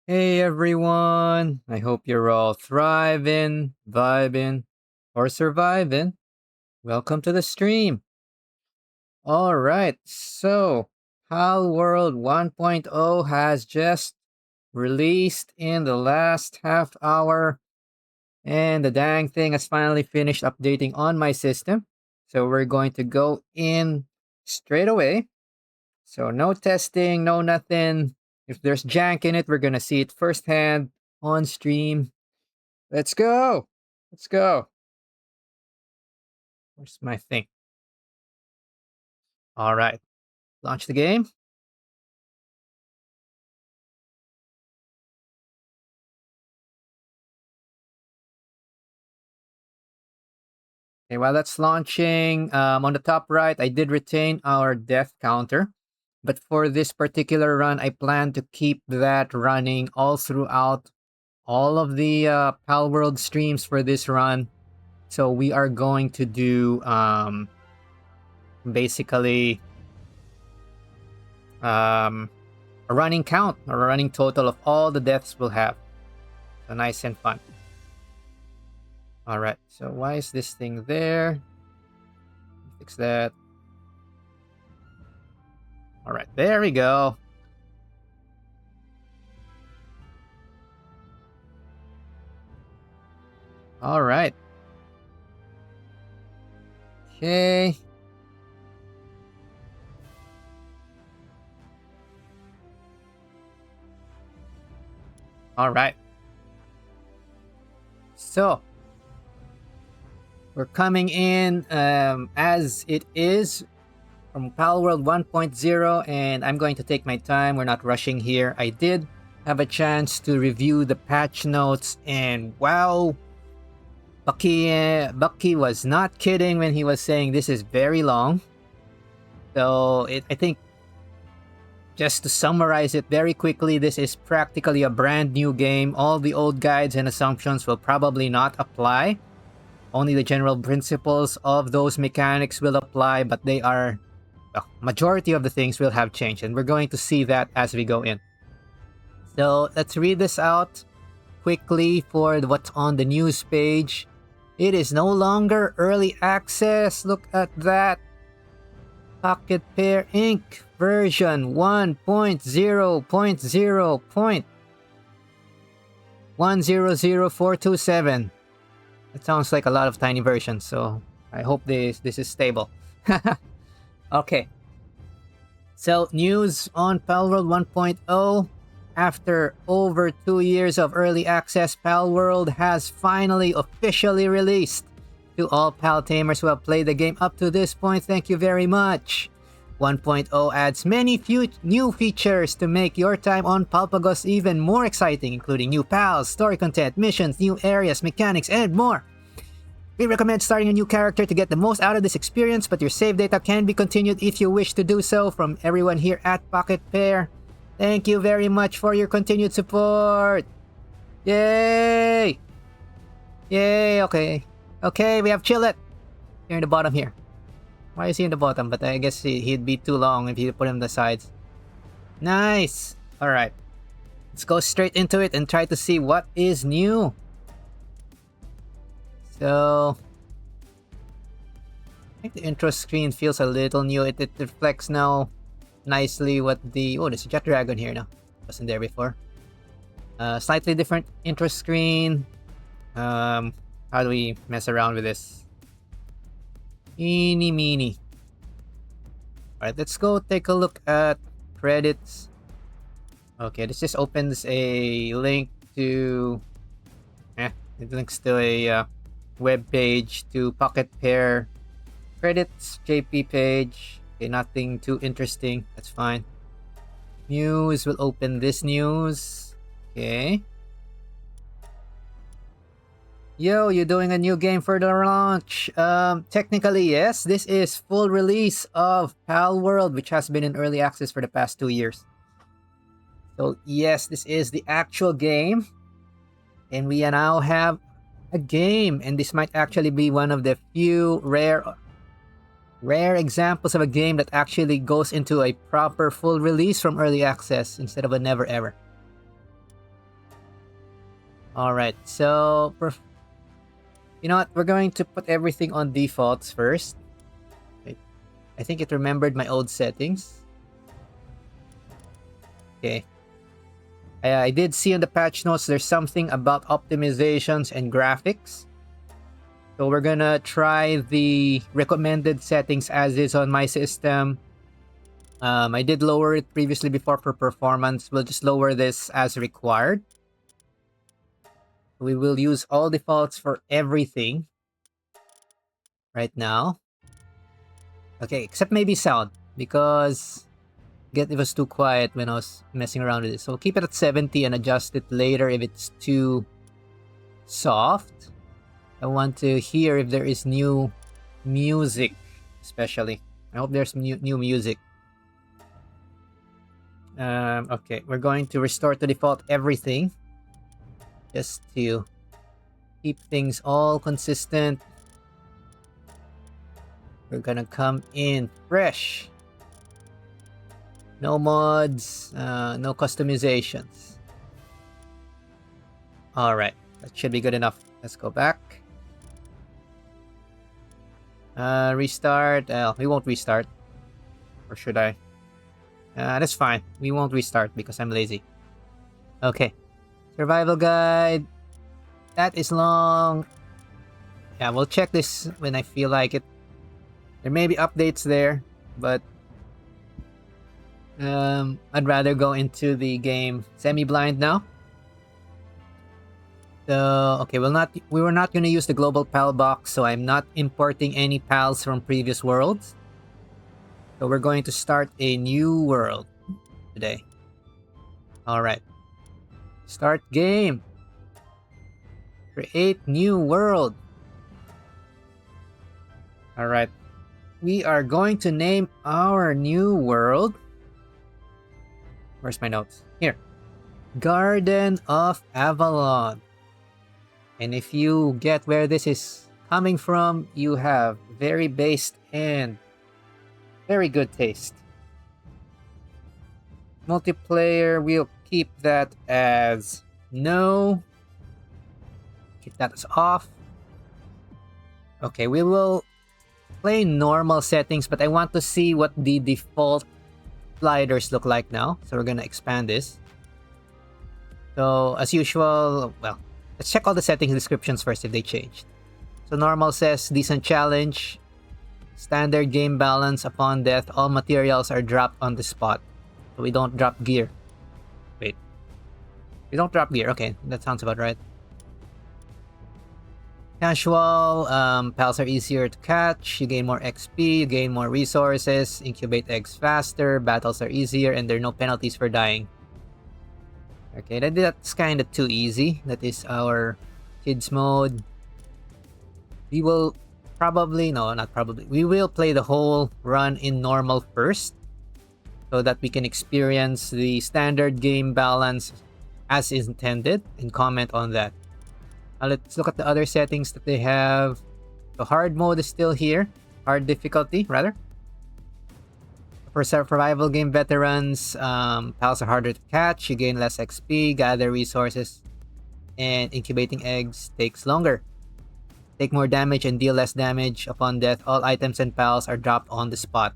Hey everyone, I hope you're all thriving, vibing, or surviving. Welcome to the stream. Alright, so Palworld 1.0 has just released in the last half hour, and the dang thing has finally finished updating on my system. So we're going to go in straight away. So no testing, no nothing. If there's jank in it, we're gonna see it firsthand on stream. Let's go. Let's go. Where's my thing? All right. Launch the game. Okay, while that's launching, on the top right, I did retain our death counter. But for this particular run, I plan to keep that running all throughout all of the Palworld streams for this run. So we are going to do basically a running count or a running total of all the deaths we'll have. So nice and fun. All right, so why is this thing there? Fix that. All right, there we go. All right. Okay. All right. So we're coming in as it is from Palworld 1.0, and I'm going to take my time. We're not rushing here. I did have a chance to review the patch notes, and wow, Bucky was not kidding when he was saying this is very long. So I think, just to summarize it very quickly, this is practically a brand new game. All the old guides and assumptions will probably not apply. Only the general principles of those mechanics will apply, but they are, well, majority of the things will have changed, and we're going to see that as we go in. So let's read this out quickly for what's on the news page. It is no longer early access. Look at that. Pocket Pair Inc. version 1.0.1000427. That sounds like a lot of tiny versions, so I hope this is stable. Okay. So, news on Palworld 1.0. After over 2 years of early access, Palworld has finally officially released. To all Pal Tamers who have played the game up to this point, thank you very much. 1.0 adds many new features to make your time on Palpagos even more exciting, including new pals, story content, missions, new areas, mechanics, and more. We recommend starting a new character to get the most out of this experience, but your save data can be continued if you wish to do so. From everyone here at Pocket Pair, thank you very much for your continued support. Yay! Yay, okay. Okay, we have Chillet here in the bottom here. Why is he in the bottom? But I guess he'd be too long if you put him on the sides. Nice! Alright. Let's go straight into it and try to see what is new. So, I think the intro screen feels a little new. It reflects now nicely what the... Oh, there's a jet dragon here now. Wasn't there before. Slightly different intro screen. How do we mess around with this? Eeny meeny. Alright, let's go take a look at credits. Okay, this just opens a link to... it links to a web page to Pocket Pair credits JP page. Okay, nothing too interesting. That's fine. News will open this news. Okay. Yo, you doing a new game for the launch? Technically, yes. This is full release of Palworld, which has been in early access for the past 2 years. So, yes, this is the actual game. And we now have a game. And this might actually be one of the few rare examples of a game that actually goes into a proper full release from early access instead of a never ever. Alright, so... You know what? We're going to put everything on defaults first. Wait. I think it remembered my old settings. Okay. I did see in the patch notes there's something about optimizations and graphics. So we're gonna try the recommended settings as is on my system. I did lower it previously before for performance. We'll just lower this as required. We will use all defaults for everything right now. Okay, except maybe sound, because it was too quiet when I was messing around with it. So keep it at 70 and adjust it later if it's too soft. I want to hear if there is new music, especially. I hope there's new music. Okay, we're going to restore to default everything. Just to keep things all consistent. We're gonna come in fresh. No mods, no customizations. Alright, that should be good enough. Let's go back. Restart. We won't restart. Or should I? That's fine. We won't restart because I'm lazy. Okay. Survival guide. That is long. Yeah, we'll check this when I feel like it. There may be updates there, but I'd rather go into the game semi-blind now. So, okay, we were not going to use the global pal box, so I'm not importing any pals from previous worlds. So we're going to start a new world today. Alright. Start game. Create new world. Alright. We are going to name our new world. Where's my notes? Here. Garden of Avalon. And if you get where this is coming from, you have very based and very good taste. Multiplayer, keep that as no. Keep that as off. Okay, we will play normal settings, but I want to see what the default sliders look like now. So we're gonna expand this. So as usual, well, let's check all the settings descriptions first if they changed. So normal says decent challenge, standard game balance, upon death, all materials are dropped on the spot. So we don't drop gear. Wait. We don't drop gear. Okay, that sounds about right. Casual, pals are easier to catch, you gain more XP, you gain more resources, incubate eggs faster, battles are easier, and there are no penalties for dying. Okay, that's kind of too easy. That is our kids mode. We will probably, no, not probably, we will play the whole run in normal first, so that we can experience the standard game balance as intended and comment on that. Let's look at the other settings that they have. So hard mode is still here. Hard difficulty, rather. For survival game veterans, pals are harder to catch. You gain less XP, gather resources, and incubating eggs takes longer. Take more damage and deal less damage. Upon death, all items and pals are dropped on the spot.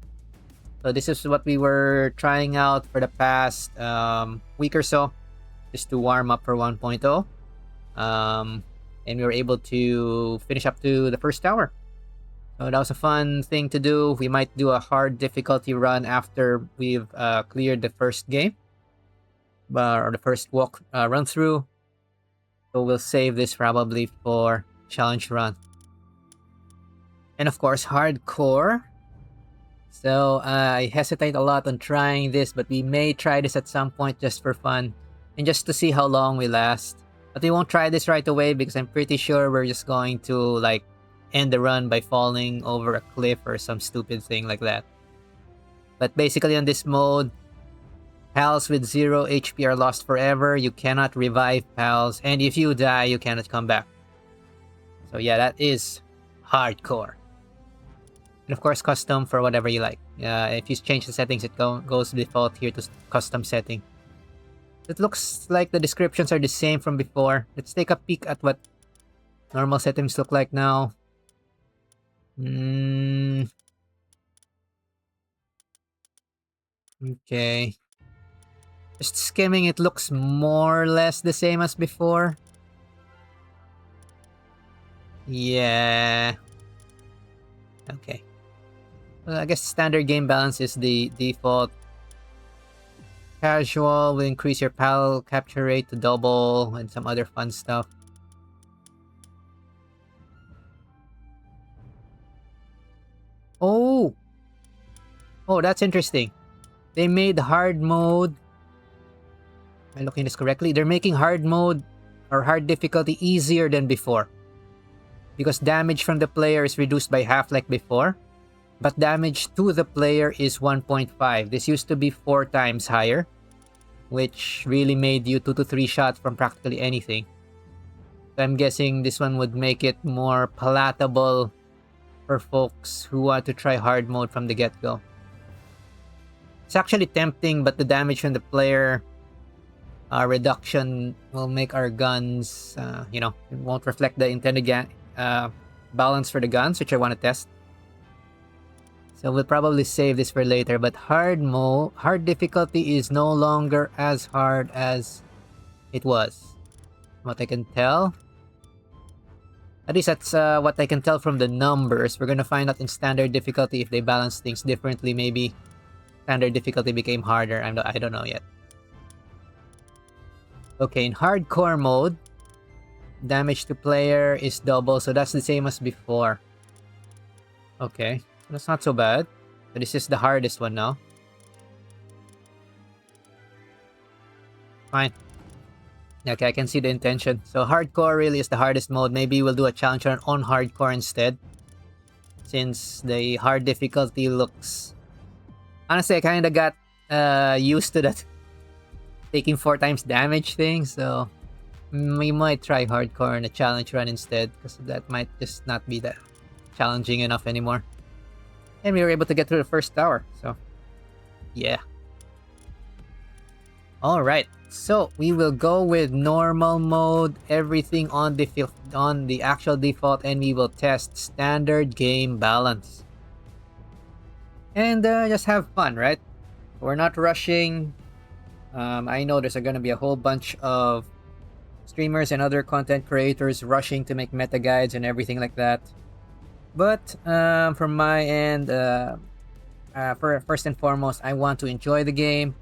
So this is what we were trying out for the past week or so, just to warm up for 1.0. And we were able to finish up to the first tower. So that was a fun thing to do. We might do a hard difficulty run after we've cleared the first game. Or the first walk run through. So we'll save this probably for challenge run. And of course, hardcore. So I hesitate a lot on trying this, but we may try this at some point just for fun. And just to see how long we last. But we won't try this right away because I'm pretty sure we're just going to like end the run by falling over a cliff or some stupid thing like that. But basically on this mode, pals with 0 HP are lost forever. You cannot revive pals, and if you die, you cannot come back. So yeah, that is hardcore. And of course, custom for whatever you like. If you change the settings, it goes default here to custom setting. It looks like the descriptions are the same from before. Let's take a peek at what normal settings look like now. Okay. Just skimming, it looks more or less the same as before. Yeah. Okay. Well, I guess standard game balance is the default. Casual will increase your pal capture rate to double and some other fun stuff. Oh, that's interesting. They made hard mode. Am I looking at this correctly? They're making hard mode or hard difficulty easier than before. Because damage from the player is reduced by half like before. But damage to the player is 1.5. This used to be 4 times higher, which really made you 2 to 3 shots from practically anything. So I'm guessing this one would make it more palatable for folks who want to try hard mode from the get-go. It's actually tempting, but the damage from the player reduction will make our guns, it won't reflect the intended balance for the guns, which I want to test. So we'll probably save this for later, but hard difficulty is no longer as hard as it was. What I can tell. At least that's what I can tell from the numbers. We're gonna find out in standard difficulty if they balance things differently. Maybe standard difficulty became harder. I don't know yet. Okay, in hardcore mode, damage to player is double, so that's the same as before. Okay, that's not so bad. But this is the hardest one now. Fine. Okay, I can see the intention. So hardcore really is the hardest mode. Maybe we'll do a challenge run on hardcore instead. Since the hard difficulty looks... Honestly, I kind of got used to that taking 4 times damage thing. So we might try hardcore in a challenge run instead. Because that might just not be that challenging enough anymore. And we were able to get through the first tower. So yeah. Alright, so we will go with normal mode, everything on the actual default, and we will test standard game balance. And just have fun, right? We're not rushing. I know there's gonna be a whole bunch of streamers and other content creators rushing to make meta guides and everything like that. But from my end, first and foremost, I want to enjoy the game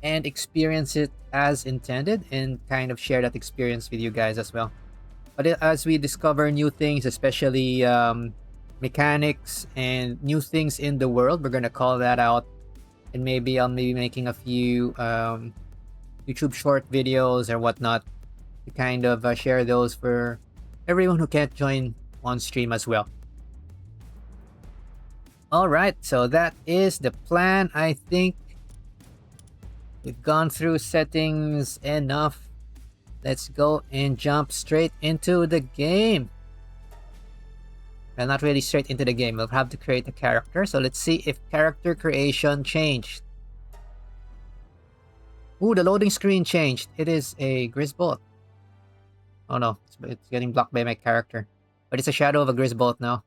and experience it as intended and kind of share that experience with you guys as well. But as we discover new things, especially mechanics and new things in the world, we're gonna call that out, and maybe I'll be making a few YouTube short videos or whatnot to kind of share those for everyone who can't join on stream as well. Alright, so that is the plan. I think we've gone through settings enough. Let's go and jump straight into the game. Well, not really straight into the game. We'll have to create a character. So let's see if character creation changed. Ooh, the loading screen changed. It is a Grizzbolt. Oh no, it's getting blocked by my character. But it's a shadow of a Grizzbolt now.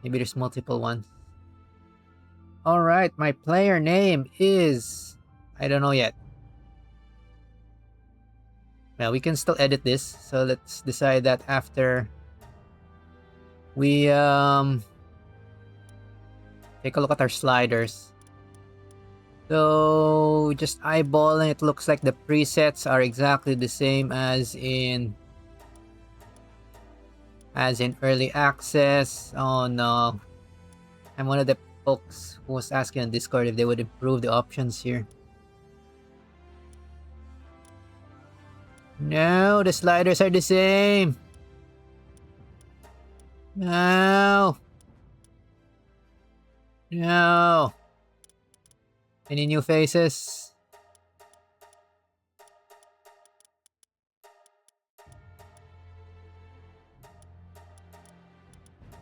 Maybe there's multiple ones. Alright, my player name is... I don't know yet. Well, we can still edit this. So let's decide that after we take a look at our sliders. So just eyeballing, it looks like the presets are exactly the same as in early access. Oh no, I'm one of the folks who was asking on Discord if they would improve the options here. No, the sliders are the same. No. No. Any new faces?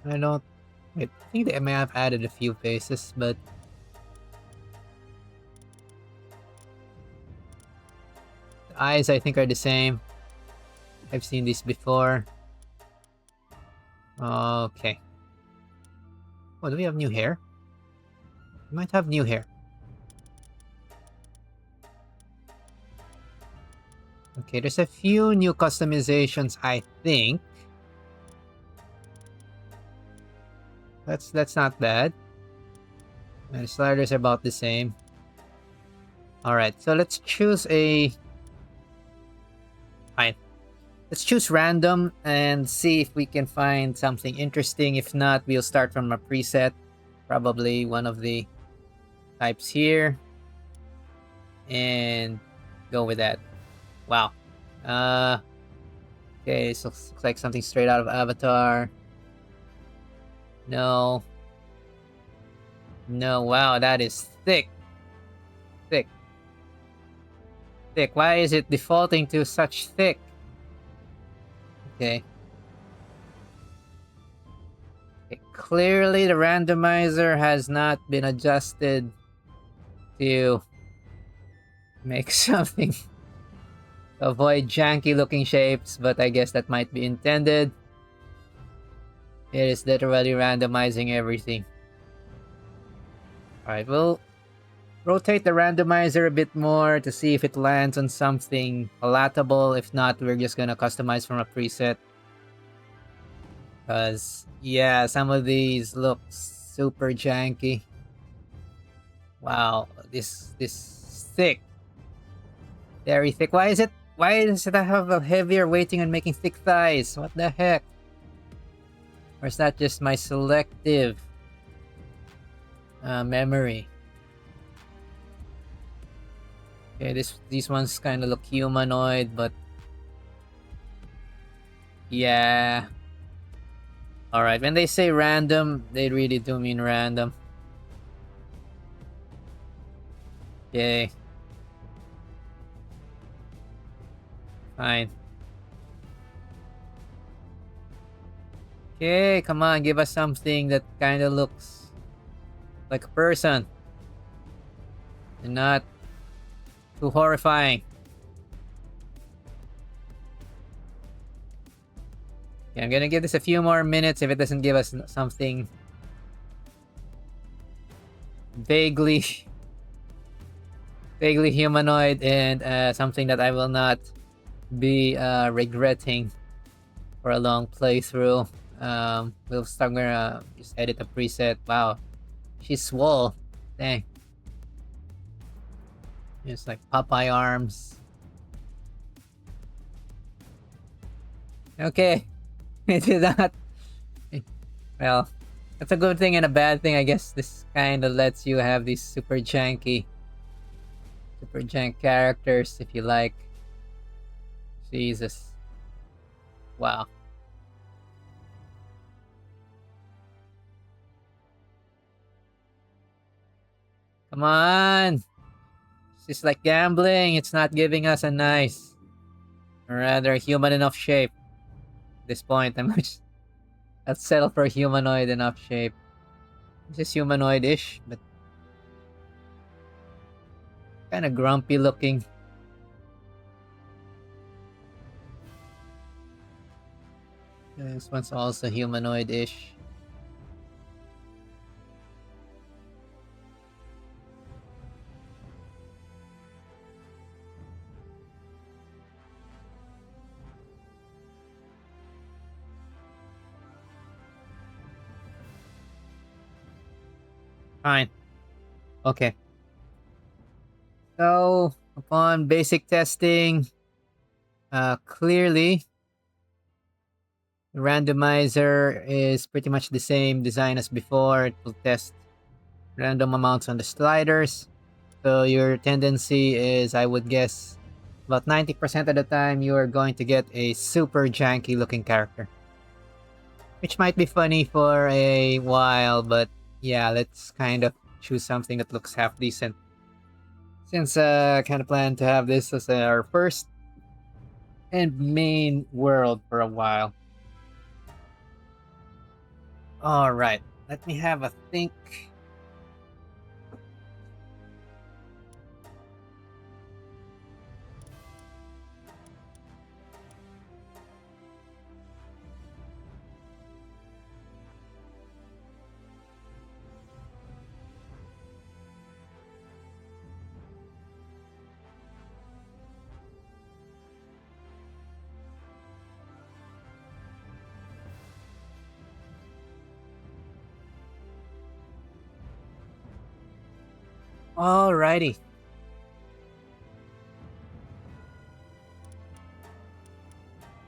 I don't... I think they may have added a few faces, but... the eyes, I think, are the same. I've seen these before. Okay. Oh, do we have new hair? We might have new hair. Okay, there's a few new customizations, I think. That's not bad. And the sliders are about the same. Alright, so let's choose a... Fine. Let's choose random and see if we can find something interesting. If not, we'll start from a preset. Probably one of the types here. And go with that. Wow. Okay, so looks like something straight out of Avatar. No. No, wow, that is thick. Thick. Thick. Why is it defaulting to such thick? Okay. Okay. Clearly the randomizer has not been adjusted to make something avoid janky looking shapes, but I guess that might be intended. It is literally randomizing everything. Alright, we'll rotate the randomizer a bit more to see if it lands on something palatable. If not, we're just gonna customize from a preset. Because, yeah, some of these look super janky. Wow, this thick. Very thick. Why does it have a heavier weighting on making thick thighs? What the heck? Or is that just my selective memory? Okay, these ones kind of look humanoid, but yeah. Alright, when they say random, they really do mean random. Okay. Fine. Okay, come on, give us something that kind of looks like a person. And not Too horrifying. Okay, I'm gonna give this a few more minutes if it doesn't give us something vaguely humanoid and something that I will not be regretting for a long playthrough. We'll gonna just edit a preset. Wow, she's swole. Dang. It's like Popeye arms. Okay, we did that. Well, that's a good thing and a bad thing. I guess this kind of lets you have these super jank characters if you like. Jesus. Wow. Come on! It's like gambling. It's not giving us a nice, or rather human enough shape. At this point, I'll settle for humanoid enough shape. This is humanoid-ish, but kind of grumpy looking. This one's also humanoid-ish. Fine. Okay. So, upon basic testing, clearly, the randomizer is pretty much the same design as before. It will test random amounts on the sliders. So your tendency is, I would guess, about 90% of the time you are going to get a super janky looking character. Which might be funny for a while, but yeah, let's kind of choose something that looks half decent. Since I kind of plan to have this as our first and main world for a while. Alright, let me have a think. Alrighty.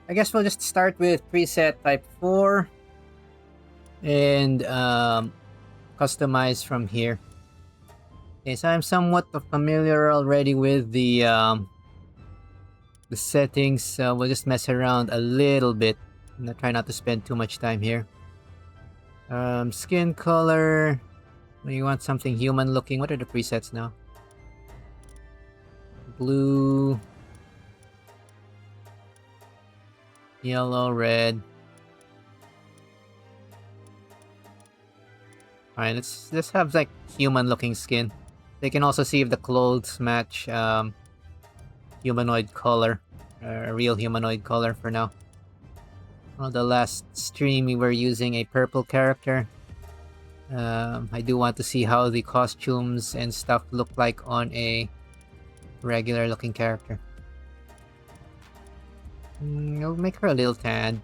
I guess we'll just start with preset type 4 and customize from here. Okay, so I'm somewhat familiar already with the settings, so we'll just mess around a little bit. Try not to spend too much time here. Skin color. You want something human looking. What are the presets now? Blue, yellow, red. Alright, let's have like human looking skin. They can also see if the clothes match humanoid color. Real humanoid color for now. Well, the last stream we were using a purple character. I do want to see how the costumes and stuff look like on a regular looking character. I'll make her a little tan.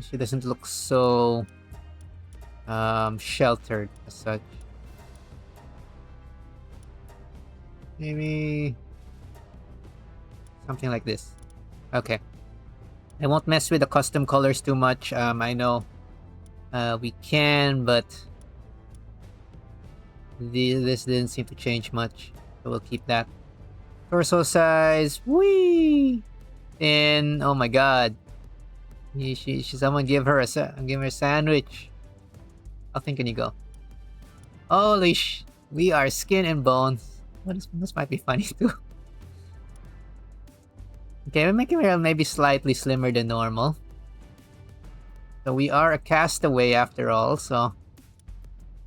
She doesn't look so sheltered as such. Maybe something like this. Okay. I won't mess with the custom colors too much. I know we can, but this didn't seem to change much, so we'll keep that. Torso size, whee! And oh my god, someone give her a sandwich. How thin can you go? Holy we are skin and bones. This might be funny too. Okay, we're making her maybe slightly slimmer than normal. So we are a castaway after all, so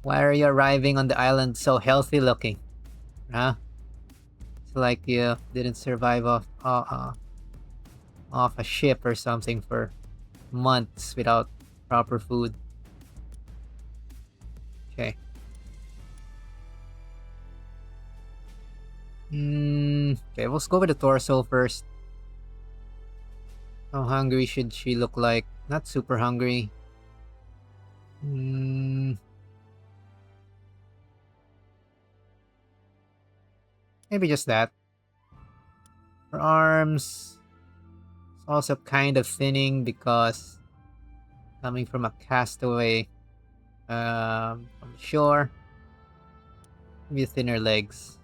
Why are you arriving on the island so healthy looking? Huh? It's like you didn't survive off a ship or something for months without proper food. Okay. Okay, let's go with the torso first. How hungry should she look like? Not super hungry. Maybe just that. Her arms. It's also kind of thinning because coming from a castaway from the shore. Maybe thinner legs.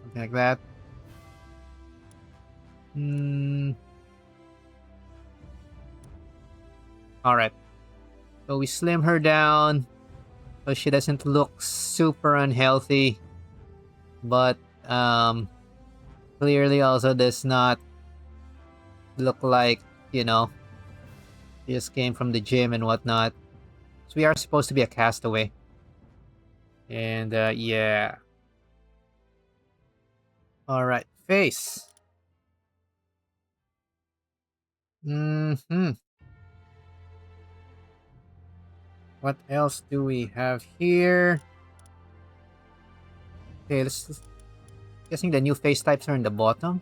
Something like that. Alright. So we slim her down so she doesn't look super unhealthy. But clearly also does not look like, you know, she just came from the gym and whatnot. So we are supposed to be a castaway. And yeah. Alright, face. What else do we have here? Okay, let's guessing the new face types are in the bottom.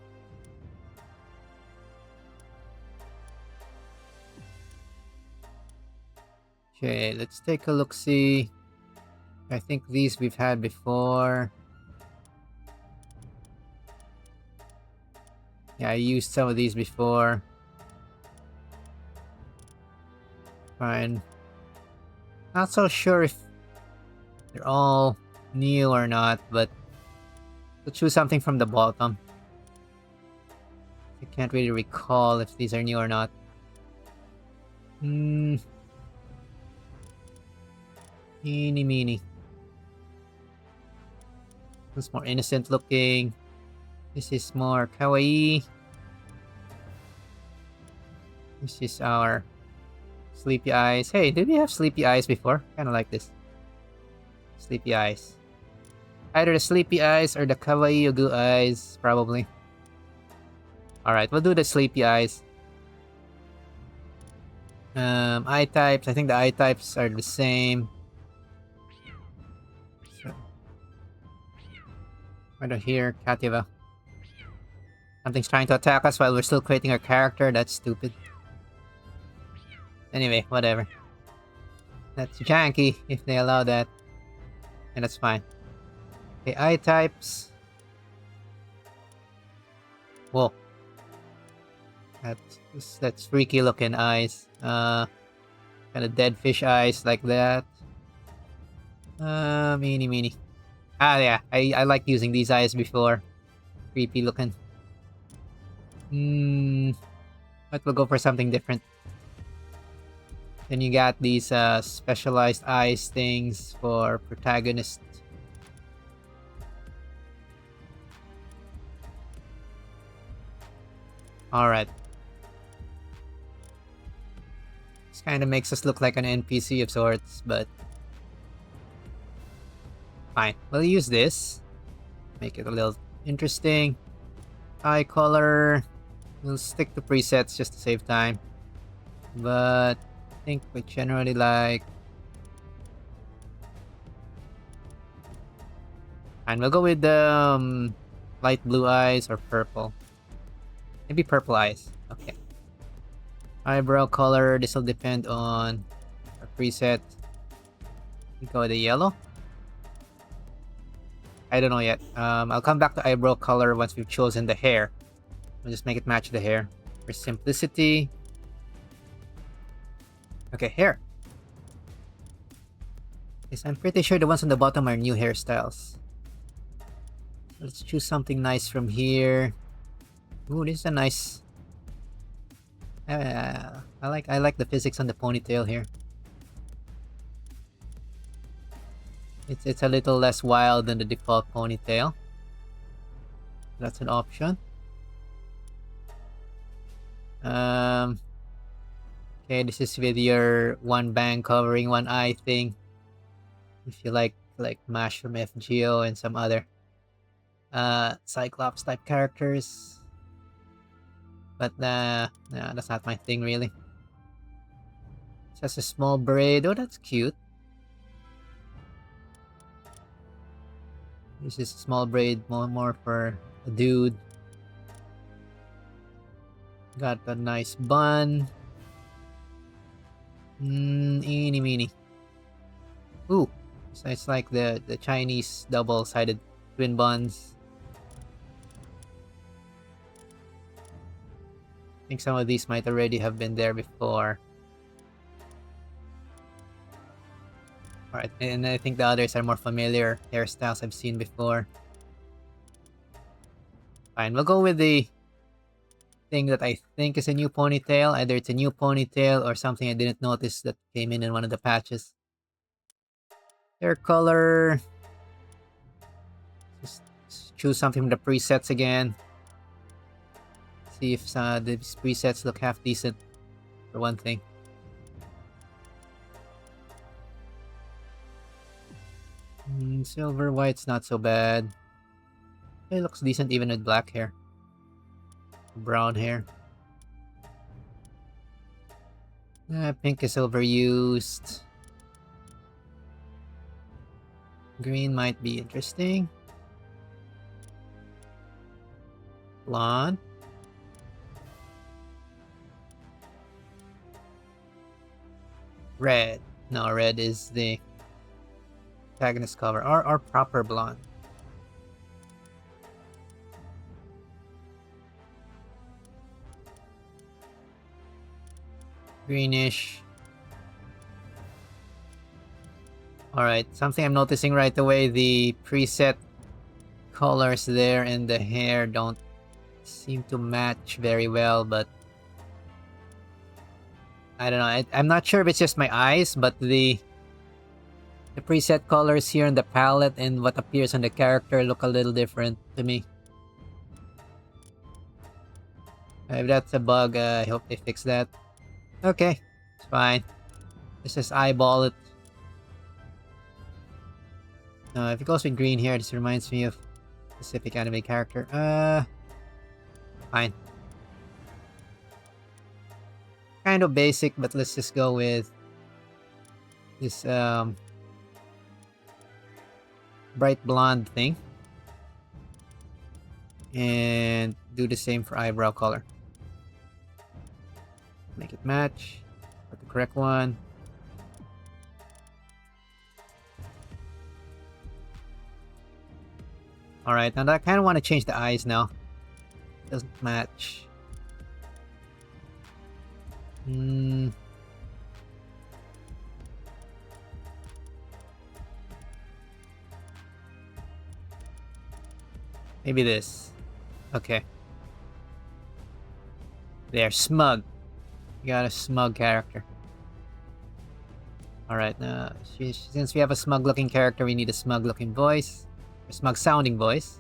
Okay, let's take a look-see. I think these we've had before. Yeah, I used some of these before. Fine. Not so sure if they're all new or not, but we'll choose something from the bottom. I can't really recall if these are new or not. Eeny meeny. This is more innocent looking. This is more kawaii. This is our sleepy eyes. Hey, did we have sleepy eyes before? Kind of like this. Sleepy eyes. Either the sleepy eyes or the kawaii ugu eyes, probably. Alright, we'll do the sleepy eyes. Eye types. I think the eye types are the same. So, right here, Kativa. Something's trying to attack us while we're still creating our character. That's stupid. Anyway, whatever. That's janky if they allow that. And that's fine. Okay, eye types. Whoa. That's freaky looking eyes. Kind of dead fish eyes like that. Meeny meeny. Ah, yeah. I liked using these eyes before. Creepy looking. But we'll go for something different. Then you got these specialized eyes things for protagonists. Alright. This kind of makes us look like an NPC of sorts, but fine. We'll use this. Make it a little interesting. Eye color. We'll stick to presets just to save time. But I think we generally like... And we'll go with the light blue eyes or purple. Maybe purple eyes. Okay. Eyebrow color. This will depend on our preset. We go with the yellow. I don't know yet. I'll come back to eyebrow color once we've chosen the hair. We'll just make it match the hair. For simplicity. Okay, hair. Yes, I'm pretty sure the ones on the bottom are new hairstyles. Let's choose something nice from here. Ooh, this is a nice... I like the physics on the ponytail here. It's a little less wild than the default ponytail. That's an option. Okay, this is with your one bang covering one eye thing. If you like Mash from FGO and some other Cyclops type characters. But no, that's not my thing really. Just a small braid. Oh, that's cute. This is a small braid, more for a dude. Got a nice bun. Eeny meeny. Ooh, so it's like the Chinese double-sided twin buns. I think some of these might already have been there before. Alright, and I think the others are more familiar hairstyles I've seen before. Fine, we'll go with the thing that I think is a new ponytail. Either it's a new ponytail or something I didn't notice that came in one of the patches. Hair color. Just choose something from the presets again. See if these presets look half decent, for one thing. Silver white's not so bad. It looks decent even with black hair. Brown hair. Pink is overused. Green might be interesting. Blonde. Red. No, red is the protagonist color. Or proper blonde. Greenish. Alright, something I'm noticing right away, the preset colors there and the hair don't seem to match very well, but I don't know. I'm not sure if it's just my eyes, but the preset colors here in the palette and what appears on the character look a little different to me. If that's a bug, I hope they fix that. Okay, it's fine. Let's just eyeball it. If it goes with green here, this reminds me of a specific anime character. Fine. Kind of basic, but let's just go with this bright blonde thing. And do the same for eyebrow color. Make it match. Put the correct one. Alright, now I kind of want to change the eyes now. Doesn't match. Maybe this. Okay. There, smug. You got a smug character. Alright, now, since we have a smug looking character, we need a smug looking voice. A smug sounding voice.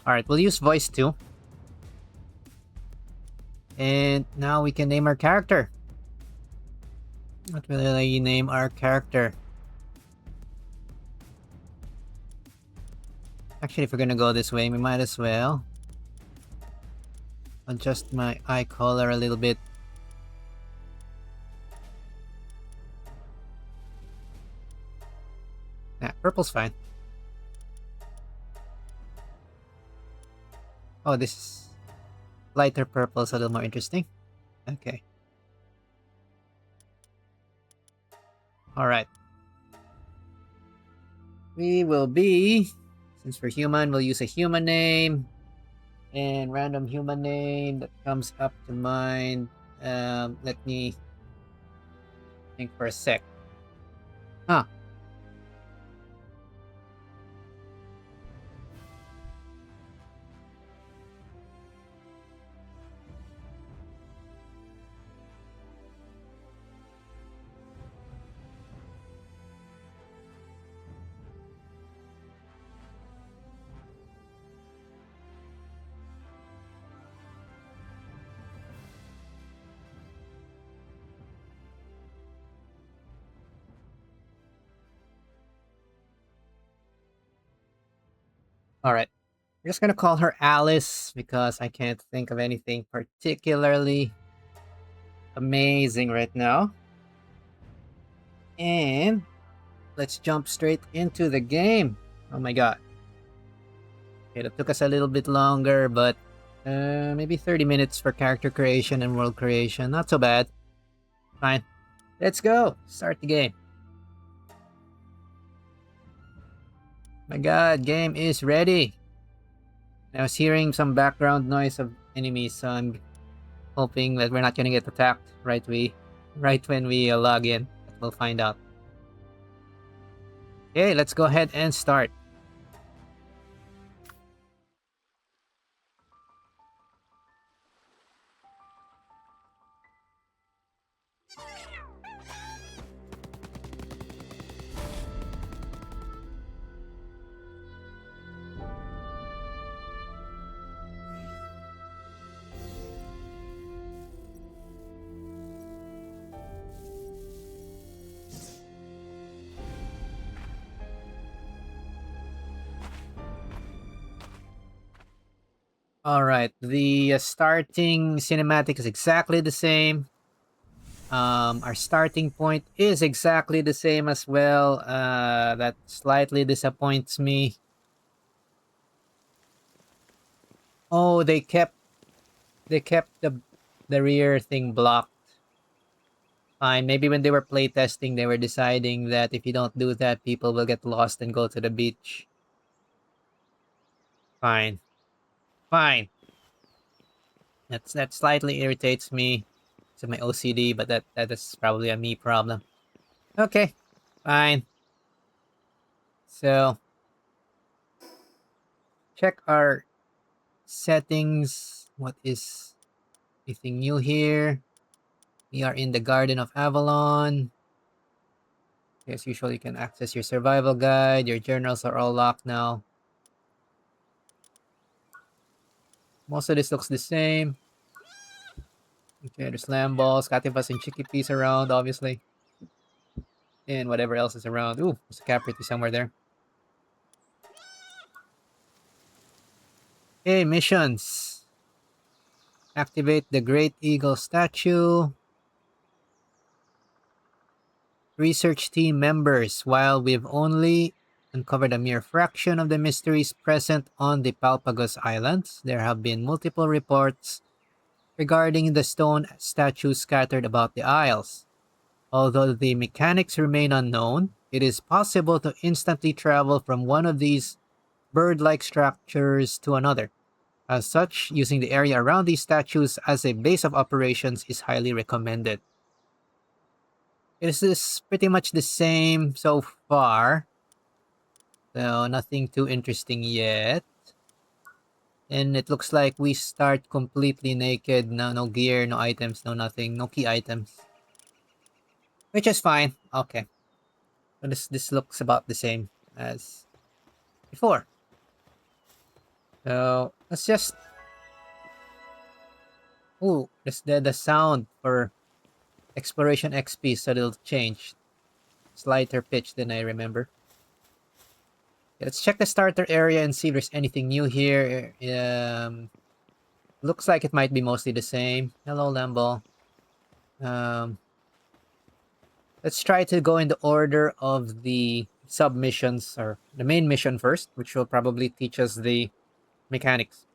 Alright, we'll use voice too. And now we can name our character. What will I name our character? Actually, if we're gonna go this way, we might as well adjust my eye color a little bit. Nah, purple's fine. Oh, this is lighter purple is a little more interesting. Okay. Alright. We will be, since we're human, we'll use a human name. And random human name that comes up to mind. Let me think for a sec. Alright. We're just gonna call her Alice because I can't think of anything particularly amazing right now. And let's jump straight into the game. Oh my god. Okay, that took us a little bit longer, but maybe 30 minutes for character creation and world creation. Not so bad. Fine. Let's go. Start the game. My god, game is ready. I was hearing some background noise of enemies, so I'm hoping that we're not gonna get attacked right when we log in. But we'll find out. Okay, let's go ahead and start. Alright, the starting cinematic is exactly the same. Our starting point is exactly the same as well. That slightly disappoints me. Oh, they kept the rear thing blocked. Fine, maybe when they were playtesting, they were deciding that if you don't do that, people will get lost and go to the beach. Fine. Fine. That slightly irritates me. It's my OCD, but that is probably a me problem. Okay. Fine. So check our settings. What is anything new here? We are in the Garden of Avalon. As usual, you can access your survival guide. Your journals are all locked now. Most of this looks the same. Okay, there's lamb balls, cativas, and chickpeas around, obviously. And whatever else is around. Ooh, there's a Capriti somewhere there. Okay, missions. Activate the Great Eagle statue. Research team members. While we've only uncovered a mere fraction of the mysteries present on the Palpagos Islands, there have been multiple reports regarding the stone statues scattered about the isles. Although the mechanics remain unknown, it is possible to instantly travel from one of these bird-like structures to another. As such, using the area around these statues as a base of operations is highly recommended. It is pretty much the same so far. So nothing too interesting yet. And it looks like we start completely naked. No gear, no items, no nothing. No key items. Which is fine. Okay. So this looks about the same as before. So let's just... Ooh, that's the sound for exploration XP, so it'll change. Slighter pitch than I remember. Let's check the starter area and see if there's anything new here. Looks like it might be mostly the same. Hello, Lambo. Let's try to go in the order of the submissions, or the main mission first, which will probably teach us the mechanics.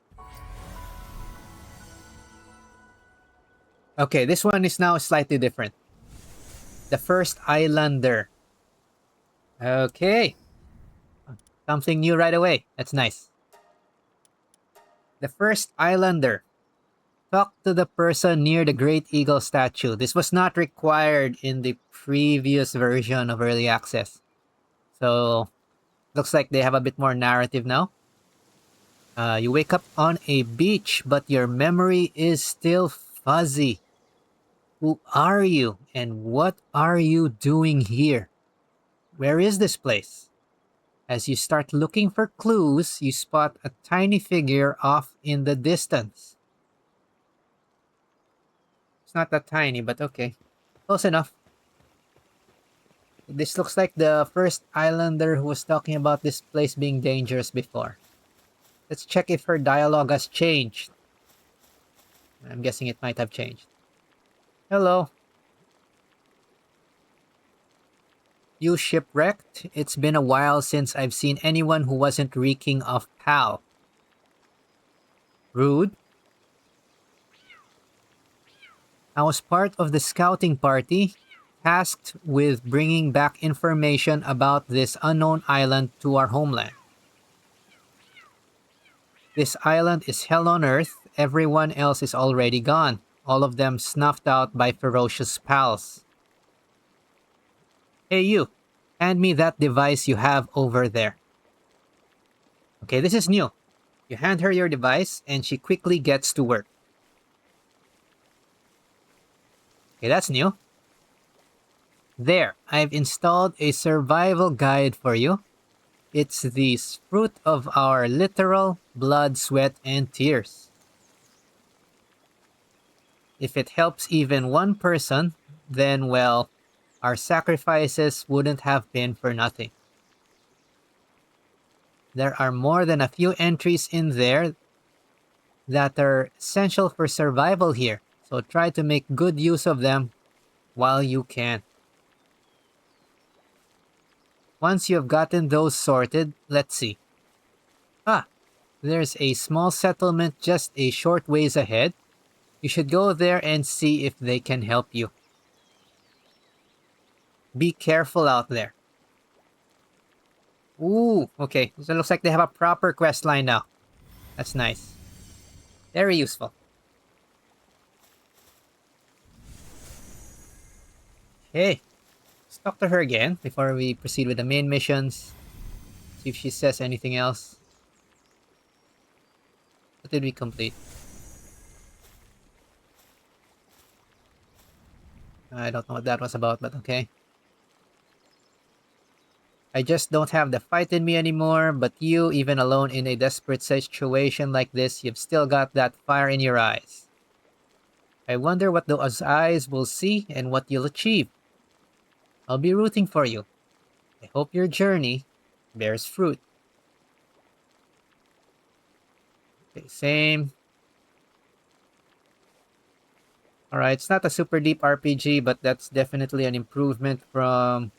Okay, this one is now slightly different. The First Islander. Okay. Something new right away. That's nice. The First Islander. Talk to the person near the Great Eagle statue. This was not required in the previous version of Early Access. So, looks like they have a bit more narrative now. You wake up on a beach, but your memory is still fuzzy. Who are you, and what are you doing here? Where is this place? As you start looking for clues, you spot a tiny figure off in the distance. It's not that tiny, but okay. Close enough. This looks like the First Islander who was talking about this place being dangerous before. Let's check if her dialogue has changed. I'm guessing it might have changed. Hello. You shipwrecked? It's been a while since I've seen anyone who wasn't reeking of Pal. Rude. I was part of the scouting party, tasked with bringing back information about this unknown island to our homeland. This island is hell on earth, everyone else is already gone, all of them snuffed out by ferocious pals. Hey you, hand me that device you have over there. Okay, this is new. You hand her your device and she quickly gets to work. Okay, that's new. There, I've installed a survival guide for you. It's the fruit of our literal blood, sweat, and tears. If it helps even one person, then, well, our sacrifices wouldn't have been for nothing. There are more than a few entries in there that are essential for survival here, so try to make good use of them while you can. Once you've gotten those sorted, let's see. There's a small settlement just a short ways ahead. You should go there and see if they can help you. Be careful out there. Ooh, okay. So it looks like they have a proper quest line now. That's nice. Very useful. Okay. Let's talk to her again before we proceed with the main missions. See if she says anything else. What did we complete? I don't know what that was about, but okay. I just don't have the fight in me anymore, but you, even alone in a desperate situation like this, you've still got that fire in your eyes. I wonder what those eyes will see and what you'll achieve. I'll be rooting for you. I hope your journey bears fruit. Okay, same. Alright, it's not a super deep RPG, but that's definitely an improvement from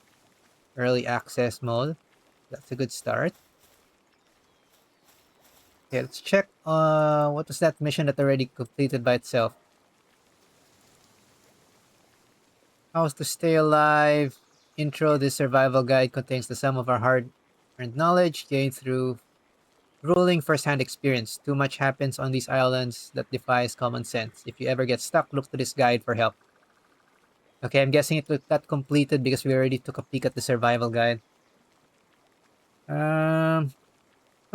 early access mode. That's a good start. Okay, let's check what was that mission that already completed by itself. How to stay alive. Intro. This survival guide contains the sum of our hard-earned knowledge gained through grueling first-hand experience. Too much happens on these islands that defies common sense. If you ever get stuck, look to this guide for help. Okay, I'm guessing it got completed because we already took a peek at the survival guide. Well,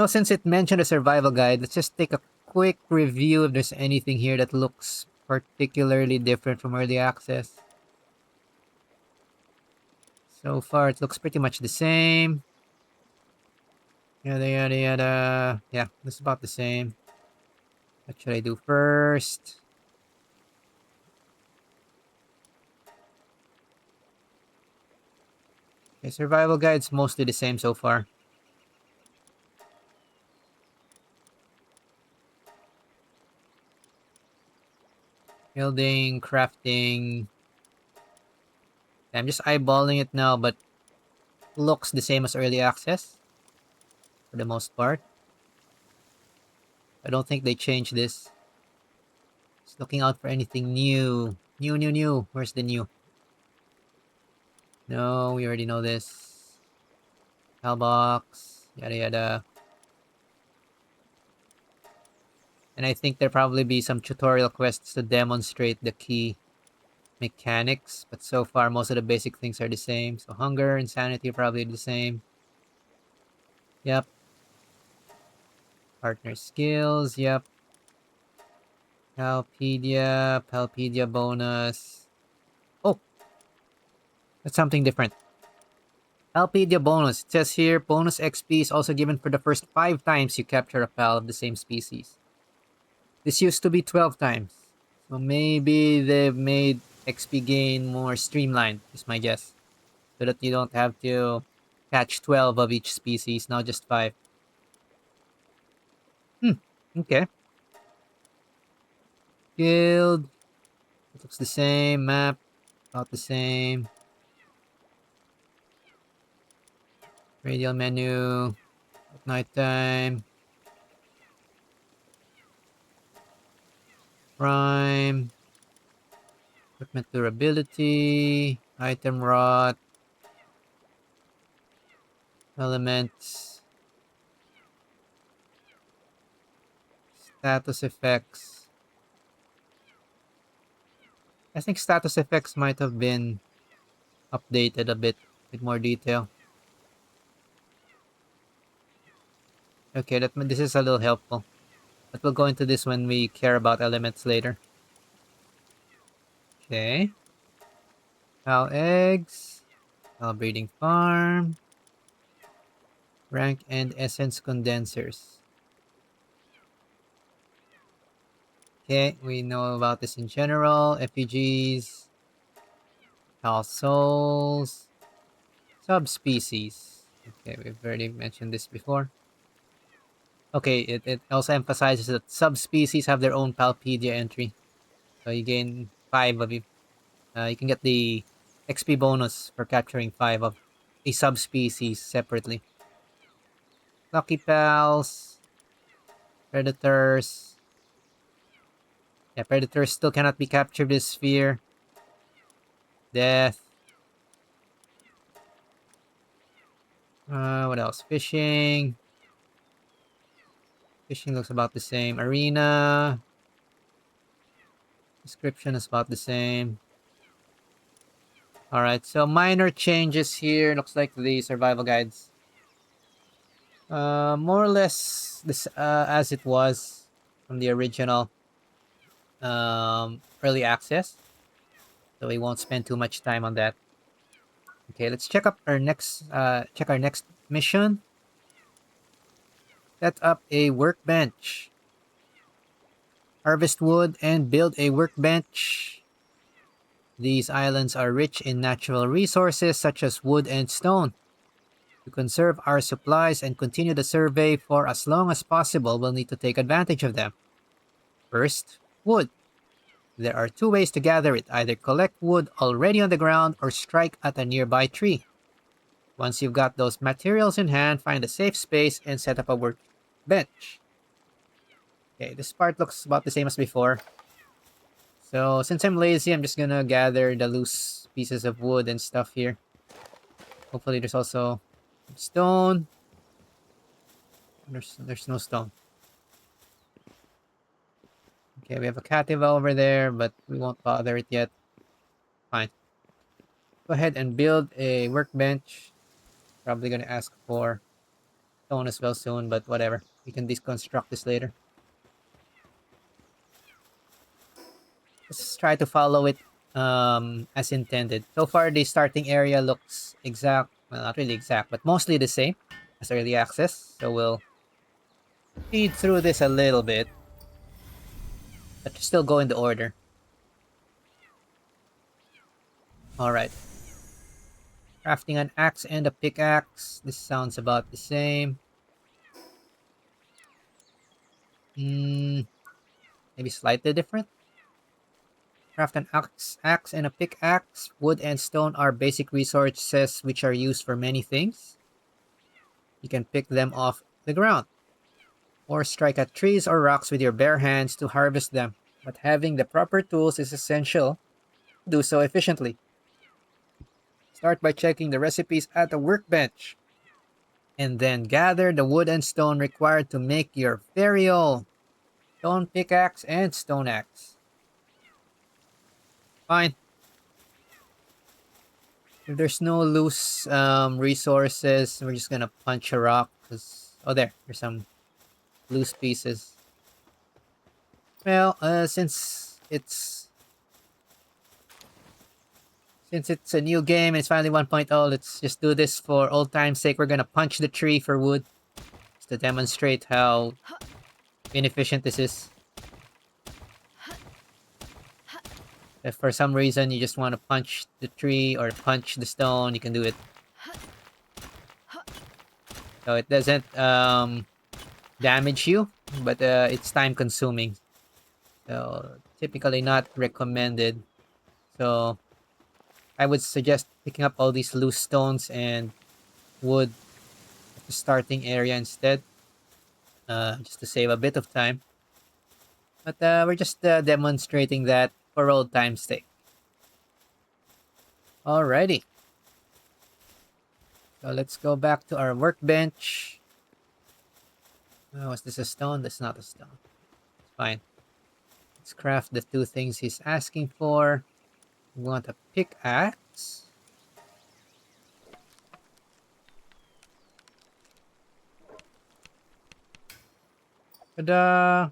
since it mentioned a survival guide, let's just take a quick review if there's anything here that looks particularly different from early access. So far, it looks pretty much the same. Yada, yada, yada. Yeah, it's about the same. What should I do first? Okay, survival guide's mostly the same so far. Building, crafting. I'm just eyeballing it now, but looks the same as early access for the most part. I don't think they changed this. Just looking out for anything new. New. Where's the new? No, we already know this. Mailbox, yada yada. And I think there'll probably be some tutorial quests to demonstrate the key mechanics, but so far most of the basic things are the same. So hunger and sanity are probably the same. Yep. Partner skills, yep. Palpedia bonus. Oh, that's something different. Palpedia bonus. It says here, bonus XP is also given for the first 5 times you capture a pal of the same species. This used to be 12 times. So maybe they've made XP gain more streamlined, is my guess. So that you don't have to catch 12 of each species, now just 5. Okay. Guild. It looks the same. Map. About the same. Radial menu. At nighttime. Prime. Equipment durability. Item rot. Elements. Status effects. I think status effects might have been updated a bit with more detail. Okay, this is a little helpful. But we'll go into this when we care about elements later. Okay. Cow eggs. Cow breeding farm. Rank and essence condensers. Okay, we know about this in general. Effigies. Cow souls. Subspecies. Okay, we've already mentioned this before. Okay, it also emphasizes that subspecies have their own Palpedia entry. So you gain 5 of it. You can get the XP bonus for capturing 5 of a subspecies separately. Lucky Pals. Predators. Yeah, Predators still cannot be captured with Sphere. Death. What else? Fishing. Fishing looks about the same. Arena. Description is about the same. Alright, so minor changes here. Looks like the survival guides. More or less this as it was from the original early access. So we won't spend too much time on that. Okay, let's check our next mission. Set up a workbench. Harvest wood and build a workbench. These islands are rich in natural resources such as wood and stone. To conserve our supplies and continue the survey for as long as possible, we'll need to take advantage of them. First, wood. There are 2 ways to gather it. Either collect wood already on the ground or strike at a nearby tree. Once you've got those materials in hand, find a safe space and set up a workbench. Okay, this part looks about the same as before. So, since I'm lazy, I'm just gonna gather the loose pieces of wood and stuff here. Hopefully there's also stone. There's no stone. Okay, we have a Cativa over there, but we won't bother it yet. Fine. Go ahead and build a workbench. Probably gonna ask for stone as well soon, but whatever. We can deconstruct this later. Let's try to follow it as intended. So far, the starting area looks exact. Well, not really exact, but mostly the same as early access. So we'll speed through this a little bit, but still go in the order. Alright. Crafting an axe and a pickaxe. This sounds about the same. Maybe slightly different. Craft an axe and a pickaxe. Wood and stone are basic resources which are used for many things. You can pick them off the ground, or strike at trees or rocks with your bare hands to harvest them. But having the proper tools is essential to do so efficiently. Start by checking the recipes at the workbench, and then gather the wood and stone required to make your very own stone pickaxe and stone axe. Fine. If there's no loose resources, we're just gonna punch a rock. Oh, there's some loose pieces. Well, since it's a new game, it's finally 1.0, let's just do this for old time's sake. We're gonna punch the tree for wood, just to demonstrate how inefficient this is. If for some reason you just want to punch the tree or punch the stone, you can do it. So it doesn't damage you, but it's time consuming. So typically not recommended. So I would suggest picking up all these loose stones and wood at the starting area instead, just to save a bit of time. But we're just demonstrating that for old time's sake. Alrighty. So let's go back to our workbench. Oh, is this a stone? That's not a stone. It's fine. Let's craft the two things he's asking for. We want a pickaxe. Ta-da!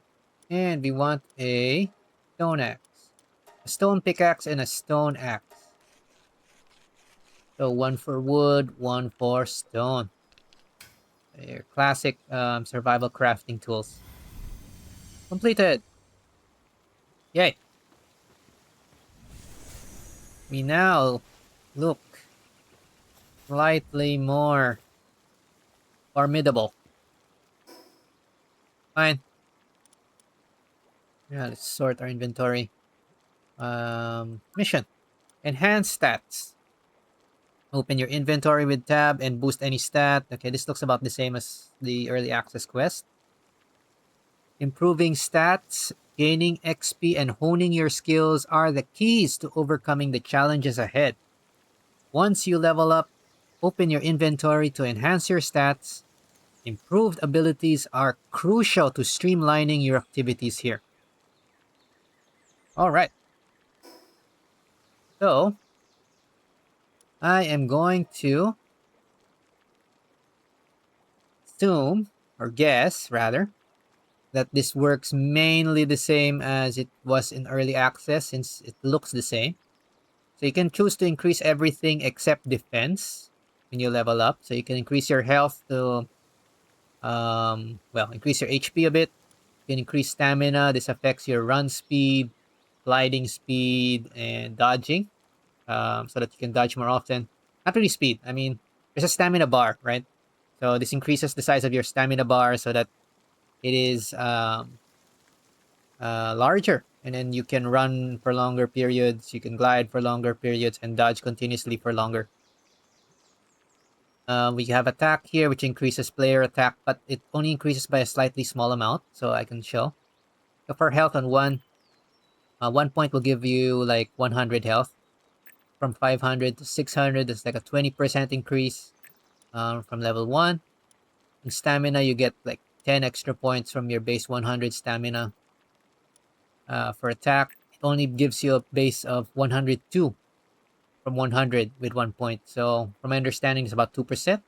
And we want a stone axe. A stone pickaxe and a stone axe. So one for wood, one for stone. Your classic survival crafting tools. Completed! Yay! We now look slightly more formidable. Fine. Yeah, let's sort our inventory. Mission. Enhance stats. Open your inventory with tab and boost any stat. Okay, this looks about the same as the early access quest. Improving stats, gaining XP, and honing your skills are the keys to overcoming the challenges ahead. Once you level up, open your inventory to enhance your stats. Improved abilities are crucial to streamlining your activities here. All right. So, I am going to assume, or guess rather, that this works mainly the same as it was in early access since it looks the same. So you can choose to increase everything except defense when you level up. So you can increase your health to, increase your HP a bit. You can increase stamina. This affects your run speed, gliding speed, and dodging, so that you can dodge more often. Not really speed. I mean, there's a stamina bar, right? So this increases the size of your stamina bar so that it is larger. And then you can run for longer periods, you can glide for longer periods, and dodge continuously for longer. We have attack here, which increases player attack, but it only increases by a slightly small amount, so I can show. So for health on 1 point will give you like 100 health. From 500 to 600, it's like a 20% increase from level 1. In stamina, you get like 10 extra points from your base 100 stamina. For attack, it only gives you a base of 102 from 100 with 1 point. So, from my understanding, it's about 2%.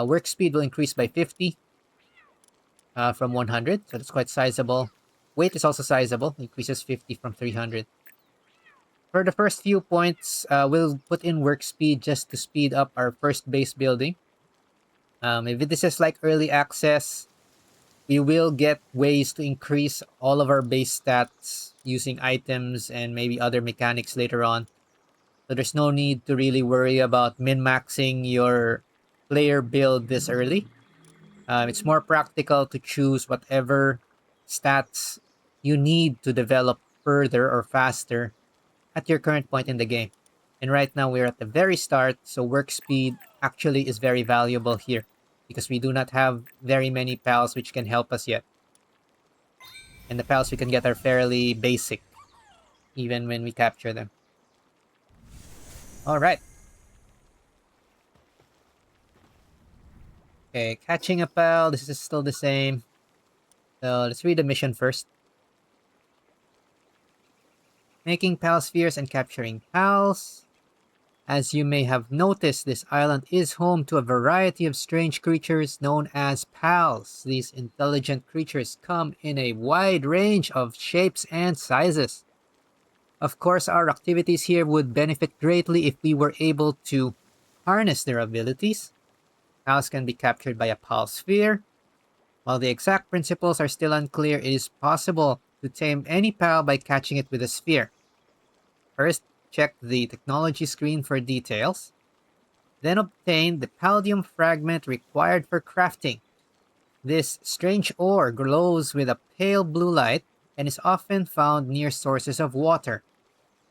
Work speed will increase by 50 from 100, so that's quite sizable. Weight is also sizable, increases 50 from 300. For the first few points, we'll put in work speed just to speed up our first base building. If this is like early access, we will get ways to increase all of our base stats using items and maybe other mechanics later on. So there's no need to really worry about min-maxing your player build this early. It's more practical to choose whatever stats you need to develop further or faster at your current point in the game. And right now we're at the very start, so work speed actually is very valuable here because we do not have very many pals which can help us yet. And the pals we can get are fairly basic, even when we capture them. Alright. Okay, catching a pal, this is still the same. So let's read the mission first. Making pal spheres and capturing pals. As you may have noticed, this island is home to a variety of strange creatures known as pals. These intelligent creatures come in a wide range of shapes and sizes. Of course, our activities here would benefit greatly if we were able to harness their abilities. Pals can be captured by a pal sphere. While the exact principles are still unclear, it is possible to tame any pal by catching it with a sphere. First, check the technology screen for details. Then obtain the palladium fragment required for crafting. This strange ore glows with a pale blue light and is often found near sources of water.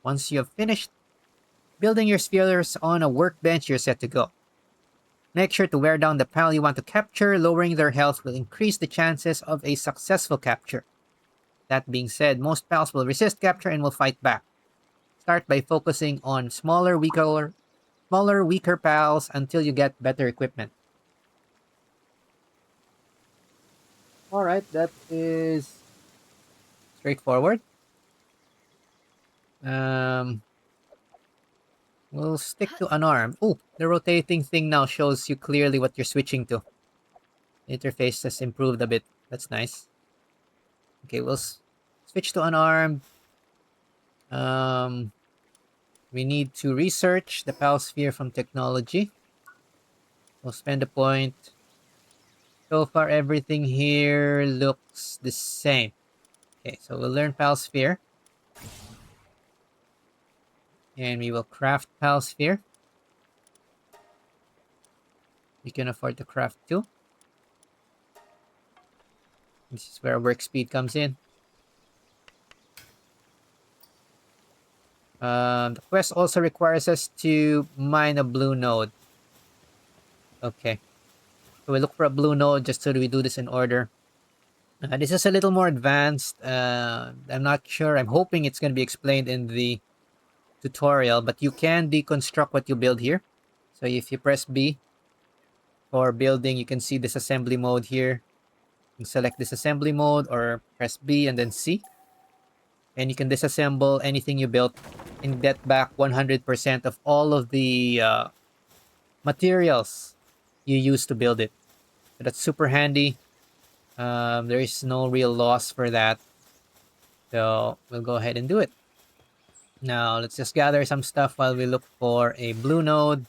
Once you have finished building your spheres on a workbench, you're set to go. Make sure to wear down the pal you want to capture. Lowering their health will increase the chances of a successful capture. That being said, most pals will resist capture and will fight back. Start by focusing on smaller, weaker pals until you get better equipment. Alright, that is straightforward. We'll stick to unarmed. Oh, the rotating thing now shows you clearly what you're switching to. Interface has improved a bit. That's nice. Okay, we'll switch to unarmed. We need to research the PAL sphere from technology. We'll spend a point. So far, everything here looks the same. Okay, so we'll learn PAL sphere. And we will craft PAL sphere. We can afford to craft 2. This is where work speed comes in. The quest also requires us to mine a blue node. Okay. So we look for a blue node just so that we do this in order. This is a little more advanced. I'm not sure. I'm hoping it's going to be explained in the tutorial, but you can deconstruct what you build here. So if you press B for building, you can see disassembly mode here. You can select disassembly mode or press B and then C. And you can disassemble anything you built and get back 100% of all of the materials you used to build it. So that's super handy. There is no real loss for that. So we'll go ahead and do it. Now let's just gather some stuff while we look for a blue node.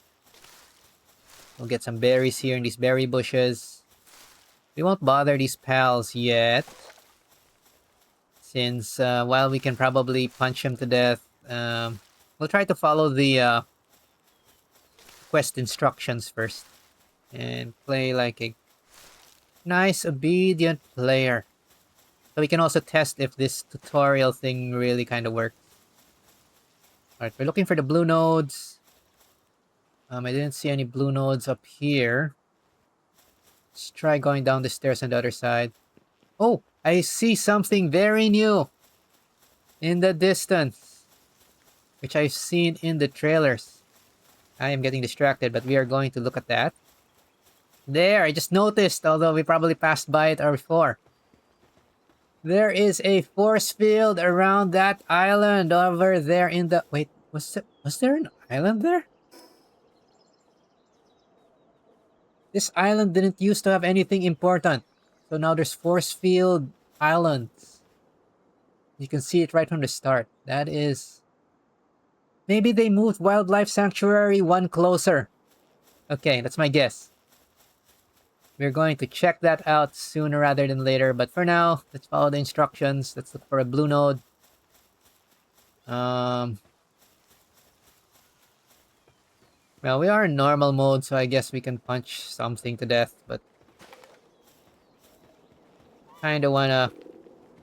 We'll get some berries here in these berry bushes. We won't bother these pals yet, since while we can probably punch them to death, we'll try to follow the quest instructions first and play like a nice, obedient player. So we can also test if this tutorial thing really kind of works. Alright, we're looking for the blue nodes. I didn't see any blue nodes up here. Let's try going down the stairs on the other side. Oh, I see something very new in the distance, which I've seen in the trailers. I am getting distracted, but we are going to look at that. There, I just noticed, although we probably passed by it before. There is a force field around that island over there in the... Wait, was there an island there? This island didn't used to have anything important. So now there's force field islands. You can see it right from the start. That is... Maybe they moved Wildlife Sanctuary one closer. Okay, that's my guess. We're going to check that out sooner rather than later. But for now, let's follow the instructions. Let's look for a blue node. Well, we are in normal mode, so I guess we can punch something to death. But kind of want to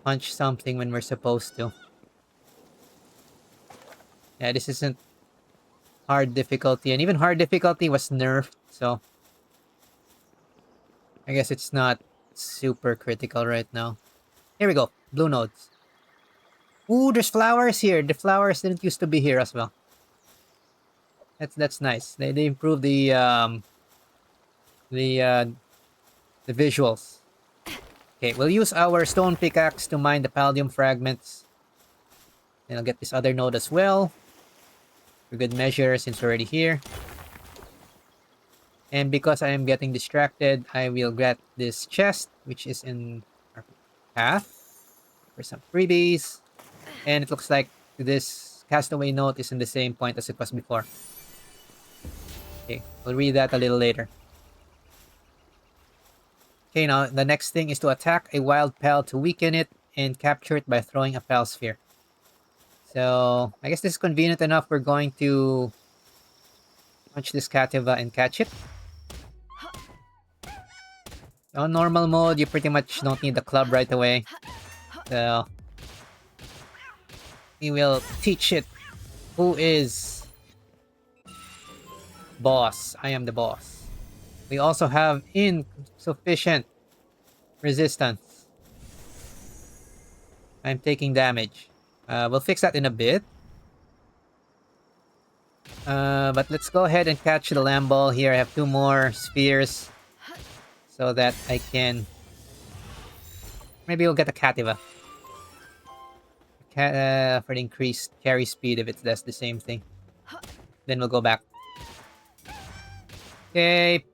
punch something when we're supposed to. Yeah, this isn't hard difficulty. And even hard difficulty was nerfed, so... I guess it's not super critical right now. Here we go. Blue nodes. Ooh, there's flowers here. The flowers didn't used to be here as well. That's nice. They improved the visuals. Okay, we'll use our stone pickaxe to mine the palladium fragments. And I'll get this other node as well. For good measure, since we're already here. And because I am getting distracted, I will get this chest, which is in our path. For some freebies. And it looks like this castaway note is in the same point as it was before. Okay, we'll read that a little later. Okay, now the next thing is to attack a wild pal to weaken it and capture it by throwing a pal sphere. So, I guess this is convenient enough. We're going to punch this Cativa and catch it. On normal mode, you pretty much don't need the club right away. So we will teach it who is boss. I am the boss. We also have insufficient resistance. I'm taking damage. We'll fix that in a bit. But let's go ahead and catch the lamb ball here. I have 2 more spheres so that I can... Maybe we'll get a Cativa. For the increased carry speed if it does the same thing. Then we'll go back. Okay.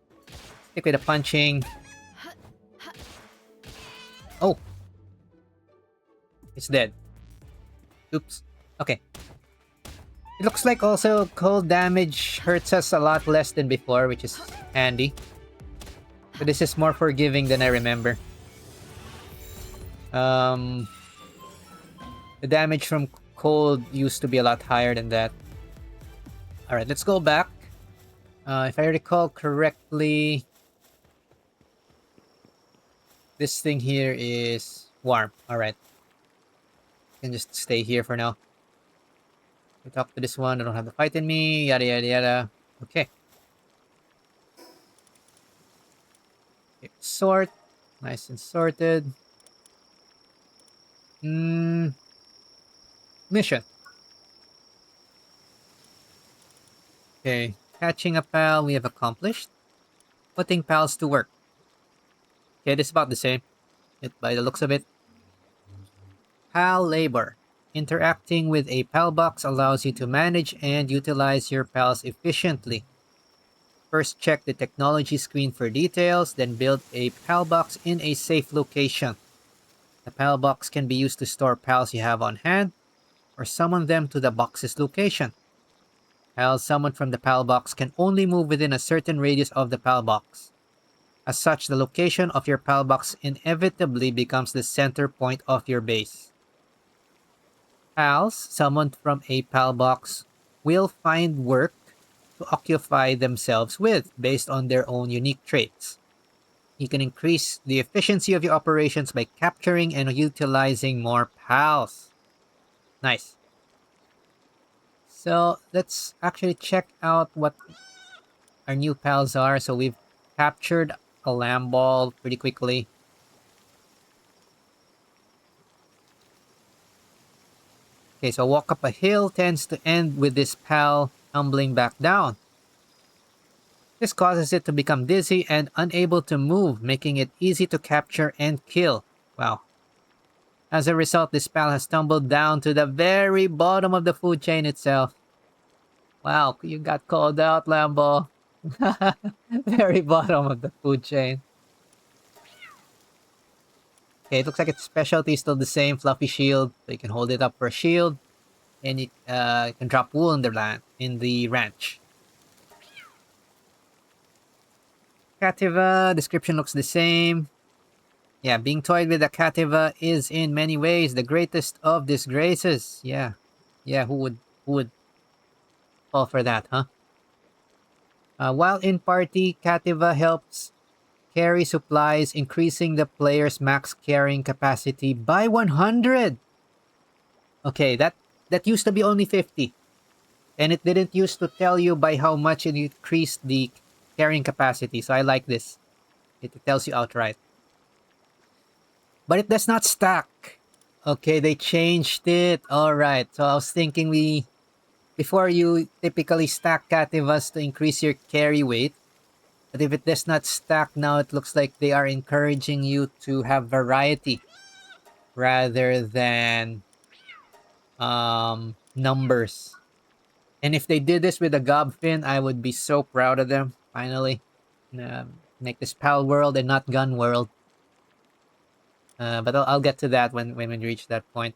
Stick with the punching. Oh. It's dead. Oops. Okay. It looks like also cold damage hurts us a lot less than before, which is handy. So this is more forgiving than I remember. The damage from cold used to be a lot higher than that. Alright, let's go back. If I recall correctly, this thing here is warm. Alright. I can just stay here for now. We talk to this one. I don't have the fight in me. Yada yada yada. Okay. Sort. Nice and sorted. Mission. Okay. Catching a pal we have accomplished. Putting pals to work. Okay, this is about the same. By the looks of it. Pal labor. Interacting with a pal box allows you to manage and utilize your pals efficiently. First, check the technology screen for details, then build a pal box in a safe location. The pal box can be used to store pals you have on hand, or summon them to the box's location. Pals summoned from the pal box can only move within a certain radius of the pal box. As such, the location of your pal box inevitably becomes the center point of your base. Pals summoned from a pal box will find work to occupy themselves with based on their own unique traits. You can increase the efficiency of your operations by capturing and utilizing more pals. Nice. So let's actually check out what our new pals are. So we've captured a lamb ball pretty quickly. Okay, so walk up a hill tends to end with this pal tumbling back down. This causes it to become dizzy and unable to move, making it easy to capture and kill. Wow. As a result, this pal has tumbled down to the very bottom of the food chain itself. Wow, you got called out, Lambo. Very bottom of the food chain. Okay, it looks like its specialty is still the same, fluffy shield. So you can hold it up for a shield. And it can drop wool in the ranch. Cativa, description looks the same. Yeah, being toyed with a Cativa is in many ways the greatest of disgraces. Yeah. Yeah, who would fall for that, huh? While in party, Cativa helps carry supplies, increasing the player's max carrying capacity by 100. Okay, that used to be only 50. And it didn't used to tell you by how much it increased the carrying capacity. So I like this. It tells you outright. But it does not stack. Okay, they changed it. Alright, so I was thinking before you typically stack Cativas to increase your carry weight. But if it does not stack now, it looks like they are encouraging you to have variety rather than numbers. And if they did this with a Gobfin, I would be so proud of them, finally. Make this Pal World and not Gun World. But I'll get to that when we reach that point.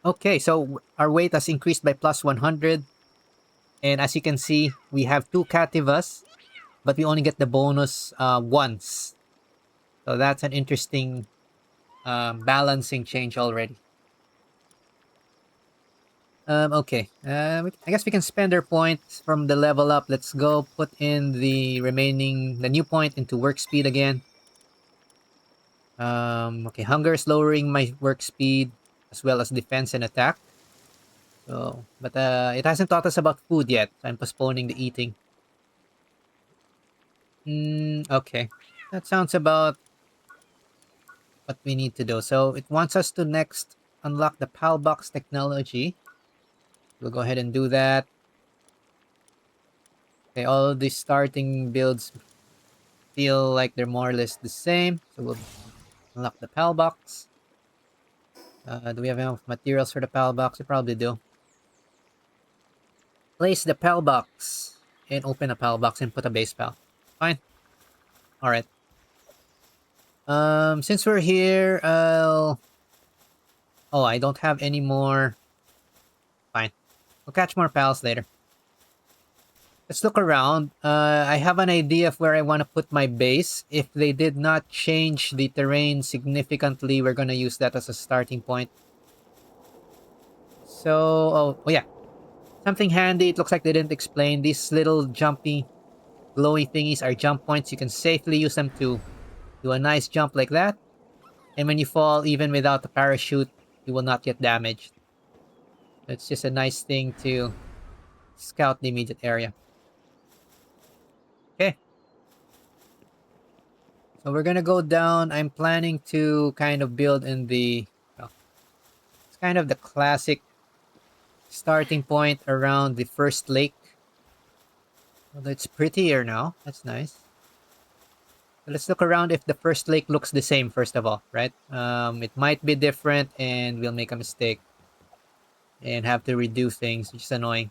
Okay, so our weight has increased by plus 100. And as you can see, we have 2 Cativas, but we only get the bonus once. So that's an interesting balancing change already. Okay. I guess we can spend our points from the level up. Let's go put in the new point into work speed again. Okay, hunger is lowering my work speed as well as defense and attack. So, but it hasn't taught us about food yet. So I'm postponing the eating. Okay. That sounds about what we need to do. So it wants us to next unlock the PAL box technology. We'll go ahead and do that. Okay, all of these starting builds feel like they're more or less the same. So we'll unlock the PAL box. Do we have enough materials for the PAL box? We probably do. Place the PAL box and open a PAL box and put a base PAL. Fine. Alright. Since we're here, oh, I don't have any more. Fine. We'll catch more pals later. Let's look around. I have an idea of where I want to put my base. If they did not change the terrain significantly, we're going to use that as a starting point. So, oh yeah. Something handy. It looks like they didn't explain. These little jumpy, glowy thingies are jump points. You can safely use them to do a nice jump like that. And when you fall, even without the parachute, you will not get damaged. It's just a nice thing to scout the immediate area. Okay. So we're gonna go down. I'm planning to kind of build in the... Oh, it's kind of the classic starting point around the first lake. Well, it's prettier now. That's nice. So let's look around if the first lake looks the same first of all, right? It might be different and we'll make a mistake and have to redo things, which is annoying.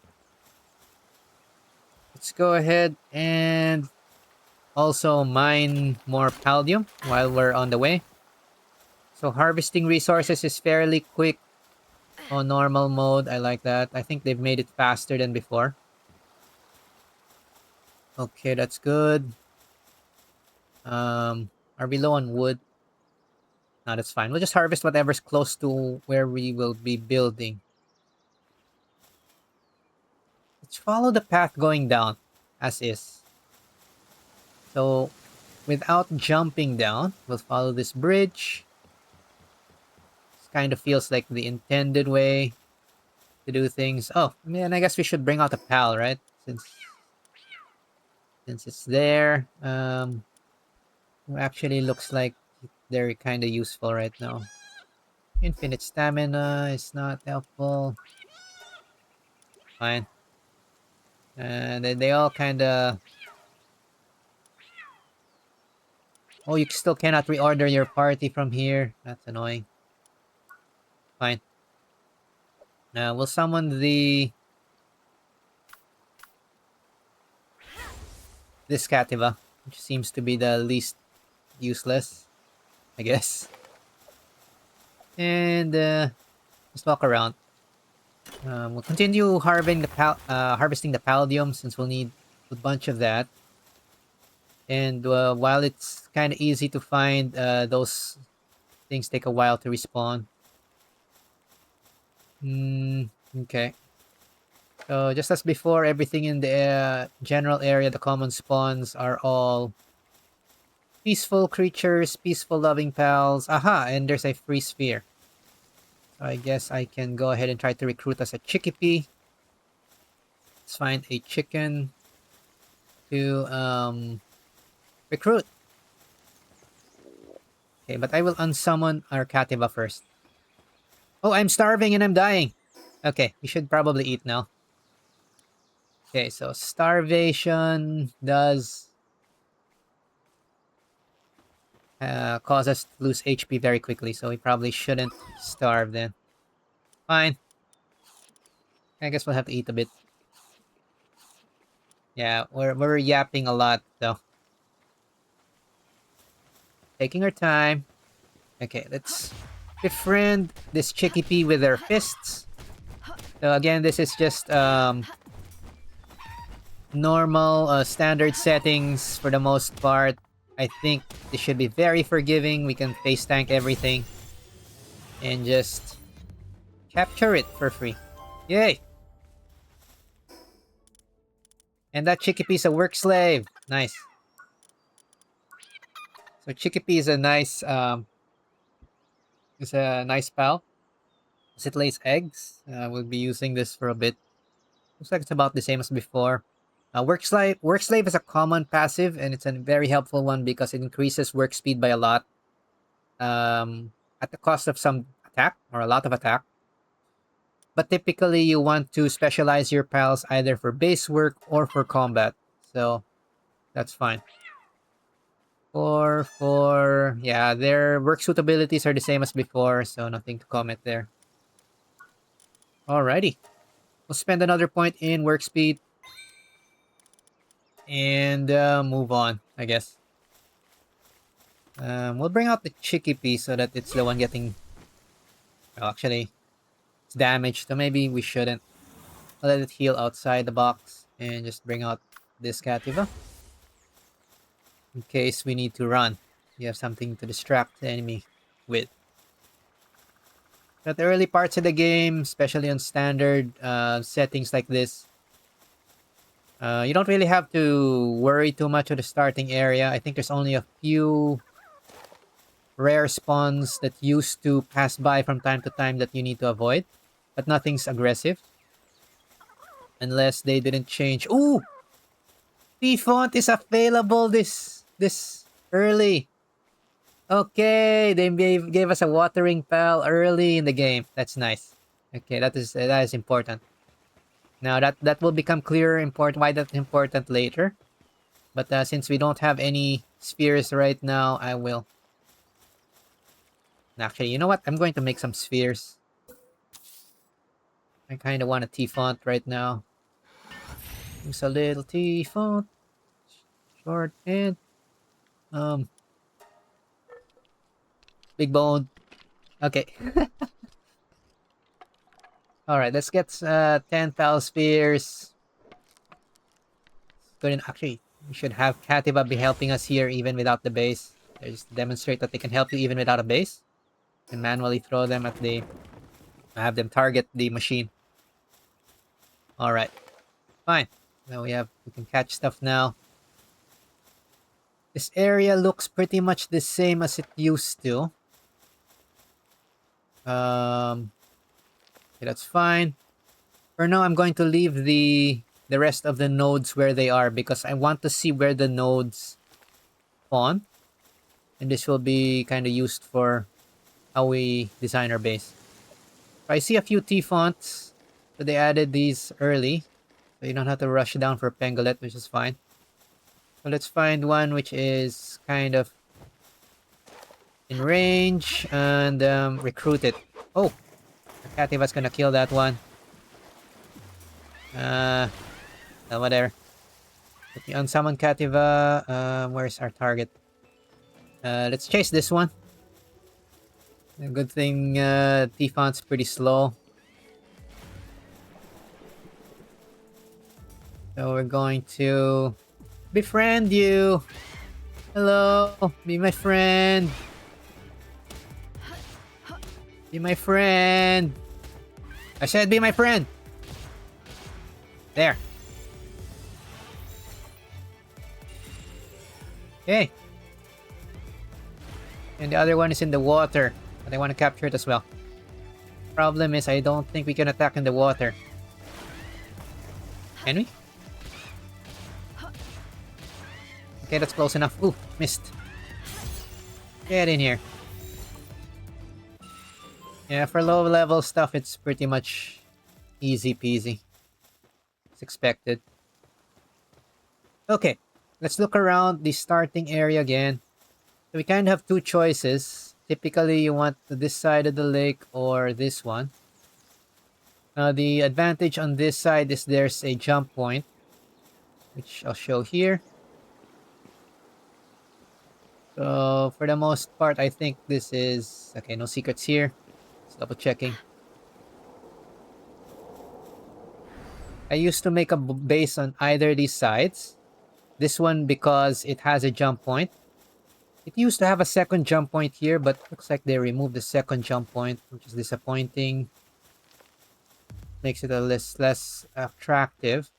Let's go ahead and also mine more palladium while we're on the way. So harvesting resources is fairly quick on normal mode. I like that. I think they've made it faster than before. Okay, that's good. Are we low on wood? No, that's fine. We'll just harvest whatever's close to where we will be building. Let's follow the path going down, as is. So, without jumping down, we'll follow this bridge. This kind of feels like the intended way to do things. Oh, man, I guess we should bring out a pal, right? Since it's there. Actually looks like they're kind of useful right now. Infinite stamina is not helpful. Fine. And they all kind of... Oh, you still cannot reorder your party from here. That's annoying. Fine. Now we'll summon this Cativa, which seems to be the least useless, I guess. And just walk around. We'll continue harvesting the palladium since we'll need a bunch of that. And while it's kind of easy to find, those things take a while to respawn. Okay. So just as before, everything in the general area, the common spawns are all peaceful creatures, peaceful loving pals. Aha, and there's a free sphere. So I guess I can go ahead and try to recruit as a chickpea. Let's find a chicken to recruit. Okay, but I will unsummon our Cativa first. Oh, I'm starving and I'm dying. Okay, we should probably eat now. Okay, so starvation does cause us to lose HP very quickly, so we probably shouldn't starve then. Fine. I guess we'll have to eat a bit. Yeah, we're yapping a lot though. Taking our time. Okay, let's befriend this chickpea with our fists. So again, this is just normal standard settings for the most part. I think this should be very forgiving. We can face tank everything and just capture it for free. Yay! And that Chickpee's a work slave. Nice. So Chickpea is a nice pal. As it lays eggs. We'll be using this for a bit. Looks like it's about the same as before. Work slave is a common passive, and it's a very helpful one because it increases work speed by a lot. At the cost of some attack or a lot of attack. But typically, you want to specialize your pals either for base work or for combat. So that's fine. Yeah, their work suitabilities are the same as before, so nothing to comment there. Alrighty. We'll spend another point in work speed and move on, I guess. We'll bring out the Chickpea so that it's the one getting... Well, actually, it's damaged, so maybe we shouldn't. I'll let it heal outside the box and just bring out this Cativa. In case we need to run. You have something to distract the enemy with. At the early parts of the game, especially on standard settings like this, you don't really have to worry too much of the starting area. I think there's only a few rare spawns that used to pass by from time to time that you need to avoid. But nothing's aggressive. Unless they didn't change. Ooh! T-Font is available this early. Okay, they gave us a watering pal early in the game. That's nice. Okay, that is important. Now that will become clearer why that's important later. But since we don't have any spheres right now, I will. Actually, you know what? I'm going to make some spheres. I kind of want a T-Font right now. Use a little T-Font. Short and big bone. Okay. Alright, let's get 10 pal spheres. Good. Actually, we should have Cativa be helping us here even without the base. Just demonstrate that they can help you even without a base. And manually throw them at have them target the machine. Alright. Fine. Now we can catch stuff now. This area looks pretty much the same as it used to. Okay, that's fine. For now, I'm going to leave the rest of the nodes where they are because I want to see where the nodes spawn. And this will be kind of used for how we design our base. I see a few T-fonts. So they added these early. So you don't have to rush down for Pengolet, which is fine. So let's find one which is kind of in range and recruit it. Oh! Cativa's gonna kill that one. Whatever. Let me unsummon Cativa. Where's our target? Let's chase this one. A good thing T-Font's pretty slow. So we're going to befriend you. Hello, be my friend. Be my friend. I said be my friend. There. Okay. And the other one is in the water. But I want to capture it as well. Problem is I don't think we can attack in the water. Can we? Okay, that's close enough. Ooh, missed. Get in here. Yeah, for low level stuff, it's pretty much easy peasy. It's expected. Okay, let's look around the starting area again. So we kind of have two choices. Typically, you want this side of the lake or this one. The advantage on this side is there's a jump point, which I'll show here. So for the most part, I think this is... Okay, no secrets here. Just double checking. I used to make a base on either of these sides. This one because it has a jump point. It used to have a second jump point here, but looks like they removed the second jump point, which is disappointing. Makes it a less attractive.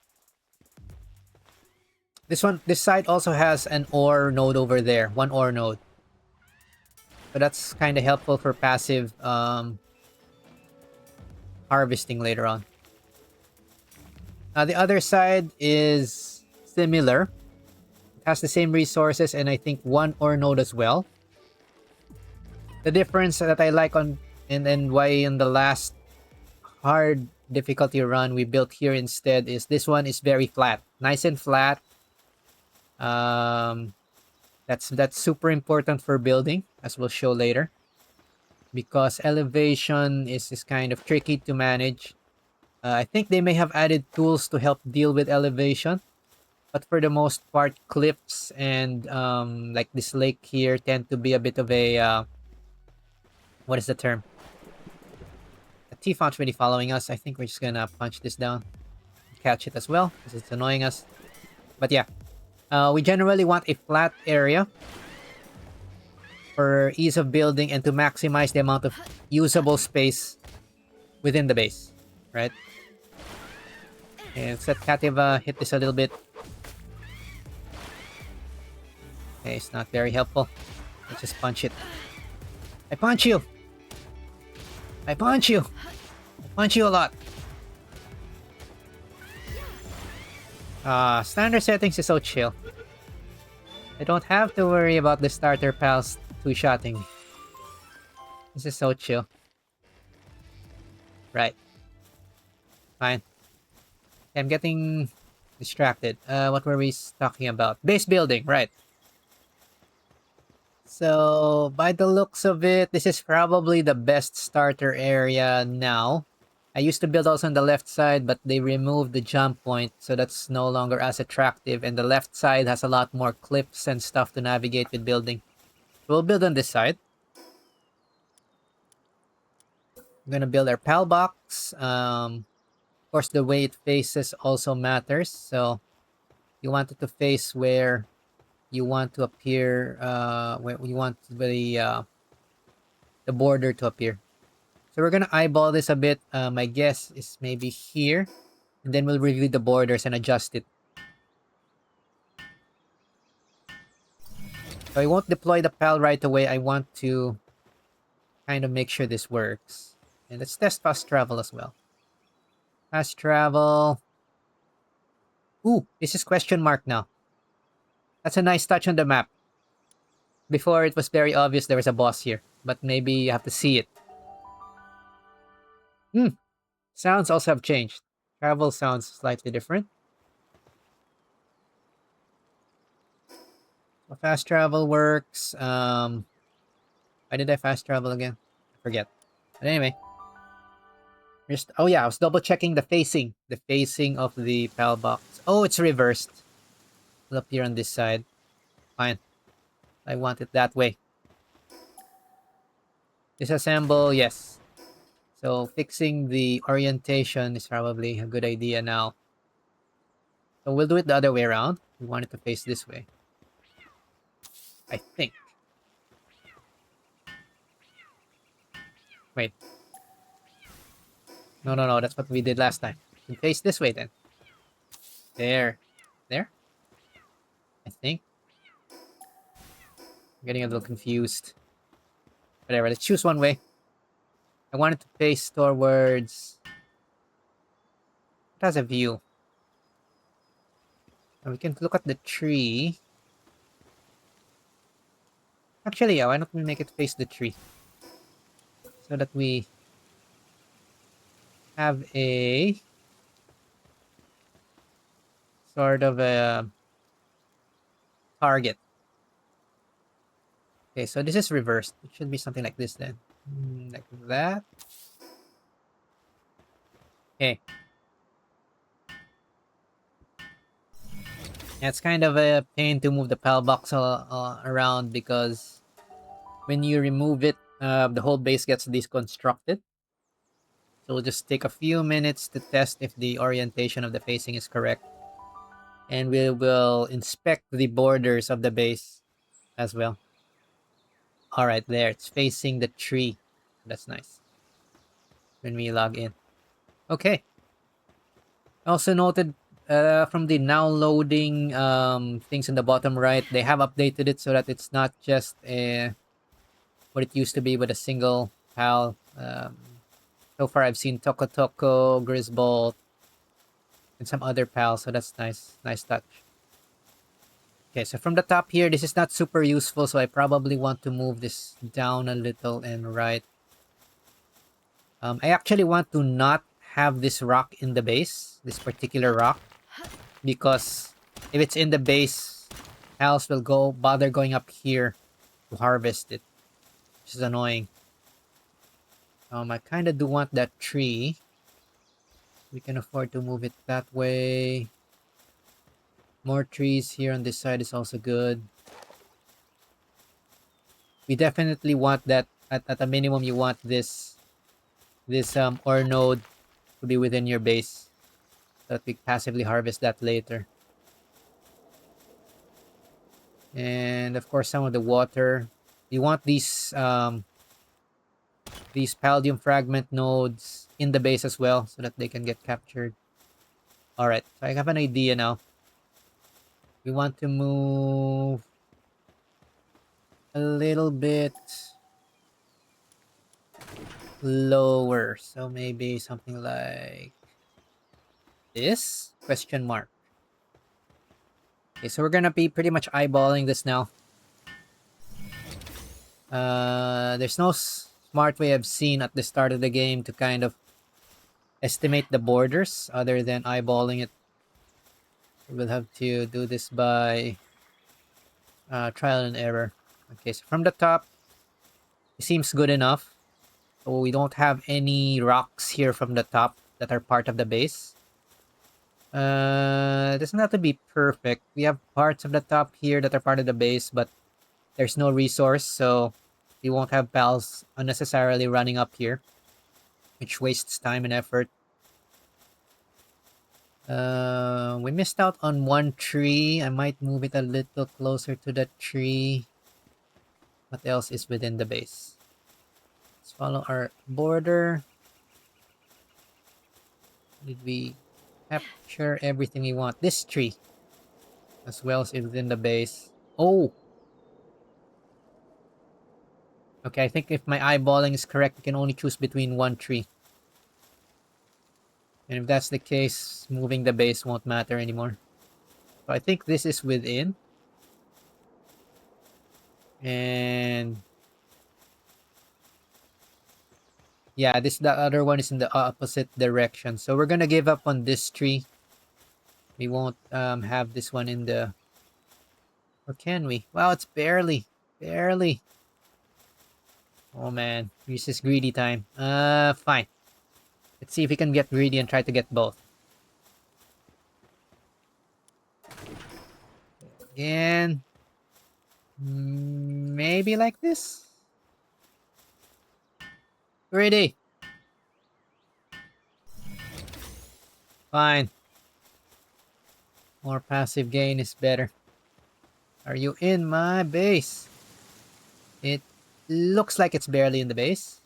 This side also has an ore node over there, one ore node. So that's kind of helpful for passive harvesting later on. The other side is similar. It has the same resources and I think one ore node as well. The difference that I like on and why in the last hard difficulty run we built here instead is this one is very flat, nice and flat. That's super important for building, as we'll show later, because elevation is kind of tricky to manage. I think they may have added tools to help deal with elevation, but for the most part, cliffs and like this lake here tend to be a bit of a what is the term? The T-Font's really following us. I think we're just gonna punch this down, catch it as well because it's annoying us. But yeah, we generally want a flat area for ease of building and to maximize the amount of usable space within the base, right? And let's let Kativa hit this a little bit. Okay, it's not very helpful. Let's just punch it. I punch you! I punch you! I punch you a lot! Standard settings is so chill. I don't have to worry about the starter pals two-shotting me. This is so chill. Right. Fine. I'm getting distracted. What were we talking about? Base building, right. So, by the looks of it, this is probably the best starter area now. I used to build also on the left side, but they removed the jump point, so that's no longer as attractive. And the left side has a lot more cliffs and stuff to navigate with building. We'll build on this side. I'm gonna build our PAL box. Of course, the way it faces also matters. So, you want it to face where you want to appear, where you want the border to appear. So we're gonna eyeball this a bit. My guess is maybe here, and then we'll review the borders and adjust it. So I won't deploy the PAL right away. I want to kind of make sure this works. And let's test fast travel as well. Fast travel. Ooh, this is question mark now. That's a nice touch on the map. Before it was very obvious there was a boss here, but maybe you have to see it. Sounds also have changed. Travel sounds slightly different. So fast travel works. Why did I fast travel again? I forget. But anyway. Oh yeah, I was double checking the facing. The facing of the PAL box. Oh, it's reversed. It'll appear on this side. Fine. I want it that way. Disassemble, yes. So fixing the orientation is probably a good idea now. So we'll do it the other way around. We want it to face this way. I think. Wait. No, that's what we did last time. We face this way then. There. There? I think. I'm getting a little confused. Whatever, let's choose one way. I want it to face towards... It has a view. And we can look at the tree. Actually, yeah, why don't we make it face the tree? So that we have a sort of a target. Okay, so this is reversed. It should be something like this then. Like that. Okay. Yeah, it's kind of a pain to move the PAL box around because when you remove it, the whole base gets deconstructed. So we'll just take a few minutes to test if the orientation of the facing is correct. And we will inspect the borders of the base as well. Alright, there. It's facing the tree. That's nice. When we log in. Okay. I also noted from the now loading things in the bottom right, they have updated it so that it's not just what it used to be with a single pal. So far, I've seen Toko Toko, Grizzbolt, and some other pals, so that's nice. Nice touch. Okay, so from the top here, this is not super useful, so I probably want to move this down a little and right. I actually want to not have this rock in the base, this particular rock, because if it's in the base, pals will bother going up here to harvest it, which is annoying. I kind of do want that tree. We can afford to move it that way. More trees here on this side is also good. We definitely want that. At a minimum, you want this ore node to be within your base, so that we passively harvest that later. And of course, some of the water. You want these palladium fragment nodes in the base as well, so that they can get captured. All right, so I have an idea now. We want to move a little bit lower, so maybe something like this? Question mark. Okay, so we're gonna be pretty much eyeballing this now. There's no smart way I've seen at the start of the game to kind of estimate the borders other than eyeballing it. We'll have to do this by trial and error. Okay, so from the top, it seems good enough. So we don't have any rocks here from the top that are part of the base. It doesn't have to be perfect. We have parts of the top here that are part of the base, but there's no resource, so we won't have pals unnecessarily running up here, which wastes time and effort. We missed out on one tree. I might move it a little closer to the tree. What else is within the base? Let's follow our border. Did we capture everything we want? This tree, as well as within the base. Oh! Okay, I think if my eyeballing is correct, we can only choose between one tree. And if that's the case, moving the base won't matter anymore. So I think this is within. And yeah, the other one is in the opposite direction. So we're gonna give up on this tree. We won't have this one in the... Or can we? Wow, it's barely. Barely. Oh man, this is greedy time. Fine. Let's see if we can get greedy and try to get both. Again. Maybe like this? Greedy. Fine. More passive gain is better. Are you in my base? It looks like it's barely in the base.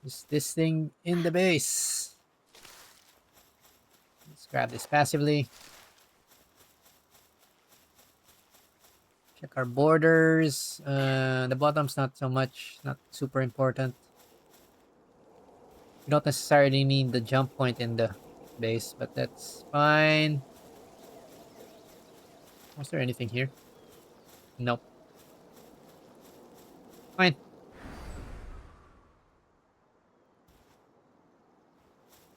Is this thing in the base? Let's grab this passively. Check our borders. The bottom's not so much, not super important. You don't necessarily need the jump point in the base, but that's fine. Was there anything here? Nope. Fine.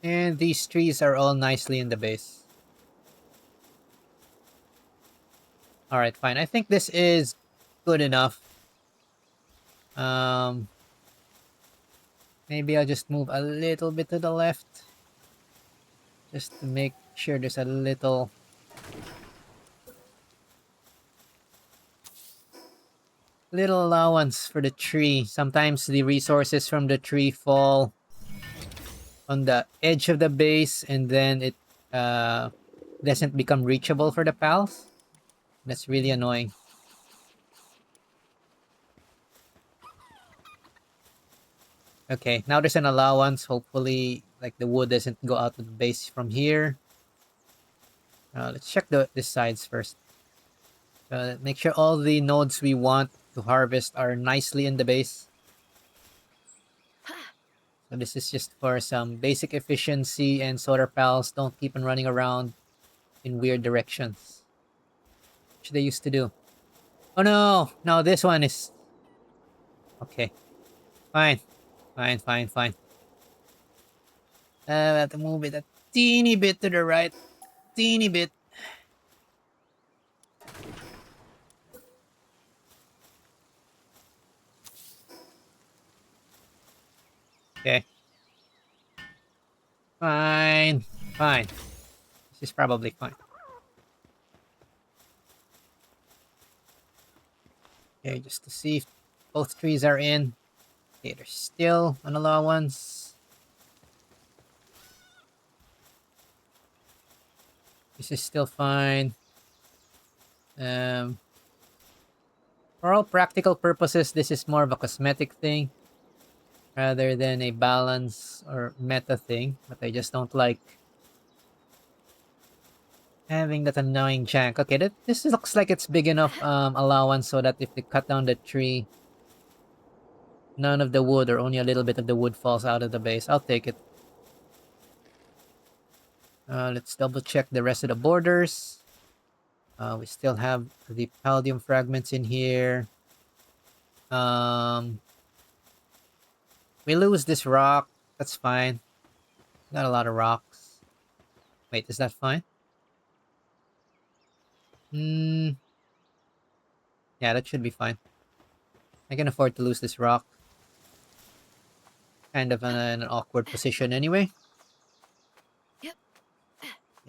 And these trees are all nicely in the base. Alright, fine. I think this is good enough. Maybe I'll just move a little bit to the left. Just to make sure there's a little allowance for the tree. Sometimes the resources from the tree fall on the edge of the base and then it doesn't become reachable for the pals. That's really annoying. Okay, now there's an allowance. Hopefully like the wood doesn't go out of the base from here. Let's check the sides first. Make sure all the nodes we want to harvest are nicely in the base. So this is just for some basic efficiency, and solar pals don't keep on running around in weird directions, which they used to do. Oh no! No, this one is... Okay. Fine. Fine, fine, fine. I have to move it a teeny bit to the right. Teeny bit. Okay. Fine. Fine. This is probably fine. Okay, just to see if both trees are in. Okay, there's still an allowance. This is still fine. For all practical purposes, this is more of a cosmetic thing rather than a balance or meta thing. But I just don't like having that annoying jank. Okay, this looks like it's big enough allowance so that if they cut down the tree, none of the wood or only a little bit of the wood falls out of the base. I'll take it. Let's double check the rest of the borders. We still have the palladium fragments in here. We lose this rock. That's fine. Got a lot of rocks. Wait, is that fine? Yeah, that should be fine. I can afford to lose this rock. Kind of in an awkward position anyway.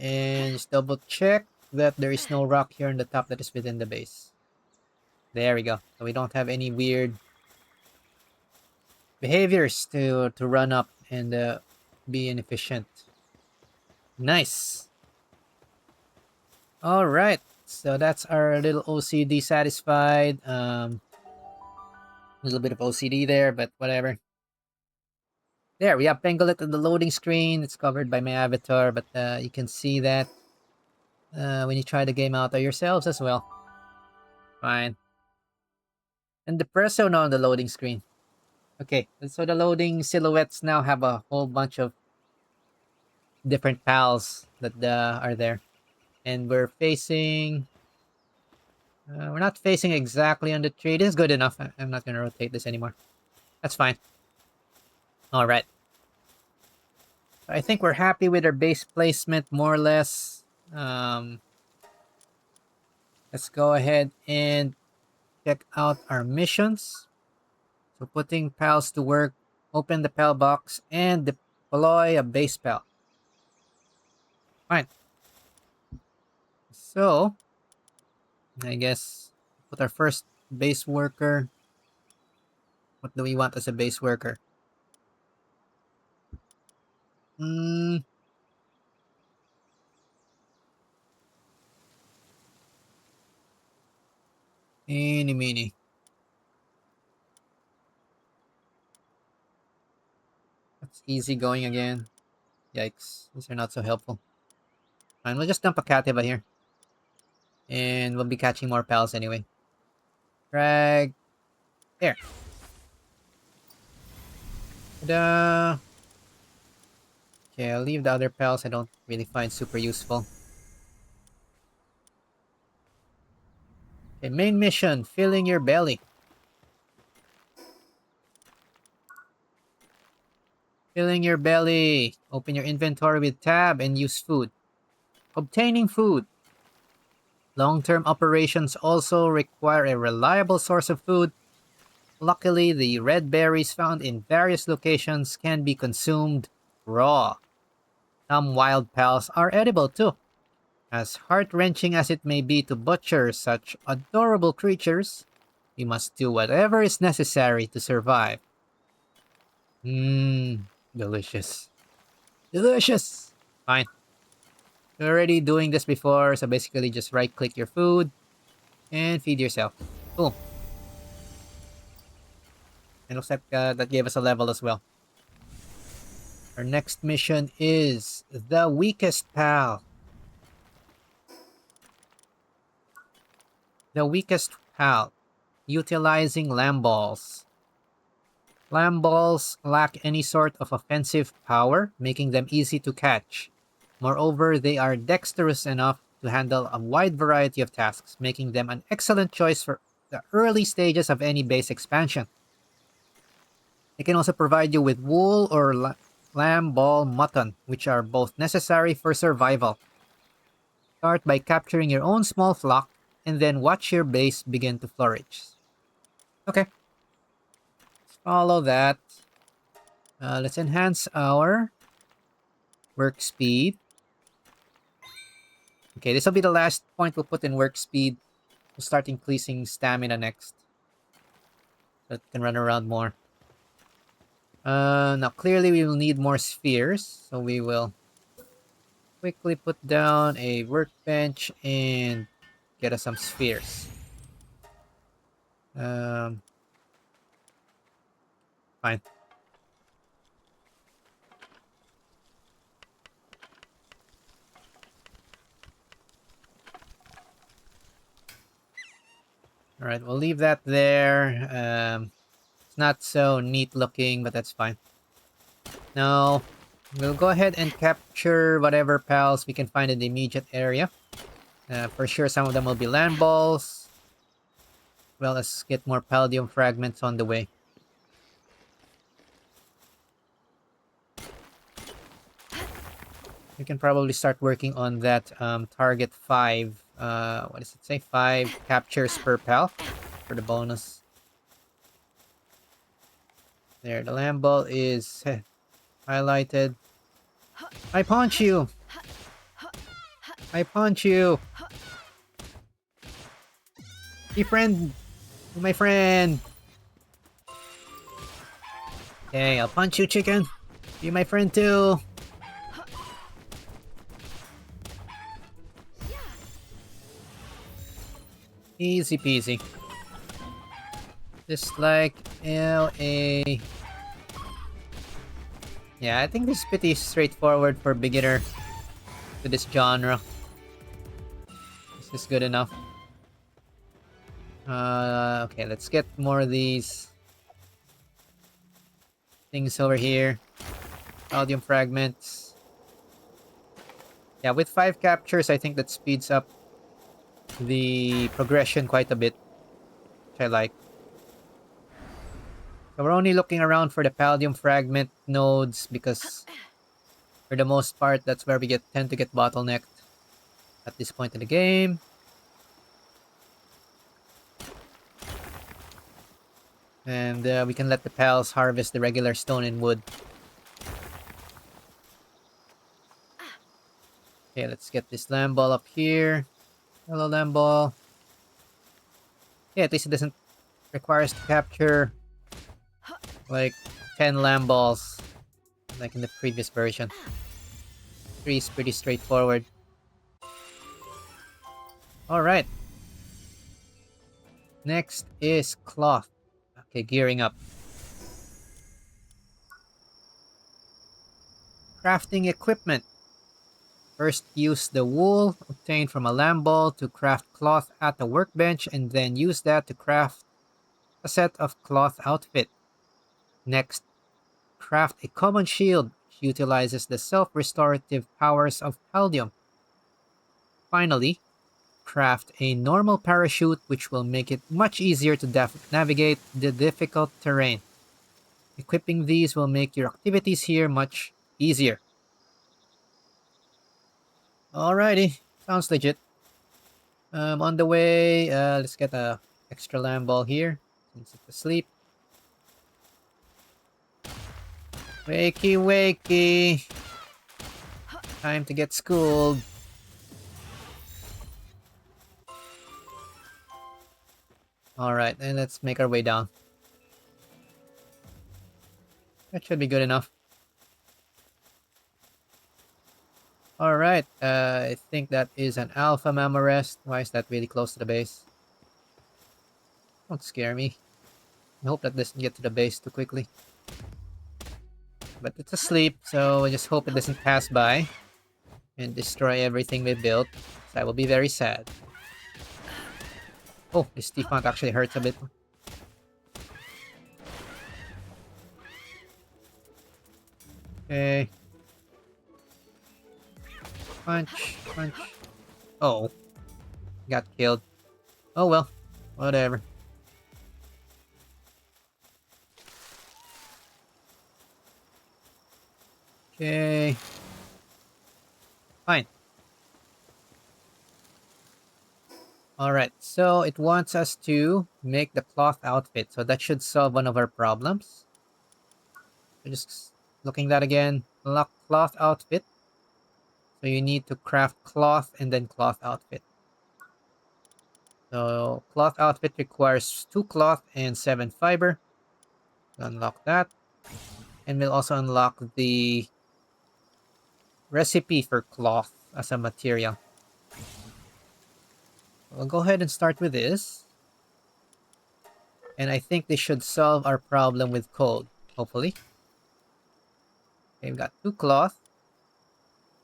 And just double check that there is no rock here on the top that is within the base. There we go. So we don't have any weird behaviors to run up and be inefficient. Nice. All right. So that's our little OCD satisfied. A little bit of OCD there, but whatever. There, we have Pengolet on the loading screen. It's covered by my avatar, but you can see that when you try the game out by yourselves as well. Fine. And the Presso now on the loading screen. Okay, so the loading silhouettes now have a whole bunch of different pals that are there. And we're facing... we're not facing exactly on the tree. This is good enough. I'm not going to rotate this anymore. That's fine. Alright. I think we're happy with our base placement, more or less. Let's go ahead and check out our missions. So putting pals to work, open the pal box, and deploy a base pal. Fine. So, I guess put our first base worker. What do we want as a base worker? Eeny, meeny. That's easy going again. Yikes. These are not so helpful. Fine, we'll just dump a Kativa here. And we'll be catching more pals anyway. Drag. There. Ta-da! Okay, I'll leave the other pals I don't really find super useful. Okay, main mission, filling your belly. Filling your belly. Open your inventory with tab and use food. Obtaining food. Long-term operations also require a reliable source of food. Luckily, the red berries found in various locations can be consumed raw. Some wild pals are edible too. As heart-wrenching as it may be to butcher such adorable creatures, we must do whatever is necessary to survive. Delicious. Delicious! Fine. You're already doing this before, so basically just right-click your food and feed yourself. Boom. It looks like that gave us a level as well. Our next mission is the weakest pal. The weakest pal, utilizing lamb balls. Lamb balls lack any sort of offensive power, making them easy to catch. Moreover, they are dexterous enough to handle a wide variety of tasks, making them an excellent choice for the early stages of any base expansion. They can also provide you with wool or lamb ball mutton, which are both necessary for survival. Start by capturing your own small flock, and then watch your base begin to flourish. Okay, let's follow that. Let's enhance our work speed. Okay, this will be the last point we'll put in work speed. We'll start increasing stamina next. So it can run around more. Now clearly we will need more spheres, so we will quickly put down a workbench and get us some spheres. Fine. Alright, we'll leave that there. It's not so neat looking, but that's fine. Now, we'll go ahead and capture whatever pals we can find in the immediate area. For sure, some of them will be land balls. Well, let's get more palladium fragments on the way. We can probably start working on that target 5. What does it say? 5 captures per pal for the bonus. There, the land ball is highlighted. I punch you! I punch you! Befriend my friend! Okay, I'll punch you, chicken. Be my friend too. Easy peasy. Just like LA. Yeah, I think this is pretty straightforward for beginner to this genre. This is good enough. Okay, let's get more of these things over here. Palladium fragments. Yeah, with 5 captures, I think that speeds up the progression quite a bit, which I like. So we're only looking around for the palladium fragment nodes because for the most part, that's where we tend to get bottlenecked at this point in the game. And we can let the pals harvest the regular stone and wood. Okay, let's get this lamb ball up here. Hello, lamb ball. Yeah, at least it doesn't require us to capture like 10 lamb balls like in the previous version. 3 is pretty straightforward. Alright. Next is cloth. Okay, gearing up. Crafting equipment. First, use the wool obtained from a lamb ball to craft cloth at the workbench, and then use that to craft a set of cloth outfit. Next, craft a common shield, which utilizes the self-restorative powers of palladium. Finally, craft a normal parachute, which will make it much easier to navigate the difficult terrain. Equipping these will make your activities here much easier. Alrighty, sounds legit. On the way, let's get a extra lamb ball here since it's asleep. Wakey, wakey. Time to get schooled. Alright, and let's make our way down. That should be good enough. Alright, I think that is an alpha Mamorest. Why is that really close to the base? Don't scare me. I hope that doesn't get to the base too quickly. But it's asleep, so I just hope it doesn't pass by and destroy everything we built. So I will be very sad. Oh, this default actually hurts a bit. Okay. Punch, punch. Oh. Got killed. Oh well. Whatever. Okay. Fine. Alright, so it wants us to make the cloth outfit. So that should solve one of our problems. So just looking that again. Unlock cloth outfit. So you need to craft cloth and then cloth outfit. So cloth outfit requires 2 cloth and 7 fiber. Unlock that. And we'll also unlock the recipe for cloth as a material. We'll go ahead and start with this. And I think this should solve our problem with code, hopefully. Okay, we've got 2 cloth.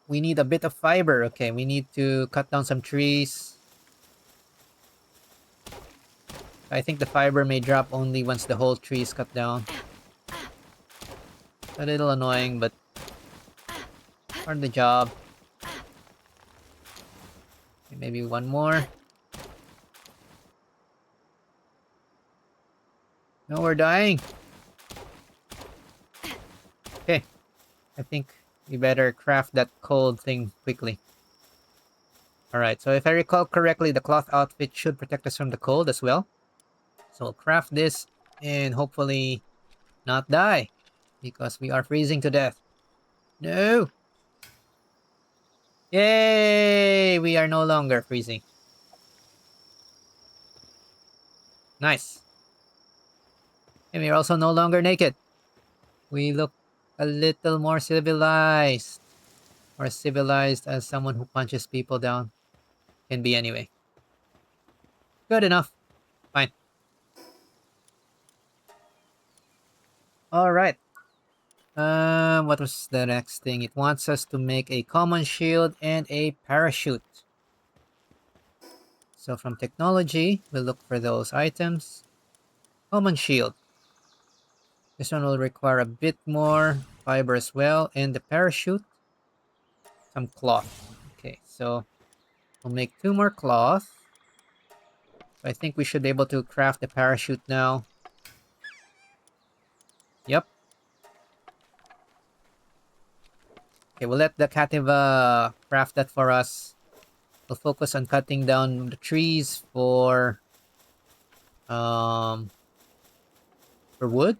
We need a bit of fiber. Okay, we need to cut down some trees. I think the fiber may drop only once the whole tree is cut down. A little annoying, but part of the job. Okay, maybe one more. No, we're dying. Okay, I think we better craft that cold thing quickly. Alright, so if I recall correctly, the cloth outfit should protect us from the cold as well. So we'll craft this and hopefully not die, because we are freezing to death. No! Yay! We are no longer freezing. Nice. And we are also no longer naked. We look a little more civilized. Or civilized as someone who punches people down can be anyway. Good enough. Fine. Alright. What was the next thing? It wants us to make a common shield and a parachute. So from technology, we'll look for those items. Common shield. This one will require a bit more fiber as well. And the parachute, some cloth. Okay, so we'll make 2 more cloth. I think we should be able to craft the parachute now. Yep. Okay, we'll let the Cativa craft that for us. We'll focus on cutting down the trees for wood.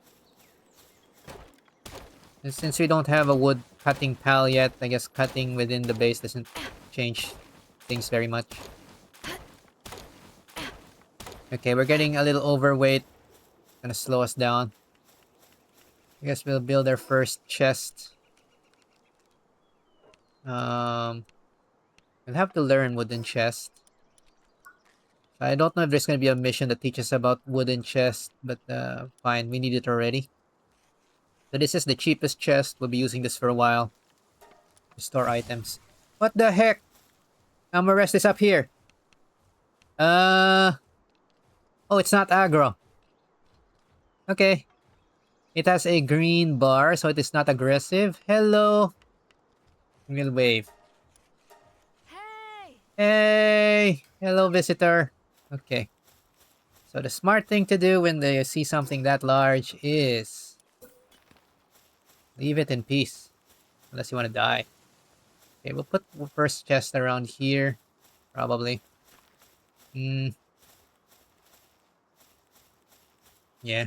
And since we don't have a wood cutting pal yet, I guess cutting within the base doesn't change things very much. Okay, we're getting a little overweight. Gonna slow us down. I guess we'll build our first chest. We'll have to learn wooden chest. I don't know if there's gonna be a mission that teaches about wooden chest, but fine, we need it already. So this is the cheapest chest. We'll be using this for a while to store items. What the heck? I'm gonna rest this up here. Oh, it's not aggro. Okay. It has a green bar, so it is not aggressive. Hello. We'll wave. Hey! Hey! Hello, visitor. Okay. So the smart thing to do when you see something that large is leave it in peace. Unless you want to die. Okay, we'll put the first chest around here. Probably. Yeah.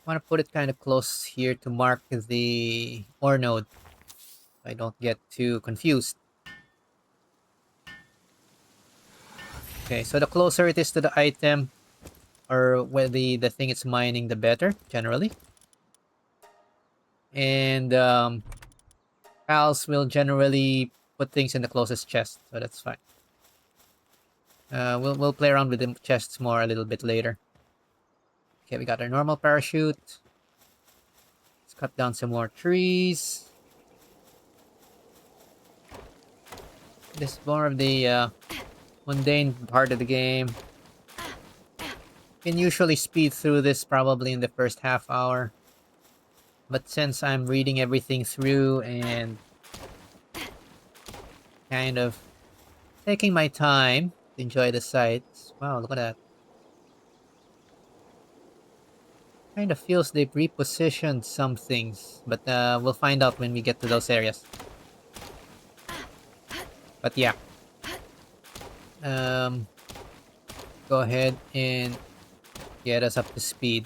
Want to put it kind of close here to mark the ore node. So I don't get too confused. Okay, so the closer it is to the item, or where the thing it's mining, the better, generally. And pals will generally put things in the closest chest, so that's fine. We'll play around with the chests more a little bit later. Okay, we got our normal parachute. Let's cut down some more trees. This is more of the mundane part of the game. You can usually speed through this probably in the first half hour. But since I'm reading everything through and kind of taking my time to enjoy the sights. Wow, look at that. Kind of feels they've repositioned some things, but we'll find out when we get to those areas. But yeah. Go ahead and get us up to speed.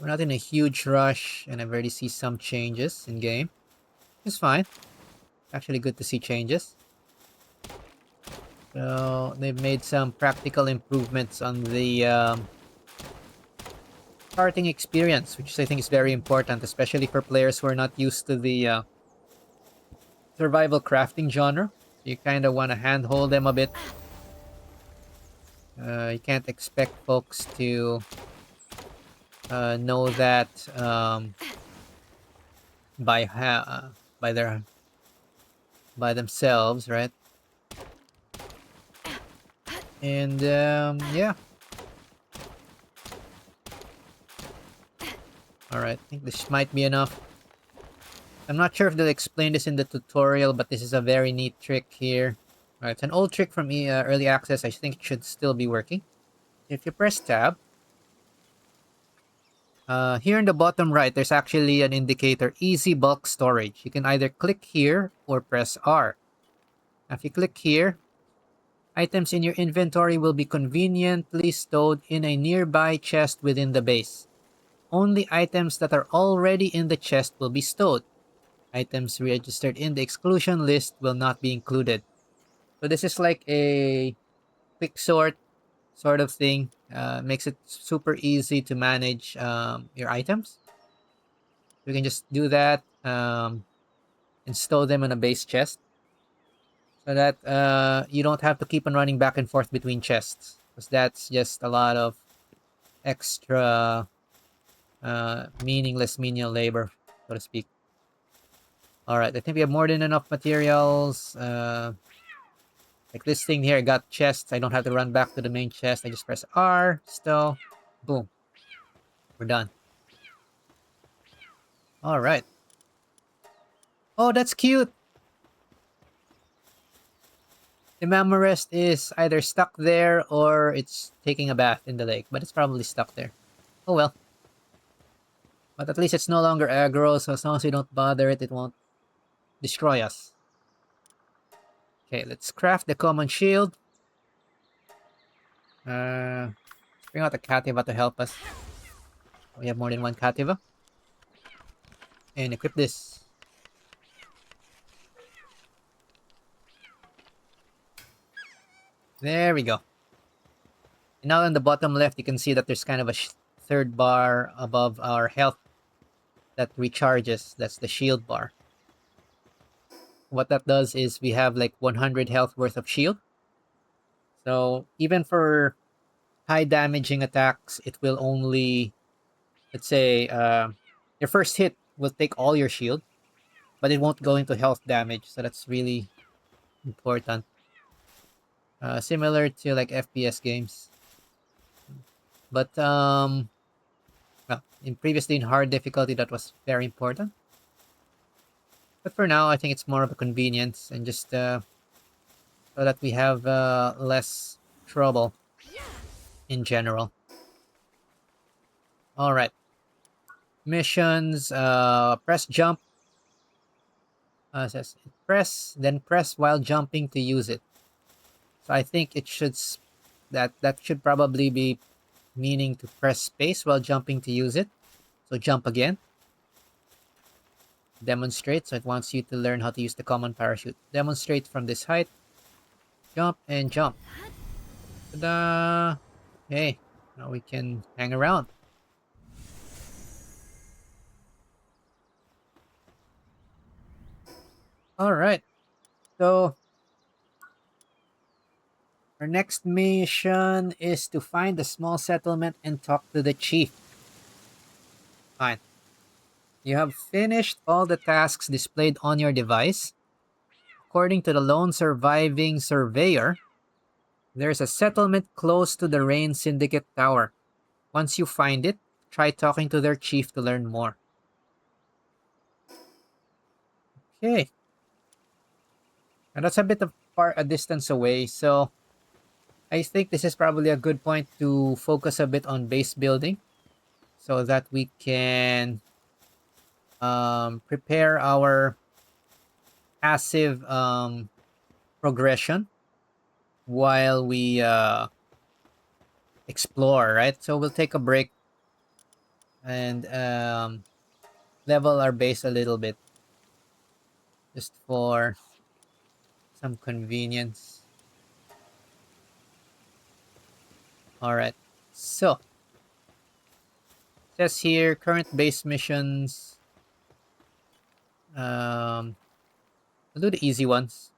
We're not in a huge rush, and I've already seen some changes in game. It's fine. Actually good to see changes. So they've made some practical improvements on the starting experience, which I think is very important, especially for players who are not used to the survival crafting genre. You kind of want to handhold them a bit. You can't expect folks to know that by themselves, right? And yeah. All right, I think this might be enough. I'm not sure if they'll explain this in the tutorial, but this is a very neat trick here. All right, it's an old trick from early access. I think it should still be working. If you press tab, here in the bottom right, there's actually an indicator, easy bulk storage. You can either click here or press R. Now, if you click here, items in your inventory will be conveniently stowed in a nearby chest within the base. Only items that are already in the chest will be stowed. Items registered in the exclusion list will not be included. So this is like a quick sort of thing. Makes it super easy to manage your items. You can just do that and stow them in a base chest, so that you don't have to keep on running back and forth between chests, because that's just a lot of extra meaningless menial labor, so to speak. All right, I think we have more than enough materials. Like this thing here, I got chests. I don't have to run back to the main chest. I just press R, stow, boom. We're done. All right. Oh, that's cute. The Mamorest is either stuck there or it's taking a bath in the lake, but it's probably stuck there. Oh well. But at least it's no longer aggro, so as long as we don't bother it, it won't destroy us. Okay, let's craft the common shield. Bring out the Kativa to help us. We have more than one Kativa. And equip this. There we go. And now in the bottom left, you can see that there's kind of a third bar above our health that recharges. That's the shield bar. What that does is we have like 100 health worth of shield. So even for high damaging attacks, it will only, let's say, your first hit will take all your shield, but it won't go into health damage. So that's really important. Similar to like FPS games. But well, previously in hard difficulty, that was very important. But for now, I think it's more of a convenience, and just so that we have less trouble in general. All right. Missions. Press jump. Says press, then press while jumping to use it. So I think it should that should probably be meaning to press space while jumping to use it. So jump again. Demonstrate. So it wants you to learn how to use the common parachute. Demonstrate from this height. Jump and jump. Ta-da! Hey, now we can hang around. All right. So our next mission is to find a small settlement and talk to the chief. Fine. You have finished all the tasks displayed on your device. According to the lone surviving surveyor, there's a settlement close to the Rayne Syndicate Tower. Once you find it, try talking to their chief to learn more. Okay. And that's a bit of a distance away, so I think this is probably a good point to focus a bit on base building so that we can prepare our passive progression while we explore, right? So we'll take a break and level our base a little bit just for some convenience. All right. So, says here current base missions. We'll do the easy ones.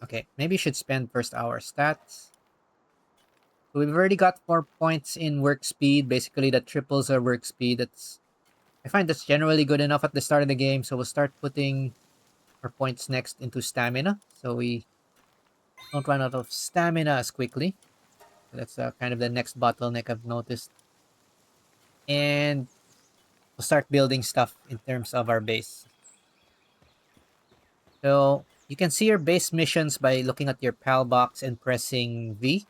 Okay, maybe you should spend first hour stats. So we've already got 4 points in work speed. Basically, that triples our work speed. I find that's generally good enough at the start of the game. So we'll start putting our points next into stamina, so we don't run out of stamina as quickly. So that's kind of the next bottleneck I've noticed. And we'll start building stuff in terms of our base. So you can see your base missions by looking at your PAL box and pressing V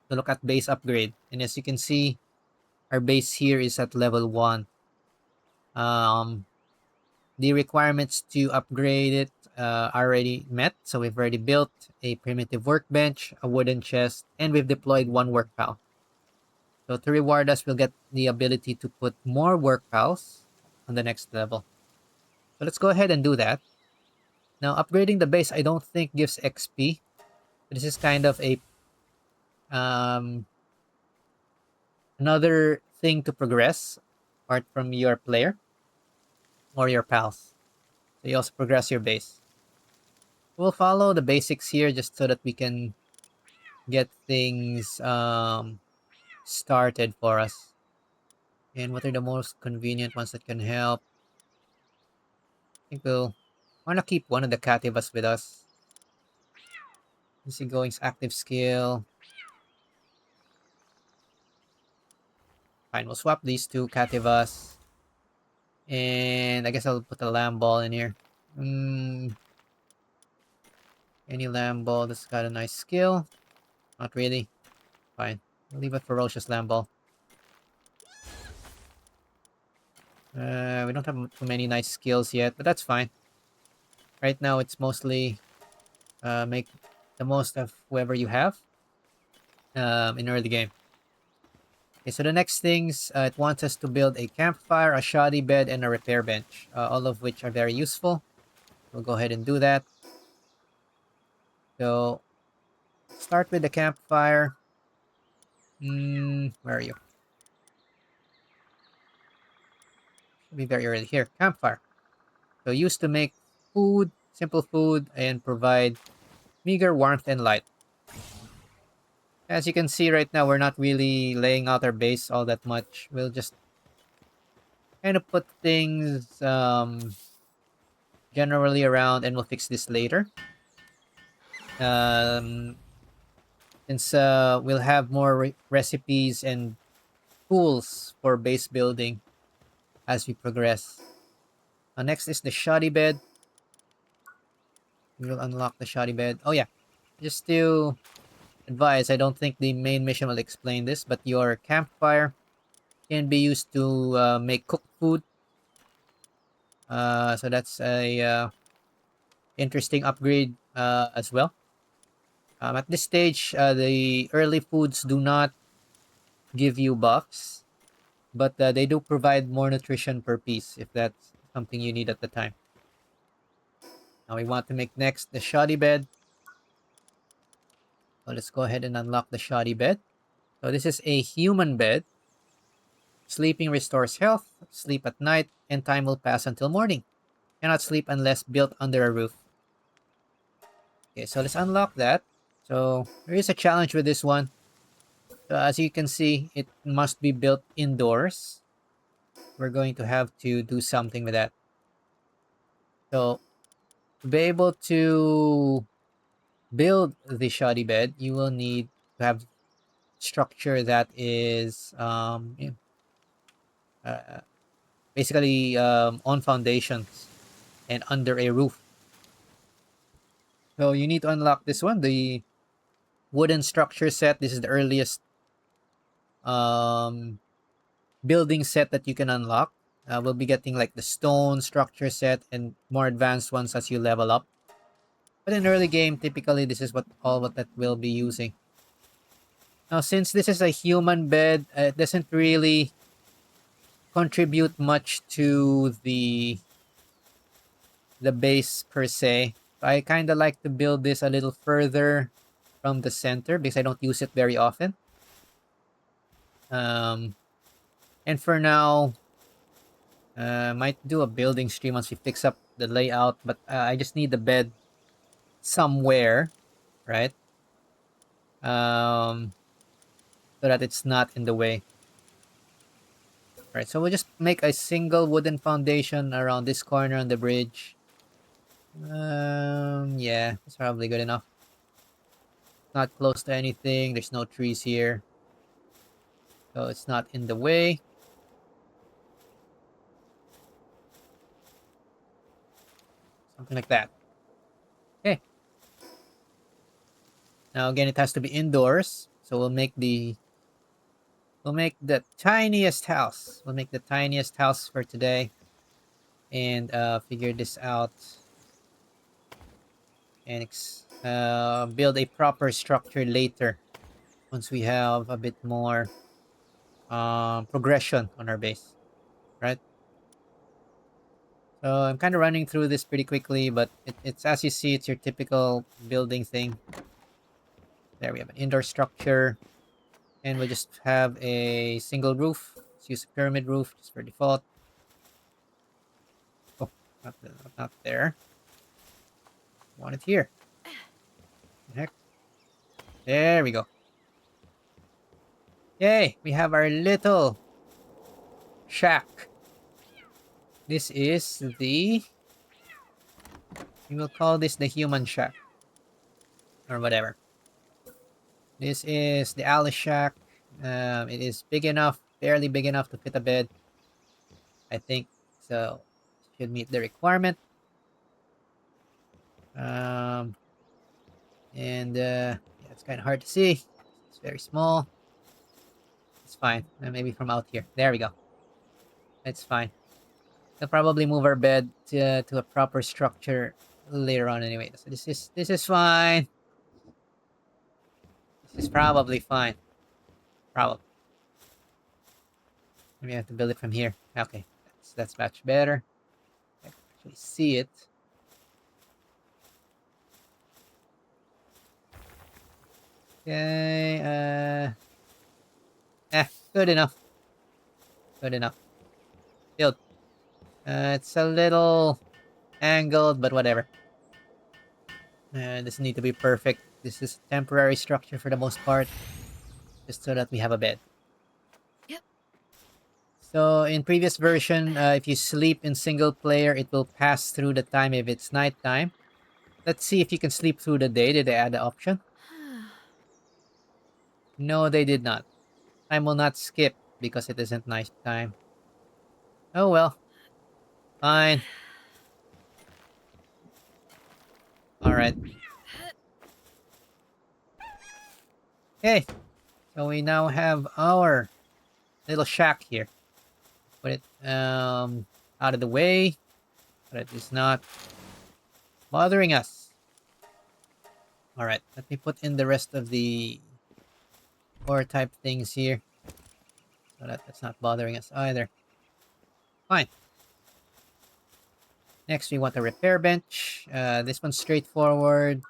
to look at base upgrade. And as you can see, our base here is at level 1. The requirements to upgrade it are already met. So we've already built a primitive workbench, a wooden chest, and we've deployed 1 work pal. So to reward us, we'll get the ability to put more work pals on the next level. So let's go ahead and do that. Now, upgrading the base, I don't think gives XP. This is kind of a another thing to progress apart from your player or your pals. So you also progress your base. We'll follow the basics here just so that we can get things started for us. And what are the most convenient ones that can help? I think we'll want to keep one of the Cativas with us. Easygoing's active skill. Fine, we'll swap these 2 Cativas. And I guess I'll put a Lamb Ball in here. Any Lamb Ball that's got a nice skill. Not really. Fine. We'll leave a Ferocious Lamb Ball. We don't have too many nice skills yet, but that's fine. Right now, it's mostly make the most of whoever you have in early game. Okay, so the next things, it wants us to build a campfire, a shoddy bed, and a repair bench, all of which are very useful. We'll go ahead and do that. So, start with the campfire. Where are you? Should be very early. Here, campfire. So, used to make food, simple food, and provide meager warmth and light. As you can see right now, we're not really laying out our base all that much. We'll just kind of put things generally around, and we'll fix this later. Since we'll have more recipes and tools for base building as we progress. Next is the shoddy bed. We will unlock the shoddy bed. Oh yeah, just to advise, I don't think the main mission will explain this, but your campfire can be used to make cooked food. So that's a interesting upgrade as well. At this stage, the early foods do not give you buffs, but they do provide more nutrition per piece if that's something you need at the time. Now we want to make next the shoddy bed. So let's go ahead and unlock the shoddy bed. So this is a human bed. Sleeping restores health, sleep at night, and time will pass until morning. Cannot sleep unless built under a roof. Okay, so let's unlock that. So there is a challenge with this one. So as you can see, it must be built indoors. we're going to have to do something with that. So to be able to build the shoddy bed, you will need to have structure that is uh, basically on foundations and under a roof. So you need to unlock this one, the wooden structure set. This is the earliest um, building set that you can unlock. We'll be getting like the stone structure set and more advanced ones as you level up. But in early game, typically this is what that we'll be using. Now, since this is a human bed, it doesn't really contribute much to the base per se. I kind of like to build this a little further from the center because I don't use it very often. And for now, might do a building stream once we fix up the layout, but I just need the bed somewhere, right? So that it's not in the way. Right, so we'll just make a single wooden foundation around this corner on the bridge. Yeah, that's probably good enough. Not close to anything. There's no trees here, so it's not in the way. Something like that. Okay. Now again, it has to be indoors, so we'll make the tiniest house. We'll make the tiniest house for today, and figure this out, and build a proper structure later once we have a bit more progression on our base, right? So I'm kind of running through this pretty quickly, but it's as you see, it's your typical building thing. There we have an indoor structure, and we'll just have a single roof. Let's use a pyramid roof just for default. Oh, not there. Want it here. Heck. There we go. Yay! We have our little shack. This is we will call this the human shack. Or whatever. This is the Alice shack. It is big enough, barely big enough to fit a bed, I think. So, should meet the requirement. And yeah, it's kind of hard to see. It's very small. It's fine. Maybe from out here. There we go. It's fine. We'll probably move our bed to a proper structure later on anyway. So this is fine. This is probably fine. Probably. Maybe I have to build it from here. Okay, that's much better. I can actually see it. Okay. Good enough. Good enough. Build. It's a little angled, but whatever. Doesn't need to be perfect. This is a temporary structure for the most part, just so that we have a bed. Yep. So in previous version, if you sleep in single player, it will pass through the time if it's nighttime. Let's see if you can sleep through the day. Did they add the option? No, they did not. Time will not skip because it isn't nighttime. Oh well. Fine. Alright. Okay. So we now have our little shack here. Put it out of the way. But it is not bothering us. Alright. Let me put in the rest of the core type things here. So that's not bothering us either. Fine. Next, we want a repair bench. This one's straightforward.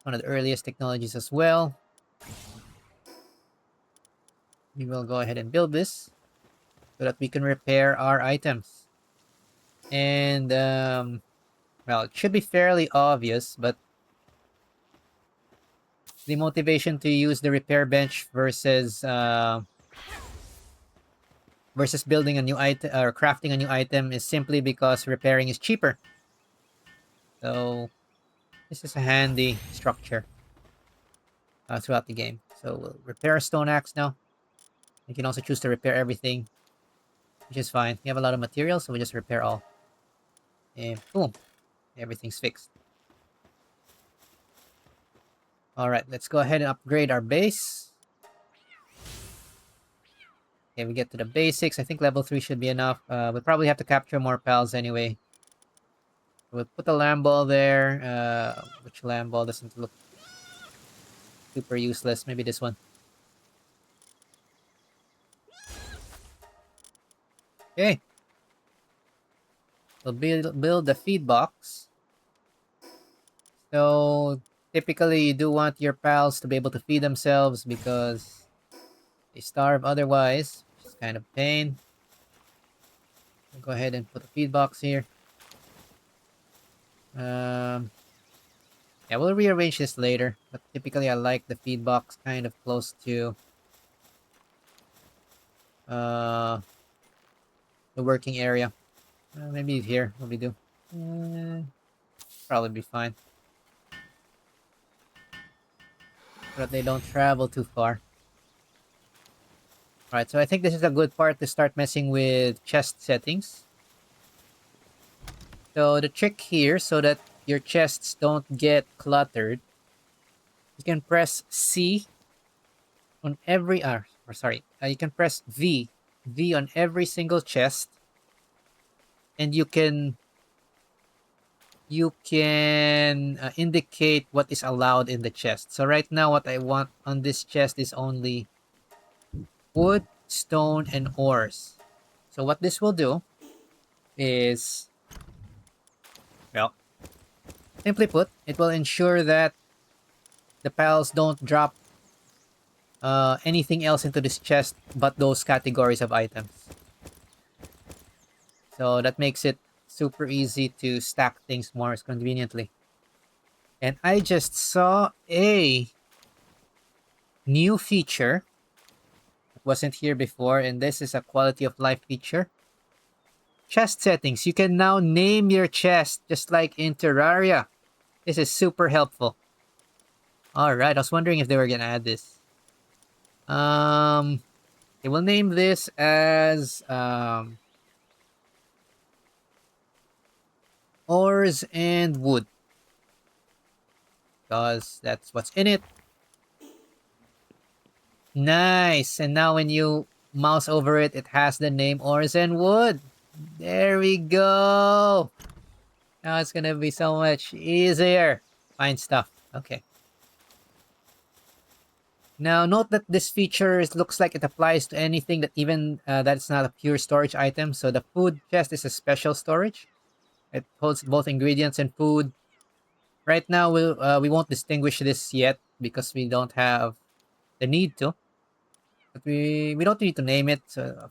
One of the earliest technologies as well. We will go ahead and build this so that we can repair our items. And, well, it should be fairly obvious, but the motivation to use the repair bench versus versus building a new item or crafting a new item is simply because repairing is cheaper. So this is a handy structure throughout the game. So we'll repair a stone axe now. You can also choose to repair everything, which is fine. We have a lot of materials, so we just repair all. And boom, everything's fixed. Alright, let's go ahead and upgrade our base. Okay, we get to the basics. I think level 3 should be enough. We'll probably have to capture more pals anyway. We'll put the lamb ball there. Which lamb ball doesn't look super useless? Maybe this one. Okay. We'll build the feed box. So typically you do want your pals to be able to feed themselves because they starve otherwise, which is kind of pain. I'll go ahead and put a feed box here. Yeah, we'll rearrange this later, but typically I like the feed box kind of close to the working area. Maybe here, what we do? Probably be fine. So that they don't travel too far. Alright, so I think this is a good part to start messing with chest settings. So the trick here, so that your chests don't get cluttered, you can press C on every, you can press V on every single chest, and you can indicate what is allowed in the chest. So right now, what I want on this chest is only wood, stone, and ores. So what this will do is, well, simply put, it will ensure that the pals don't drop anything else into this chest but those categories of items. So that makes it super easy to stack things more conveniently. And I just saw a new feature that wasn't here before, and this is a quality of life feature. Chest settings. You can now name your chest just like in Terraria. This is super helpful. Alright, I was wondering if they were gonna add this. Okay, we'll name this as ores and wood, because that's what's in it. Nice. And now when you mouse over it, it has the name ores and wood. There we go. Now it's gonna be so much easier. Find stuff. Okay. Now note that this feature looks like it applies to anything that even that's not a pure storage item. So the food chest is a special storage. It holds both ingredients and food. Right now we won't distinguish this yet because we don't have the need to. But we don't need to name it. So a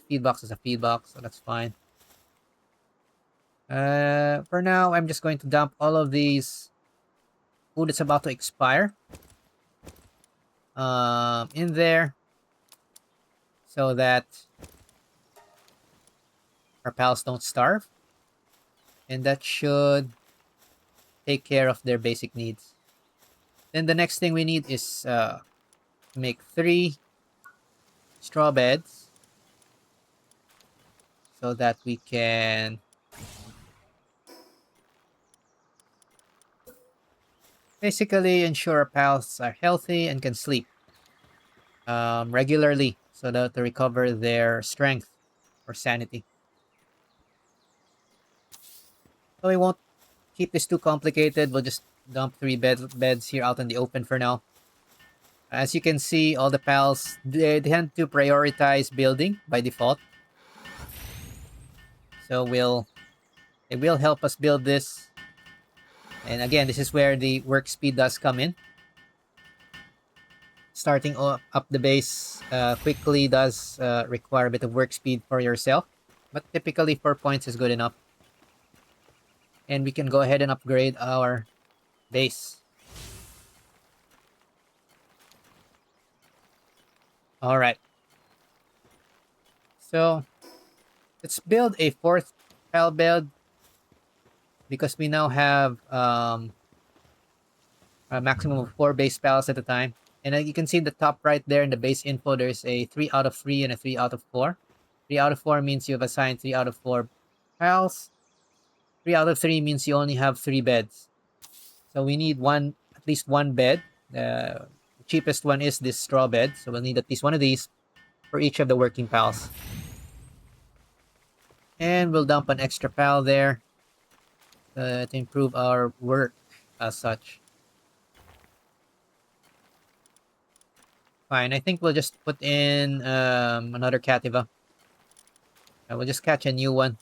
feed box is a feed box, so that's fine. For now, I'm just going to dump all of these food that's about to expire in there so that our pals don't starve. And that should take care of their basic needs. Then the next thing we need is make 3 straw beds so that we can basically ensure our pals are healthy and can sleep regularly so that to recover their strength or sanity. So we won't keep this too complicated. We'll just dump 3 beds here out in the open for now. As you can see, all the pals, they tend to prioritize building by default. So it will help us build this. And again, this is where the work speed does come in. Starting up the base quickly does require a bit of work speed for yourself. But typically 4 points is good enough. And we can go ahead and upgrade our base. Alright. So let's build a fourth pal bed because we now have a maximum of 4 base pals at a time. And you can see in the top right there in the base info, there's a 3 out of 3 and a 3 out of 4. 3 out of 4 means you've assigned 3 out of 4 pals. 3 out of 3 means you only have 3 beds. So we need at least one bed. The cheapest one is this straw bed. So we'll need at least one of these for each of the working pals. And we'll dump an extra pal there to improve our work as such. Fine, I think we'll just put in another Cativa. We'll just catch a new one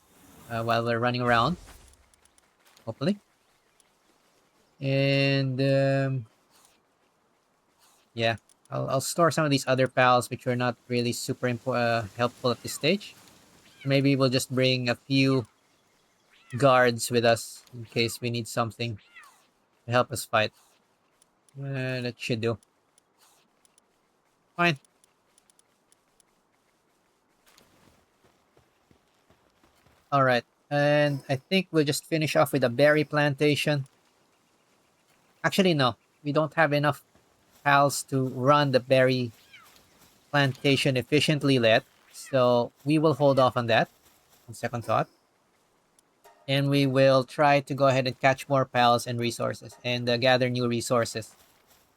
while we're running around. Hopefully. And yeah, I'll store some of these other pals which are not really super helpful at this stage. Maybe we'll just bring a few guards with us in case we need something to help us fight. That should do. Fine. All right. And I think we'll just finish off with a berry plantation. Actually, no. We don't have enough pals to run the berry plantation efficiently yet. So we will hold off on that on second thought. And we will try to go ahead and catch more pals and resources and gather new resources.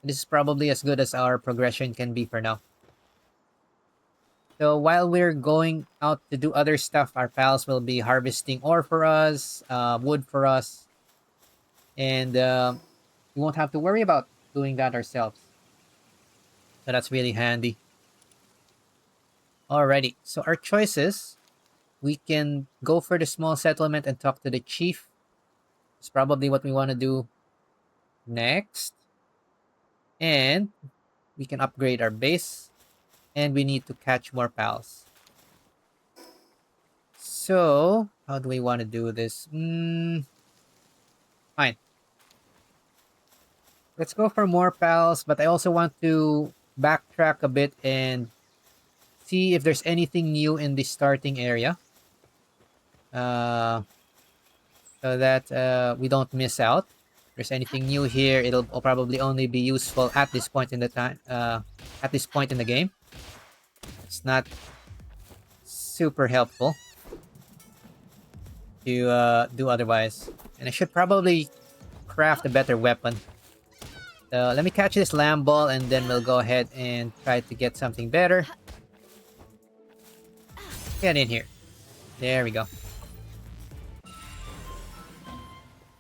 This is probably as good as our progression can be for now. So while we're going out to do other stuff, our pals will be harvesting ore for us, wood for us, and we won't have to worry about doing that ourselves. So that's really handy. Alrighty, so our choices, we can go for the small settlement and talk to the chief. It's probably what we want to do next. And we can upgrade our base. And we need to catch more pals. So, how do we want to do this? Fine. Let's go for more pals, but I also want to backtrack a bit and see if there's anything new in the starting area. So that we don't miss out. If there's anything new here, it'll probably only be useful at this point in the time. At this point in the game, it's not super helpful to do otherwise. And I should probably craft a better weapon. So let me catch this lamb ball and then we'll go ahead and try to get something better. Get in here. There we go.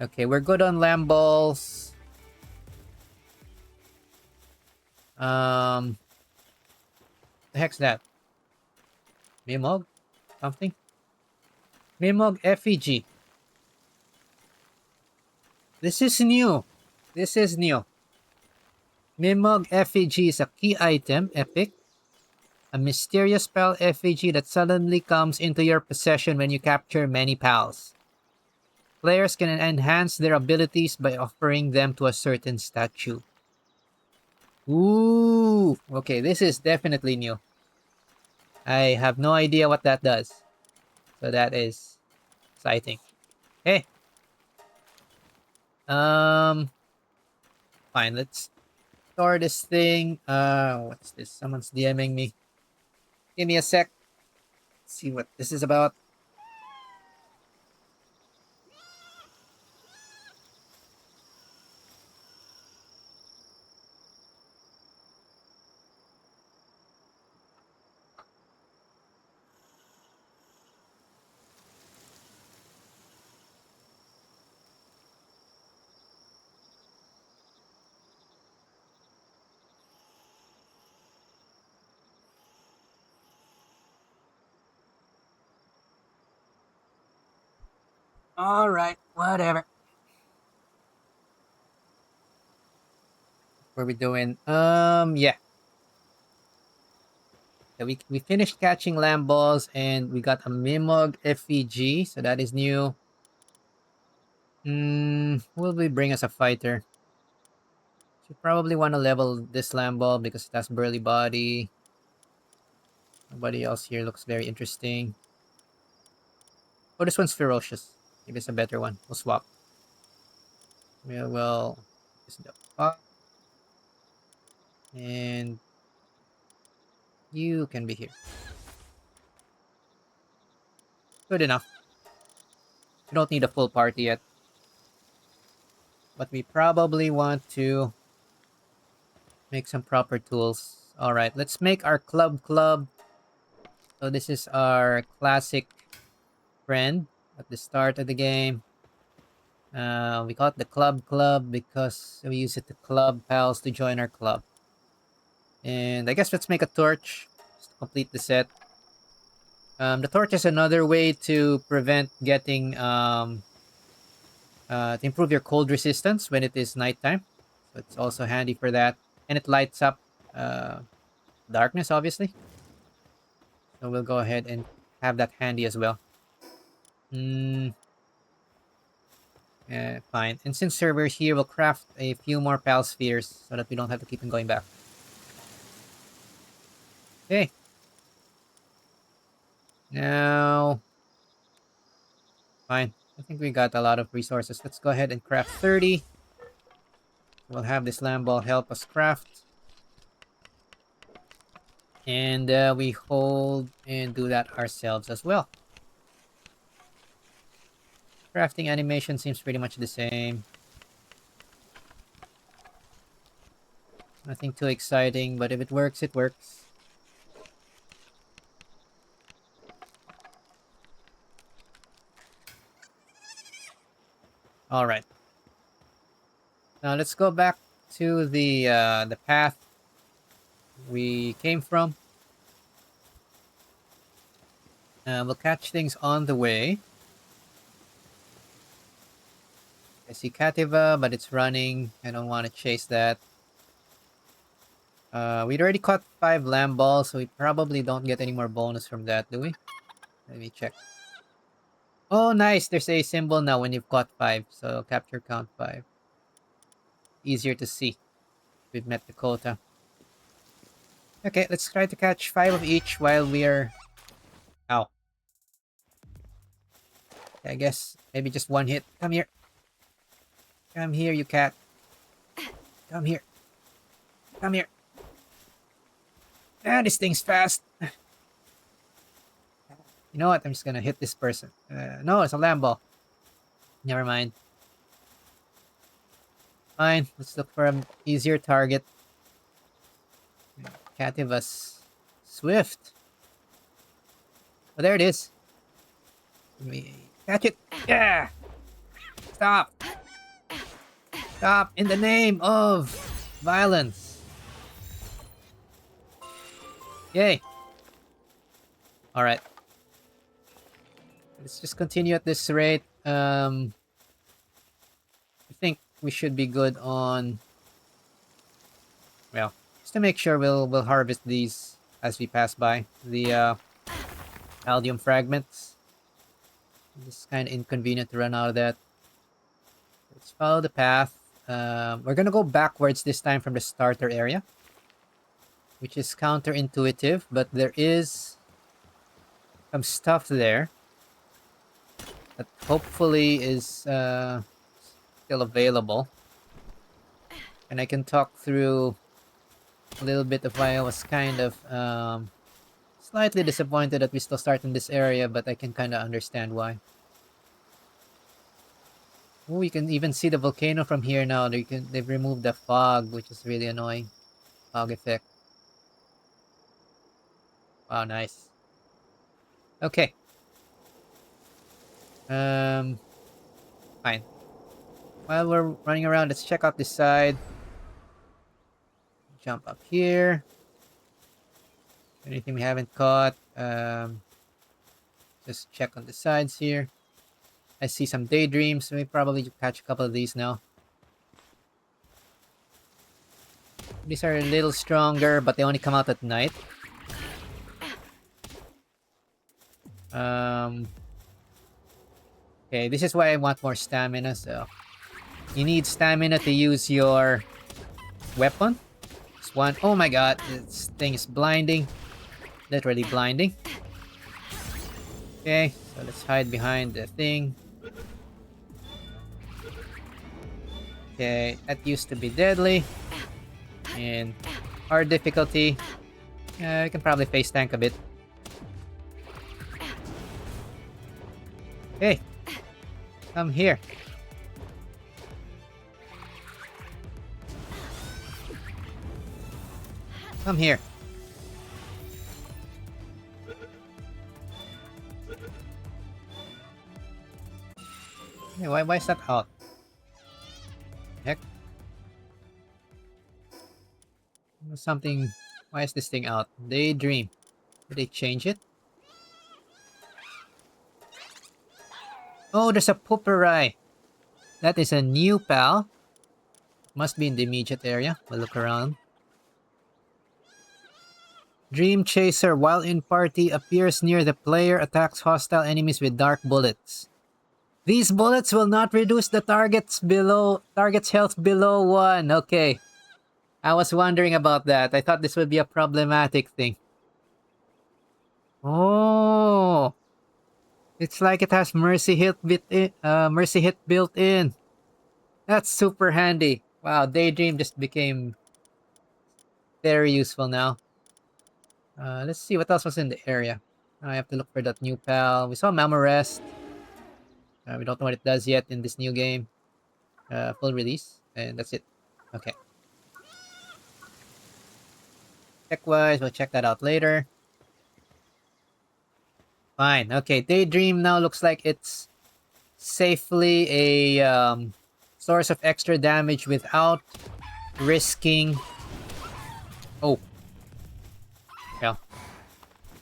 Okay, we're good on lamb balls. The heck's that? Mimog? Something? Mimog Effigy. This is new. This is new. Mimog Effigy is a key item, epic. A mysterious pal effigy that suddenly comes into your possession when you capture many pals. Players can enhance their abilities by offering them to a certain statue. Ooh, okay, this is definitely new. I have no idea what that does. So that is exciting. Hey. Fine, let's store this thing. What's this? Someone's DMing me. Give me a sec. Let's see what this is about. All right, whatever. What are we doing? Yeah. So we finished catching lamb balls and we got a Mimog Effigy, so that is new. Will we bring us a fighter? Should probably want to level this lamb ball because it has burly body. Nobody else here looks very interesting. Oh, this one's ferocious. Maybe it's a better one. We'll swap. Well, this is the fox. And you can be here. Good enough. We don't need a full party yet. But we probably want to make some proper tools. Alright, let's make our club. So this is our classic friend at the start of the game. We call it the club because we use it to club pals to join our club. And I guess let's make a torch just to complete the set. The torch is another way to prevent getting to improve your cold resistance when it is nighttime. So it's also handy for that. And it lights up darkness, obviously. So we'll go ahead and have that handy as well. Fine. And since we're here, we'll craft a few more pal spheres so that we don't have to keep on going back. Okay. Now, fine. I think we got a lot of resources. Let's go ahead and craft 30. We'll have this lamb ball help us craft. And we hold and do that ourselves as well. Crafting animation seems pretty much the same. Nothing too exciting, but if it works, it works. All right. Now let's go back to the path we came from. We'll catch things on the way. I see Kativa, but it's running. I don't want to chase that. We'd already caught 5 lamb balls, so we probably don't get any more bonus from that, do we? Let me check. Oh, nice. There's a symbol now when you've caught 5. So capture count 5. Easier to see. We've met the quota. Okay, let's try to catch 5 of each while we're... Ow. Okay, I guess maybe just one hit. Come here. Come here, you cat. Come here. Come here. Ah, this thing's fast. You know what? I'm just gonna hit this person. No, it's a lamb ball. Never mind. Fine. Let's look for an easier target. Cativa's swift. Oh, there it is. Let me catch it. Yeah. Stop. Stop in the name of violence. Yay. Alright. Let's just continue at this rate. I think we should be good on... Well, just to make sure we'll harvest these as we pass by. The Aldium fragments. It's kind of inconvenient to run out of that. Let's follow the path. We're gonna go backwards this time from the starter area, which is counterintuitive, but there is some stuff there that hopefully is still available. And I can talk through a little bit of why I was kind of slightly disappointed that we still start in this area, but I can kind of understand why. Oh, you can even see the volcano from here now. They've removed the fog, which is really annoying. Fog effect. Wow, nice. Okay. Fine. While we're running around, let's check out this side. Jump up here. Anything we haven't caught. Just check on the sides here. I see some Daedreams, so we probably catch a couple of these now. These are a little stronger, but they only come out at night. Okay, this is why I want more stamina, so... You need stamina to use your weapon. This one... Oh my god, this thing is blinding. literally blinding. Okay, so let's hide behind the thing. Okay, that used to be deadly. And hard difficulty. I can probably face tank a bit. Hey, come here. Come here. Hey, why is that out? Heck. Something. Why is this thing out? Daedream. Did they change it? Oh, there's a Pupperai. That is a new pal. Must be in the immediate area. We'll look around. Dream Chaser, while in party, appears near the player, attacks hostile enemies with dark bullets. These bullets will not reduce the target's health below 1. Okay. I was wondering about that. I thought this would be a problematic thing. Oh. It's like it has mercy hit built in. That's super handy. Wow, Daedream just became very useful now. Let's see what else was in the area. I have to look for that new pal. We saw Mamorest. We don't know what it does yet in this new game. Full release. And that's it. Okay. Tech-wise, we'll check that out later. Fine. Okay, Daedream now looks like it's safely a source of extra damage without risking... Oh.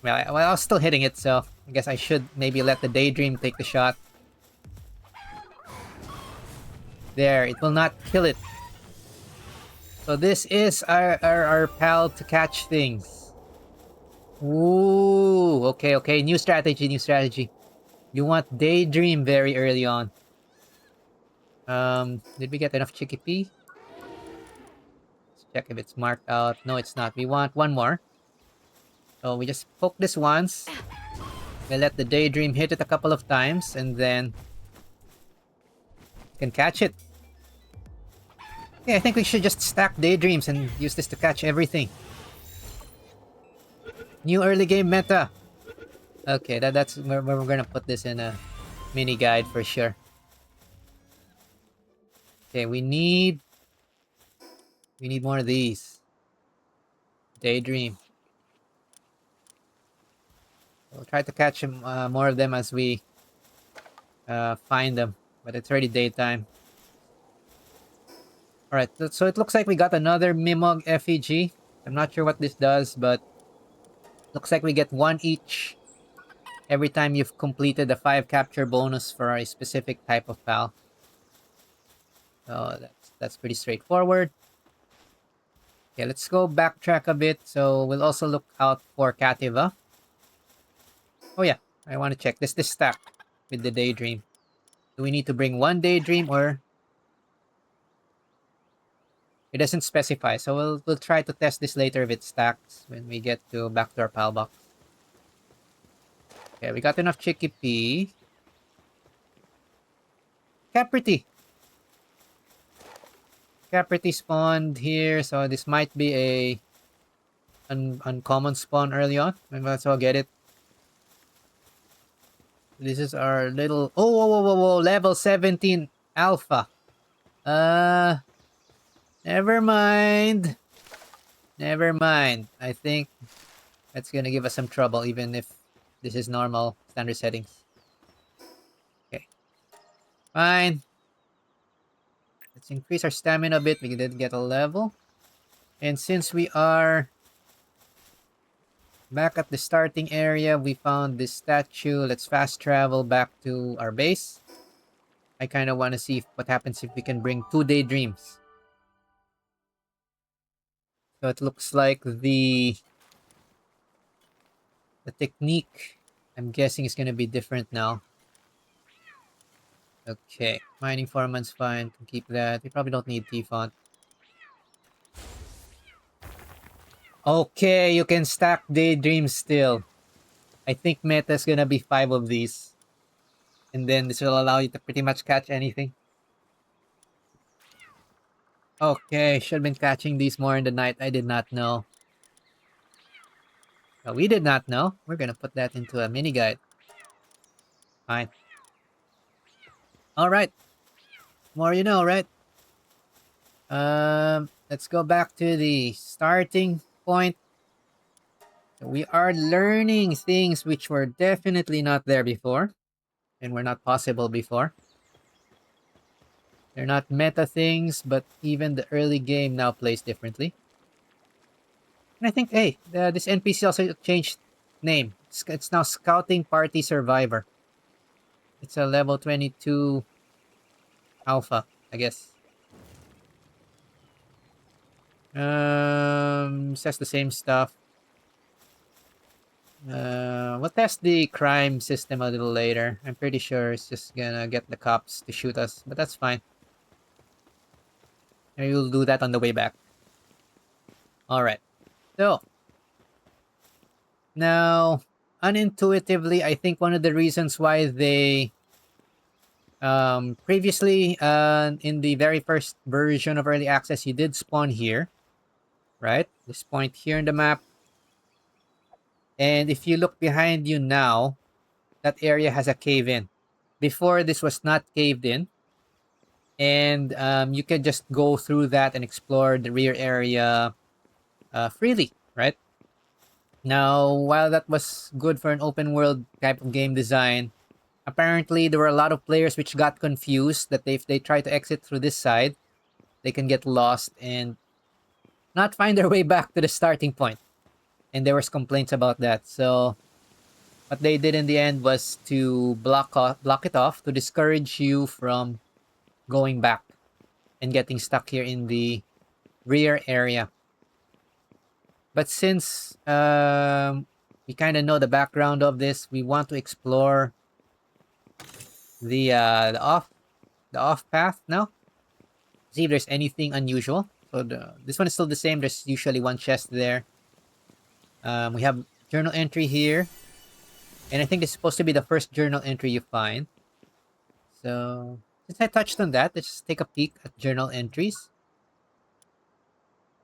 Well, I was still hitting it, so I guess I should maybe let the Daedream take the shot. There, it will not kill it. So this is our pal to catch things. Ooh, okay. New strategy. You want Daedream very early on. Did we get enough Chickpea? Let's check if it's marked out. No, it's not. We want one more. So we just poke this once. We let the Daedream hit it a couple of times, and then we can catch it. Yeah, I think we should just stack Daedreams and use this to catch everything. New early game meta. Okay, that's where we're gonna put this in a mini guide for sure. Okay, we need more of these. Daedream. We'll try to catch more of them as we find them, but it's already daytime. Alright, so it looks like we got another Mimog Effigy. I'm not sure what this does, but looks like we get 1 each every time you've completed the 5 capture bonus for a specific type of pal. So that's pretty straightforward. Okay, let's go backtrack a bit. So we'll also look out for Cativa. Oh yeah, I want to check this stack with the Daedream. Do we need to bring 1 Daedream, or it doesn't specify? So we'll try to test this later if it stacks when we get back to our pal box. Okay, we got enough Chickpea. Caprity spawned here, so this might be a uncommon spawn early on. Maybe let's all get it. This is our little... Oh, whoa, level 17 alpha. Never mind. I think that's gonna give us some trouble, even if this is normal standard settings. Okay. Fine. Let's increase our stamina a bit. We did get a level. And since we are back at the starting area, we found this statue. Let's fast travel back to our base. I kind of want to see what happens if we can bring 2 Daedreams. So it looks like the technique, I'm guessing, is going to be different now. Okay, mining foreman's fine. Can keep that. We probably don't need T-font. Okay, you can stack Daedream still. I think meta's gonna be 5 of these. And then this will allow you to pretty much catch anything. Okay, should have been catching these more in the night. I did not know. Well, we did not know. We're gonna put that into a mini guide. Fine. Alright. More you know, right? Let's go back to the starting point. So we are learning things which were definitely not there before. And were not possible before. They're not meta things, but even the early game now plays differently. And I think, hey, this NPC also changed name. It's now Scouting Party Survivor. It's a level 22 alpha, I guess. Says the same stuff. We'll test the crime system a little later. I'm pretty sure it's just gonna get the cops to shoot us, but that's fine. Maybe we'll do that on the way back. Alright. So, now, unintuitively, I think one of the reasons why they previously in the very first version of early access, you did spawn here, right? This point here in the map. And if you look behind you now, that area has a cave in. Before, this was not caved in. And you can just go through that and explore the rear area freely, right? Now, while that was good for an open world type of game design, apparently there were a lot of players which got confused that if they try to exit through this side, they can get lost and not find their way back to the starting point. And there was complaints about that. So what they did in the end was to block it off to discourage you from going back and getting stuck here in the rear area. But since we kind of know the background of this, we want to explore the off path now. See if there's anything unusual. So this one is still the same. There's usually one chest there. We have journal entry here. And I think it's supposed to be the first journal entry you find. So since I touched on that, let's just take a peek at journal entries.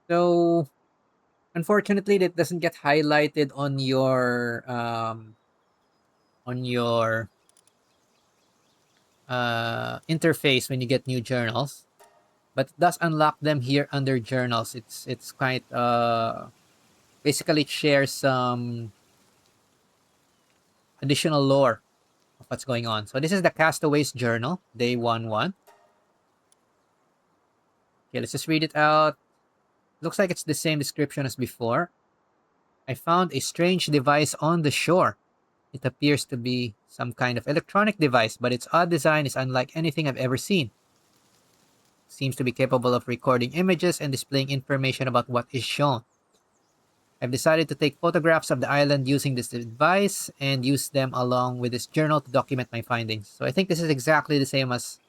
So unfortunately, that doesn't get highlighted on your interface when you get new journals, but it does unlock them here under journals. It's quite basically it shares some additional lore of what's going on. So this is the Castaways Journal, day 1-1. Okay, let's just read it out. Looks like it's the same description as before. I found a strange device on the shore. It appears to be some kind of electronic device, but its odd design is unlike anything I've ever seen. Seems to be capable of recording images and displaying information about what is shown. I've decided to take photographs of the island using this device and use them along with this journal to document my findings. So I think this is exactly the same as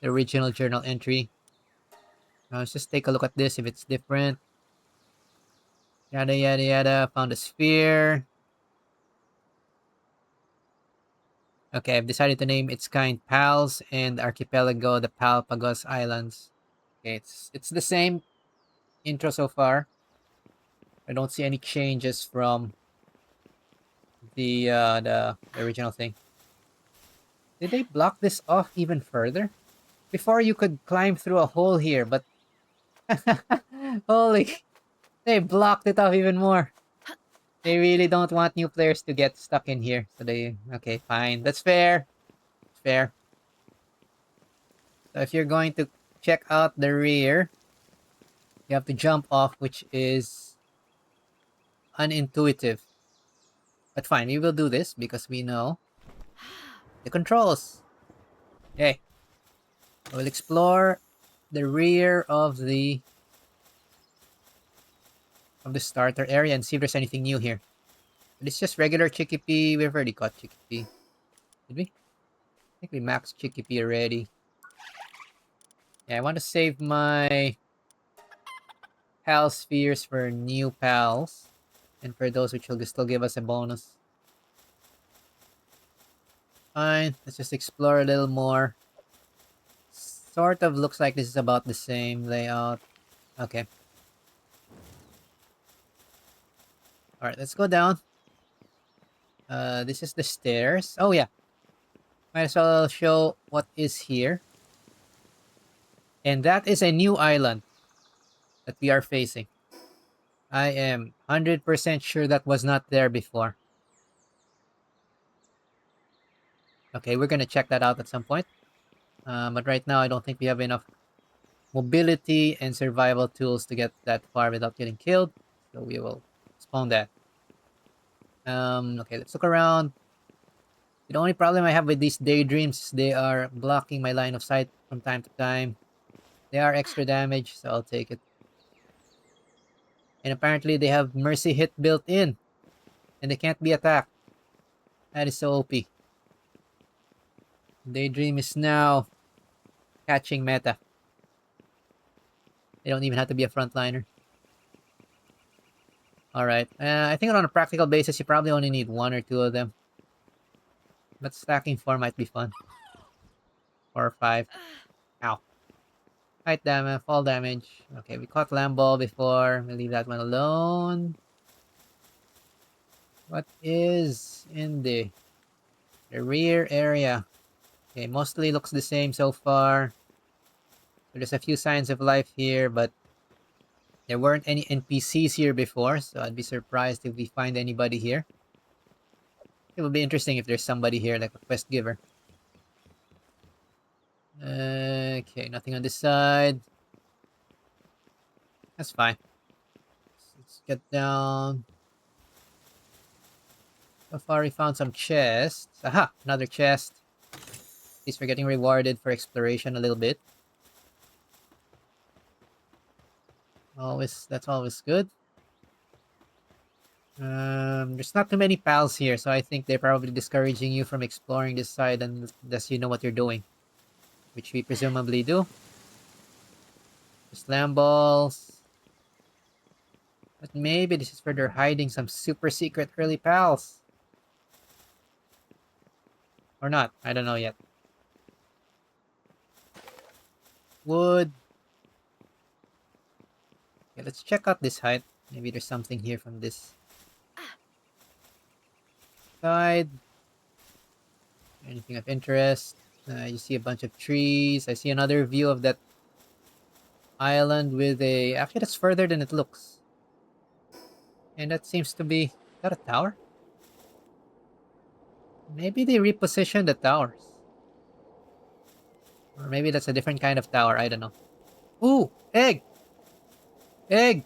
the original journal entry. Now let's just take a look at this if it's different. Yada yada yada. Found a sphere. Okay, I've decided to name its kind Pals and archipelago the Palpagos Islands. Okay, it's the same intro so far. I don't see any changes from the original thing. Did they block this off even further? Before you could climb through a hole here, but holy, they blocked it off even more. They really don't want new players to get stuck in here. So okay, fine. That's fair. It's fair. So if you're going to check out the rear, you have to jump off, which is unintuitive. But fine, we will do this because we know the controls. Okay. We'll explore the rear of the starter area and see if there's anything new here. But it's just regular Chickpea. We've already caught Chickpea. Did we? I think we maxed Chickpea already. Yeah, I want to save my pal spheres for new pals. And for those which will still give us a bonus. Fine, let's just explore a little more. Sort of looks like this is about the same layout. Okay. Alright, let's go down. This is the stairs. Oh yeah. Might as well show what is here. And that is a new island that we are facing. I am 100% sure that was not there before. Okay, we're gonna check that out at some point. But right now, I don't think we have enough mobility and survival tools to get that far without getting killed. So we will spawn that. Okay, let's look around. The only problem I have with these daydreams is they are blocking my line of sight from time to time. They are extra damage, so I'll take it. And apparently they have mercy hit built in. And they can't be attacked. That is so OP. Daedream is now catching meta. They don't even have to be a frontliner. Alright. I think on a practical basis, you probably only need 1 or 2 of them. But stacking 4 might be fun. 4 or 5. Ow. Height damage, fall damage. Okay, we caught Lamball before. We'll leave that one alone. What is in the rear area? Okay, mostly looks the same so far. There's a few signs of life here, but there weren't any NPCs here before, so I'd be surprised if we find anybody here. It would be interesting if there's somebody here, like a quest giver. Okay, nothing on this side. That's fine. Let's get down. So far we found some chests. Aha! Another chest. At least we're getting rewarded for exploration a little bit. That's always good. There's not too many pals here, so I think they're probably discouraging you from exploring this side unless you know what you're doing. Which we presumably do. Slam balls. But maybe this is where they're hiding some super secret early pals. Or not, I don't know yet. Wood. Okay, let's check out this height. Maybe there's something here from this side. Anything of interest? You see a bunch of trees. I see another view of that island with a... Actually, that's further than it looks. And that seems to be... Is that a tower? Maybe they repositioned the towers. Or maybe that's a different kind of tower. I don't know. Ooh! Egg! Egg!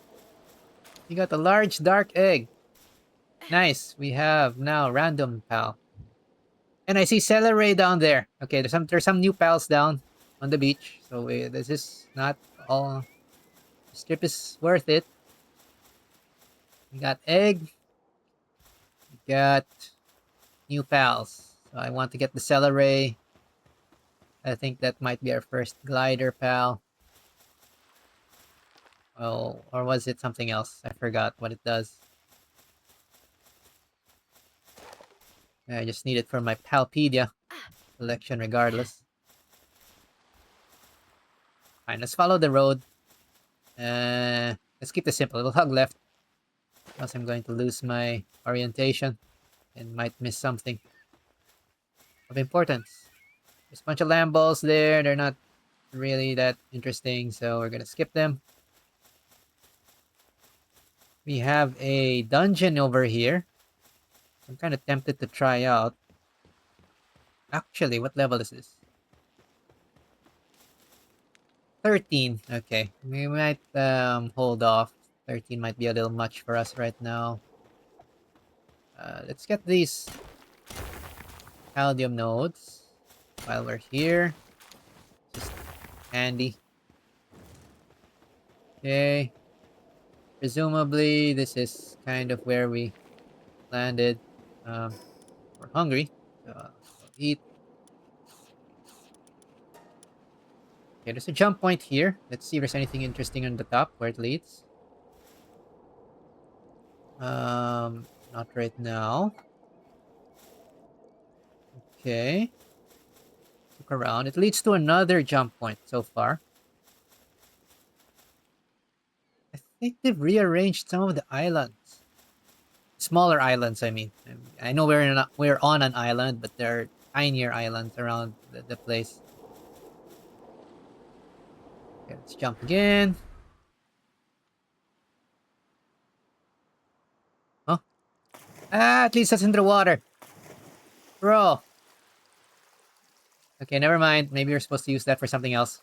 You got a large dark egg. Nice. We have now random pal. And I see Celeray down there. Okay, there's some new pals down on the beach. So this is not all... This trip is worth it. We got egg. We got new pals. So I want to get the Celeray. I think that might be our first glider pal. Oh, or was it something else? I forgot what it does. I just need it for my Palpedia collection regardless. Fine, let's follow the road. Let's keep this simple. We'll hug left. Else I'm going to lose my orientation and might miss something of importance. There's a bunch of lamb balls there. They're not really that interesting, so we're gonna skip them. We have a dungeon over here. I'm kind of tempted to try out. Actually, what level is this? 13. Okay, we might hold off. 13 might be a little much for us right now. Let's get these Caldium nodes while we're here. Just handy. Okay. Presumably, this is kind of where we landed. We're hungry. So eat. Okay, there's a jump point here. Let's see if there's anything interesting on the top where it leads. Not right now. Okay. Look around. It leads to another jump point so far. I think they've rearranged some of the islands. Smaller islands, I mean. I know we're on an island, but there are tinier islands around the place. Okay, let's jump again. Huh? Ah, at least that's in the water. Bro. Okay, never mind. Maybe you're supposed to use that for something else.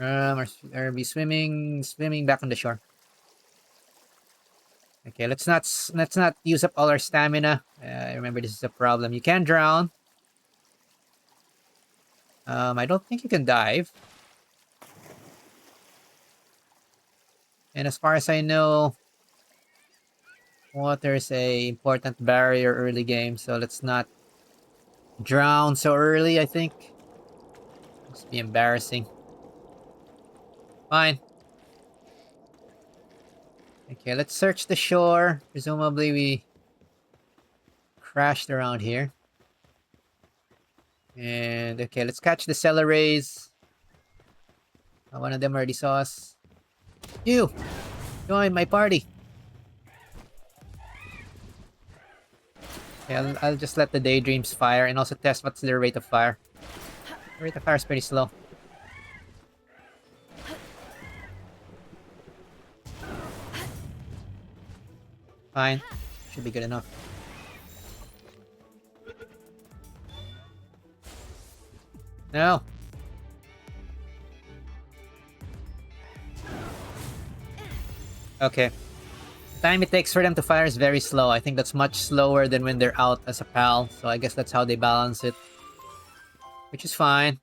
Or be swimming back on the shore. Okay, let's not use up all our stamina. Remember, this is a problem. You can drown. I don't think you can dive. And as far as I know, water is a important barrier early game, so let's not drown so early, I think. Must be embarrassing. Fine. Okay, let's search the shore. Presumably we crashed around here. And okay, let's catch the Cellerays. One of them already saw us. You! Join my party! Okay, I'll just let the Daedreams fire and also test what's their rate of fire. The rate of fire is pretty slow. Fine. Should be good enough. No! Okay. The time it takes for them to fire is very slow. I think that's much slower than when they're out as a pal. So I guess that's how they balance it. Which is fine.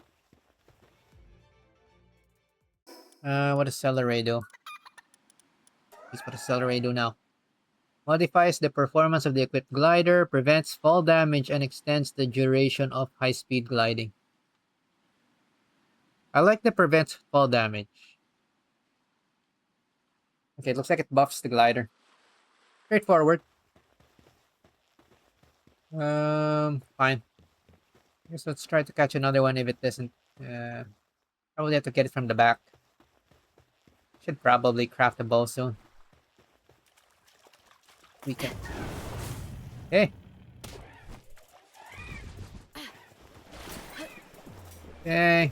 What does Celeray do? Here's what does Celeray do now. Modifies the performance of the equipped glider, prevents fall damage, and extends the duration of high-speed gliding. I like the prevents fall damage. Okay, it looks like it buffs the glider. Straightforward. Fine. Guess let's try to catch another one if it doesn't. Probably have to get it from the back. Should probably craft a bow soon. We can. Hey. Okay.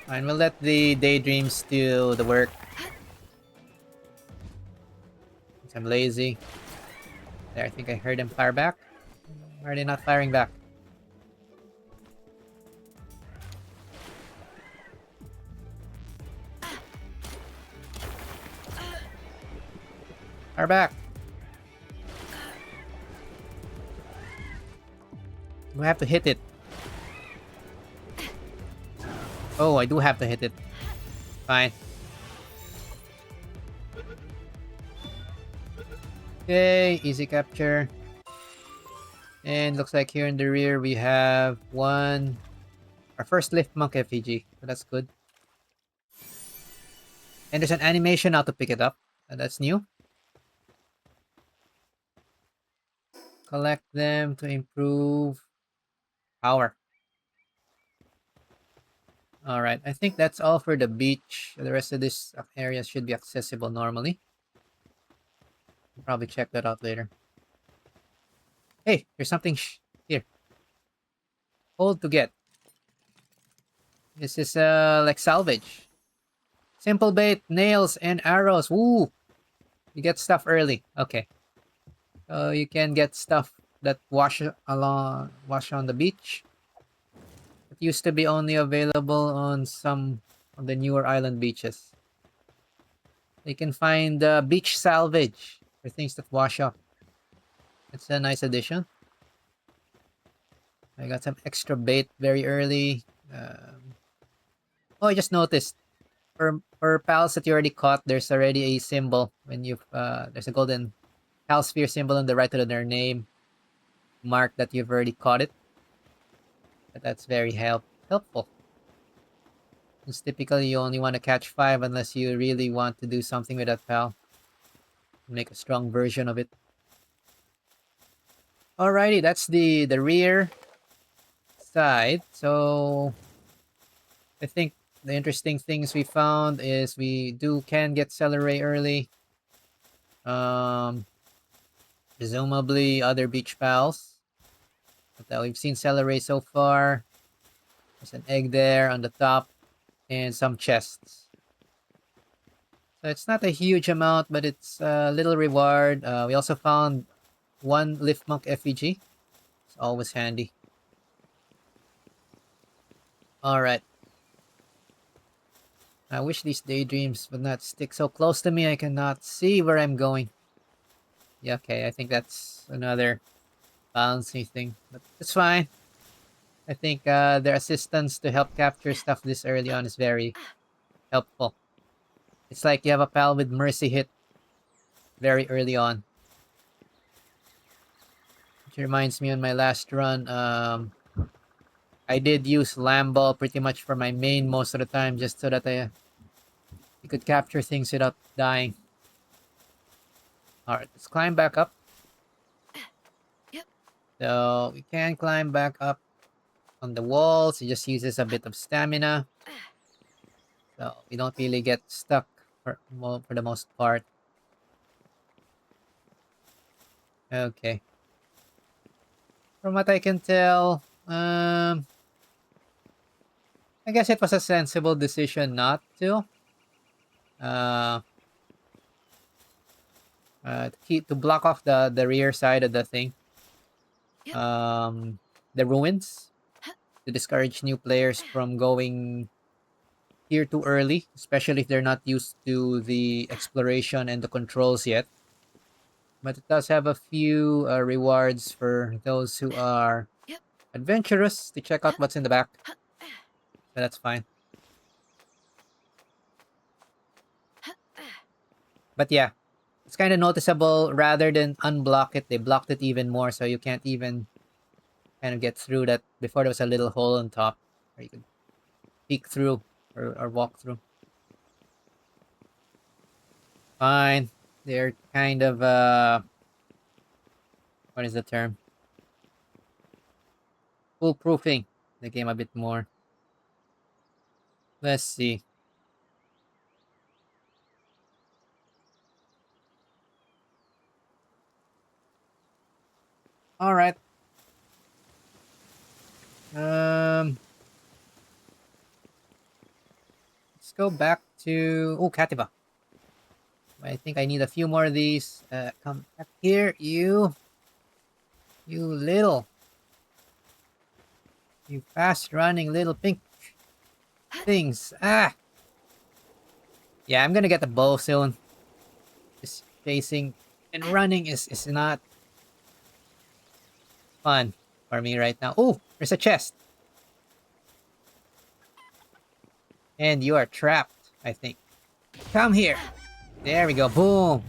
Fine, we'll let the Daedreams do the work. Since I'm lazy. There, I think I heard them fire back. Why are they not firing back? Fire back! We have to hit it. Oh, I do have to hit it. Fine. Okay, easy capture. And looks like here in the rear we have our first lift monk effigy. So that's good. And there's an animation now to pick it up. That's new. Collect them to improve power. Alright, I think that's all for the beach. The rest of this area should be accessible normally. I'll probably check that out later. Hey, there's something here. Hold to get. This is like salvage. Simple bait, nails, and arrows. Woo! You get stuff early. Okay. So you can get stuff that wash on the beach. It used to be only available on some of the newer island beaches. You can find beach salvage for things that wash up. It's a nice addition. I got some extra bait very early. Oh, I just noticed. For pals that you already caught, there's already a symbol when there's a golden pal sphere symbol on the right of their name. Mark that you've already caught it. But that's very helpful. Because typically you only want to catch 5 unless you really want to do something with that pal. Make a strong version of it. Alrighty, that's the rear side. So I think the interesting things we found is we can get Celeray early. Presumably other beach pals. But we've seen Celeray so far. There's an egg there on the top and some chests. So it's not a huge amount, but it's a little reward. We also found one Lift Monk Effigy. It's always handy. Alright. I wish these daydreams would not stick so close to me I cannot see where I'm going. Yeah, okay, I think that's another bouncy thing. But it's fine. I think their assistance to help capture stuff this early on is very helpful. It's like you have a pal with mercy hit very early on. Which reminds me on my last run, I did use Lamball pretty much for my main most of the time just so that you could capture things without dying. Alright, let's climb back up. Yep. So we can climb back up on the walls. It just uses a bit of stamina. So we don't really get stuck for the most part. Okay. From what I can tell, I guess it was a sensible decision not to. To block off the rear side of the thing. Yep. The ruins. To discourage new players from going here too early, especially if they're not used to the exploration and the controls yet. But it does have a few rewards for those who are Yep. adventurous to check out what's in the back. So that's fine. But yeah, it's kind of noticeable. Rather than unblock it, they blocked it even more, so you can't even kind of get through that. Before there was a little hole on top where you could peek through or walk through. Fine. They're kind of what is the term? Foolproofing the game a bit more. Let's see. All right. Let's go back to Katiba. I think I need a few more of these. Come back here, you little, you fast-running little pink things. Ah. Yeah, I'm gonna get the bow soon. Just chasing and running is not fun for me right now. Oh, there's a chest. And you are trapped, I think. Come here. There we go. Boom.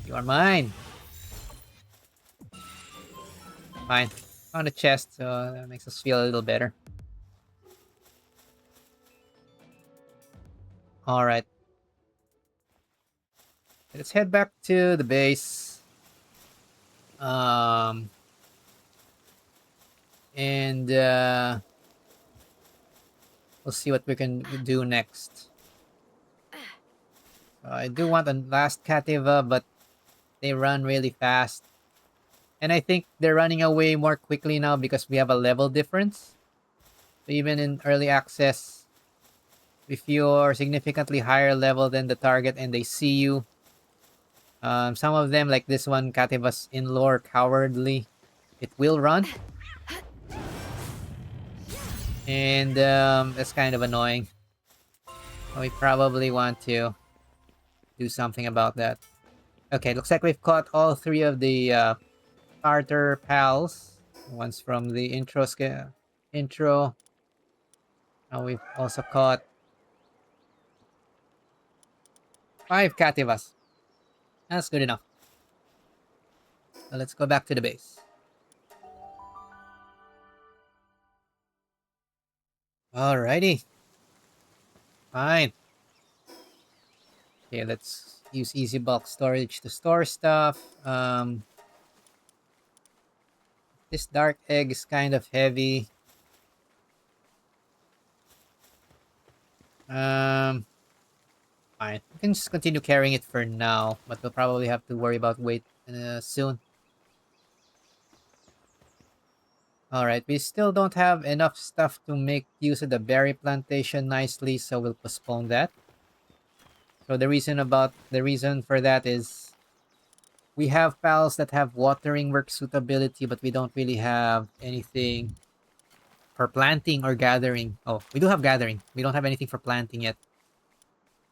You are mine. Fine. Found a chest, so that makes us feel a little better. Alright. Let's head back to the base. And we'll see what we can do next. I do want a last Cativa, but they run really fast. And I think they're running away more quickly now because we have a level difference. So even in early access, if you're significantly higher level than the target and they see you, some of them, like this one, Cativas in lore, cowardly, it will run. And that's kind of annoying. We probably want to do something about that. Okay, looks like we've caught all three of the starter pals. One's from the intro. Now we've also caught 5 Cativas. That's good enough. So let's go back to the base. Alrighty. Fine. Okay, let's use easy bulk storage to store stuff. This dark egg is kind of heavy. Fine. We can just continue carrying it for now, but we'll probably have to worry about weight soon. Alright, we still don't have enough stuff to make use of the berry plantation nicely, so we'll postpone that. So the reason for that is we have pals that have watering work suitability, but we don't really have anything for planting or gathering. Oh, we do have gathering. We don't have anything for planting yet.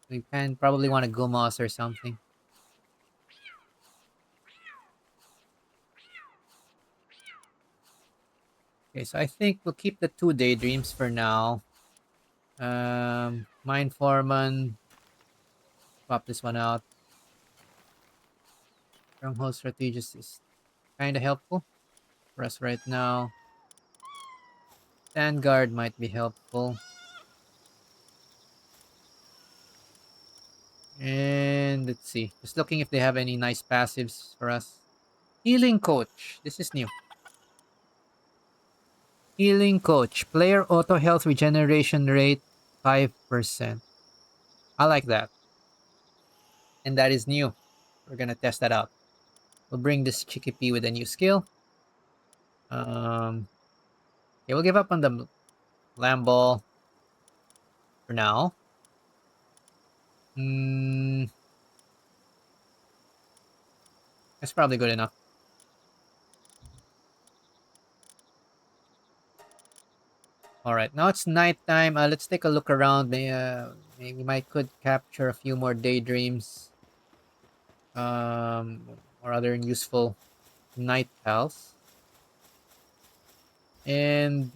We can probably want a gumos or something. Okay, so I think we'll keep the 2 daydreams for now. Mine Foreman. Pop this one out. Stronghold Strategist is kind of helpful for us right now. Vanguard might be helpful. And let's see. Just looking if they have any nice passives for us. Healing Coach. This is new. Healing Coach. Player auto health regeneration rate 5%. I like that. And that is new. We're gonna test that out. We'll bring this Chickpea with a new skill. Okay, we'll give up on the Lamb Ball for now. That's probably good enough. Alright, now it's nighttime. Let's take a look around. Maybe we could capture a few more daydreams. Or other useful night pals. And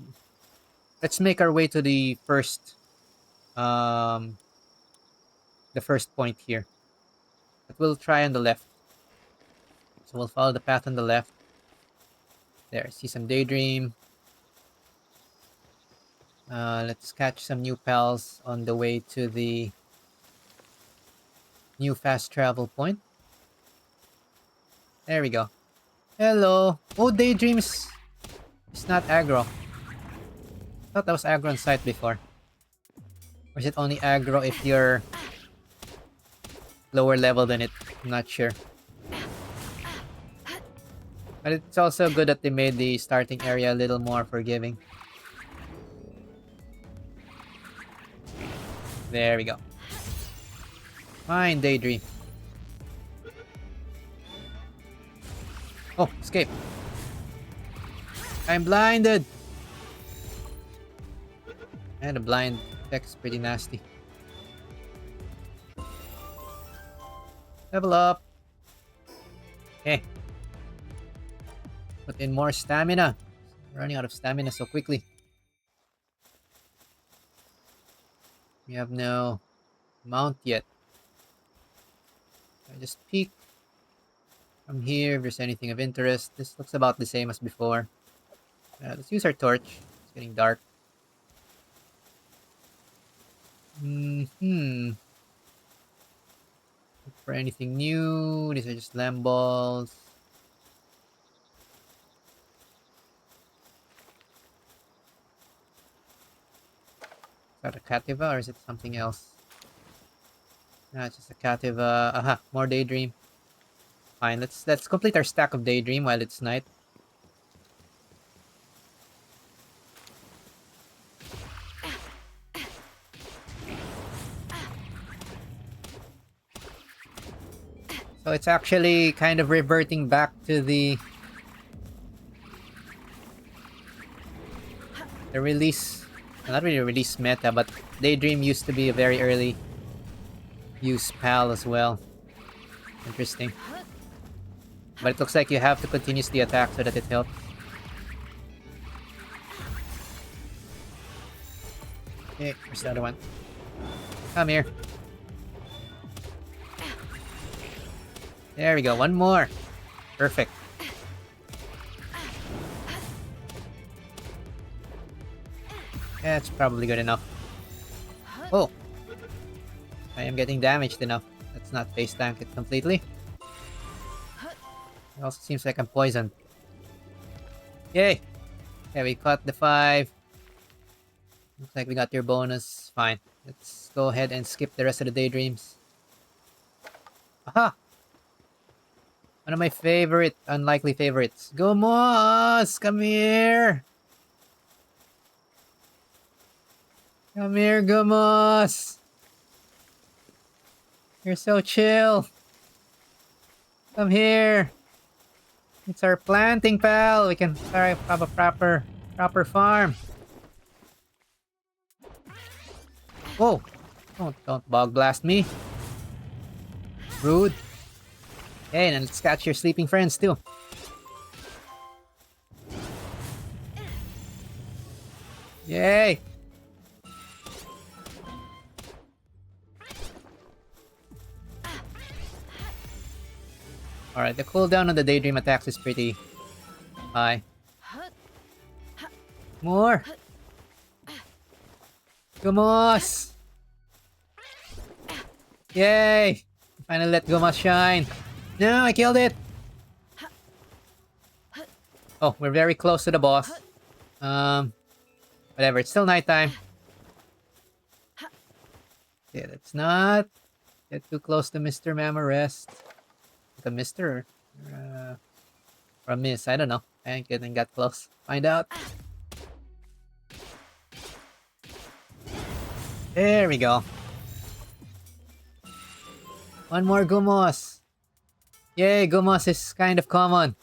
let's make our way to the first point here. But we'll try on the left. So we'll follow the path on the left. There, see some daydream. Let's catch some new pals on the way to the new fast travel point. There we go. Hello. Oh, daydreams. It's not aggro. I thought that was aggro on site before. Or is it only aggro if you're lower level than it? I'm not sure. But it's also good that they made the starting area a little more forgiving. There we go. Fine, Daedream. Oh, escape. I'm blinded. And the blind effect is pretty nasty. Level up. Okay. Put in more stamina. Running out of stamina so quickly. We have no mount yet. I just peek from here if there's anything of interest. This looks about the same as before. Let's use our torch. It's getting dark. Look for anything new. These are just lamb balls. Is that a Cativa or is it something else? No, it's just a Cativa. Aha, more Daedream. Fine, let's complete our stack of Daedream while it's night. So it's actually kind of reverting back to the release, not really release meta, but Daedream used to be a very early use pal as well. Interesting. But it looks like you have to continuously attack so that it helps. Okay, where's the other one? Come here. There we go, one more. Perfect. That's probably good enough. Oh! I am getting damaged enough. Let's not face tank it completely. It also seems like I'm poisoned. Yay! Okay, we caught the 5. Looks like we got your bonus. Fine. Let's go ahead and skip the rest of the daydreams. Aha! One of my favorite, unlikely favorites. Go Moss! Come here! Come here, Gumos! You're so chill. Come here. It's our planting, pal. We can have a proper farm. Whoa! Don't bog blast me. Rude. Hey, and let's catch your sleeping friends too. Yay! Alright, the cooldown on the Daedream attacks is pretty high. More! Gumos! Yay! Finally let Gumos shine. No, I killed it! Oh, we're very close to the boss. Whatever, it's still nighttime. Yeah, let's not get too close to Mr. Mamarest. The Mr. Or a Miss, I don't know. I ain't getting that close. Find out. There we go. One more Gumos. Yay, Gumos is kind of common.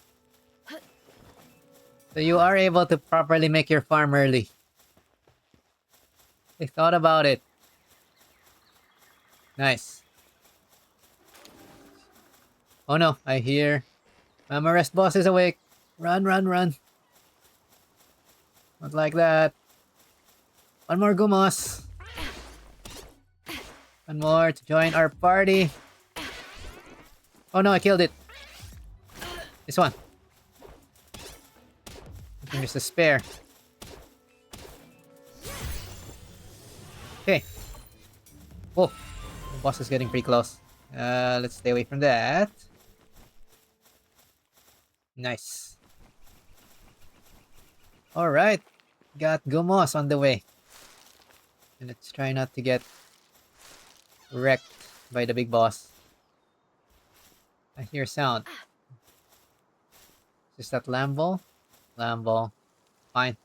So you are able to properly make your farm early. I thought about it. Nice. Oh no, I hear Mamarest boss is awake. Run, run, run. Not like that. One more Gumos. One more to join our party. Oh no, I killed it. This one. I think there's a spare. Okay. Oh, the boss is getting pretty close. Let's stay away from that. Nice. Alright. Got Gumos on the way. And let's try not to get wrecked by the big boss. I hear sound. Is that Lambo? Lambo. Fine.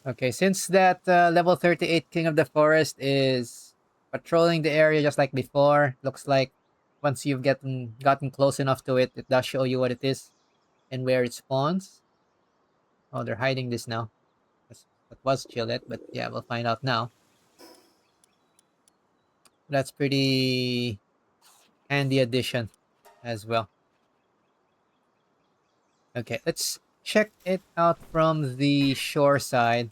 Okay, since that level 38 King of the Forest is patrolling the area just like before, looks like once you've gotten close enough to it, it does show you what it is and where it spawns. Oh, they're hiding this now. That was Chillet, but yeah, we'll find out now. That's pretty handy addition as well. Okay, let's check it out from the shore side.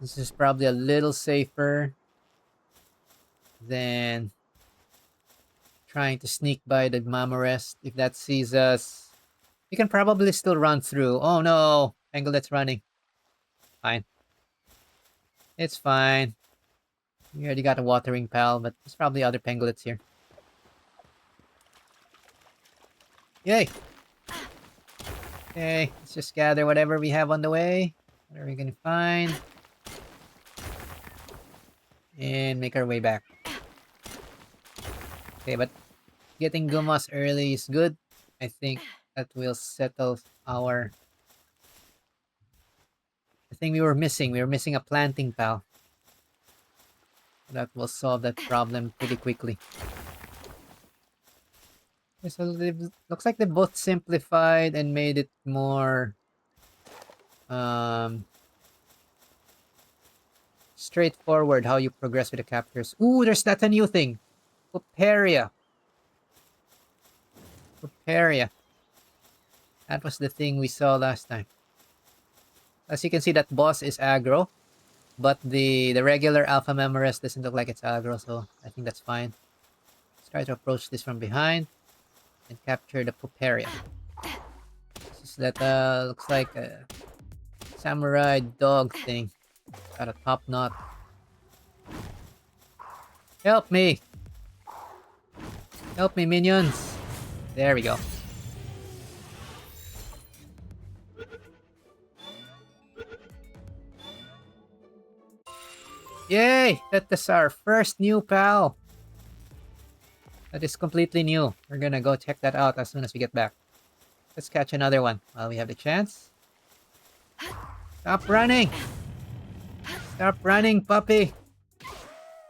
This is probably a little safer than trying to sneak by the Mamarest. If that sees us, we can probably still run through. Oh no, Pangolets running. Fine. It's fine. We already got a watering pal, but there's probably other Pangolets here. Yay! Okay, let's just gather whatever we have on the way. What are we gonna find? And make our way back. Okay, but getting Gumos early is good. I think that will settle our... the thing we were missing. We were missing a planting pal. That will solve that problem pretty quickly. Okay, so looks like they both simplified and made it more straightforward how you progress with the captures. Ooh, that's a new thing. Pupperai. Pupperai. That was the thing we saw last time. As you can see, that boss is aggro, but the regular Alpha Mamarest doesn't look like it's aggro, so I think that's fine. Let's try to approach this from behind and capture the Pupperai. This is that looks like a samurai dog thing. Got a top knot. Help me! Help me, minions! There we go. Yay! That is our first new pal! That is completely new. We're gonna go check that out as soon as we get back. Let's catch another one while we have the chance. Stop running! Stop running, puppy!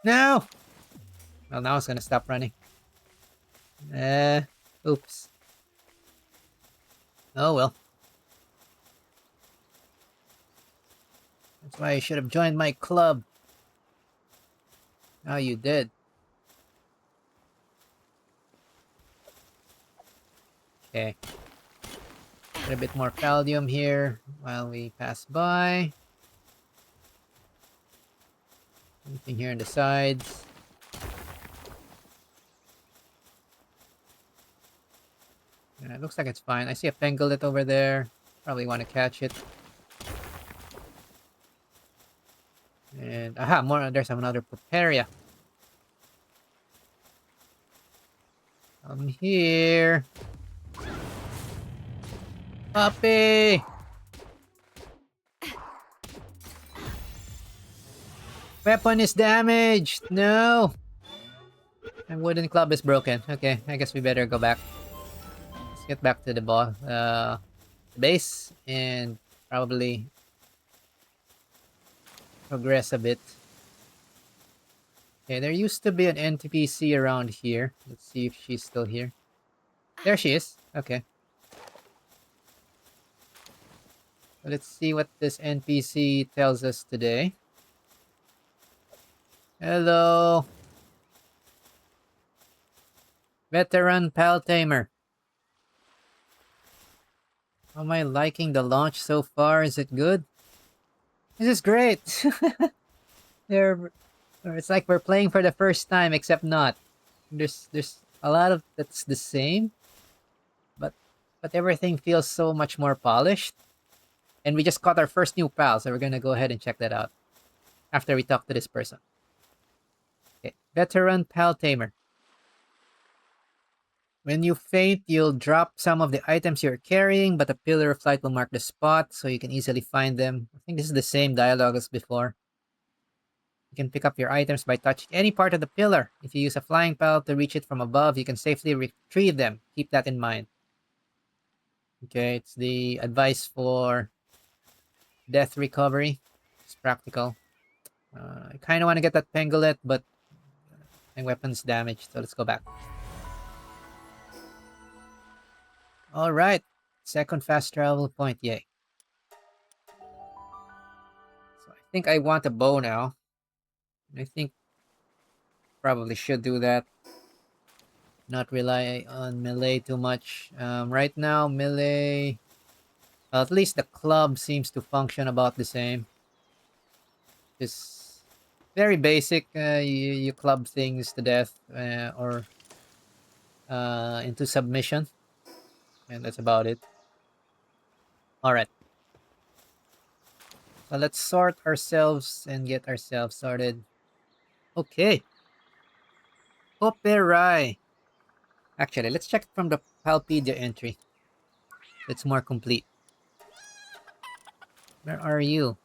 No! Well, now it's gonna stop running. Oops. Oh well. That's why you should have joined my club. Now you did. Okay. Get a bit more pallium here while we pass by. Anything here on the sides? Yeah, it looks like it's fine. I see a pangolin over there. Probably want to catch it. And aha, more. There's another Pupperai. Come here, puppy. Weapon is damaged. No. My wooden club is broken. Okay, I guess we better go back. Let's get back to the base and probably progress a bit. Okay, there used to be an NPC around here. Let's see if she's still here. There she is. Okay. So let's see what this NPC tells us today. Hello. Veteran Pal Tamer. Am I liking the launch so far? Is it good? This is great. It's like we're playing for the first time, except not. There's a lot of that's the same, but everything feels so much more polished. And we just caught our first new pal, so we're gonna go ahead and check that out after we talk to this person. Okay, Veteran Pal Tamer. When you faint, you'll drop some of the items you're carrying, but a pillar of light will mark the spot, so you can easily find them. I think this is the same dialogue as before. You can pick up your items by touching any part of the pillar. If you use a flying pal to reach it from above, you can safely retrieve them. Keep that in mind. Okay, it's the advice for death recovery. It's practical. I kind of want to get that pangolin, but my weapon's damaged, so let's go back. Alright, second fast travel point, yay. So I think I want a bow now. I think probably should do that. Not rely on melee too much. Right now, melee... Well, at least the club seems to function about the same. Just very basic. You club things to death or into submission. And that's about it. Alright. So let's sort ourselves and get ourselves started. Okay. Pupperai. Actually, let's check from the Palpedia entry. It's more complete. Where are you?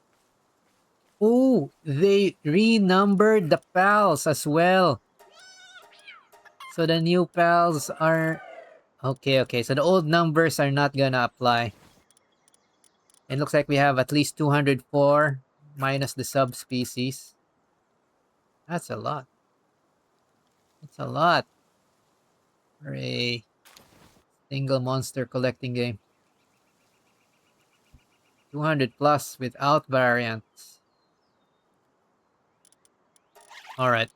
Oh, they renumbered the pals as well. So the new pals are... Okay. So the old numbers are not gonna apply. It looks like we have at least 204 minus the subspecies. That's a lot. That's a lot for a single monster collecting game. 200 plus without variants. Alright.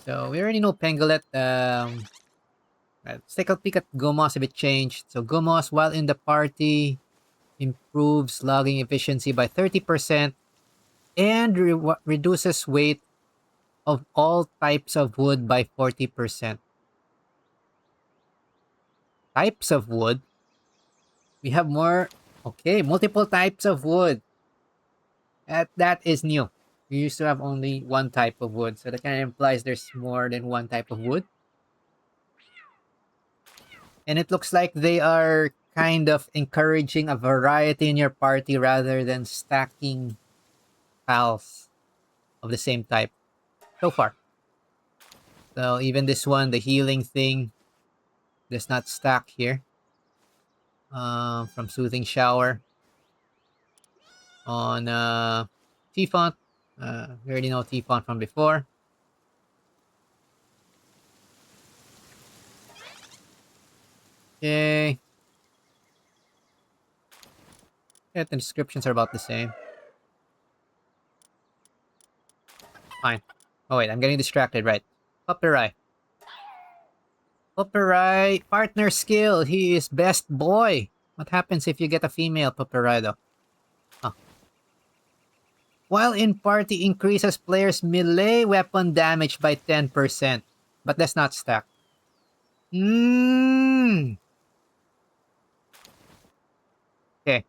So we already know Pangolin. Let's take a peek at Gomos if it changed. So Gomos, while in the party, improves logging efficiency by 30% and reduces weight of all types of wood by 40%. Types of wood? We have more... Okay, multiple types of wood. That is new. You used to have only one type of wood, so that kind of implies there's more than one type of wood. And it looks like they are kind of encouraging a variety in your party rather than stacking pals of the same type so far. So even this one, the healing thing, does not stack here. From Soothing Shower on T-Font. We already know T-Font from before. Okay. Yeah, the descriptions are about the same. Fine. Oh wait, I'm getting distracted, right. Pupperai. Pupperai, partner skill. He is best boy. What happens if you get a female Pupperai though? Huh. While in party increases players' melee weapon damage by 10%. But that's not stack. Mmm. Okay.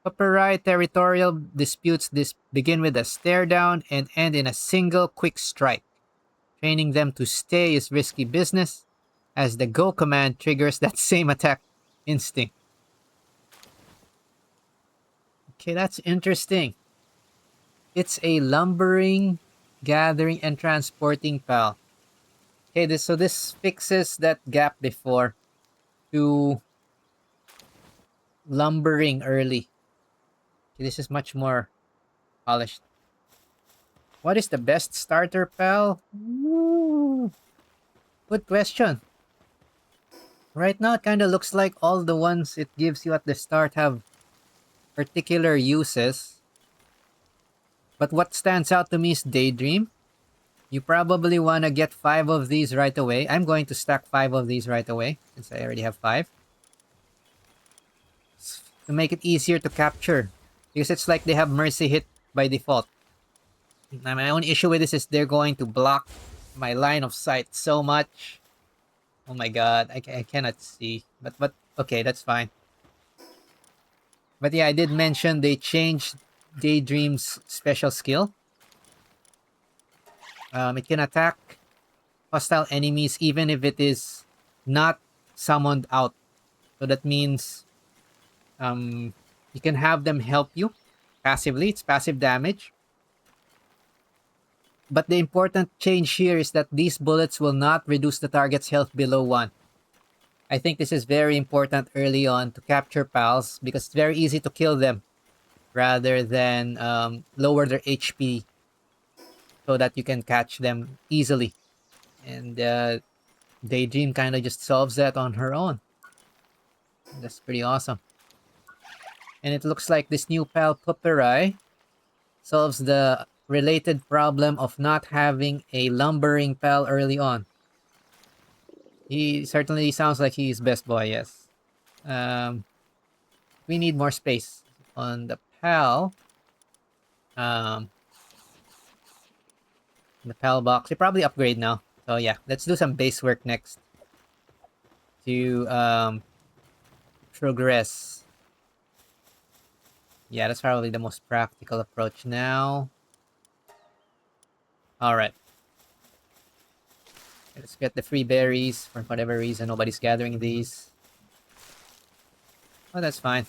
Pupperai territorial disputes begin with a stare down and end in a single quick strike. Training them to stay is risky business, as the go command triggers that same attack instinct. Okay, that's interesting. It's a lumbering, gathering, and transporting pal. Okay, this fixes that gap before to lumbering early. Okay, this is much more polished. What is the best starter pal? Ooh, good question. Right now, it kind of looks like all the ones it gives you at the start have particular uses. But what stands out to me is Daedream. You probably want to get 5 of these right away. I'm going to stack 5 of these right away, since I already have 5. To make it easier to capture. Because it's like they have Mercy hit by default. Now, my only issue with this is they're going to block my line of sight so much. Oh my god, I cannot see. But okay, that's fine. But yeah, I did mention they changed Daedream's special skill. It can attack hostile enemies even if it is not summoned out. So that means you can have them help you passively. It's passive damage. But the important change here is that these bullets will not reduce the target's health below 1. I think this is very important early on to capture pals because it's very easy to kill them rather than lower their HP so that you can catch them easily. And Daedream kind of just solves that on her own. That's pretty awesome. And it looks like this new pal Pupperai solves the related problem of not having a lumbering pal early on. He certainly sounds like he's best boy, yes. We need more space on the pal. The pal box. We probably upgrade now. So yeah, let's do some base work next to progress. Yeah, that's probably the most practical approach now. Alright. Let's get the free berries. For whatever reason, nobody's gathering these. Oh, that's fine.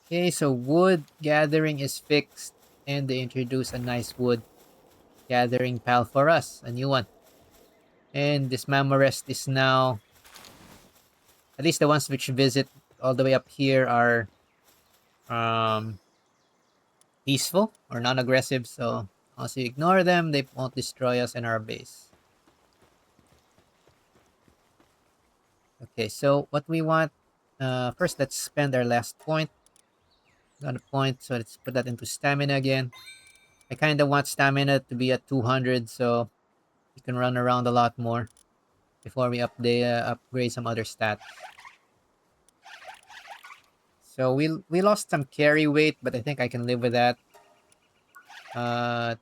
Okay, so wood gathering is fixed. And they introduce a nice wood gathering pal for us. A new one. And this Mamorest is now... At least the ones which visit all the way up here are... peaceful or non-aggressive. So, once you ignore them, they won't destroy us in our base. Okay, so what we want... first, let's spend our last point. Got a point, so let's put that into stamina again. I kind of want stamina to be at 200, so you can run around a lot more before we upgrade some other stats. So we lost some carry weight, but I think I can live with that.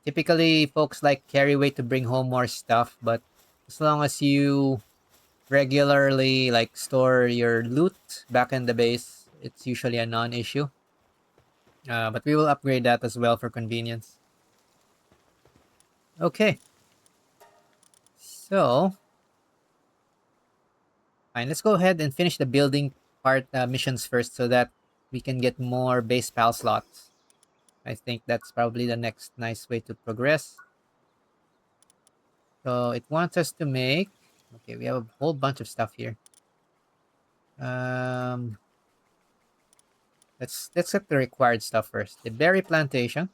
Typically, folks like carry weight to bring home more stuff, but as long as you regularly like store your loot back in the base, it's usually a non-issue. But we will upgrade that as well for convenience. Okay. So, fine. Let's go ahead and finish the building part missions first so that we can get more base pal slots. I think that's probably the next nice way to progress. So it wants us to make... Okay, we have a whole bunch of stuff here. Um, let's get the required stuff first. The berry plantation.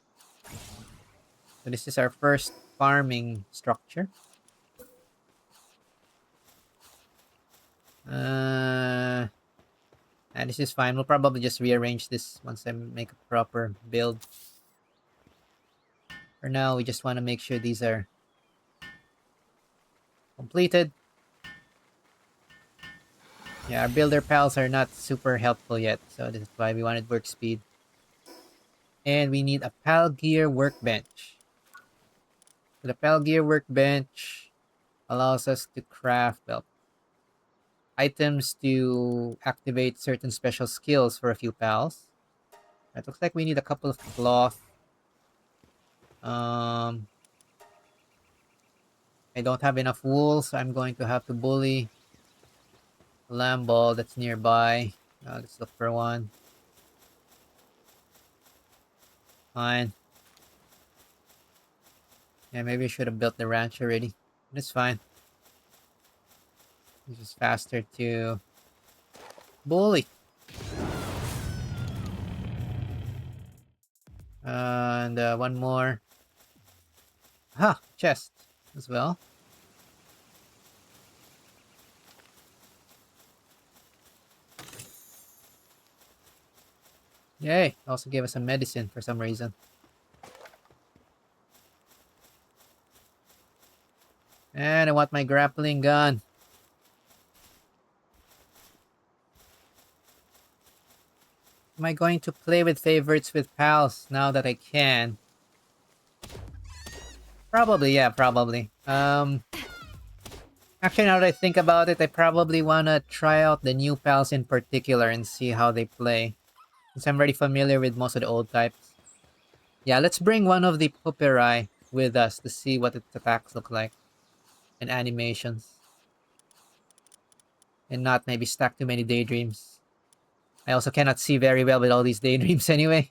So this is our first farming structure. And this is fine. We'll probably just rearrange this once I make a proper build. For now, we just want to make sure these are completed. Yeah, our builder pals are not super helpful yet, so this is why we wanted work speed. And we need a pal gear workbench. So the pal gear workbench allows us to craft, well, items to activate certain special skills for a few pals. It looks like we need a couple of cloth. I don't have enough wool, so I'm going to have to bully a lamb ball that's nearby. Let's look for one. Fine. Yeah, maybe I should have built the ranch already. But it's fine. It's just faster to bully. And one more. Chest as well. Yay! Also gave us some medicine for some reason. And I want my grappling gun. Am I going to play with favorites with pals now that I can? Probably, yeah, probably. Actually, now that I think about it, I probably want to try out the new pals in particular and see how they play. Since I'm already familiar with most of the old types. Yeah, let's bring one of the Pupperai with us to see what its attacks look like. And animations. And not maybe stack too many daydreams. I also cannot see very well with all these daydreams anyway.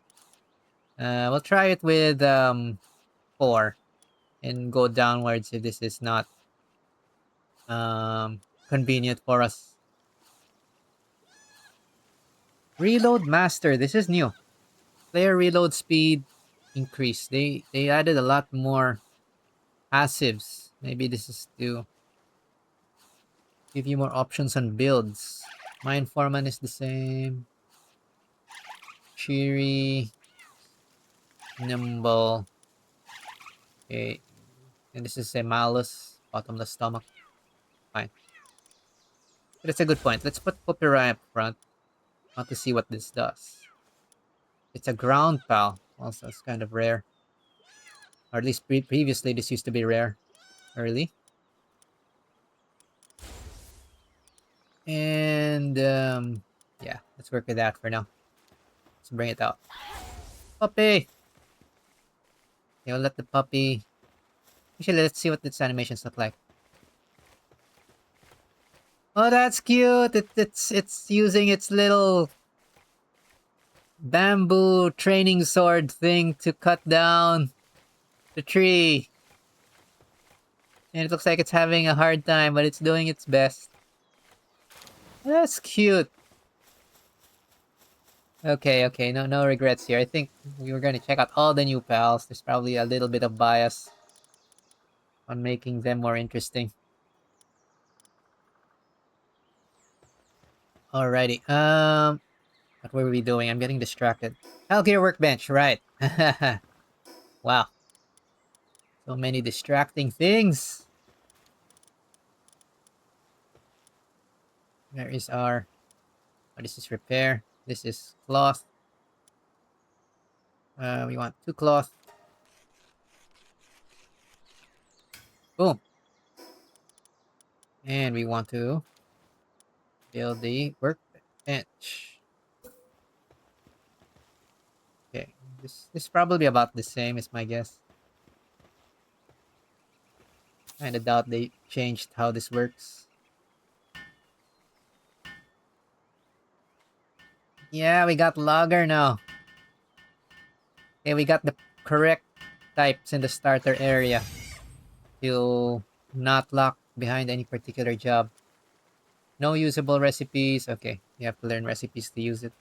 We'll try it with 4. And go downwards if this is not convenient for us. Reload master. This is new. Player reload speed increase. They added a lot more passives. Maybe this is to give you more options on builds. Mind Foreman is the same. Cheery. Nimble. Okay. And this is a malice. Bottomless stomach. Fine. But it's a good point. Let's put Pupperai up front. I want to see what this does. It's a ground pal. Also, it's kind of rare. Or at least previously, this used to be rare. Early. And, yeah. Let's work with that for now. Let's bring it out. Puppy! Okay, we'll let the puppy... Actually, let's see what its animations look like. Oh, that's cute! It's using its little bamboo training sword thing to cut down the tree. And it looks like it's having a hard time, but it's doing its best. That's cute. Okay, no regrets here. I think we were gonna check out all the new pals. There's probably a little bit of bias on making them more interesting. Alrighty. What were we doing? I'm getting distracted. Gear workbench, right. Wow. So many distracting things. Where is our... Oh, this is repair. This is cloth. We want 2 cloth. Boom. And we want to build the workbench. Okay. This is probably about the same, is my guess. Kinda doubt they changed how this works. Yeah, we got logger now. Okay, we got the correct types in the starter area to not lock behind any particular job. No usable recipes. Okay, you have to learn recipes to use it,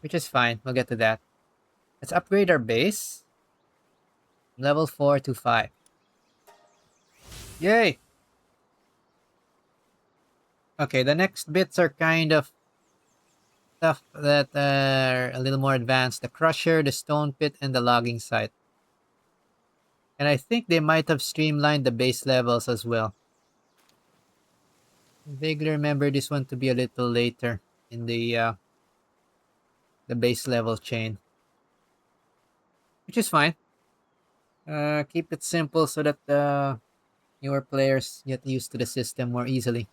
which is fine. We'll get to that. Let's upgrade our base. Level 4 to 5. Yay! Okay, the next bits are kind of stuff that are a little more advanced. The crusher, the stone pit, and the logging site. And I think they might have streamlined the base levels as well. I vaguely remember this one to be a little later in the base level chain, which is fine. Keep it simple so that newer players get used to the system more easily.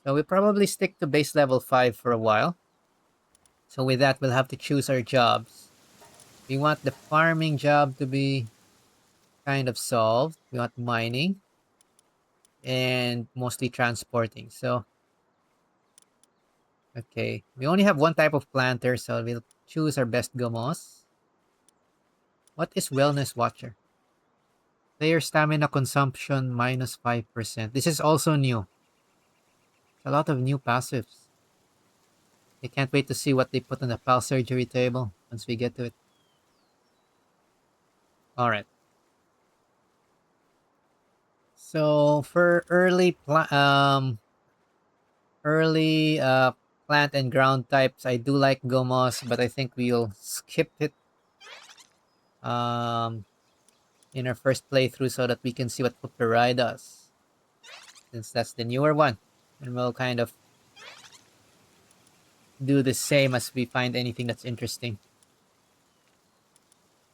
So we'll probably stick to base level 5 for a while. So with that, we'll have to choose our jobs. We want the farming job to be kind of solved. We want mining and mostly transporting. So, okay. We only have one type of planter, so we'll choose our best gomos. What is Wellness Watcher? Player stamina consumption minus 5%. This is also new. A lot of new passives. I can't wait to see what they put on the pal surgery table once we get to it. Alright. So for early plant and ground types, I do like Gomos, but I think we'll skip it um in our first playthrough so that we can see what Pupperai does. Since that's the newer one. And we'll kind of do the same as we find anything that's interesting.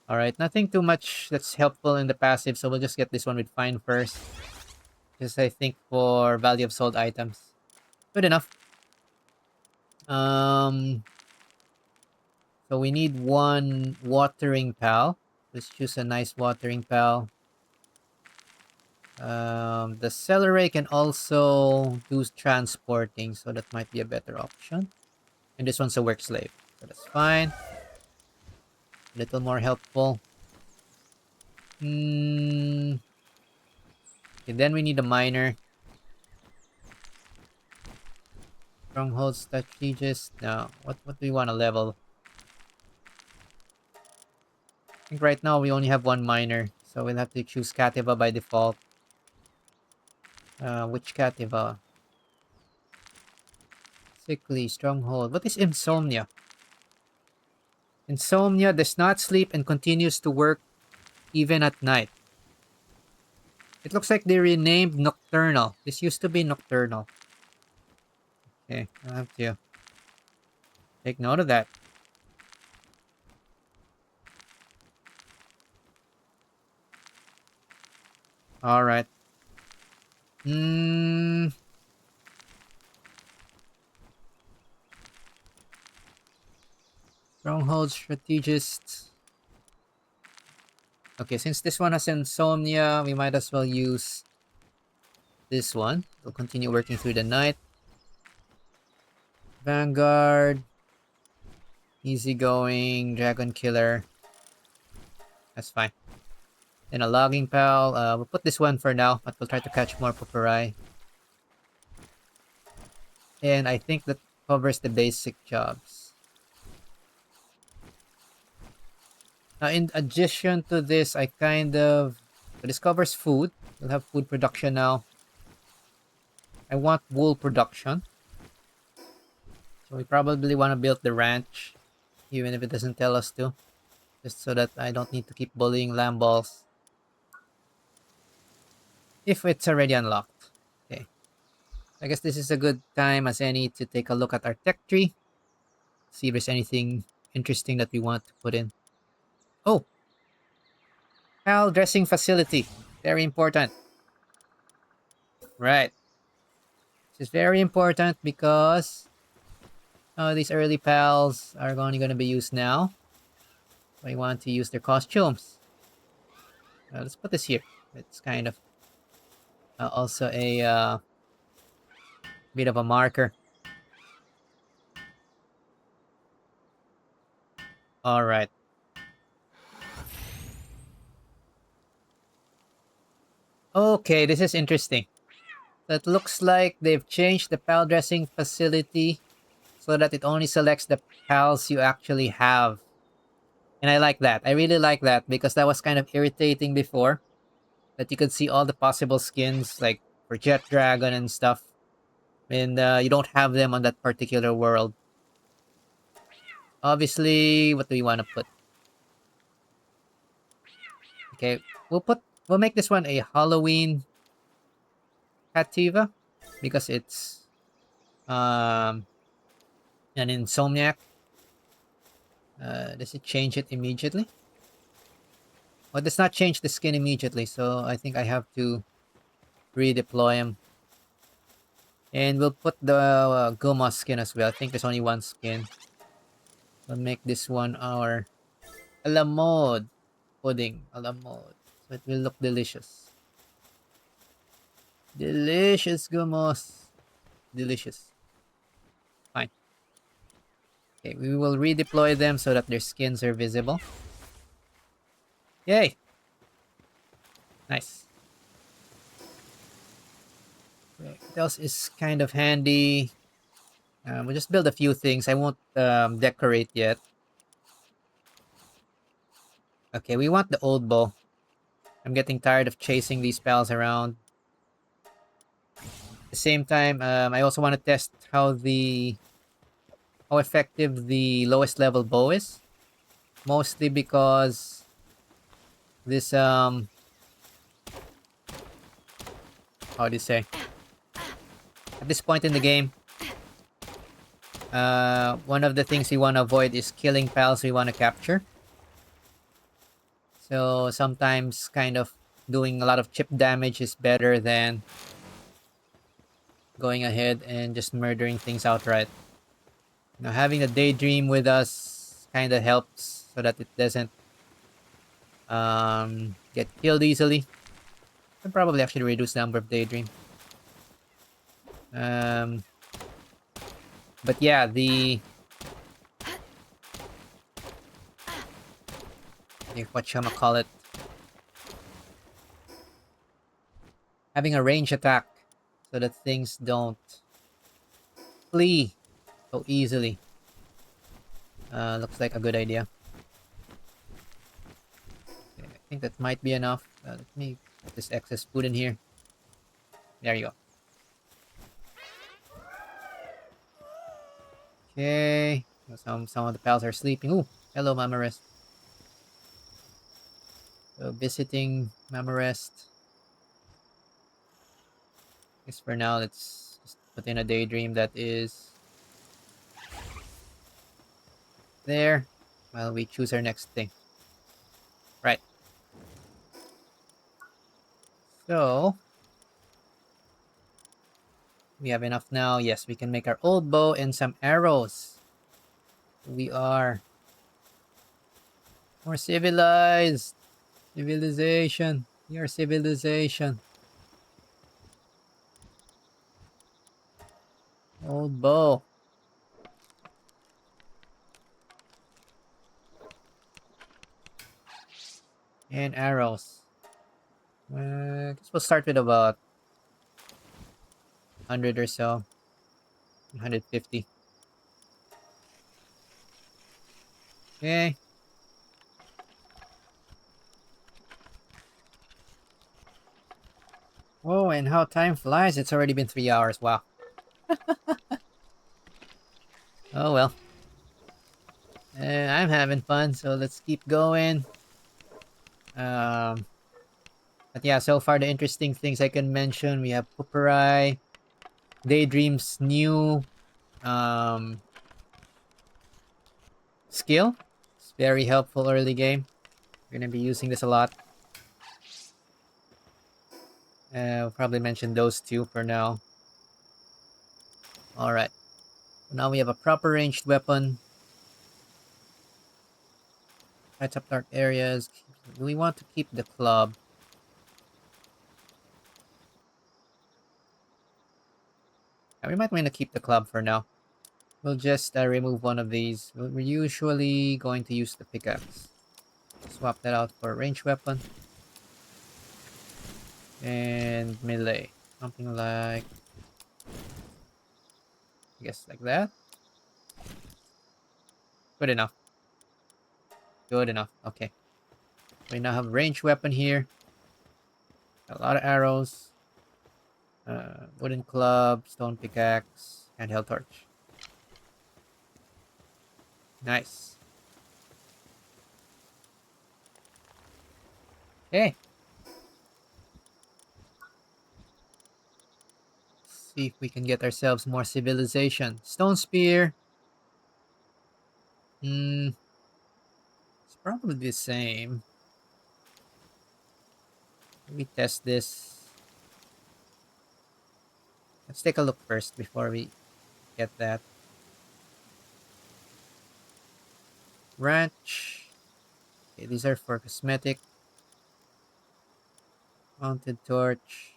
Alright, nothing too much that's helpful in the passive, so we'll just get this one with fine first. Just I think for value of sold items. Good enough. So we need one watering pal. Let's choose a nice watering pal. The Celeray can also do transporting, so that might be a better option. And this one's a work slave, so that's fine. A little more helpful. Okay, then we need a miner. Stronghold strategist. Now, what do we want to level? I think right now we only have one miner, so we'll have to choose Cativa by default. Which Cativa? Sickly, Stronghold. What is Insomnia? Insomnia does not sleep and continues to work even at night. It looks like they renamed Nocturnal. This used to be Nocturnal. Okay, I'll have to take note of that. Alright. Stronghold Strategist. Okay, since this one has Insomnia, we might as well use this one. We'll continue working through the night. Vanguard. Easygoing. Dragon Killer. That's fine. Then a Logging Pal. We'll put this one for now, but we'll try to catch more Pupperai. And I think that covers the basic jobs. Now, in addition to this, I kind of... So this covers food. We'll have food production now. I want wool production. So we probably want to build the ranch, even if it doesn't tell us to. Just so that I don't need to keep bullying lamb balls. If it's already unlocked. Okay. I guess this is a good time as any to take a look at our tech tree. See if there's anything interesting that we want to put in. Oh! Pal dressing facility. Very important. Right. This is very important because these early pals are only going to be used now. I want to use their costumes. Let's put this here. It's kind of also a bit of a marker. All right. Okay, this is interesting. So it looks like they've changed the pal dressing facility so that it only selects the pals you actually have. And I like that. I really like that because that was kind of irritating before, that you could see all the possible skins like for Jet Dragon and stuff. And you don't have them on that particular world. Obviously, what do we want to put? Okay, we'll make this one a Halloween Cativa because it's um an insomniac. Does it change it immediately? Well, it does not change the skin immediately, so I think I have to redeploy him. And we'll put the Goma skin as well. I think there's only one skin. We'll make this one our a la mode pudding. A la mode. So it will look delicious. Delicious Gomos. Delicious. Fine. Okay, we will redeploy them so that their skins are visible. Yay! Nice. Okay, what else is kind of handy? We'll just build a few things. I won't decorate yet. Okay, we want the old bow. I'm getting tired of chasing these pals around. At the same time, I also want to test how effective the lowest level bow is. Mostly because this how do you say? At this point in the game, one of the things we want to avoid is killing pals we want to capture. So sometimes kind of doing a lot of chip damage is better than going ahead and just murdering things outright. Now having the Daedream with us kind of helps so that it doesn't get killed easily. Can probably actually reduce the number of Daedream. Um, but yeah, whatchamacallit, having a range attack so that things don't flee so easily looks like a good idea. Okay, I think that might be enough. Let me put this excess food in here. There you go. Okay. Some of the pals are sleeping. Ooh, hello, Mama Rest. So visiting Mama Rest. I guess for now, let's just put in a Daedream that is there while we choose our next thing. Right. So we have enough now. Yes, we can make our old bow and some arrows. We are more civilized. Civilization. We are civilization. Old bow. And arrows. I guess we'll start with about 100 or so. 150. Okay. Oh, and how time flies. It's already been 3 hours. Wow. Oh, well. I'm having fun, so let's keep going. Um, but yeah, so far the interesting things I can mention, we have Pupperai, Daedream's new um, skill. It's very helpful early game. We're gonna be using this a lot. I'll probably mention those two for now. Alright. Now we have a proper ranged weapon. Lights up dark areas. Do we want to keep the club? We might want to keep the club for now. We'll just remove one of these. We're usually going to use the pickaxe. Swap that out for a ranged weapon. And melee. Something like... I guess like that. Good enough. Good enough. Okay. We now have a ranged weapon here. A lot of arrows. Wooden club, stone pickaxe, handheld torch. Nice. Okay. Let's see if we can get ourselves more civilization. Stone spear. It's probably the same. Let me test this. Let's take a look first before we get that. Ranch. Okay, these are for cosmetic. Mounted torch.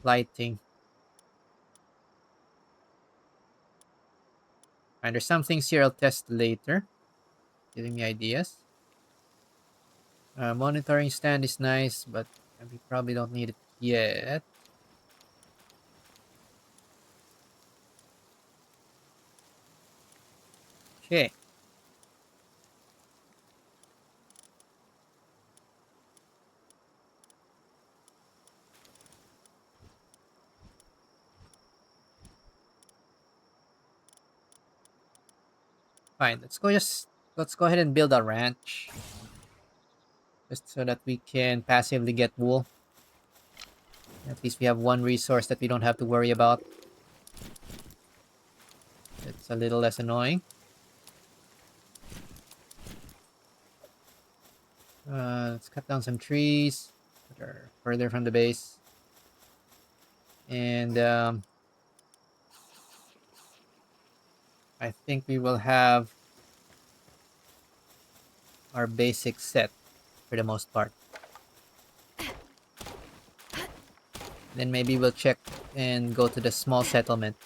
Lighting. And there's some things here I'll test later. Giving me ideas. Monitoring stand is nice, but we probably don't need it yet. Okay. Fine. Let's go ahead and build a ranch. Just so that we can passively get wool. At least we have one resource that we don't have to worry about. It's a little less annoying. Let's cut down some trees that are further from the base. And I think we will have our basic set for the most part. Then maybe we'll check and go to the small settlement.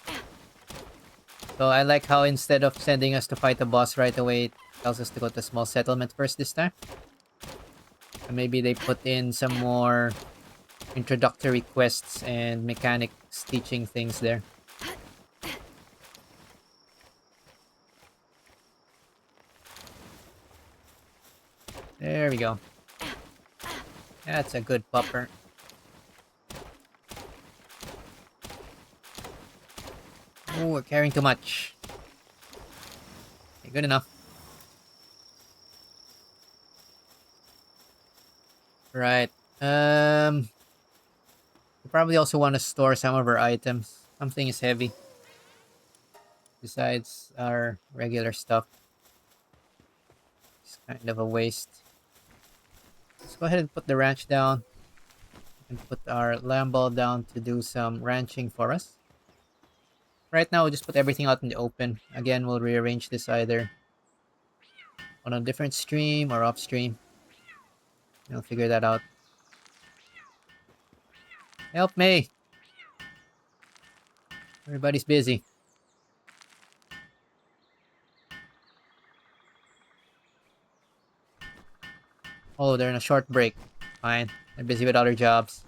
So I like how instead of sending us to fight the boss right away, it tells us to go to the small settlement first this time. And maybe they put in some more introductory quests and mechanics teaching things there. There we go. That's a good pupper. Oh, we're carrying too much. Okay, good enough. Right. We probably also want to store some of our items. Something is heavy. Besides our regular stuff. It's kind of a waste. Let's go ahead and put the ranch down. And put our lamb ball down to do some ranching for us. Right now, we'll just put everything out in the open. Again, we'll rearrange this either on a different stream or upstream. We'll figure that out. Help me! Everybody's busy. Oh, they're in a short break. Fine. They're busy with other jobs.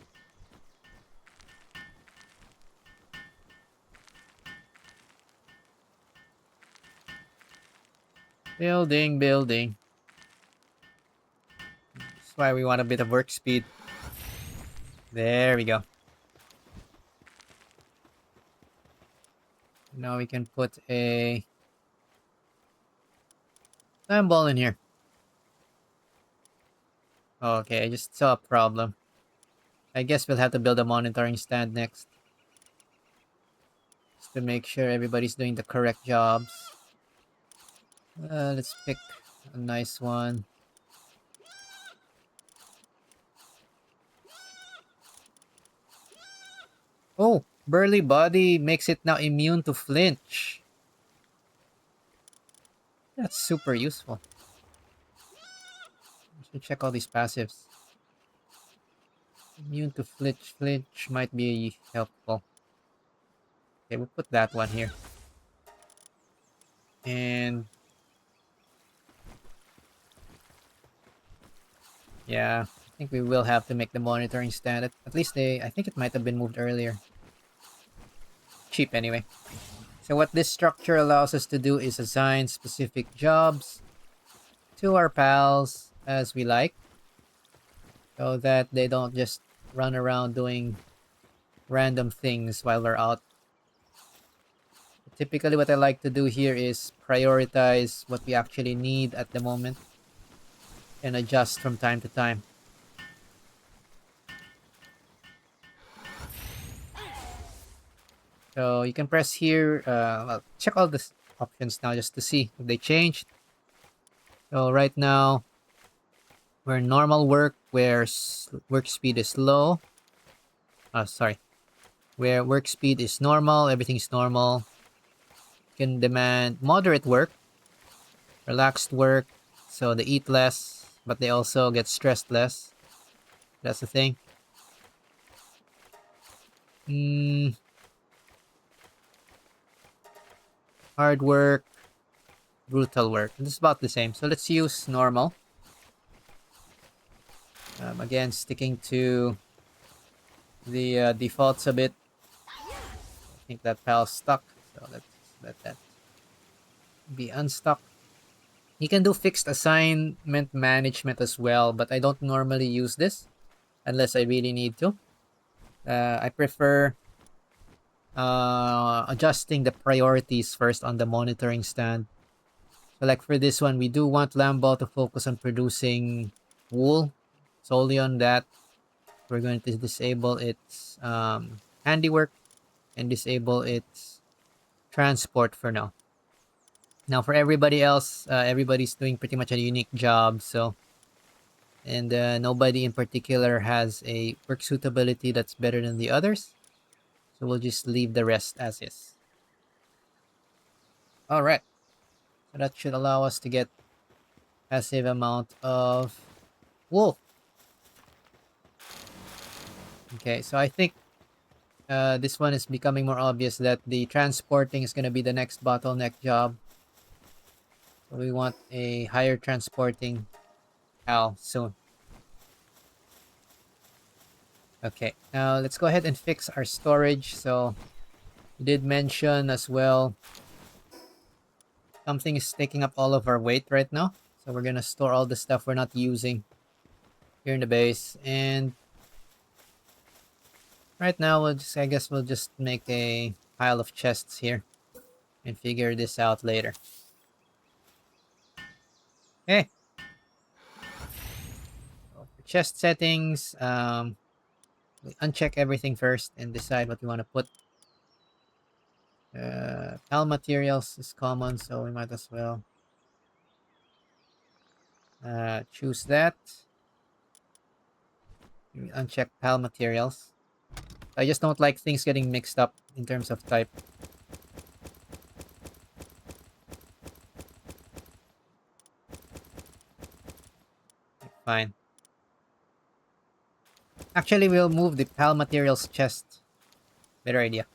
Building, building. That's why we want a bit of work speed. There we go. Now we can put a sand ball in here. Okay, I just saw a problem. I guess we'll have to build a monitoring stand next. Just to make sure everybody's doing the correct jobs. Let's pick a nice one. Oh, burly body makes it now immune to flinch. What the That's super useful. I should check all these passives. Immune to flinch. Flinch might be helpful. Okay, we'll put that one here. And yeah, I think we will have to make the monitoring stand. At least I think it might have been moved earlier. Cheap anyway. So what this structure allows us to do is assign specific jobs to our pals as we like, so that they don't just run around doing random things while we're out. Typically what I like to do here is prioritize what we actually need at the moment and adjust from time to time. So you can press here, well, check all the options now just to see if they changed. So right now, we're in normal work where work speed is low. Sorry. Where work speed is normal, everything's normal. You can demand moderate work, relaxed work, so they eat less, but they also get stressed less. That's the thing. Hard work, brutal work. This is about the same. So let's use normal. Again, sticking to the defaults a bit. I think that pal's stuck, so let's let that be unstuck. You can do fixed assignment management as well, but I don't normally use this unless I really need to. I prefer adjusting the priorities first on the monitoring stand. So like for this one, we do want Lambo to focus on producing wool. Solely on that, we're going to disable its handiwork and disable its transport for now. Now for everybody else, everybody's doing pretty much a unique job. So, and nobody in particular has a work suitability that's better than the others. So we'll just leave the rest as is. All right. So that should allow us to get passive amount of wool. Okay, so I think this one is becoming more obvious that the transporting is going to be the next bottleneck job. So we want a higher transporting pal soon. Okay, now let's go ahead and fix our storage. So we did mention as well, something is taking up all of our weight right now. So we're going to store all the stuff we're not using here in the base. And right now, I guess we'll just make a pile of chests here and figure this out later. Okay. So for chest settings, we uncheck everything first and decide what we want to put. Pal materials is common, so we might as well choose that. We uncheck pal materials. I just don't like things getting mixed up in terms of type. Fine. Actually, we'll move the pal materials chest. Better idea.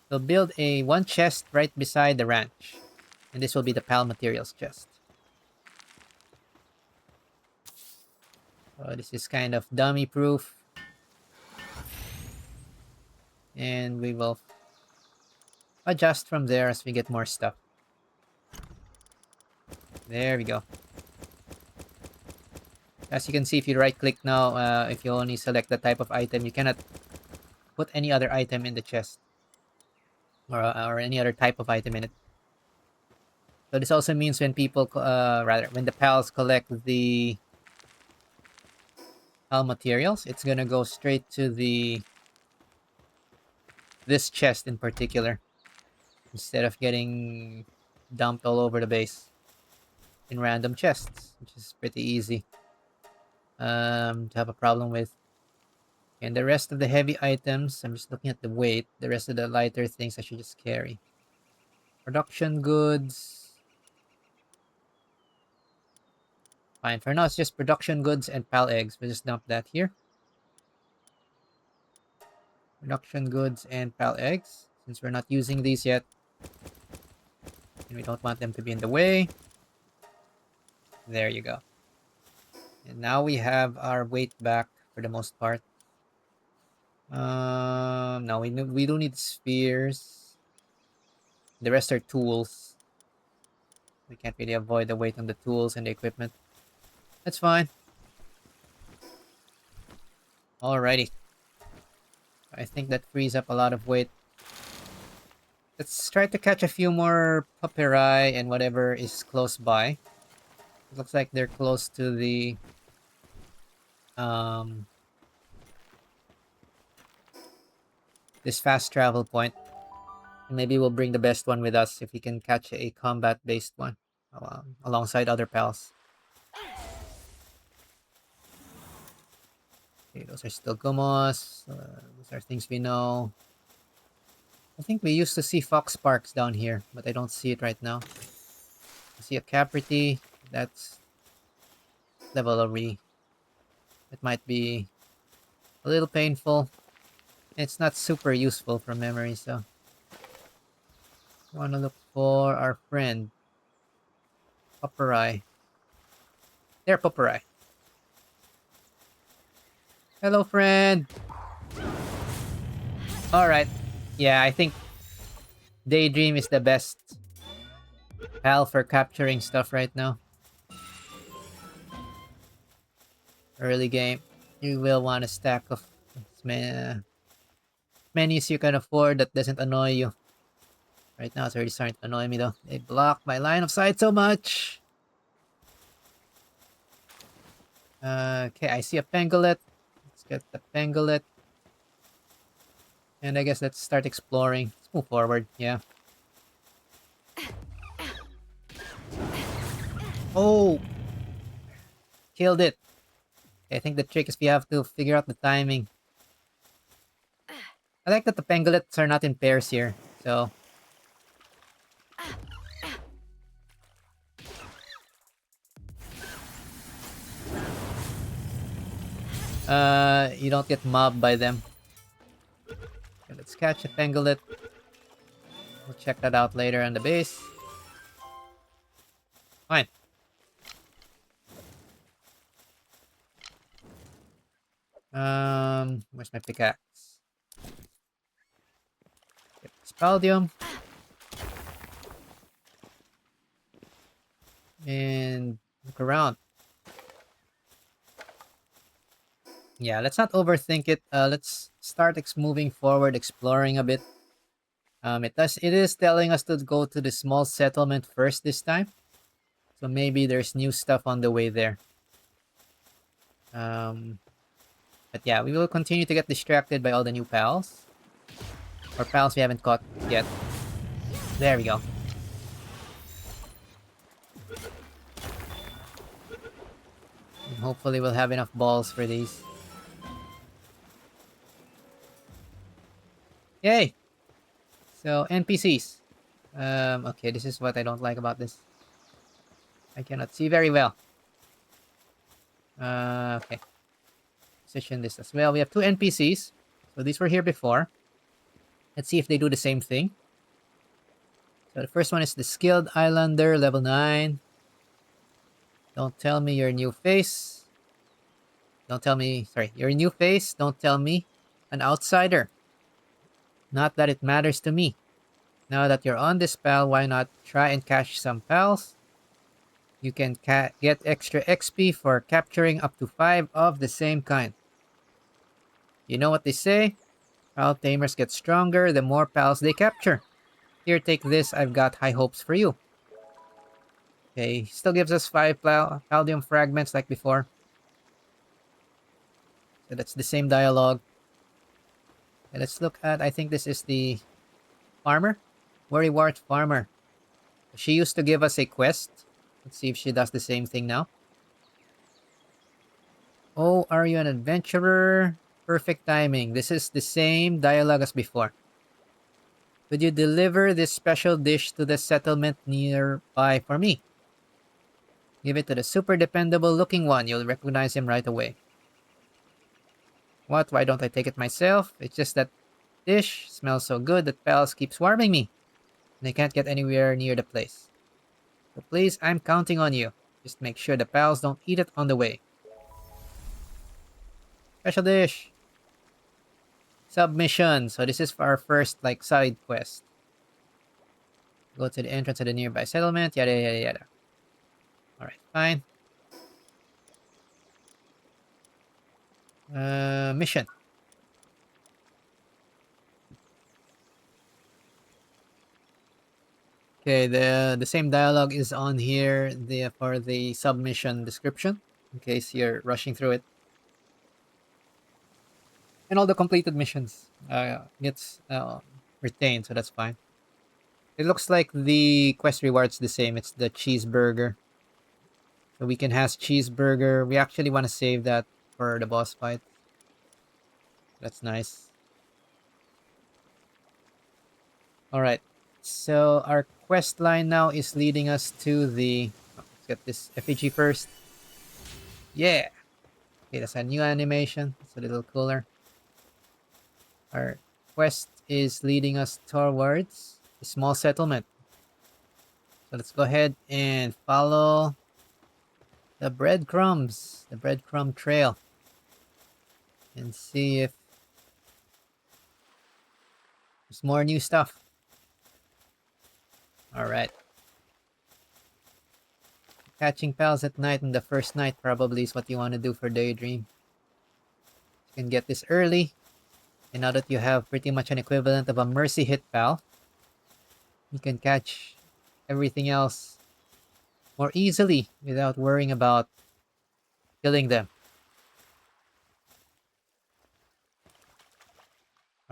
We'll build one chest right beside the ranch. And this will be the pal materials chest. So this is kind of dummy proof. And we will adjust from there as we get more stuff. There we go. As you can see, if you right click now, if you only select the type of item, you cannot put any other item in the chest. Or any other type of item in it. So this also means when people, when the pals collect the pal materials, it's gonna go straight to this chest in particular, instead of getting dumped all over the base in random chests, which is pretty easy to have a problem with. And the rest of the heavy items, I'm just looking at the weight. The rest of the lighter things I should just carry. Production goods. Fine. For now, it's just production goods and pal eggs. We'll just dump that here. Production goods and pal eggs. Since we're not using these yet. And we don't want them to be in the way. There you go. And now we have our weight back for the most part. No, we don't need spheres. The rest are tools. We can't really avoid the weight on the tools and the equipment. That's fine. Alrighty. I think that frees up a lot of weight. Let's try to catch a few more Pupperai and whatever is close by. It looks like they're close to the this fast travel point. And maybe we'll bring the best one with us if we can catch a combat-based one alongside other pals. Okay, those are still Gumos. Those are things we know. I think we used to see Fox Sparks down here, but I don't see it right now. I see a Caprity. That's level re. It might be a little painful. It's not super useful from memory, so I want to look for our friend Pupperai. There, Pupperai. Hello, friend. All right. Yeah, I think Daedream is the best pal for capturing stuff right now. Early game, you will want a stack of menus you can afford that doesn't annoy you. Right now, it's already starting to annoy me though. They block my line of sight so much. Okay, I see a Pangolin. Let's get the Pangolin. And I guess let's start exploring. Let's move forward, yeah. Oh! Killed it. Okay, I think the trick is we have to figure out the timing. I like that the Pangolins are not in pairs here, so... you don't get mobbed by them. Okay, let's catch a Pangolin. We'll check that out later on the base. Fine. Where's my pickaxe? Get Spaldium. And look around. Yeah, let's not overthink it. Let's start moving forward, exploring a bit. It is telling us to go to the small settlement first this time. So maybe there's new stuff on the way there. But yeah, we will continue to get distracted by all the new pals. Or pals we haven't caught yet. There we go. And hopefully we'll have enough balls for these. Yay! So, NPCs. Okay, this is what I don't like about this. I cannot see very well. Okay. Position this as well. We have two NPCs. So these were here before. Let's see if they do the same thing. So the first one is the Skilled Islander, level 9. Don't tell me your new face. Don't tell me... Sorry, your new face. Don't tell me. An outsider. Not that it matters to me. Now that you're on this pal, why not try and catch some pals? You can get extra XP for capturing up to 5 of the same kind. You know what they say? Pal tamers get stronger the more pals they capture. Here, take this. I've got high hopes for you. Okay, still gives us 5 Paldium fragments like before. So that's the same dialogue. Okay, let's look at, I think this is the farmer. Worrywart farmer. She used to give us a quest. Let's see if she does the same thing now. Oh, are you an adventurer? Perfect timing. This is the same dialogue as before. Could you deliver this special dish to the settlement nearby for me? Give it to the super dependable looking one. You'll recognize him right away. What? Why don't I take it myself? It's just that dish smells so good that pals keep swarming me. And I can't get anywhere near the place. So please, I'm counting on you. Just make sure the pals don't eat it on the way. Special dish. Submission. So this is for our first like side quest. Go to the entrance of the nearby settlement. Yada yada yada. Alright, fine. Mission. Okay, the same dialogue is on here for the submission description, in case you're rushing through it. And all the completed missions gets retained, so that's fine. It looks like the quest reward's the same. It's the cheeseburger. So we can have cheeseburger. We actually want to save that for the boss fight. That's nice. Alright. So our quest line now is leading us to the... let's get this effigy first. Yeah! Okay, that's a new animation. It's a little cooler. Our quest is leading us towards a small settlement. So let's go ahead and follow the breadcrumbs, the breadcrumb trail, and see if there's more new stuff. Alright. Catching pals at night in the first night probably is what you want to do for Daedream. You can get this early. And now that you have pretty much an equivalent of a mercy hit pal, you can catch everything else more easily without worrying about killing them.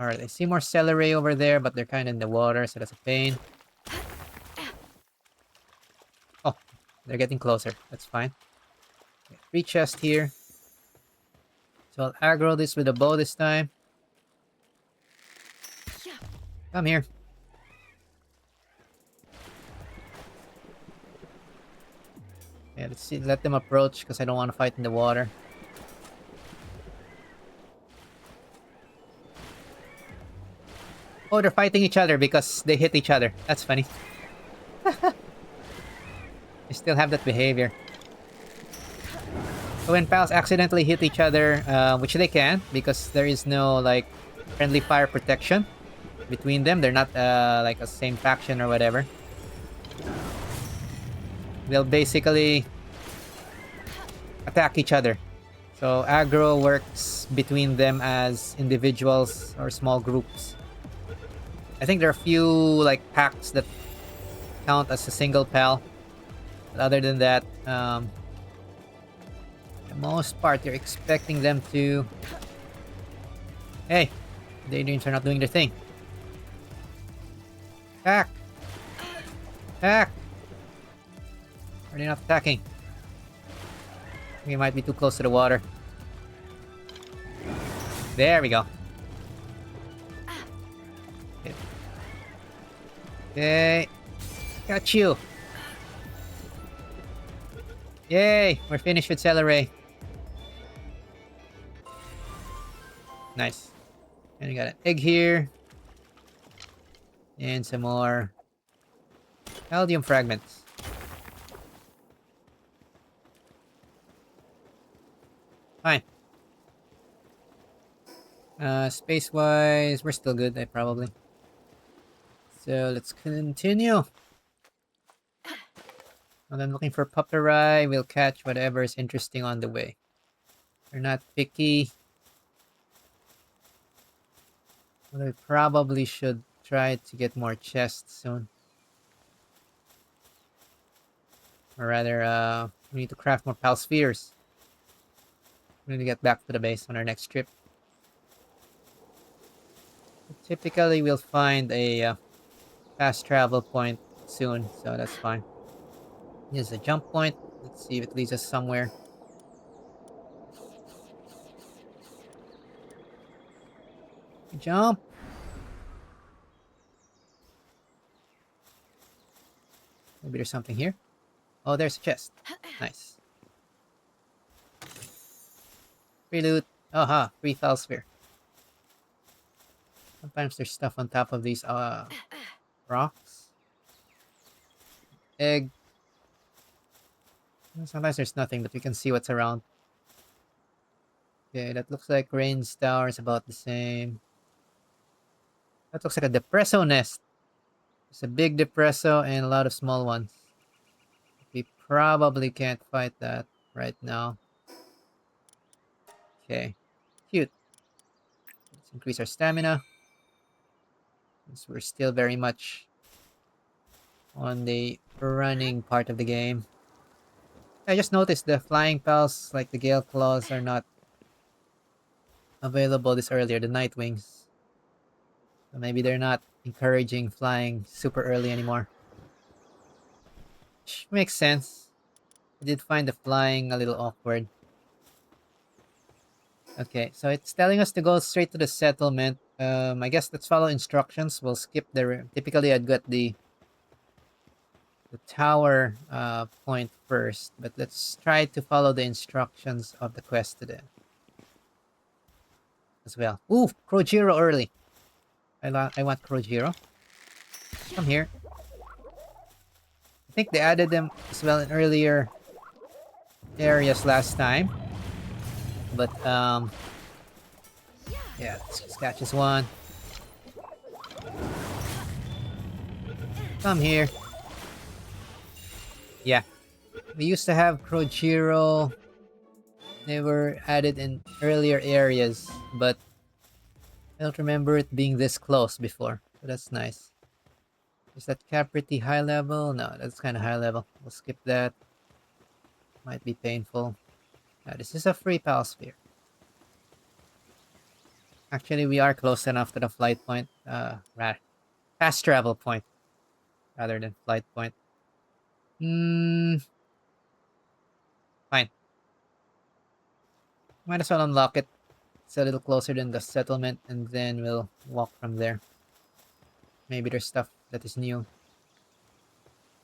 Alright, I see more celery over there, but they're kind of in the water, so that's a pain. Oh, they're getting closer. That's fine. Okay, 3 chests here. So I'll aggro this with a bow this time. Come here. Yeah, let's see. Let them approach because I don't want to fight in the water. Oh, they're fighting each other because they hit each other. That's funny. They still have that behavior. So when pals accidentally hit each other, which they can because there is no like friendly fire protection between them. They're not like a same faction or whatever. They'll basically attack each other. So aggro works between them as individuals or small groups. I think there are a few like packs that count as a single pal. But other than that, for the most part, you're expecting them to... Hey, Daedreams are not doing their thing. Attack! Attack! Are they not attacking? We might be too close to the water. There we go. Okay. Got you. Yay! We're finished with celery. Nice. And we got an egg here. And some more caldium fragments. Fine. Space-wise, we're still good, probably. So let's continue. When I'm looking for Pupperai, we'll catch whatever is interesting on the way. We're not picky. But I probably should try to get more chests soon. Or rather, we need to craft more pal spheres. We need to get back to the base on our next trip. Typically, we'll find a fast travel point soon, so that's fine. Here's a jump point. Let's see if it leads us somewhere. Jump! Maybe there's something here. Oh, there's a chest. Nice. Free loot. Aha, free fell sphere. Sometimes there's stuff on top of these rocks. Egg. Sometimes there's nothing, but we can see what's around. Okay, that looks like Rayne's tower is about the same. That looks like a depresso nest. There's a big depresso and a lot of small ones. We probably can't fight that right now. Okay, cute. Let's increase our stamina. Since we're still very much on the running part of the game. I just noticed the flying pals, like the Gale Claws, are not available this earlier, the Nightwings. So maybe they're not encouraging flying super early anymore. Which makes sense. I did find the flying a little awkward. Okay, so it's telling us to go straight to the settlement. I guess let's follow instructions. We'll skip the... Typically, I'd get the tower point first, but let's try to follow the instructions of the quest today as well. Ooh, Krojiro early. I want Krojiro. Come here. I think they added them as well in earlier areas last time. But, yeah, let's just catch this one. Come here. Yeah. We used to have Krojiro. They were added in earlier areas, but I don't remember it being this close before. So that's nice. Is that cap pretty high level? No, that's kind of high level. We'll skip that. Might be painful. Now, this is a free pal sphere. Actually, we are close enough to the flight point. Fast travel point. Rather than flight point. Fine. Might as well unlock it. It's a little closer than the settlement, and then we'll walk from there. Maybe there's stuff that is new.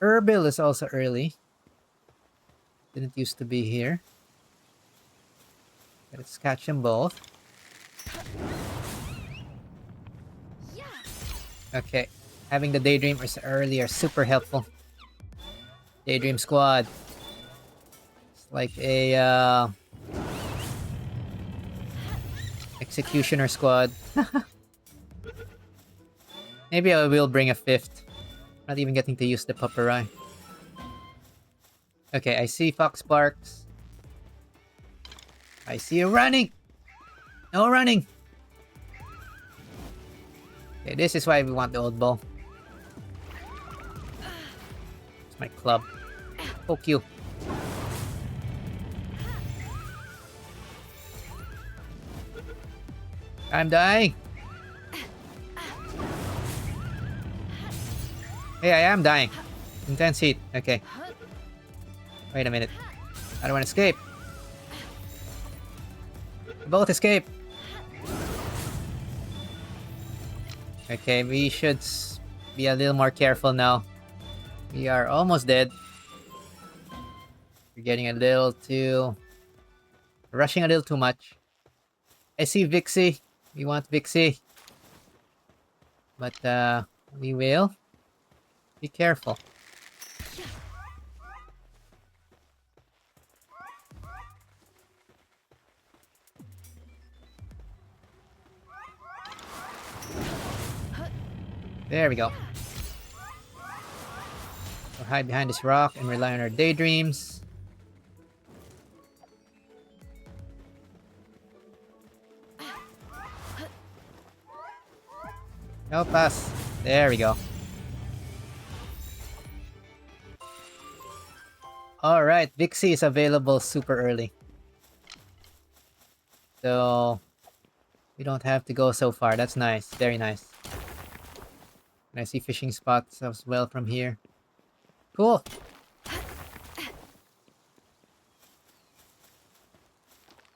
Erbil is also early. Didn't used to be here. Let's catch them both. Okay. Having the Daedream early are super helpful. Daedream squad. It's like a executioner squad. Maybe I will bring a fifth. Not even getting to use the Pupperai. Okay, I see Fox Sparks. I see you running! No running! Okay, this is why we want the old ball. It's my club. Poke you. I'm dying! Hey, I am dying. Intense heat. Okay. Wait a minute. I don't want to escape. Both escape. Okay, we should be a little more careful now. We are almost dead. We're getting a little too... rushing a little too much. I see Vixie. We want Vixie. But, we will. Be careful. There we go. We'll hide behind this rock and rely on our daydreams. Help us. There we go. Alright, Vixie is available super early. So, we don't have to go so far. That's nice. Very nice. And I see fishing spots as well from here. Cool.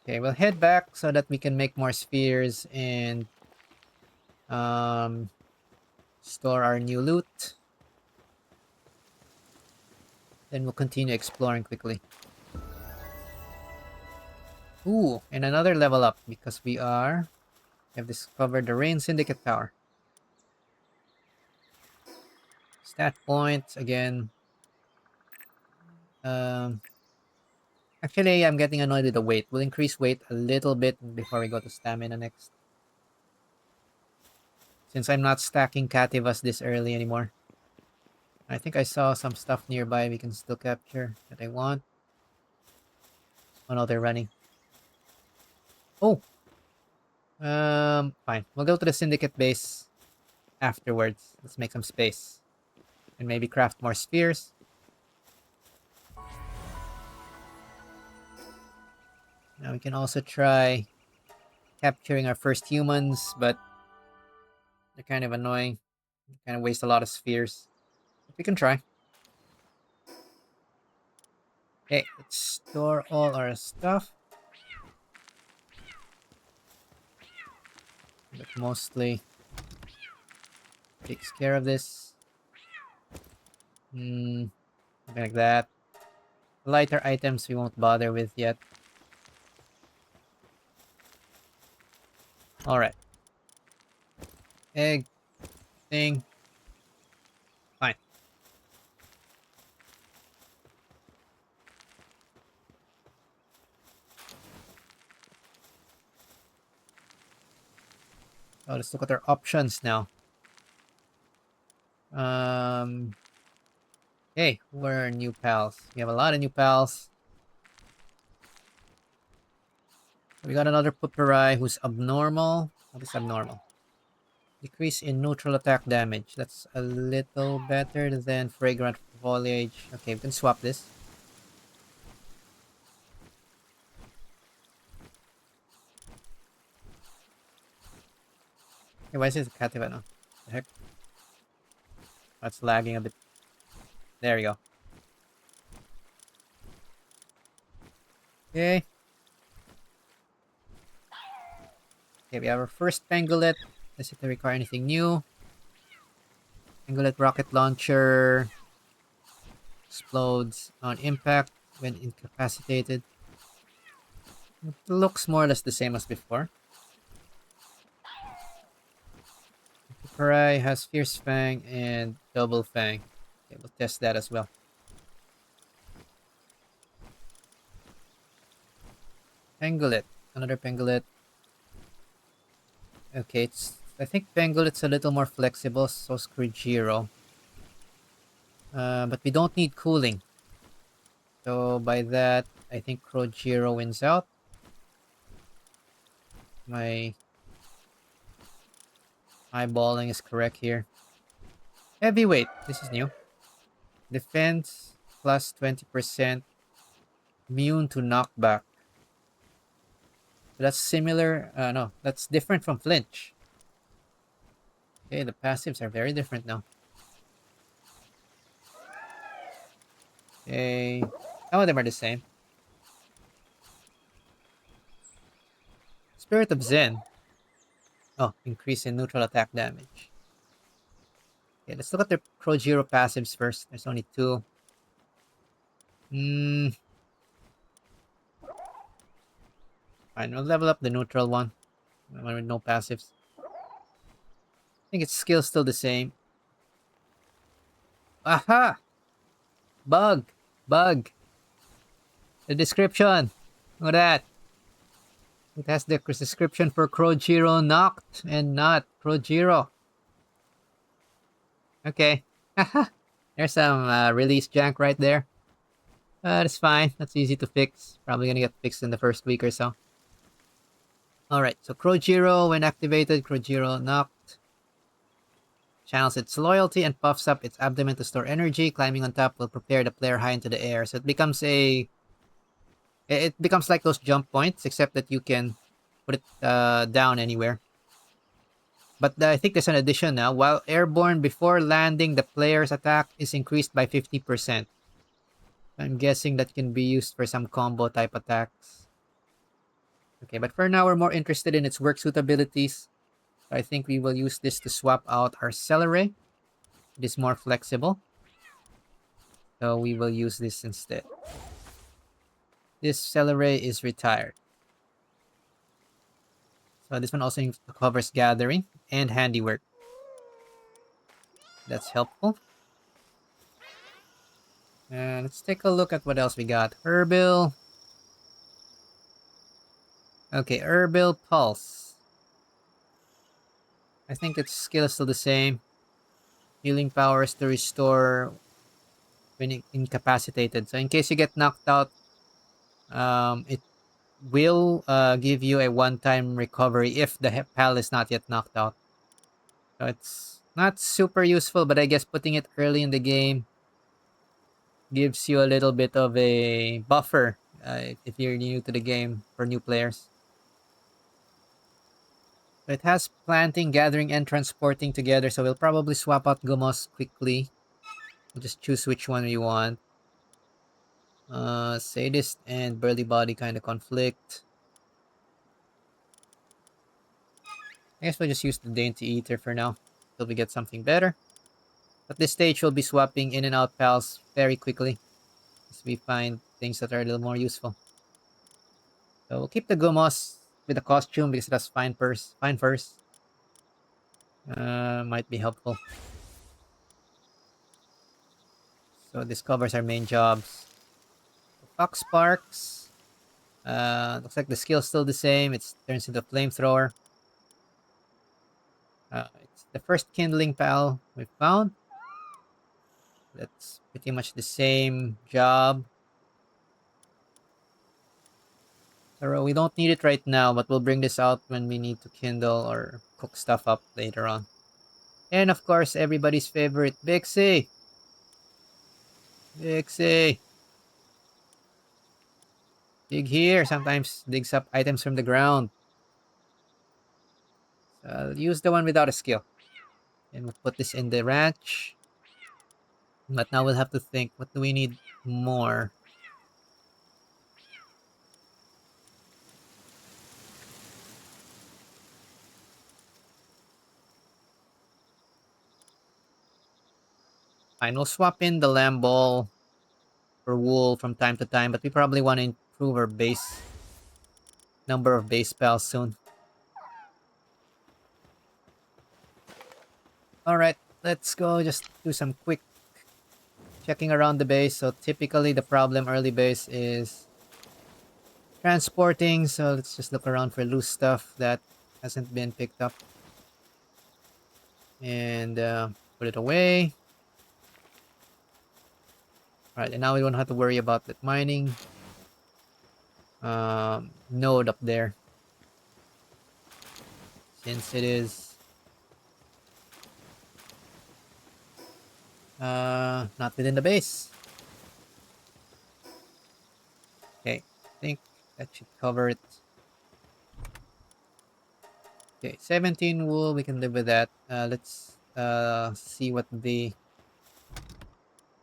Okay, we'll head back so that we can make more spheres and store our new loot. Then we'll continue exploring quickly. Ooh, and another level up because we have discovered the Rayne Syndicate power. Stat points again. Um, Actually, I'm getting annoyed with the weight. We'll increase weight a little bit before we go to stamina next. Since I'm not stacking Cativas this early anymore. I think I saw some stuff nearby we can still capture that I want. Oh no, they're running. Oh! Fine. We'll go to the Syndicate base afterwards. Let's make some space. And maybe craft more spheres. Now we can also try capturing our first humans, but they're kind of annoying. They kind of waste a lot of spheres. But we can try. Okay, let's store all our stuff. But mostly takes care of this. Something like that. Lighter items we won't bother with yet. Alright. Egg thing. Fine. So let's look at our options now. Hey, who are our new pals? We have a lot of new pals. We got another Pupperai who's abnormal. What is abnormal? Decrease in neutral attack damage. That's a little better than Fragrant Foliage. Okay, we can swap this. Hey, why is it Cativa now? The heck? That's lagging a bit. There we go. Okay. Okay, we have our first Pangolin. Does it require anything new? Pangolin rocket launcher. Explodes on impact when incapacitated. It looks more or less the same as before. Pupperai has Fierce Fang and Double Fang. Okay, we'll test that as well. Pangolin. Another Pangolin. Okay, I think Pangolit's a little more flexible, so is Krujiro. But we don't need cooling. So by that, I think Krojiro wins out. My eyeballing is correct here. Heavyweight. This is new. Defense plus 20%. Immune to knockback. So that's similar. No, that's different from flinch. Okay, the passives are very different now. Okay, some of them are the same. Spirit of Zen. Oh, increase in neutral attack damage. Okay, let's look at the Krojiro passives first. There's only two. Fine, we'll level up the neutral one. One with no passives. I think its skill's still the same. Aha! Bug! Bug! The description! Look at that! It has the description for Krojiro knocked and not Krojiro. Okay. There's some release jank right there. That's fine. That's easy to fix. Probably gonna get fixed in the first week or so. Alright, so Krojiro, when activated, Krojiro knocked. Channels its loyalty and puffs up its abdomen to store energy. Climbing on top will prepare the player high into the air. So it becomes it becomes like those jump points, except that you can put it down anywhere. But I think there's an addition now. While airborne before landing, the player's attack is increased by 50%. I'm guessing that can be used for some combo type attacks. Okay, but for now, we're more interested in its work suit abilities. I think we will use this to swap out our Celery. It is more flexible. So we will use this instead. This Celery is retired. So this one also covers gathering and handiwork. That's helpful. Let's take a look at what else we got. Herbil. Okay, Herbil Pulse. I think its skill is still the same. Healing powers to restore when incapacitated. So in case you get knocked out, it will give you a one-time recovery if the pal is not yet knocked out. So it's not super useful, but I guess putting it early in the game gives you a little bit of a buffer if you're new to the game for new players. So it has planting, gathering, and transporting together, so we'll probably swap out Gumos quickly. We'll just choose which one we want. Sadist and Burly Body kind of conflict. I guess we'll just use the Dainty Eater for now, till we get something better. At this stage, we'll be swapping in and out pals very quickly, as we find things that are a little more useful. So we'll keep the Gumos with the costume because it has fine furs. Might be helpful. So this covers our main jobs. Fox Sparks. Looks like the skill's still the same. It turns into a flamethrower. It's the first kindling pal we found. That's pretty much the same job. So we don't need it right now, but we'll bring this out when we need to kindle or cook stuff up later on. And of course, everybody's favorite, Bixie. Bixie. Dig here. Sometimes digs up items from the ground. So I'll use the one without a skill. And we'll put this in the ranch. But now we'll have to think, what do we need more? Fine, we'll swap in the lamb ball for wool from time to time, but we probably want to improve our base number of base spells soon. Alright, let's go just do some quick checking around the base. So typically the problem early base is transporting, so let's just look around for loose stuff that hasn't been picked up. And put it away. Alright, and now we don't have to worry about that mining node up there, since it is not within the base. Okay, I think that should cover it. Okay, 17 wool, we can live with that. Let's see what the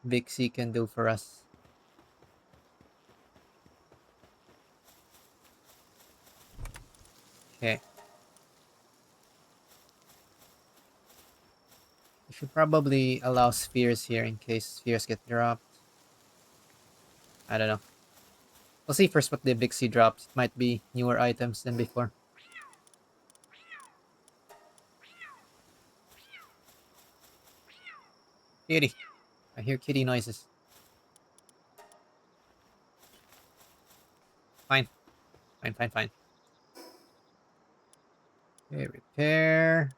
Big C can do for us. Okay. We should probably allow spheres here in case spheres get dropped. I don't know. We'll see first what the Big C drops. It might be newer items than before. Kitty. I hear kitty noises. Fine. Fine. Okay, repair.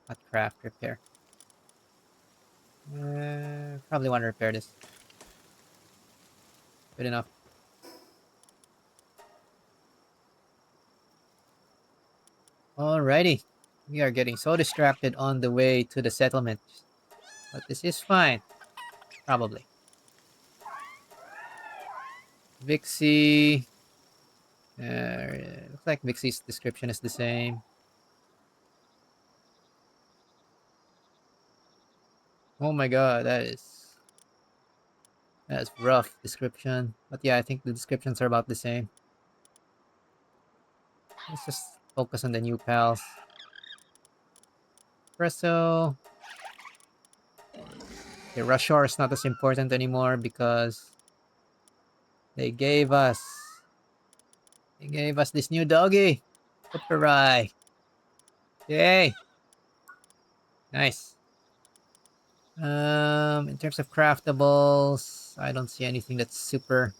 Not craft, repair. Probably want to repair this. Good enough. Alrighty. We are getting so distracted on the way to the settlement. But this is fine. Probably. Vixie. Looks like Vixie's description is the same. Oh my god, that's rough description. But yeah, I think the descriptions are about the same. Let's just focus on the new pals. Presso. Okay, Rushor is not as important anymore because they gave us They gave us this new doggy. Pupperai. Yay. Nice. In terms of craftables, I don't see anything that's super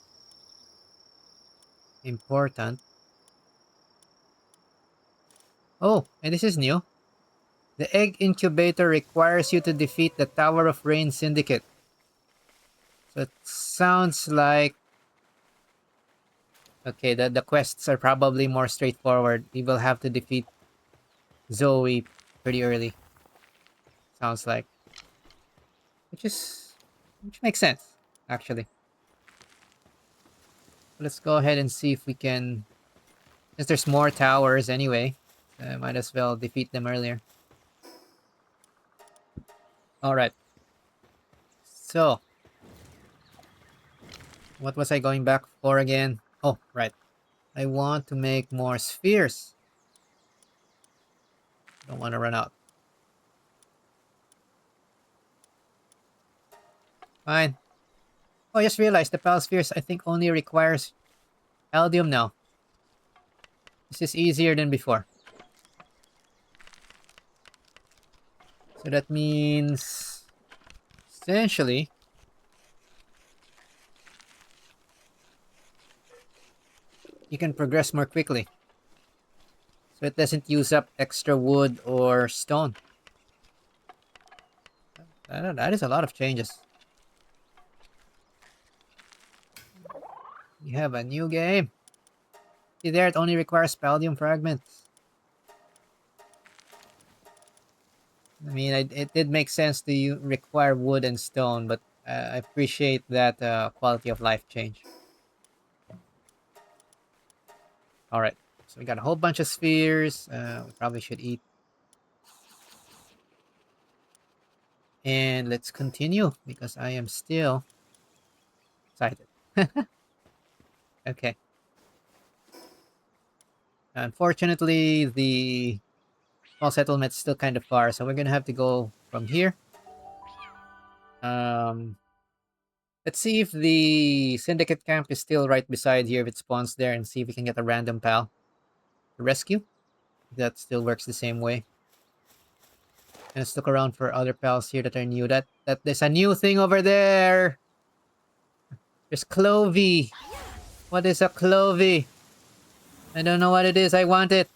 important. Oh, and this is new. The egg incubator requires you to defeat the Tower of Rain Syndicate. So it sounds like... Okay, the quests are probably more straightforward. We will have to defeat Zoe pretty early. Sounds like. Which makes sense, actually. Let's go ahead and see if we can... Since there's more towers anyway, I might as well defeat them earlier. Alright. So, what was I going back for again? Oh, right. I want to make more spheres. Don't want to run out. Fine. Oh, I just realized the Pal Spheres I think only requires Aldium now. This is easier than before. So that means... Essentially... You can progress more quickly. So it doesn't use up extra wood or stone. That is a lot of changes. We have a new game. See there, it only requires Paldium fragments. I mean, it did make sense to require wood and stone, but I appreciate that quality of life change. Alright, so we got a whole bunch of spheres. We probably should eat. And let's continue, because I am still excited. Okay. Unfortunately, the small settlement's still kind of far, so we're gonna have to go from here. Let's see if the syndicate camp is still right beside here, if it spawns there, and see if we can get a random pal to rescue. That still works the same way. And let's look around for other pals here that are new. That there's a new thing over there. There's Clovee. What is a Clovee? I don't know what it is. I want it.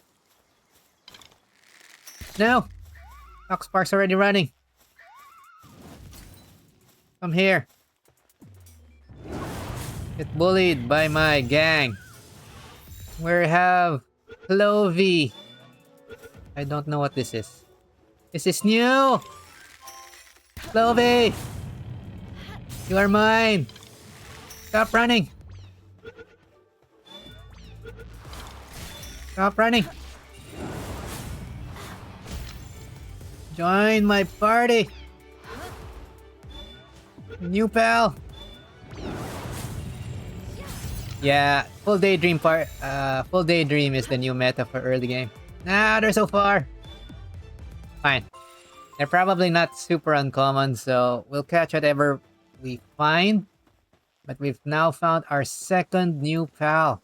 No! Foxpark's already running. Come here. Get bullied by my gang. We have Clovee. I don't know what this is. This is new! Clovee! You are mine! Stop running! Stop running! Join my party! New pal! Yeah, full Daedream full Daedream is the new meta for early game. Nah, they're so far. Fine. They're probably not super uncommon, so we'll catch whatever we find. But we've now found our second new pal.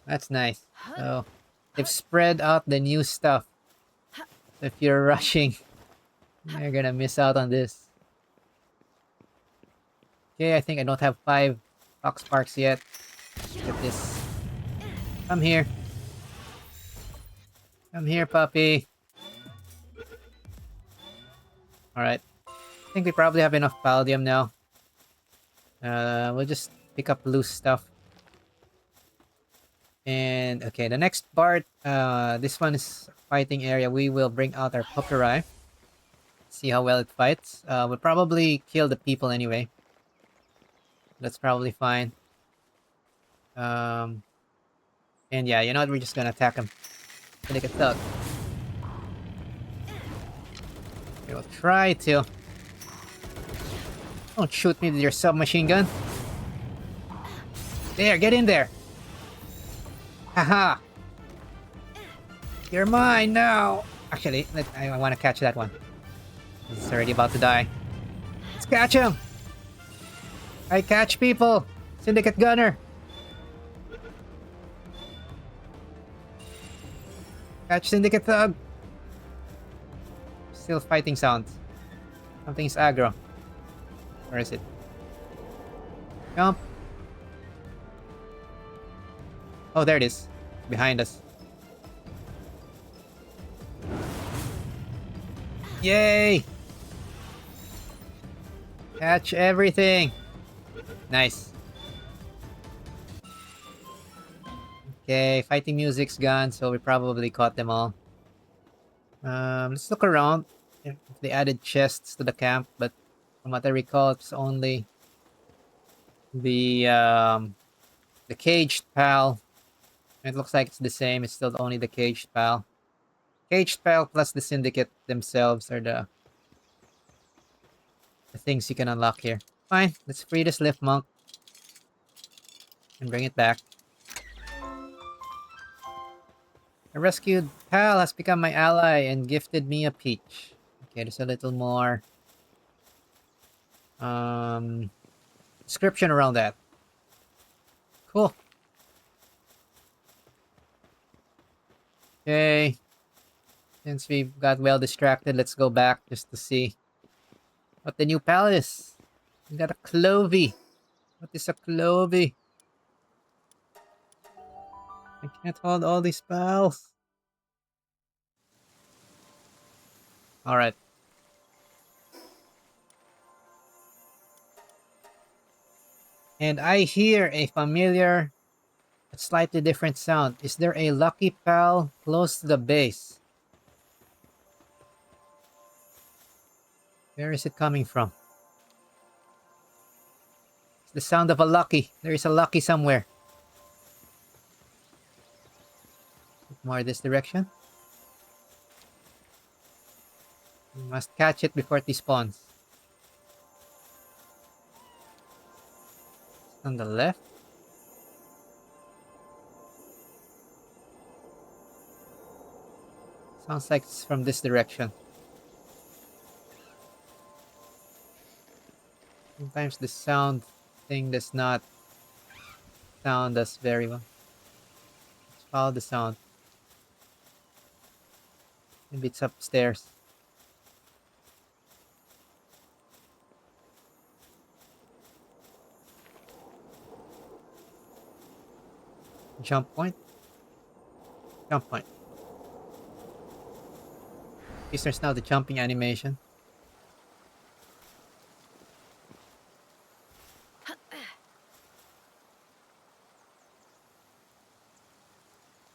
That's nice. So, they've spread out the new stuff. So if you're rushing, you're gonna miss out on this. Okay, I think I don't have 5 Foxparks yet. Get this. Come here. Come here, puppy. Alright. I think we probably have enough Paldium now. We'll just pick up loose stuff. And, okay, the next part, this one is fighting area. We will bring out our Pupperai. See how well it fights. We'll probably kill the people anyway. That's probably fine. And yeah, you know what? We're just gonna attack him. Like a thug. We will try to. Don't shoot me with your submachine gun. There, get in there. Haha. You're mine now. Actually, I want to catch that one. He's already about to die. Let's catch him. I catch people. Syndicate Gunner. Catch Syndicate Thug! Still fighting sounds. Something's aggro. Where is it? Jump! Oh, there it is. Behind us. Yay! Catch everything! Nice. Okay, fighting music's gone, so we probably caught them all. Let's look around. If they added chests to the camp, but from what I recall, it's only the caged pal. It looks like it's the same. It's still only the caged pal. Caged pal plus the syndicate themselves are the things you can unlock here. Fine, let's free this lift monk and bring it back. A rescued pal has become my ally and gifted me a peach. Okay, there's a little more description around that. Cool. Okay. Since we got well distracted, let's go back just to see what the new pal is. We got a Clovee. What is a Clovee? I can't hold all these pals. Alright. And I hear a familiar but slightly different sound. Is there a lucky pal close to the base? Where is it coming from? It's the sound of a lucky. There is a lucky somewhere. More this direction. We must catch it before it despawns. It's on the left. Sounds like it's from this direction. Sometimes the sound thing does not sound as very well. Let's follow the sound. Maybe it's upstairs. Jump point. Jump point. At least there's now the jumping animation.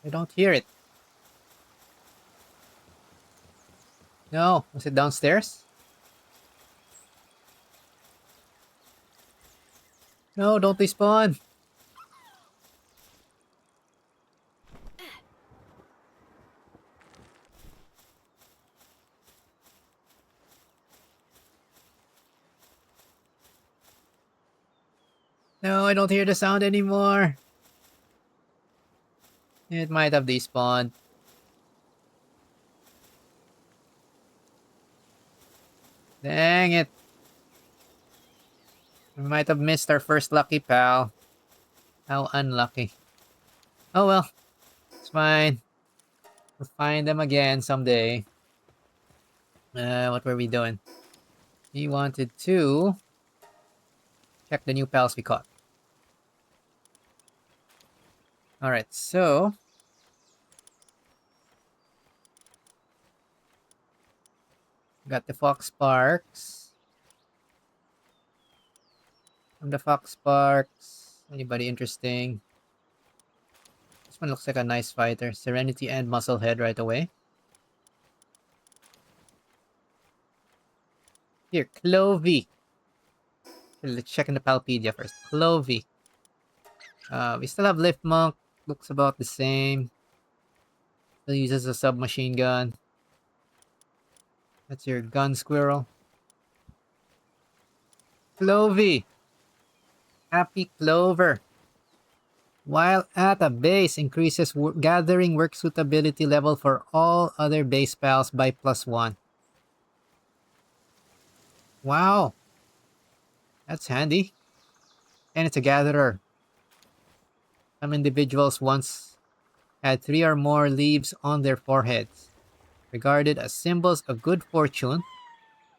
I don't hear it. No, was it downstairs? No, don't despawn. No, I don't hear the sound anymore. It might have despawned. Dang it. We might have missed our first lucky pal. How unlucky. Oh well. It's fine. We'll find them again someday. What were we doing? We wanted to check the new pals we caught. Alright, so got the Fox Sparks. From the Fox Sparks, anybody interesting? This one looks like a nice fighter. Serenity and Musclehead right away. Here, Clovee. Let's check in the Palpedia first. Clovee. We still have Lift Monk. Looks about the same. Still uses a submachine gun. That's your gun squirrel. Clovee. Happy Clover. While at a base, increases gathering work suitability level for all other base pals by +1. Wow. That's handy. And it's a gatherer. Some individuals once had 3 or more leaves on their foreheads, regarded as symbols of good fortune.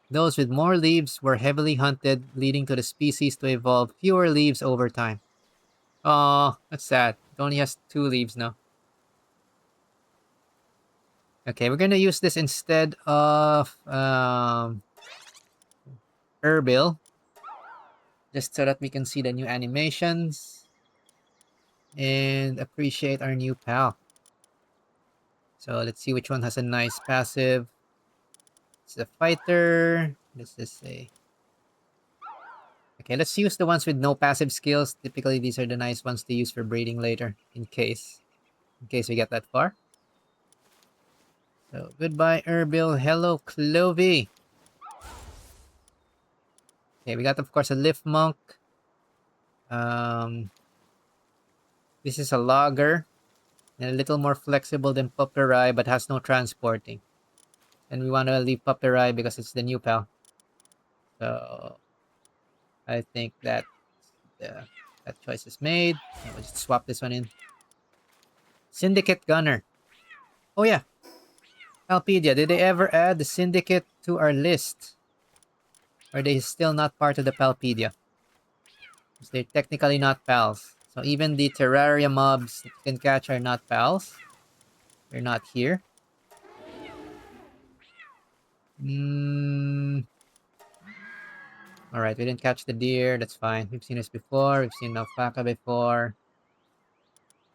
Those with more leaves were heavily hunted, leading to the species to evolve fewer leaves over time. Oh, that's sad. It only has 2 leaves now. Okay, we're gonna use this instead of Erbil, just so that we can see the new animations and appreciate our new pal. So let's see which one has a nice passive. It's a fighter. This is a... Okay, let's use the ones with no passive skills. Typically, these are the nice ones to use for breeding later, in case we get that far. So, goodbye, Erbil. Hello, Clovee. Okay, we got, of course, a Lift Monk. This is a Logger. And a little more flexible than Pupperai, but has no transporting. And we want to leave Pupperai because it's the new pal. So, I think that that choice is made. We'll just swap this one in. Syndicate Gunner. Oh yeah, Palpedia. Did they ever add the Syndicate to our list? Or are they still not part of the Palpedia? Because they're technically not pals. So even the Terraria mobs that you can catch are not pals. They're not here. Alright, we didn't catch the deer. That's fine. We've seen this before. We've seen alpaca before.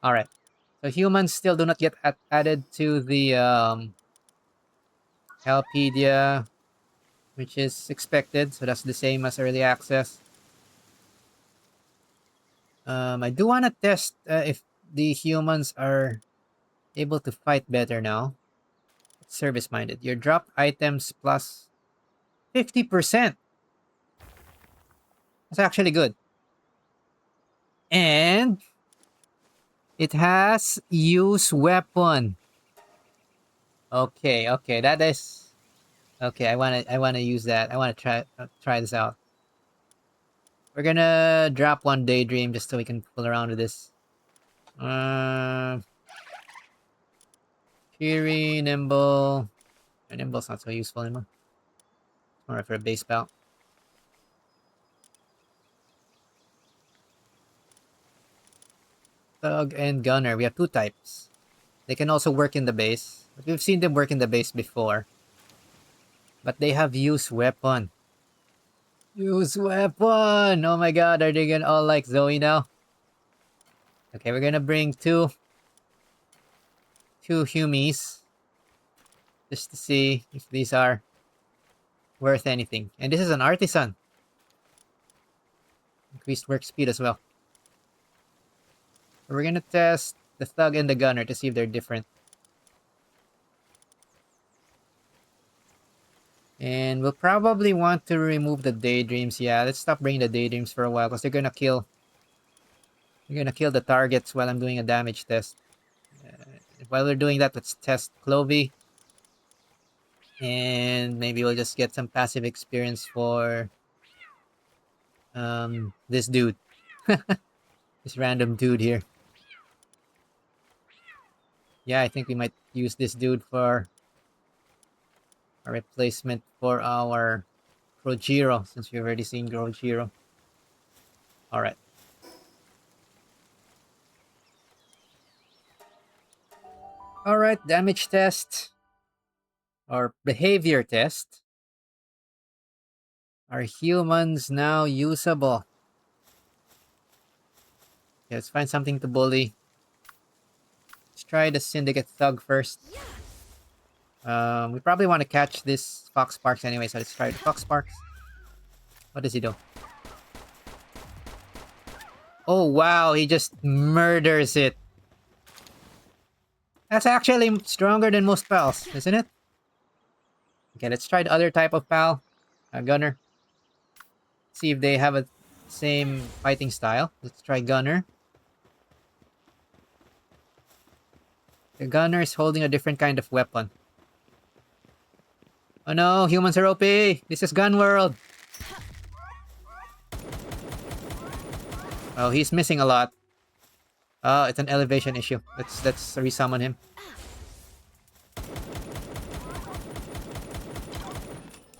Alright. So humans still do not get added to the Palpedia, which is expected. So that's the same as early access. I do want to test if the humans are able to fight better now. Service-minded. Your drop items plus 50%. That's actually good. And it has use weapon. Okay, that is okay. I wanna use that. I wanna try this out. We're gonna drop one Daedream just so we can fool around with this. Fury, Nimble. Nimble's not so useful anymore. It's more for a base bout. Thug and Gunner. We have 2 types. They can also work in the base. But we've seen them work in the base before. But they have use weapon. Use weapon! Oh my god, are they gonna all like Zoe now? Okay, we're gonna bring two Humies. Just to see if these are worth anything. And this is an artisan. Increased work speed as well. So we're gonna test the Thug and the Gunner to see if they're different. And we'll probably want to remove the Daedreams. Yeah, let's stop bringing the Daedreams for a while because they're gonna kill. They're gonna kill the targets while I'm doing a damage test. While we're doing that, let's test Clovee. And maybe we'll just get some passive experience for this dude. This random dude here. Yeah, I think we might use this dude for a replacement for our Grojiro, since we've already seen Grojiro. Alright. Alright, damage test. Or behavior test. Are humans now usable? Okay, let's find something to bully. Let's try the Syndicate Thug first. We probably want to catch this Fox Sparks anyway, so let's try the Fox Sparks. What does he do? Oh wow, he just murders it. That's actually stronger than most pals, isn't it? Okay, let's try the other type of pal. Gunner. See if they have a same fighting style. Let's try Gunner. The Gunner is holding a different kind of weapon. Oh no, humans are OP! This is Gun World! Oh, he's missing a lot. Oh, it's an elevation issue. Let's resummon him.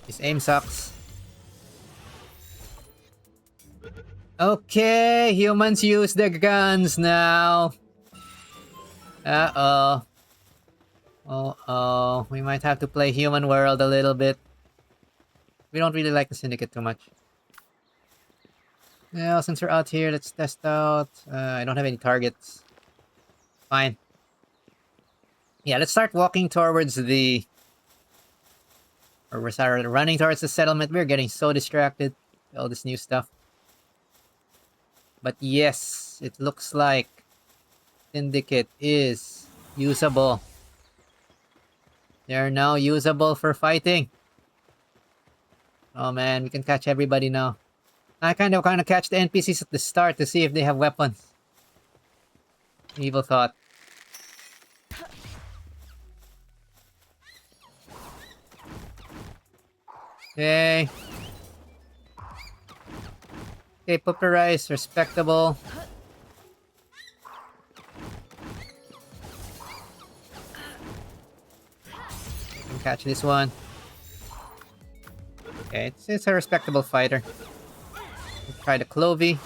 His aim sucks. Okay, humans use the guns now. Uh-oh. Oh, we might have to play Human World a little bit. We don't really like the Syndicate too much. Yeah, since we're out here, let's test out. I don't have any targets. Fine. Yeah, let's start walking towards the... Or we're started running towards the settlement. We're getting so distracted by all this new stuff. But yes, it looks like Syndicate is usable. They are now usable for fighting. Oh man, we can catch everybody now. I kind of catch the NPCs at the start to see if they have weapons. Evil thought. Okay. Okay, Pupperai is respectable. Can catch this one. Okay, it's a respectable fighter. Let's try the Clovee.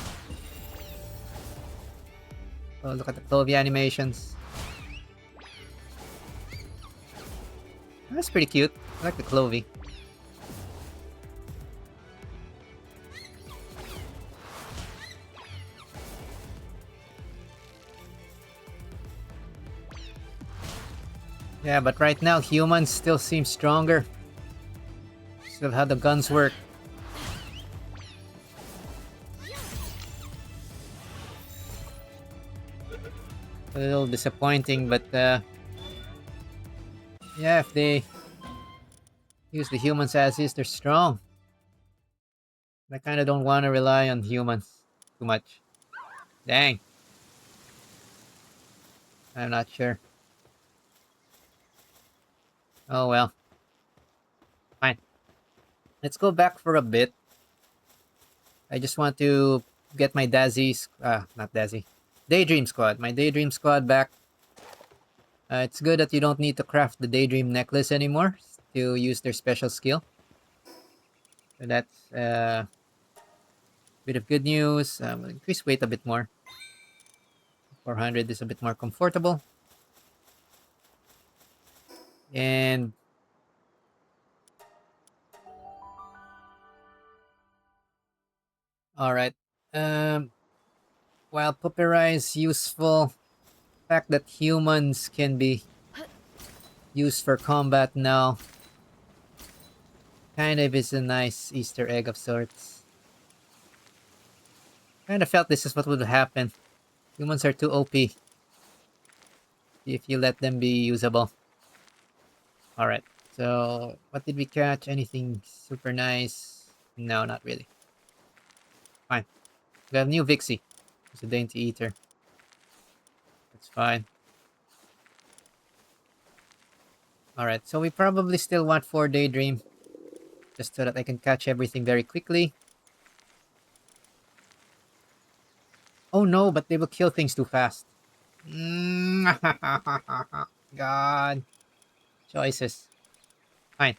Oh, look at the Clovee animations. That's pretty cute. I like the Clovee. Yeah, but right now humans still seem stronger. Still how the guns work. A little disappointing, but yeah, if they use the humans as is, they're strong. I kind of don't want to rely on humans too much. Dang. I'm not sure. Oh well. Fine. Let's go back for a bit. I just want to get my not Dazzy. Daedream squad. My Daedream squad back. It's good that you don't need to craft the Daedream necklace anymore to use their special skill. So that's a bit of good news. We'll increase weight a bit more. 400 is a bit more comfortable. And alright. While Pupperai is useful, the fact that humans can be used for combat now kind of is a nice Easter egg of sorts. Kind of felt this is what would happen. Humans are too OP if you let them be usable. Alright, so what did we catch? Anything super nice? No, not really. Fine. We have new Vixie. It's a dainty eater. That's fine. Alright, so we probably still want 4 Daedream. Just so that I can catch everything very quickly. Oh no, but they will kill things too fast. God. Choices. Fine.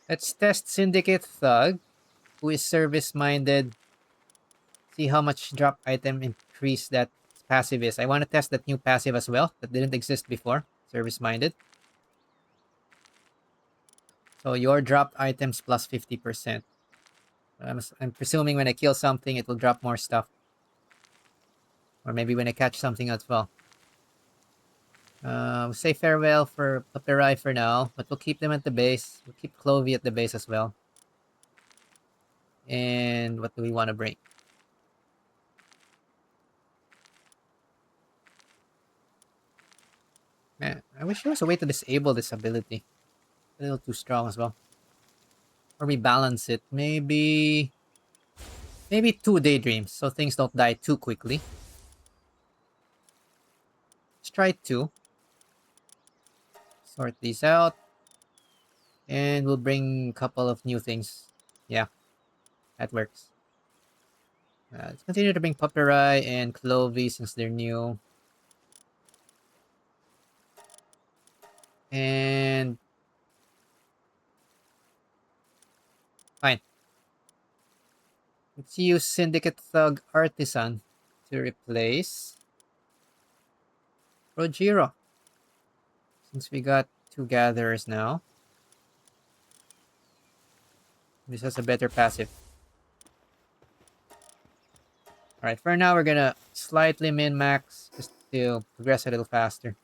Let's test Syndicate Thug, who is service-minded. See how much drop item increase that passive is. I want to test that new passive as well. That didn't exist before. Service-minded. So your dropped items plus 50%. I'm presuming when I kill something, it will drop more stuff. Or maybe when I catch something as well. We'll say farewell for Pupperai for now, but we'll keep them at the base. We'll keep Clovee at the base as well. And what do we want to bring? Man, I wish there was a way to disable this ability. A little too strong as well. Or we balance it. Maybe 2 Daedreams, so things don't die too quickly. Let's try 2. Sort these out. And we'll bring a couple of new things. Yeah, that works. Let's continue to bring Pupperai and Clovee since they're new. And fine. Let's use Syndicate Thug Artisan to replace Rojiro. Since we got 2 gatherers now. This has a better passive. Alright, for now we're gonna slightly min-max just to progress a little faster.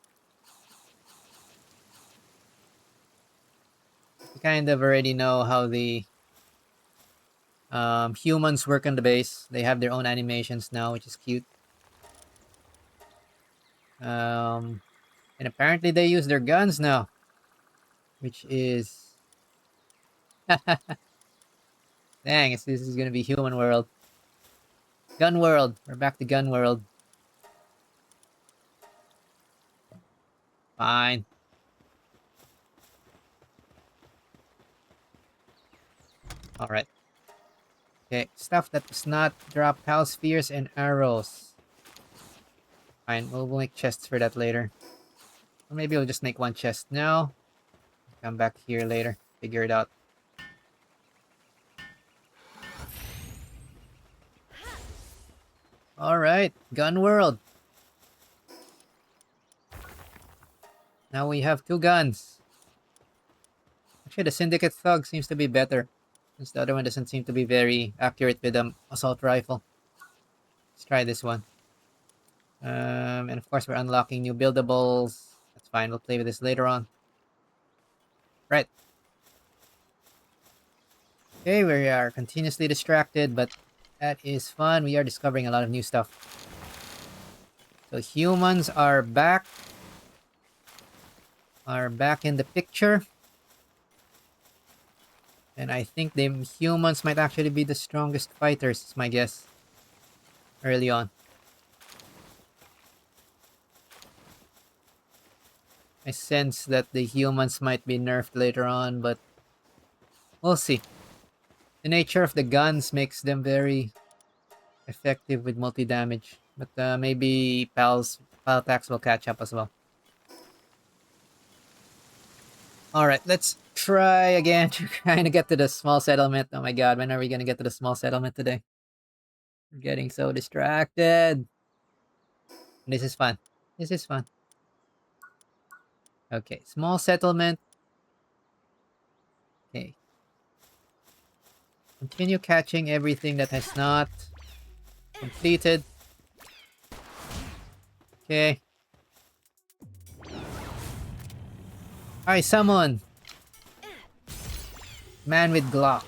We kind of already know how the humans work on the base. They have their own animations now, which is cute. And apparently they use their guns now, which is... Dang, this is gonna be human world. Gun world. We're back to gun world. Fine. Alright. Okay, stuff that does not drop pal spheres and arrows. Fine, we'll make chests for that later. Or maybe we'll just make 1 chest now. Come back here later. Figure it out. Alright, gun world. Now we have 2 guns. Actually, the Syndicate Thug seems to be better, since the other one doesn't seem to be very accurate with the assault rifle. Let's try this one. And of course, we're unlocking new buildables. That's fine, we'll play with this later on. Right. Okay, we are continuously distracted, but that is fun. We are discovering a lot of new stuff. So humans are back. Are back in the picture. And I think the humans might actually be the strongest fighters, is my guess. Early on. I sense that the humans might be nerfed later on, but we'll see. The nature of the guns makes them very effective with multi-damage. But maybe pal attacks will catch up as well. Alright, let's try again to kind of get to the small settlement. Oh my god, when are we going to get to the small settlement today? We're getting so distracted. This is fun. This is fun. Okay, small settlement. Okay. Continue catching everything that has not completed. Okay. I summon Man with Glock.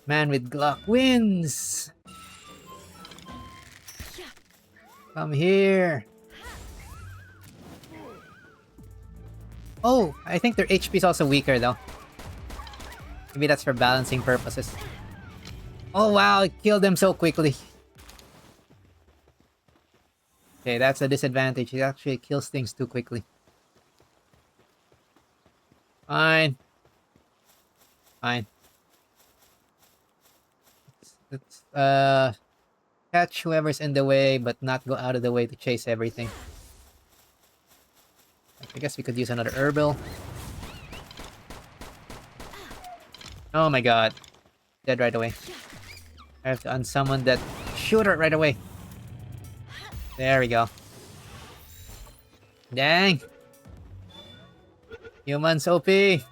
Man with Glock wins. Come here. Oh, I think their HP is also weaker though. Maybe that's for balancing purposes. Oh wow, it killed them so quickly. Okay, that's a disadvantage. It actually kills things too quickly. Fine. Fine. Let's catch whoever's in the way, but not go out of the way to chase everything. I guess we could use another herbal. Oh my god. Dead right away. I have to unsummon that shooter right away. There we go. Dang. Humans OP. Okay,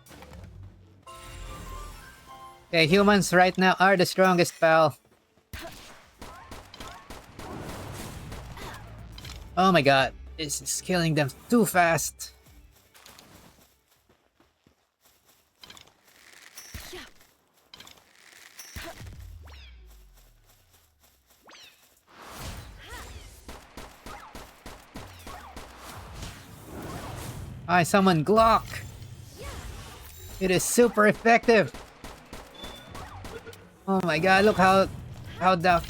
humans right now are the strongest, pal. Oh my god. This is killing them too fast. I summon Glock. It is super effective. Oh my god, look how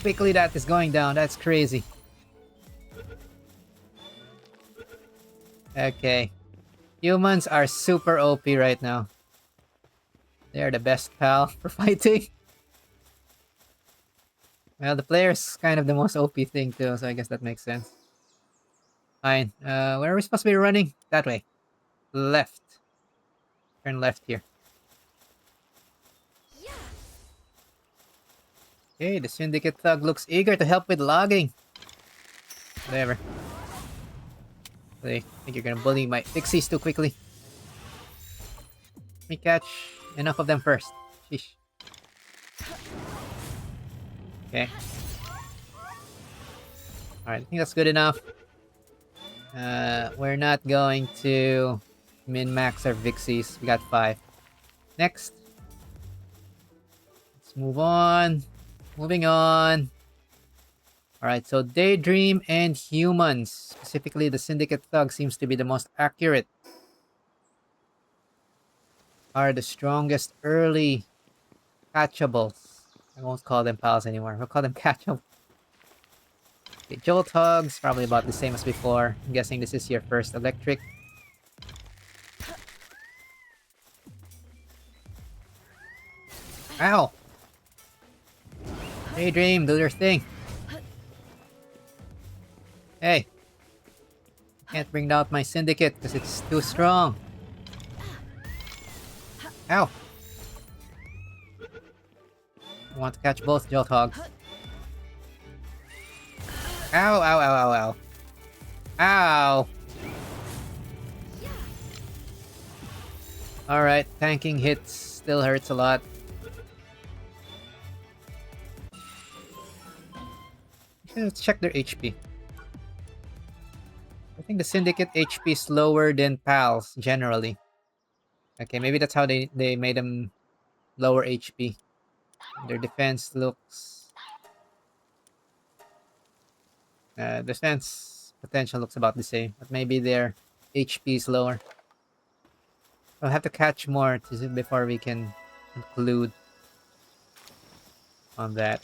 quickly that is going down. That's crazy. Okay. Humans are super OP right now. They're the best, pal, for fighting. Well, the player's kind of the most OP thing too, so I guess that makes sense. Fine. Where are we supposed to be running? That way. Left. Turn left here. Okay, the Syndicate Thug looks eager to help with logging. Whatever. I think you're gonna bully my pixies too quickly. Let me catch enough of them first. Sheesh. Okay. Alright, I think that's good enough. We're not going to min-max our Vixies. We got 5. Next. Let's move on. Moving on. Alright, so Daedream and humans, specifically the Syndicate Thug, seems to be the most accurate. Are the strongest early catchables. I won't call them pals anymore. We'll call them catchables. Okay, Jolt Hugs, probably about the same as before. I'm guessing this is your first electric. Ow! Daedream, do your thing. Hey! Can't bring out my Syndicate because it's too strong. Ow! I want to catch both Jolt Hogs. Ow, ow, ow, ow, ow. Ow! Alright, tanking hits still hurts a lot. Let's check their HP. I think the Syndicate HP is lower than PALs, generally. Okay, maybe that's how they made them lower HP. Their defense looks... defense potential looks about the same, but maybe their HP is lower. We'll have to catch more before we can conclude on that.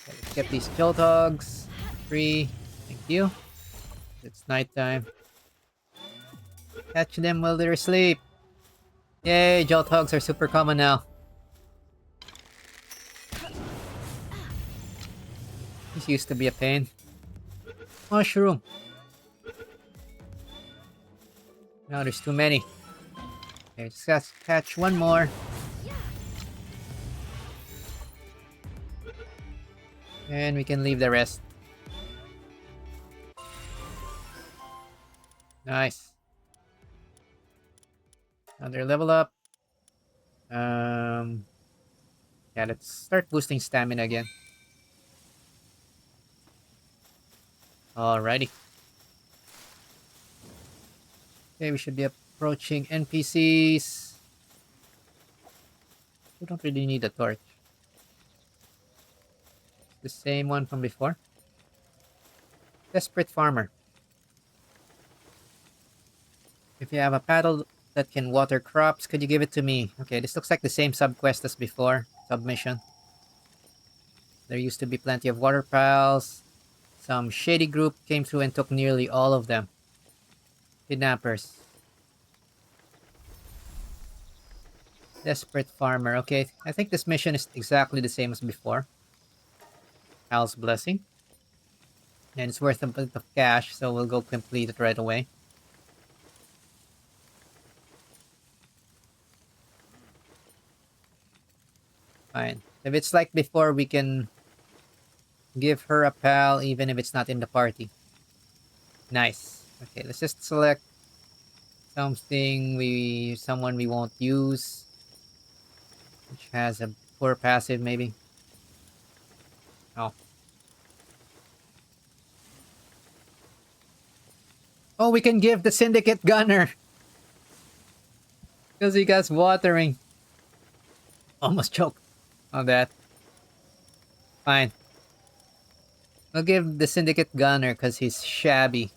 Okay, let's get these Jolt Hogs. Free. Thank you. It's nighttime. Catch them while they're asleep. Yay, Jolt Hogs are super common now. This used to be a pain. Mushroom. Now there's too many. Okay, just gotta catch one more. And we can leave the rest. Nice. Another level up. Yeah, let's start boosting stamina again. Alrighty. Okay, we should be approaching NPCs. We don't really need a torch. The same one from before. Desperate Farmer. If you have a paddle that can water crops, could you give it to me? Okay, this looks like the same sub-quest as before. Submission. There used to be plenty of water pals. Some shady group came through and took nearly all of them. Kidnappers. Desperate Farmer. Okay, I think this mission is exactly the same as before. Hal's Blessing. And it's worth a bit of cash, so we'll go complete it right away. Fine. If it's like before, we can give her a pal even if it's not in the party. Nice. Okay, let's just select someone we won't use, which has a poor passive maybe. Oh. Oh, we can give the Syndicate Gunner because he got watering. Almost choked on that. Fine. We'll give the Syndicate Gunner because he's shabby.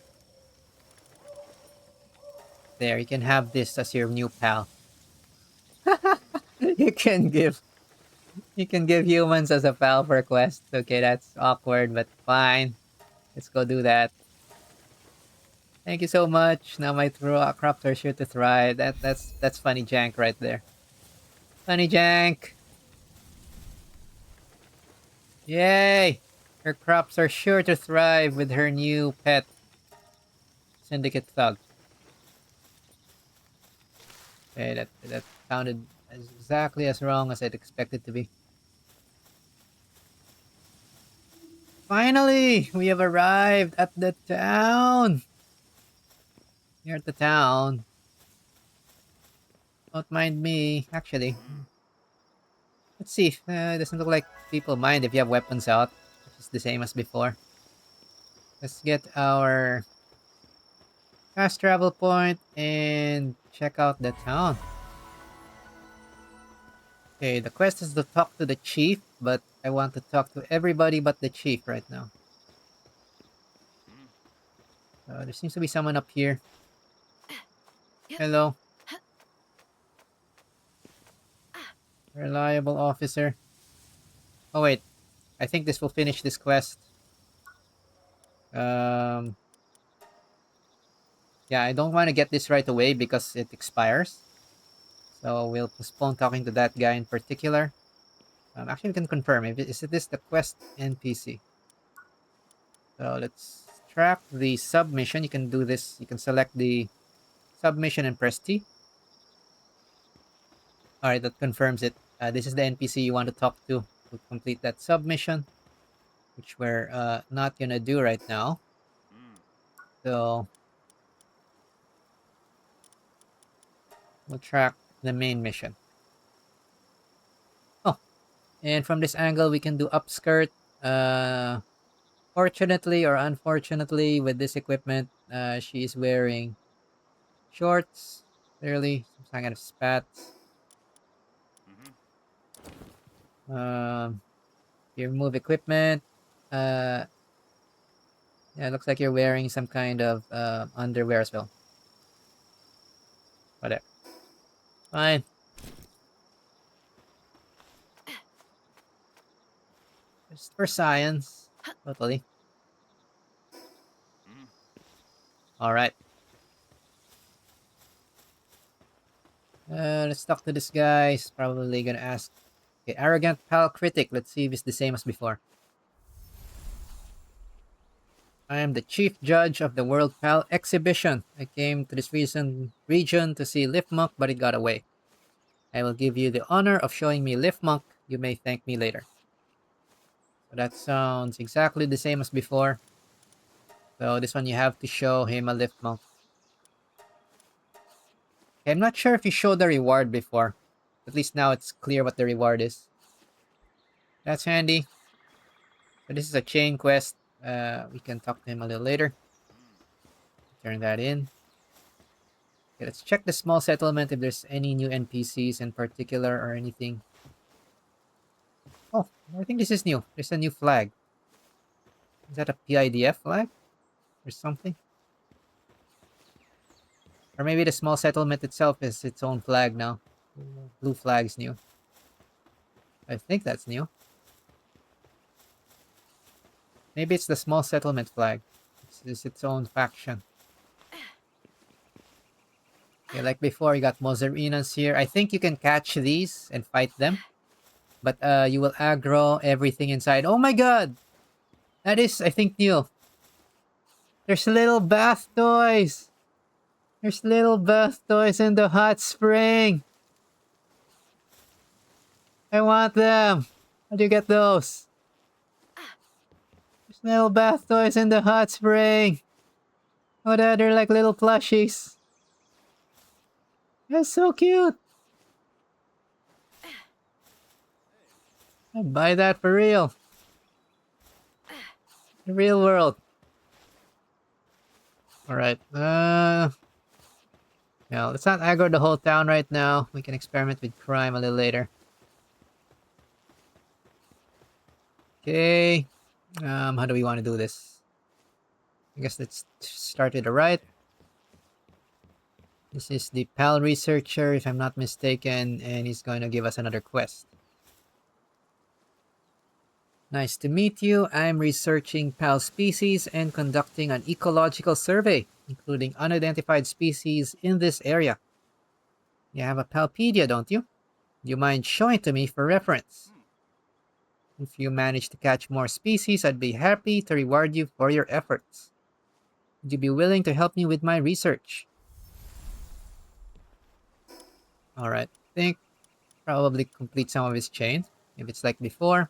There, you can have this as your new pal. you can give humans as a pal for a quest. Okay, that's awkward, but fine. Let's go do that. Thank you so much. Now my crops are sure to thrive. That's funny jank right there. Funny jank. Yay! Her crops are sure to thrive with her new pet, Syndicate Thug. Okay, that sounded exactly as wrong as I'd expected to be. Finally, we have arrived at the town. Here at the town. Don't mind me, actually. Let's see. It doesn't look like people mind if you have weapons out, which is the same as before. Let's get our fast travel point and check out the town. Okay, the quest is to talk to the chief, but I want to talk to everybody but the chief right now. There seems to be someone up here. Yep. Hello. Reliable officer. Oh wait, I think this will finish this quest. Um, yeah, I don't want to get this right away because it expires. So we'll postpone talking to that guy in particular. Actually, we can confirm. Is this the quest NPC? So let's track the submission. You can do this. You can select the submission and press T. All right, that confirms it. This is the NPC you want to talk to complete that submission, which we're not gonna do right now. So we'll track the main mission. Oh, and from this angle, we can do upskirt. Fortunately or unfortunately, with this equipment, she is wearing shorts. Clearly, some kind of spats. You remove equipment. Uh, yeah, it looks like you're wearing some kind of underwear as well. Whatever. Fine. Just for science. Totally. Alright. Let's talk to this guy. He's probably gonna ask. Okay, arrogant pal critic. Let's see if it's the same as before. I am the chief judge of the World Pal exhibition. I came to this region to see Liftmonk, but it got away. I will give you the honor of showing me Liftmonk. You may thank me later. So that sounds exactly the same as before. So this one you have to show him a Liftmonk. Okay, I'm not sure if you showed the reward before. At least now it's clear what the reward is. That's handy. So this is a chain quest. We can talk to him a little later. Turn that in. Okay, let's check the small settlement if there's any new NPCs in particular or anything. Oh, I think this is new. There's a new flag. Is that a PIDF flag? Or something? Or maybe the small settlement itself is its own flag now. Blue flag's new. I think that's new. Maybe it's the small settlement flag. It's its own faction. Okay, like before, you got Mozarinas here. I think you can catch these and fight them. But you will aggro everything inside. Oh my god! That is, I think, new. There's little bath toys! There's little bath toys in the hot spring! I want them! How do you get those? There's little bath toys in the hot spring! Oh, they're like little plushies. That's so cute! I'd buy that for real. The real world. Alright, yeah, let's not aggro the whole town right now. We can experiment with crime a little later. Okay. How do we want to do this? I guess let's start it right. This is the PAL researcher, if I'm not mistaken, and he's going to give us another quest. Nice to meet you. I'm researching PAL species and conducting an ecological survey, including unidentified species in this area. You have a Palpedia, don't you? Do you mind showing it to me for reference? If you manage to catch more species, I'd be happy to reward you for your efforts. Would you be willing to help me with my research? Alright, I think probably complete some of his chains. If it's like before.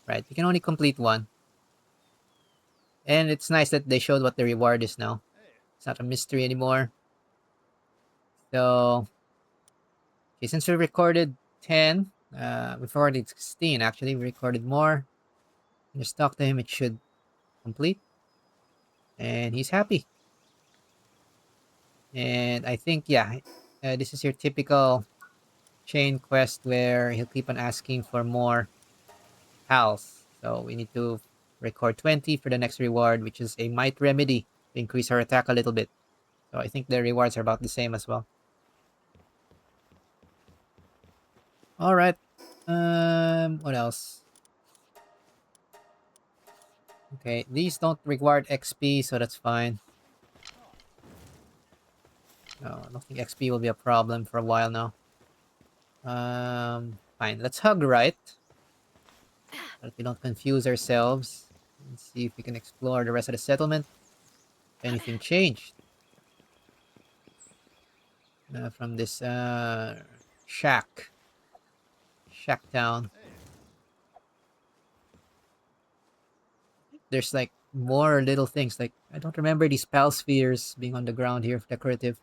Right, you can only complete one. And it's nice that they showed what the reward is now. It's not a mystery anymore. So, okay, since we recorded 10, we recorded 16 actually, we recorded more. Just talk to him, it should complete. And he's happy. And I think, yeah, this is your typical chain quest where he'll keep on asking for more pals. So we need to record 20 for the next reward, which is a might remedy to increase our attack a little bit. So I think the rewards are about the same as well. All right. What else? Okay, these don't require XP, so that's fine. No, I don't think XP will be a problem for a while now. Fine. Let's hug right, so that we don't confuse ourselves. Let's see if we can explore the rest of the settlement. If anything changed from this shack town. There's like more little things. Like I don't remember these pal spheres being on the ground here, decorative.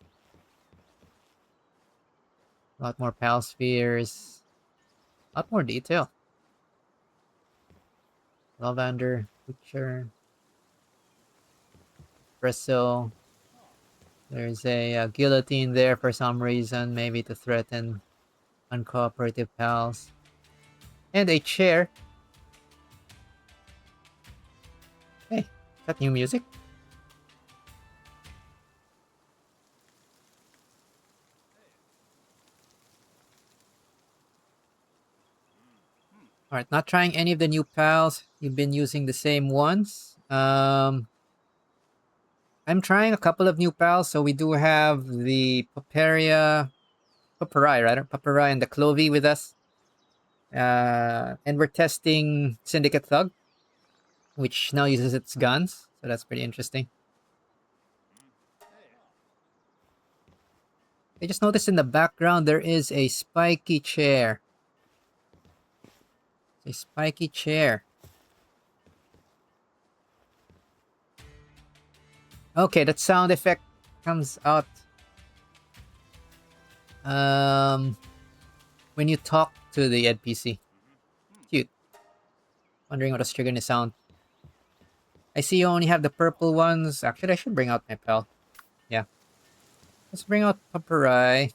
A lot more pal spheres. A lot more detail. Lavender, Butcher, Espresso. There's a guillotine there for some reason, maybe to threaten uncooperative pals. And a chair. Hey, is that new music? Alright, not trying any of the new pals. You've been using the same ones. I'm trying a couple of new pals. So we do have the Pupperai, rather. Pupperai and the Clovee with us. And we're testing Syndicate Thug, which now uses its guns. So that's pretty interesting. I just noticed in the background there is a spiky chair. A spiky chair. Okay, that sound effect comes out when you talk to the NPC. Cute. Wondering what was triggering the sound. I see you only have the purple ones. Actually, I should bring out my pal. Yeah. Let's bring out Pupperai.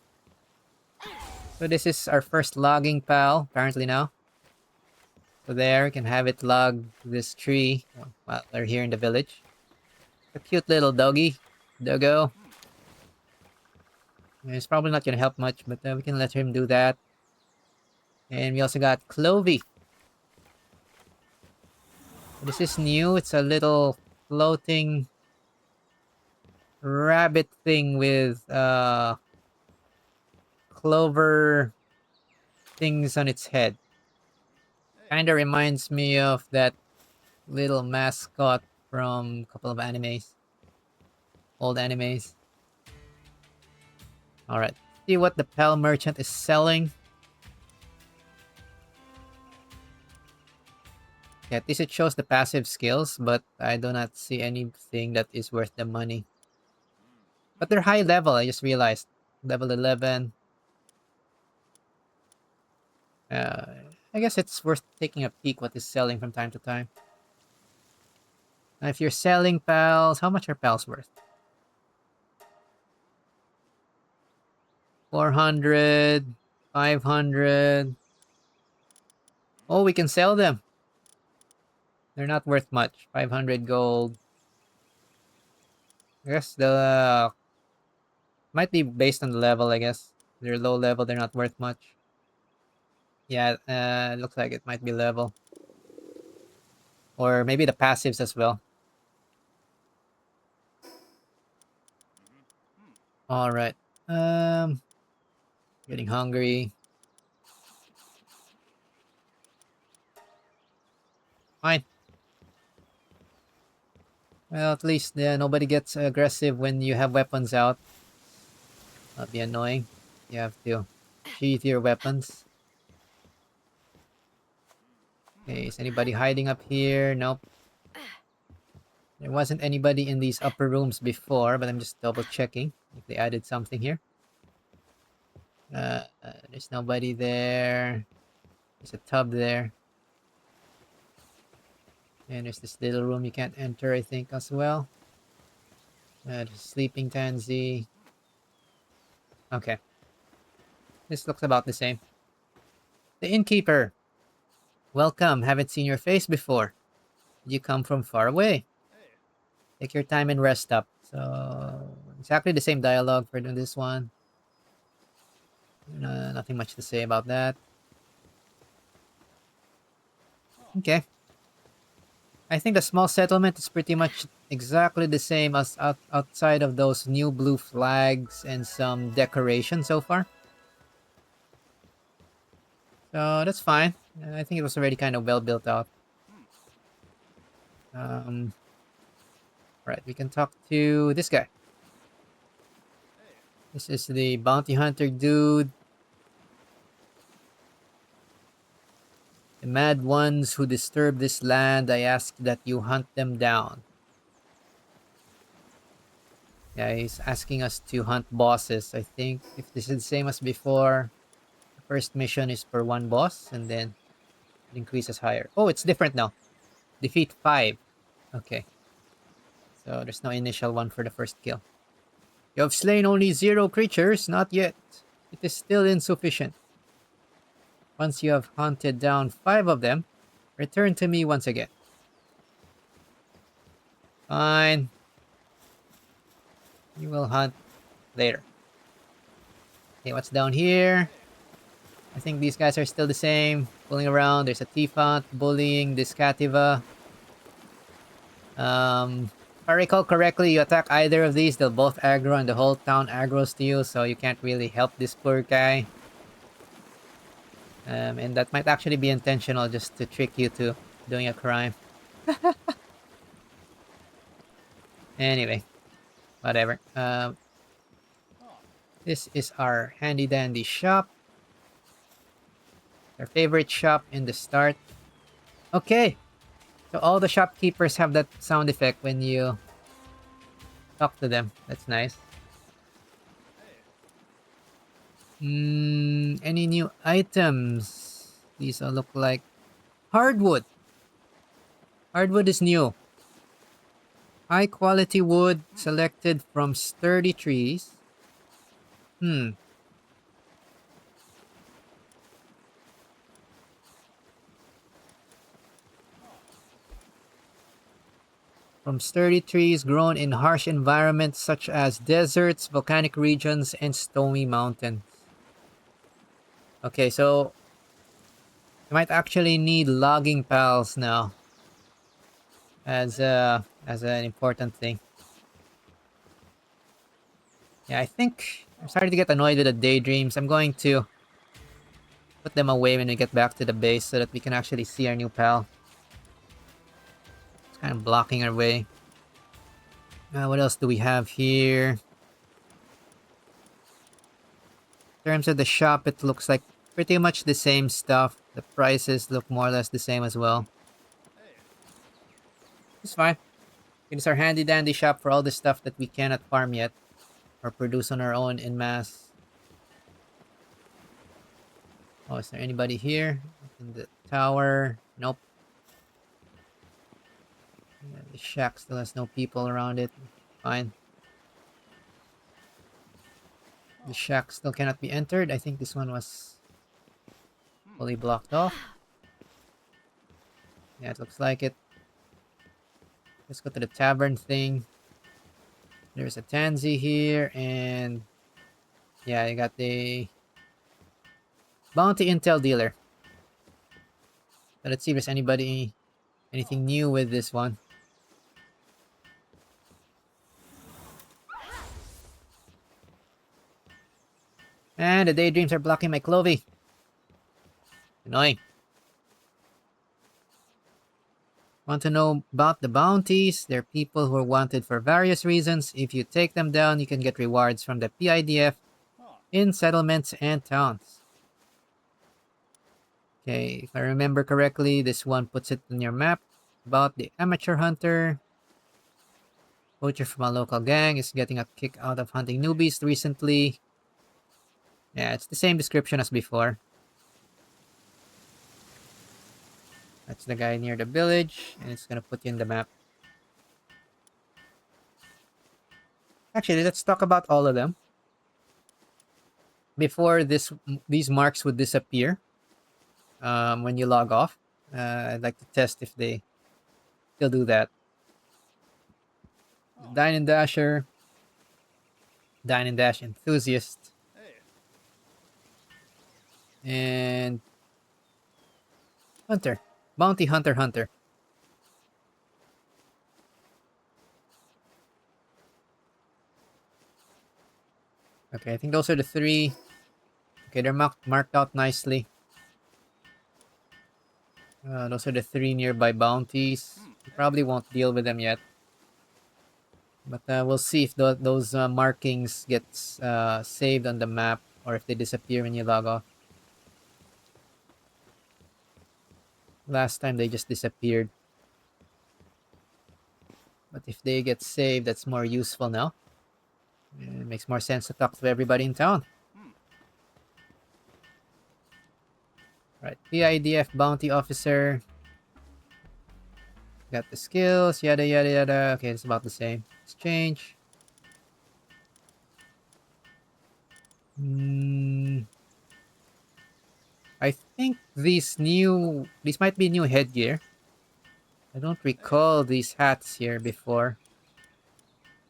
So this is our first logging pal, apparently now. So there, we can have it log this tree while they're here in the village. A cute little doggy. Doggo. It's probably not going to help much, but we can let him do that. And we also got Clovee. This is new. It's a little floating rabbit thing with clover things on its head. Kind of reminds me of that little mascot from a couple of animes. Old animes. Alright. See what the Pal Merchant is selling. Yeah, at least it shows the passive skills, but I do not see anything that is worth the money. But they're high level, I just realized. Level 11. I guess it's worth taking a peek what is selling from time to time. Now, if you're selling pals, how much are pals worth? 400, 500. Oh, we can sell them. They're not worth much. 500 gold. I guess the might be based on the level, I guess. They're low level, they're not worth much. Yeah, it looks like it might be level. Or maybe the passives as well. Alright. Getting hungry. Fine. Well, at least nobody gets aggressive when you have weapons out. That'd be annoying. You have to sheath your weapons. Okay, is anybody hiding up here? Nope. There wasn't anybody in these upper rooms before, but I'm just double checking if they added something here. There's nobody there. There's a tub there. And there's this little room you can't enter, I think, as well. There's a sleeping tansy. Okay. This looks about the same. The innkeeper. Welcome. Haven't seen your face before. Did you come from far away? Take your time and rest up. So, exactly the same dialogue for this one. Nothing much to say about that. Okay. I think the small settlement is pretty much exactly the same as outside of those new blue flags and some decoration so far. So that's fine. I think it was already kind of well built out. Right, we can talk to this guy. This is the bounty hunter dude. The mad ones who disturb this land, I ask that you hunt them down. Yeah, he's asking us to hunt bosses. I think if this is the same as before, the first mission is per one boss, and then it increases higher. Oh, it's different now. Defeat 5. Okay. So there's no initial one for the first kill. You have slain only 0 creatures, not yet. It is still insufficient. Once you have hunted down 5 of them, return to me once again. Fine. You will hunt later. Okay, what's down here? I think these guys are still the same. Fooling around. There's a T-Font bullying this Cativa. If I recall correctly, you attack either of these, they'll both aggro and the whole town aggroes to you, so you can't really help this poor guy. And that might actually be intentional just to trick you to doing a crime. Anyway, whatever. This is our handy dandy shop. Our favorite shop in the start. Okay. So all the shopkeepers have that sound effect when you talk to them. That's nice. Any new items? These all look like hardwood. Hardwood is new. High quality wood selected from sturdy trees. From sturdy trees grown in harsh environments such as deserts, volcanic regions, and stony mountains. Okay, so you might actually need logging pals now as an important thing. Yeah, I think I'm starting to get annoyed with the daydreams. I'm going to put them away when we get back to the base so that we can actually see our new pal. It's kind of blocking our way. What else do we have here? In terms of the shop, it looks like pretty much the same stuff. The prices look more or less the same as well. It's fine. It is our handy dandy shop for all the stuff that we cannot farm yet or produce on our own in mass. Oh, is there anybody here? In the tower? Nope. Yeah, the shack still has no people around it. Fine. The shack still cannot be entered. I think this one was fully blocked off. Yeah, it looks like it. Let's go to the tavern thing. There's a tansy here, and yeah, you got the bounty intel dealer. So let's see if there's anything new with this one. And the daydreams are blocking my Clovee. Annoying. Want to know about the bounties? They're people who are wanted for various reasons. If you take them down, you can get rewards from the PIDF in settlements and towns. Okay, if I remember correctly, this one puts it on your map. About the amateur hunter. Poacher from a local gang is getting a kick out of hunting newbies recently. Yeah, it's the same description as before. That's the guy near the village, and it's gonna put you in the map. Actually, let's talk about all of them. Before these marks would disappear when you log off. I'd like to test if they still do that. Dine and Dasher, Dine and Dash Enthusiast, and Hunter, Bounty Hunter. Okay, I think those are the three. Okay, they're marked out nicely. Those are the three nearby bounties. You probably won't deal with them yet. But we'll see if those markings get saved on the map or if they disappear when you log off. Last time they just disappeared. But if they get saved, that's more useful now. It makes more sense to talk to everybody in town. Right, PIDF Bounty Officer. Got the skills, yada yada yada. Okay, it's about the same. Exchange. I think these might be new headgear. I don't recall these hats here before.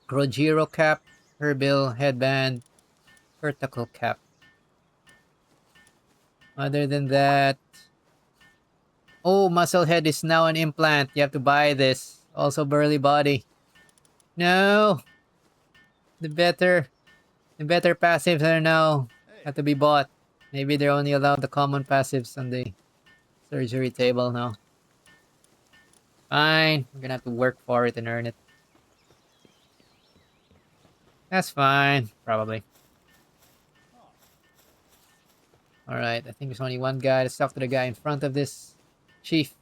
Grojiro cap, Herbil headband, Vertical cap. Other than that, oh, muscle head is now an implant. You have to buy this. Also burly body. No, the better passives are now have to be bought. Maybe they're only allowed the common passives on the surgery table now. Fine, we're gonna have to work for it and earn it. That's fine, probably. Alright, I think there's only one guy. Let's talk to the guy in front of this. Chief.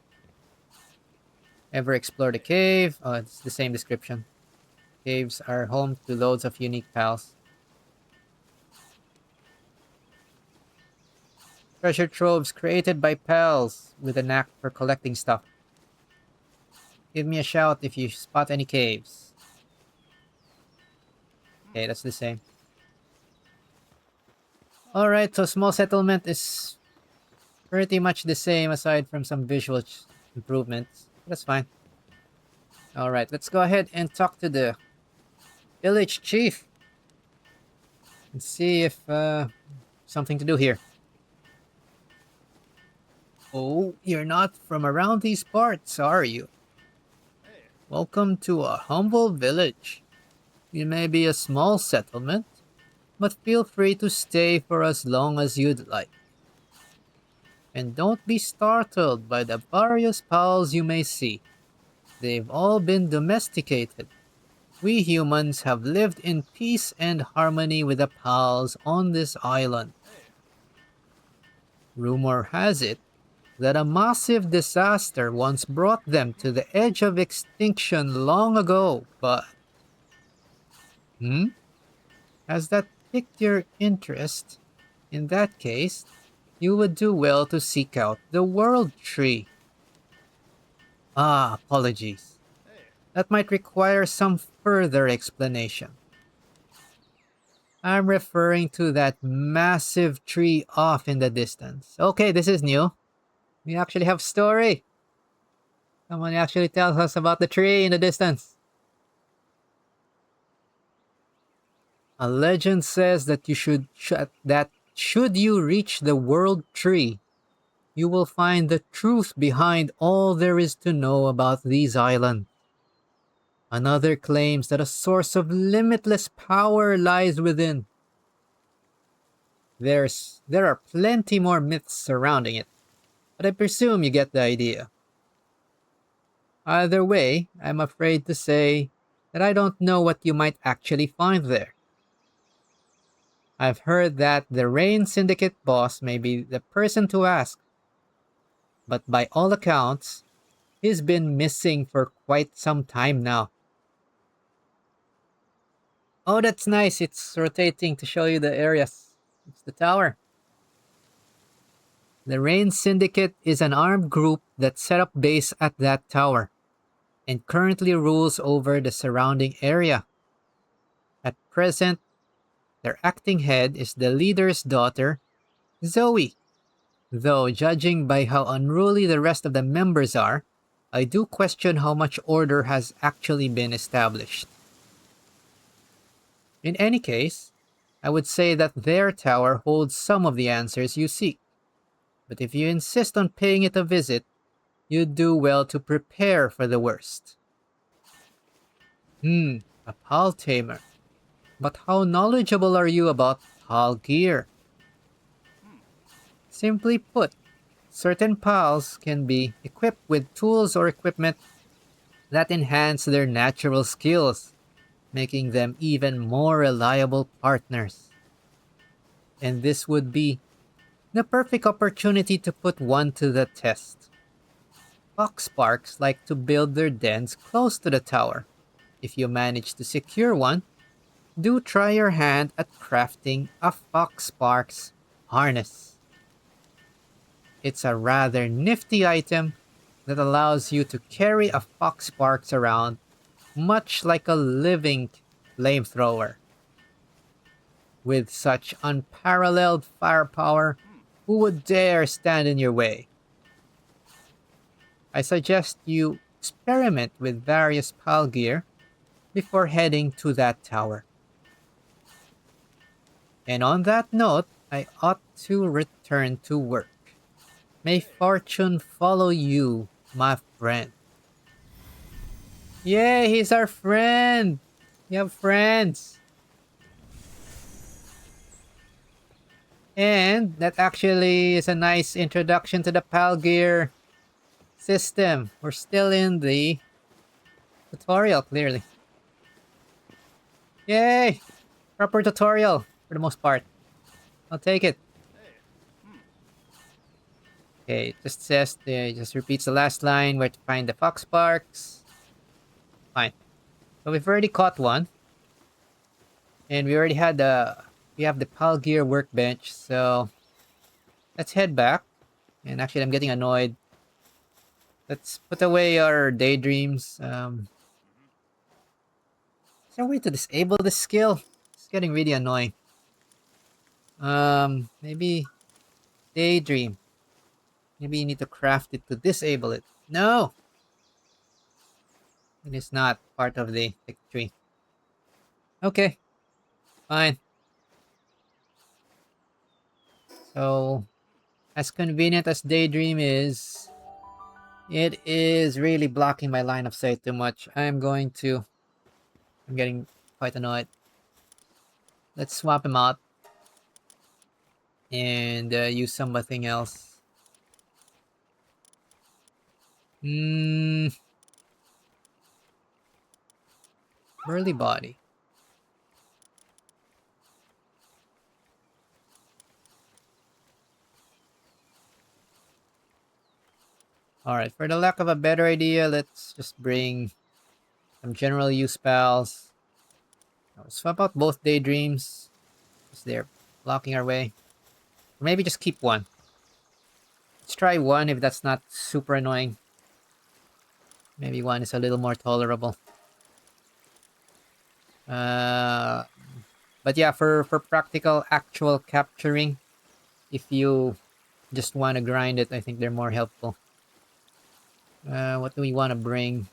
Ever explored a cave? Oh, it's the same description. Caves are home to loads of unique pals. Treasure troves created by pals with a knack for collecting stuff. Give me a shout if you spot any caves. Okay, that's the same. Alright, so small settlement is pretty much the same aside from some visual improvements. That's fine. Alright, let's go ahead and talk to the village chief. And see if something to do here. Oh, you're not from around these parts, are you? Welcome to a humble village. You may be a small settlement, but feel free to stay for as long as you'd like. And don't be startled by the various pals you may see. They've all been domesticated. We humans have lived in peace and harmony with the pals on this island. Rumor has it that a massive disaster once brought them to the edge of extinction long ago, but... Has that piqued your interest? In that case, you would do well to seek out the World Tree. Ah, apologies. That might require some further explanation. I'm referring to that massive tree off in the distance. Okay, this is new. We actually have story. Someone actually tells us about the tree in the distance. A legend says that should you reach the World Tree, you will find the truth behind all there is to know about these islands. Another claims that a source of limitless power lies within. There are plenty more myths surrounding it, but I presume you get the idea. Either way, I'm afraid to say that I don't know what you might actually find there. I've heard that the Rayne Syndicate boss may be the person to ask, but by all accounts, he's been missing for quite some time now. Oh, that's nice. It's rotating to show you the areas. It's the tower. The Rayne Syndicate is an armed group that set up base at that tower and currently rules over the surrounding area. At present, their acting head is the leader's daughter, Zoe. Though, judging by how unruly the rest of the members are, I do question how much order has actually been established. In any case, I would say that their tower holds some of the answers you seek. But if you insist on paying it a visit, you'd do well to prepare for the worst. A PAL tamer. But how knowledgeable are you about PAL gear? Simply put, certain PALs can be equipped with tools or equipment that enhance their natural skills, making them even more reliable partners. And this would be the perfect opportunity to put one to the test. Foxsparks like to build their dens close to the tower. If you manage to secure one, do try your hand at crafting a Foxsparks harness. It's a rather nifty item that allows you to carry a Foxsparks around much like a living flamethrower. With such unparalleled firepower, who would dare stand in your way? I suggest you experiment with various PAL gear before heading to that tower. And on that note, I ought to return to work. May fortune follow you, my friend. Yay, he's our friend! We have friends! And that actually is a nice introduction to the PAL gear system. We're still in the tutorial, clearly. Yay! Proper tutorial, for the most part. I'll take it. Okay, it just says, it just repeats the last line, where to find the Foxsparks. Fine. So we've already caught one. And we already had we have the PAL gear workbench, so let's head back. And actually, I'm getting annoyed. Let's put away our daydreams. Is there a way to disable this skill? It's getting really annoying. Maybe daydream. Maybe you need to craft it to disable it. No! It is not part of the tech tree. Okay, fine. So, as convenient as daydream is, it is really blocking my line of sight too much. I'm getting quite annoyed. Let's swap him out and use something else. Burly body. Alright, for the lack of a better idea, let's just bring some general use pals. I'll swap out both daydreams, because they're blocking our way. Or maybe just keep one. Let's try one if that's not super annoying. Maybe one is a little more tolerable. But yeah, for practical actual capturing, if you just want to grind it, I think they're more helpful. What do we want to bring?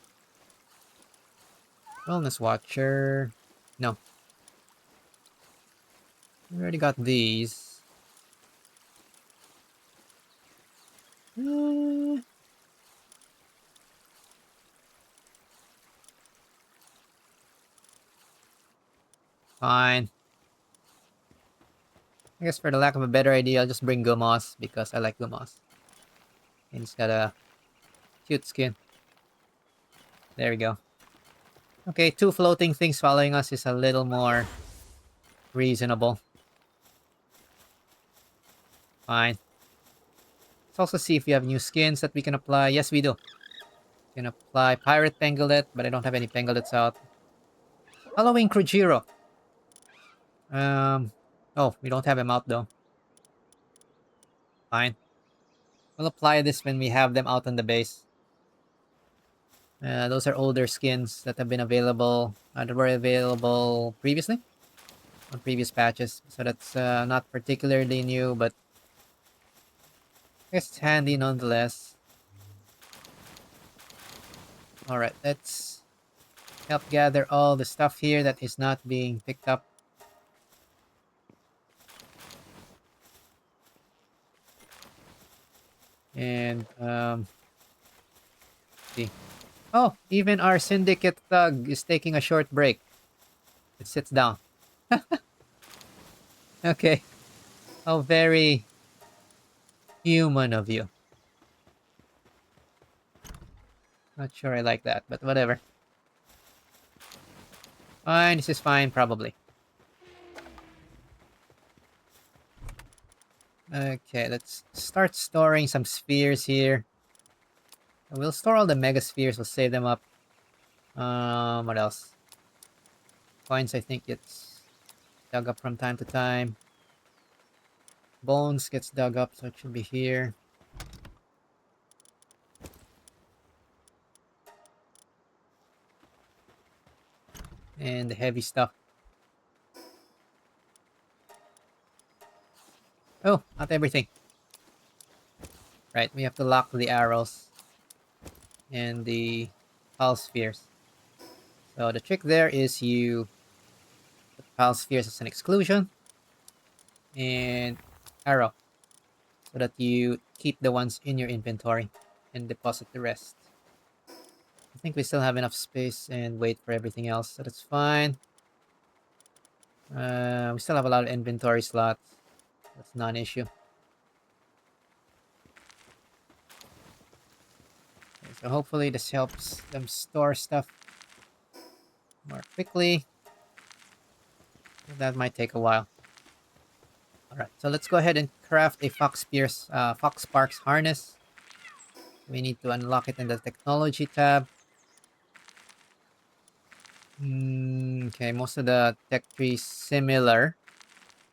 Wellness Watcher. No. We already got these. Fine. I guess for the lack of a better idea, I'll just bring Gumos because I like Gumos. And it's got a cute skin. There we go. Okay, 2 floating things following us is a little more reasonable. Fine. Let's also see if we have new skins that we can apply. Yes, we do. We can apply Pirate Pangolin, but I don't have any Pangolins out. Halloween Krujiro. Oh, we don't have him out though. Fine. We'll apply this when we have them out on the base. Those are older skins that have been available, that were available previously on previous patches. So that's not particularly new, but it's handy nonetheless. Alright, let's help gather all the stuff here that is not being picked up. And, see. Oh, even our syndicate thug is taking a short break. It sits down. Okay. How very human of you. Not sure I like that, but whatever. Fine, this is fine, probably. Okay, let's start storing some spheres here. We'll store all the mega spheres, we'll save them up. What else? Coins, I think it's dug up from time to time. Bones gets dug up, so it should be here. And the heavy stuff. Oh, not everything. Right, we have to lock the arrows and the pulse spheres. So the trick there is you put pulse spheres as an exclusion and arrow, so that you keep the ones in your inventory and deposit the rest. I think we still have enough space and wait for everything else, so that's fine. We still have a lot of inventory slots. That's not an issue. Okay, so hopefully this helps them store stuff more quickly. That might take a while. Alright, so let's go ahead and craft a Fox Sparks harness. We need to unlock it in the technology tab. Okay, most of the tech trees similar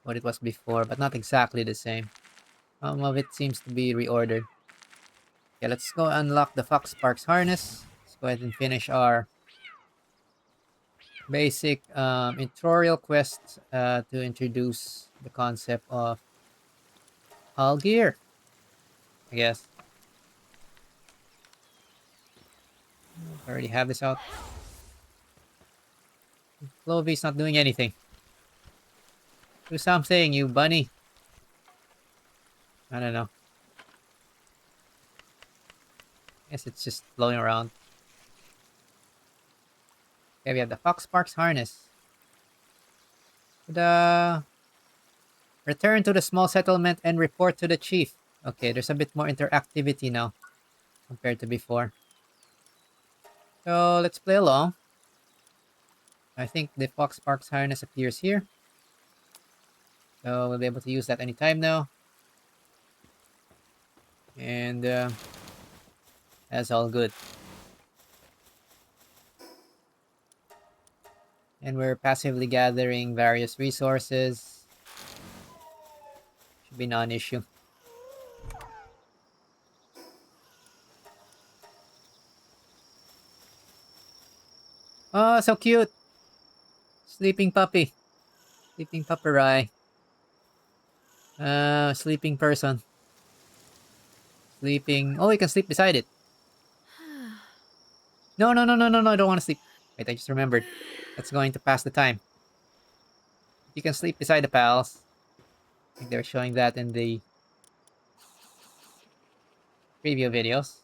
what it was before, but not exactly the same. Some of it seems to be reordered. Okay, let's go unlock the Fox Sparks harness. Let's go ahead and finish our basic tutorial quest to introduce the concept of all gear, I guess. I already have this out. Clovee's not doing anything. Do something, you bunny. I don't know. Guess it's just floating around. Okay, we have the Fox Sparks harness. The return to the small settlement and report to the chief. Okay, there's a bit more interactivity now compared to before. So let's play along. I think the Fox Sparks harness appears here. So we'll be able to use that anytime now. And that's all good. And we're passively gathering various resources. Should be non-issue. Oh, so cute! Sleeping puppy. Sleeping Pupperai. Sleeping person. Sleeping... Oh, you can sleep beside it. No, no, no, no, no, no, I don't want to sleep. Wait, I just remembered. That's going to pass the time. You can sleep beside the pals. I think they're showing that in the preview videos.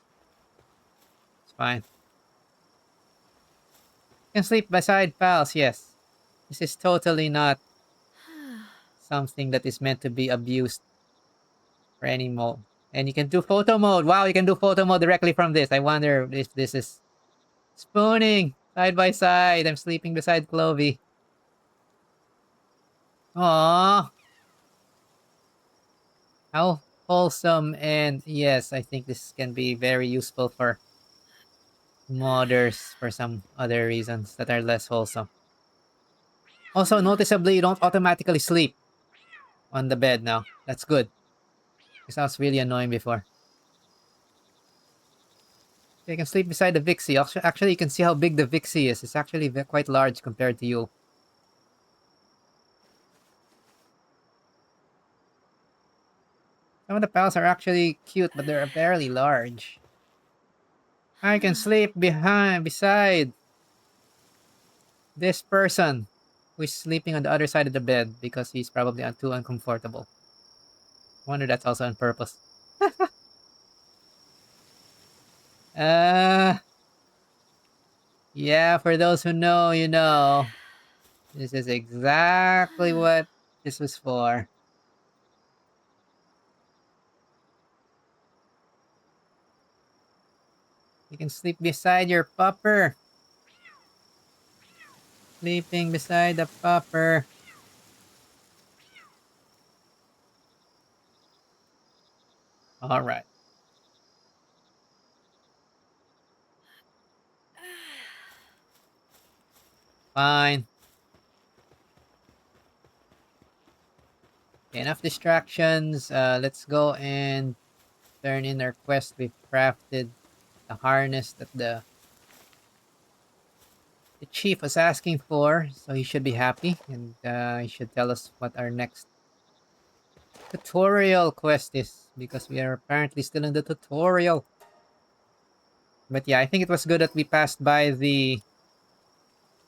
It's fine. You can sleep beside pals, yes. This is totally not something that is meant to be abused for any mode. And you can do photo mode. Wow, you can do photo mode directly from this. I wonder if this is Spooning! Side by side. I'm sleeping beside Clovee. Aww. How wholesome, and yes, I think this can be very useful for modders for some other reasons that are less wholesome. Also, noticeably, you don't automatically sleep on the bed now. That's good. Because that was really annoying before. You can sleep beside the Vixie. Actually, you can see how big the Vixie is. It's actually quite large compared to you. Some of the pals are actually cute, but they're barely large. I can sleep beside this person who is sleeping on the other side of the bed because he's probably too uncomfortable. I wonder that's also on purpose. uh, yeah, for those who know, you know. This is exactly what this was for. You can sleep beside your pupper. Sleeping beside the pupper. Alright, fine. Enough distractions. Let's go and turn in our quest. We've crafted the harness that the chief was asking for, so he should be happy, and he should tell us what our next tutorial quest is, because we are apparently still in the tutorial. But yeah, I think it was good that we passed by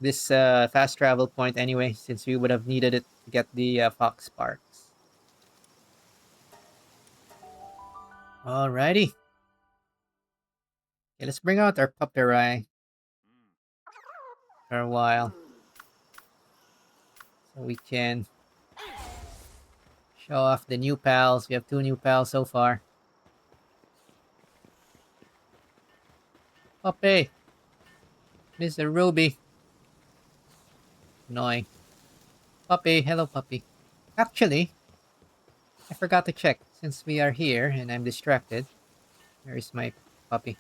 this fast travel point anyway, since we would have needed it to get the fox sparks. Alrighty. Okay, let's bring out our Pupperai for a while, so we can show off the new pals. We have 2 new pals so far. Puppy! Mr. Ruby. Annoying. Puppy, hello puppy. Actually, I forgot to check. Since we are here and I'm distracted, where is my puppy?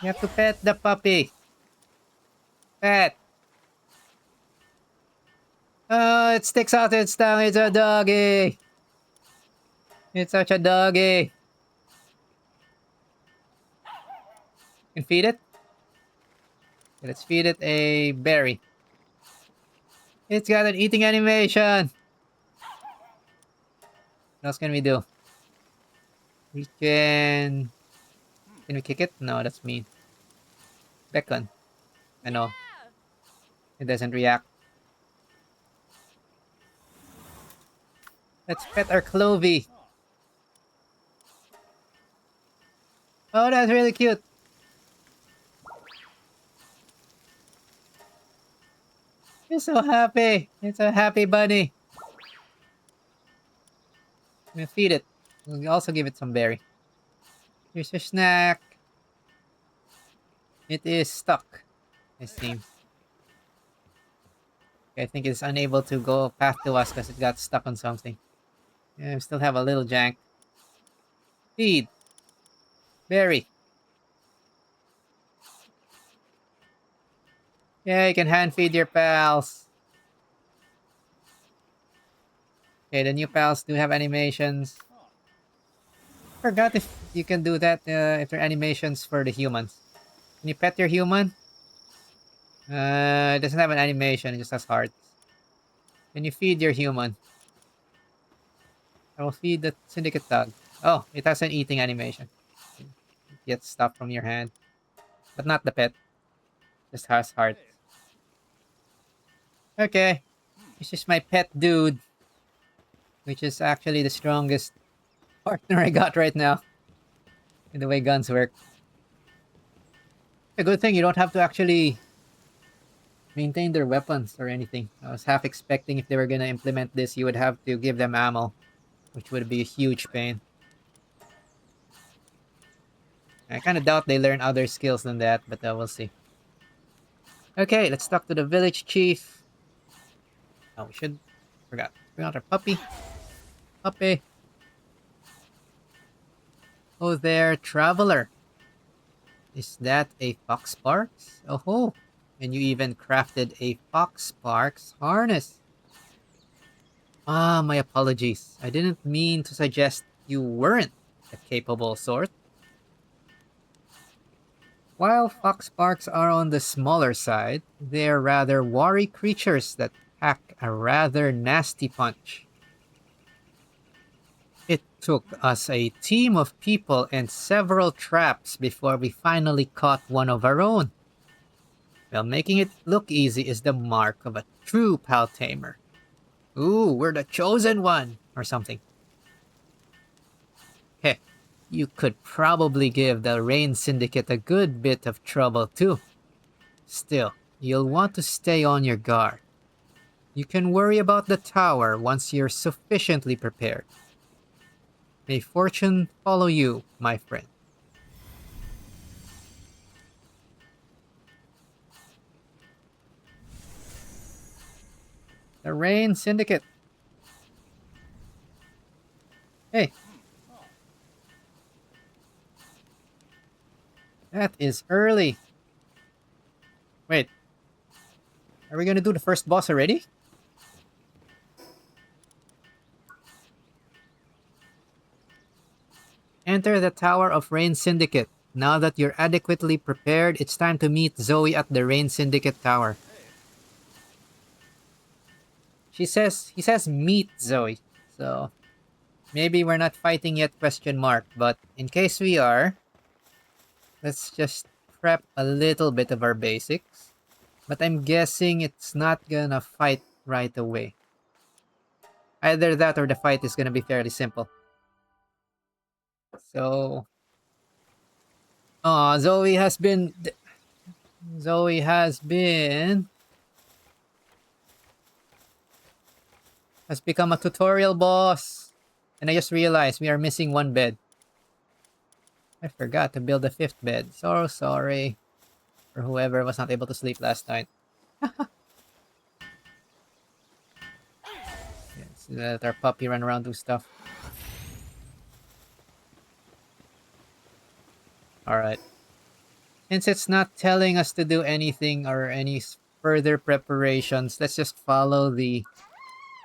You have to pet the puppy. Pet. Oh, it sticks out its tongue. It's a doggy. It's such a doggy. You can feed it. Okay, let's feed it a berry. It's got an eating animation. What else can we do? We can... Can we kick it? No, that's mean. Beckon. I know. It doesn't react. Let's pet our Clovee. Oh, that's really cute. He's so happy. It's a happy bunny. I'm gonna feed it. We'll also give it some berry. Here's your snack. It is stuck, it seems. I think it's unable to go path to us because it got stuck on something. Yeah, we still have a little jank. Feed. Berry. Yeah, you can hand feed your pals. Okay, the new pals do have animations. Forgot if you can do that if there are animations for the humans. Can you pet your human? It doesn't have an animation, it just has hearts. Can you feed your human? I will feed the syndicate dog. Oh, it has an eating animation. It gets stuff from your hand. But not the pet. Just has hearts. Okay. This is my pet dude. Which is actually the strongest partner I got right now. In the way guns work. A good thing you don't have to actually maintain their weapons or anything. I was half expecting if they were gonna implement this, you would have to give them ammo. Which would be a huge pain. I kind of doubt they learn other skills than that, but we'll see. Okay, let's talk to the village chief. Oh, we should... Forgot. Bring out our puppy. Puppy. Oh there, traveler. Is that a Fox Sparks? Oh ho. And you even crafted a Fox Sparks harness. Ah, my apologies. I didn't mean to suggest you weren't a capable sort. While foxbarks are on the smaller side, they're rather wary creatures that pack a rather nasty punch. It took us a team of people and several traps before we finally caught one of our own. Well, making it look easy is the mark of a true pal tamer. Ooh, we're the chosen one, or something. Heh, you could probably give the Rayne Syndicate a good bit of trouble too. Still, you'll want to stay on your guard. You can worry about the tower once you're sufficiently prepared. May fortune follow you, my friend. The Rayne Syndicate. Hey. That is early. Wait. Are we gonna do the first boss already? Enter the Tower of Rayne Syndicate. Now that you're adequately prepared, it's time to meet Zoe at the Rayne Syndicate Tower. He says meet Zoe. So maybe we're not fighting yet, ? But in case we are, let's just prep a little bit of our basics. But I'm guessing it's not gonna fight right away. Either that or the fight is gonna be fairly simple. So... Aw, Zoe has been... has become a tutorial boss. And I just realized we are missing one bed. I forgot to build a 5th bed. So sorry for whoever was not able to sleep last night. Yes, let our puppy run around do stuff. Alright. Since it's not telling us to do anything or any further preparations, let's just follow the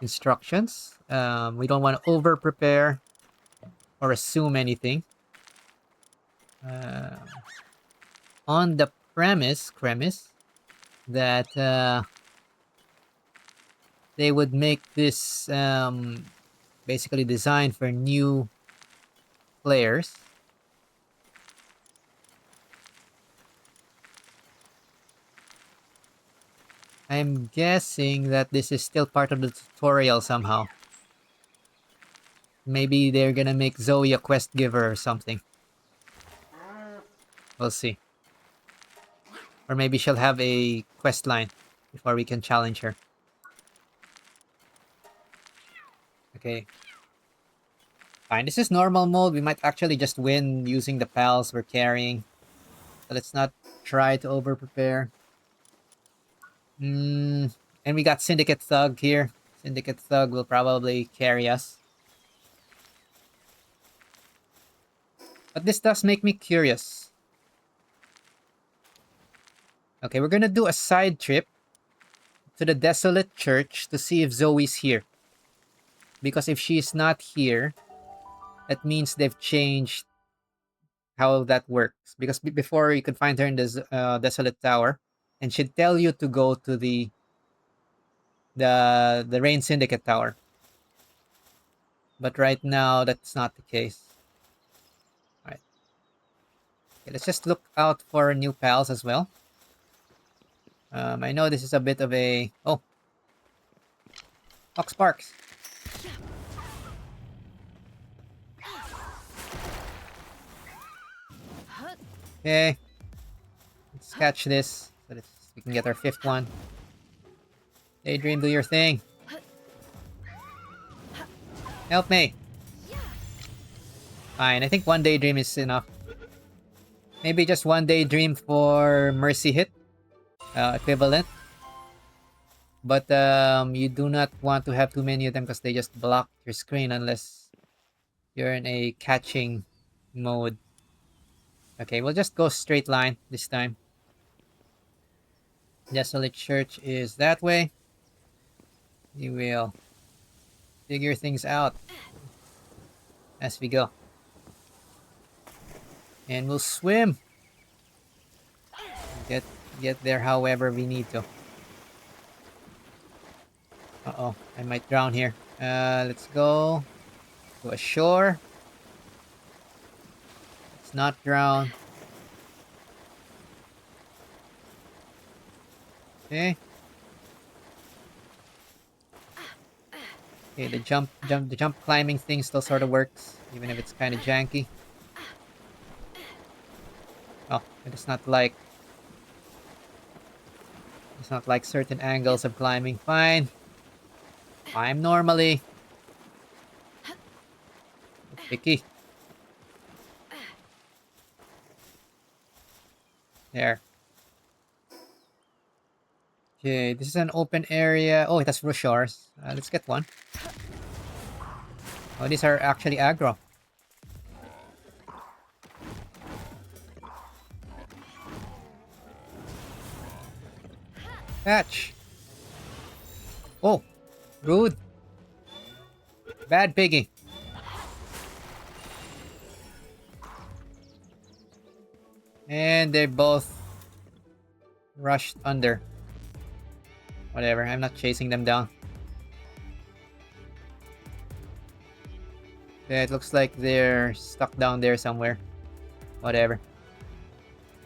instructions. We don't want to over-prepare or assume anything. On the premise that they would make this basically designed for new players. I'm guessing that this is still part of the tutorial somehow. Maybe they're gonna make Zoe a quest giver or something. We'll see. Or maybe she'll have a quest line before we can challenge her. Okay. Fine, this is normal mode. We might actually just win using the pals we're carrying. So let's not try to over-prepare. And we got Syndicate Thug here. Syndicate Thug will probably carry us. But this does make me curious. Okay, we're gonna do a side trip to the Desolate Church to see if Zoe's here. Because if she's not here, that means they've changed how that works. Because before you could find her in the Desolate Tower, and she'd tell you to go to the Rayne Syndicate Tower. But right now, that's not the case. Alright. Okay, let's just look out for new pals as well. I know this is a bit of a... Oh! Fox Sparks! Okay. Let's catch this so that we can get our 5th one. Daedream, do your thing. Help me. Fine, I think one Daedream is enough. Maybe just one Daedream for Mercy hit equivalent. But you do not want to have too many of them because they just block your screen unless you're in a catching mode. Okay, we'll just go straight line this time. Desolate Church is that way. We will figure things out as we go. And we'll swim. Get there however we need to. Uh-oh, I might drown here. Let's go to a shore. Let's not drown. Okay. Okay, the jump climbing thing still sort of works, even if it's kind of janky. Oh, it's not like certain angles of climbing. Fine. Climb normally. Picky. There. Okay, this is an open area. Oh, it has Roshars. Let's get one. Oh, these are actually aggro. Catch. Oh, rude. Bad piggy. And they both rushed under. Whatever, I'm not chasing them down. Okay, it looks like they're stuck down there somewhere. Whatever.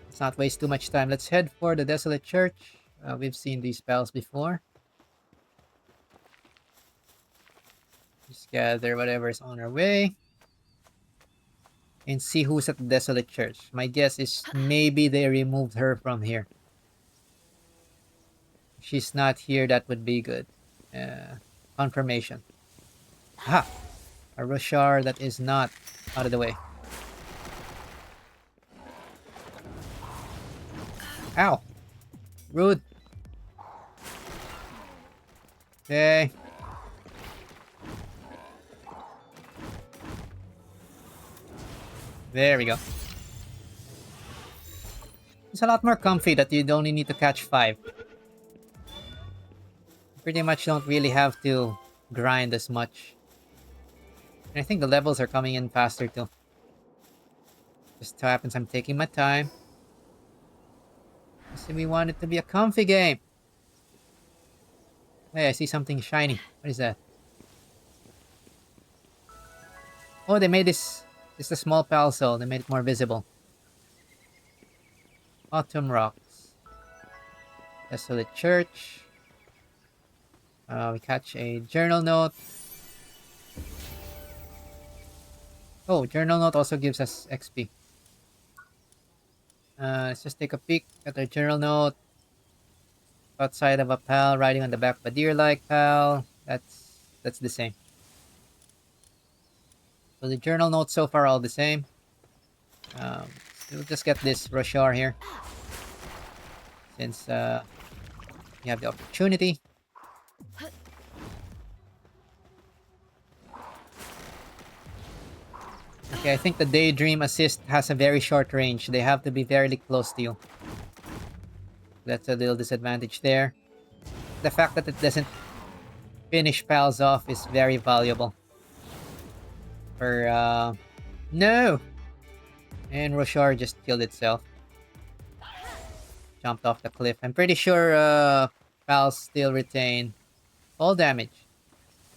Let's not waste too much time. Let's head for the Desolate Church. We've seen these spells before. Just gather whatever's on our way. And see who's at the Desolate Church. My guess is maybe they removed her from here. If she's not here, that would be good. Confirmation. Aha! A Roshar that is not out of the way. Ow! Rude. Okay. There we go. It's a lot more comfy that you only need to catch 5. You pretty much don't really have to grind as much. And I think the levels are coming in faster too. Just so happens I'm taking my time. So we want it to be a comfy game. Hey, I see something shiny. What is that? Oh, they made this. It's a small pal cell. They made it more visible. Autumn Rocks. Desolate Church. We catch a journal note. Oh, journal note also gives us XP. Let's just take a peek at our journal note. Outside of a pal riding on the back of a deer-like pal. That's the same. So the journal notes so far are all the same. We'll just get this Roshar here. Since we have the opportunity. Okay, I think the Daedream assist has a very short range. They have to be very close to you. That's a little disadvantage there. The fact that it doesn't finish pals off is very valuable. For, no! And Roshar just killed itself. Jumped off the cliff. I'm pretty sure, pals still retain all damage.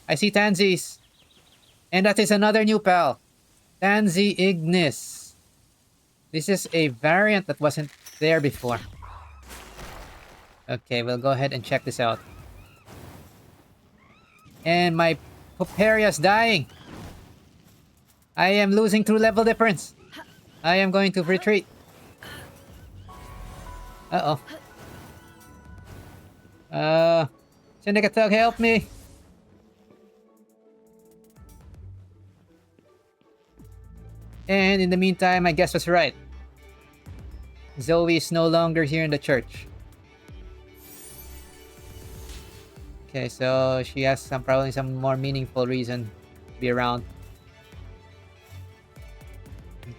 I see Tansies! And that is another new pal! Tansy Ignis. This is a variant that wasn't there before. Okay, we'll go ahead and check this out. And my Pupperai is dying. I am losing through level difference. I am going to retreat. Uh-oh. Syndicate Thug, help me. And in the meantime, my guess was right. Zoe is no longer here in the church. Okay, so she has probably some more meaningful reason to be around.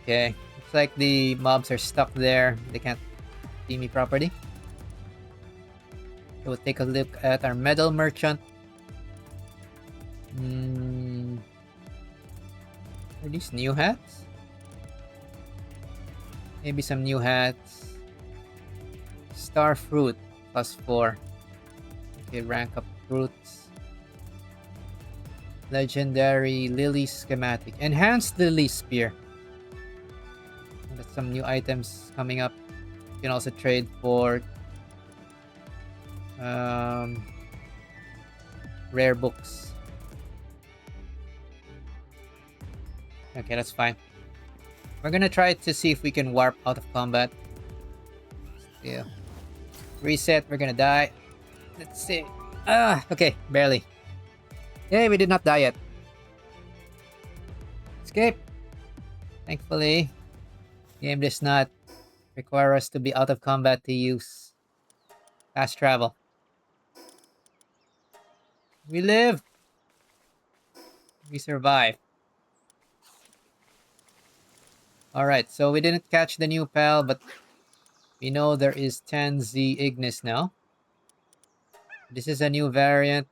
Okay, looks like the mobs are stuck there. They can't see me properly. So we'll take a look at our medal merchant. Are these new hats? Maybe some new hats. Star fruit +4. Okay, rank up fruits. Legendary lily schematic. Enhanced lily spear. That's some new items coming up. You can also trade for rare books. Okay, that's fine. We're gonna try to see if we can warp out of combat. Yeah. Reset, we're gonna die. Let's see. Okay, barely. Yay, we did not die yet. Escape! Thankfully, game does not require us to be out of combat to use fast travel. We live! We survive. Alright, so we didn't catch the new pal, but we know there is 10Z Ignis now. This is a new variant.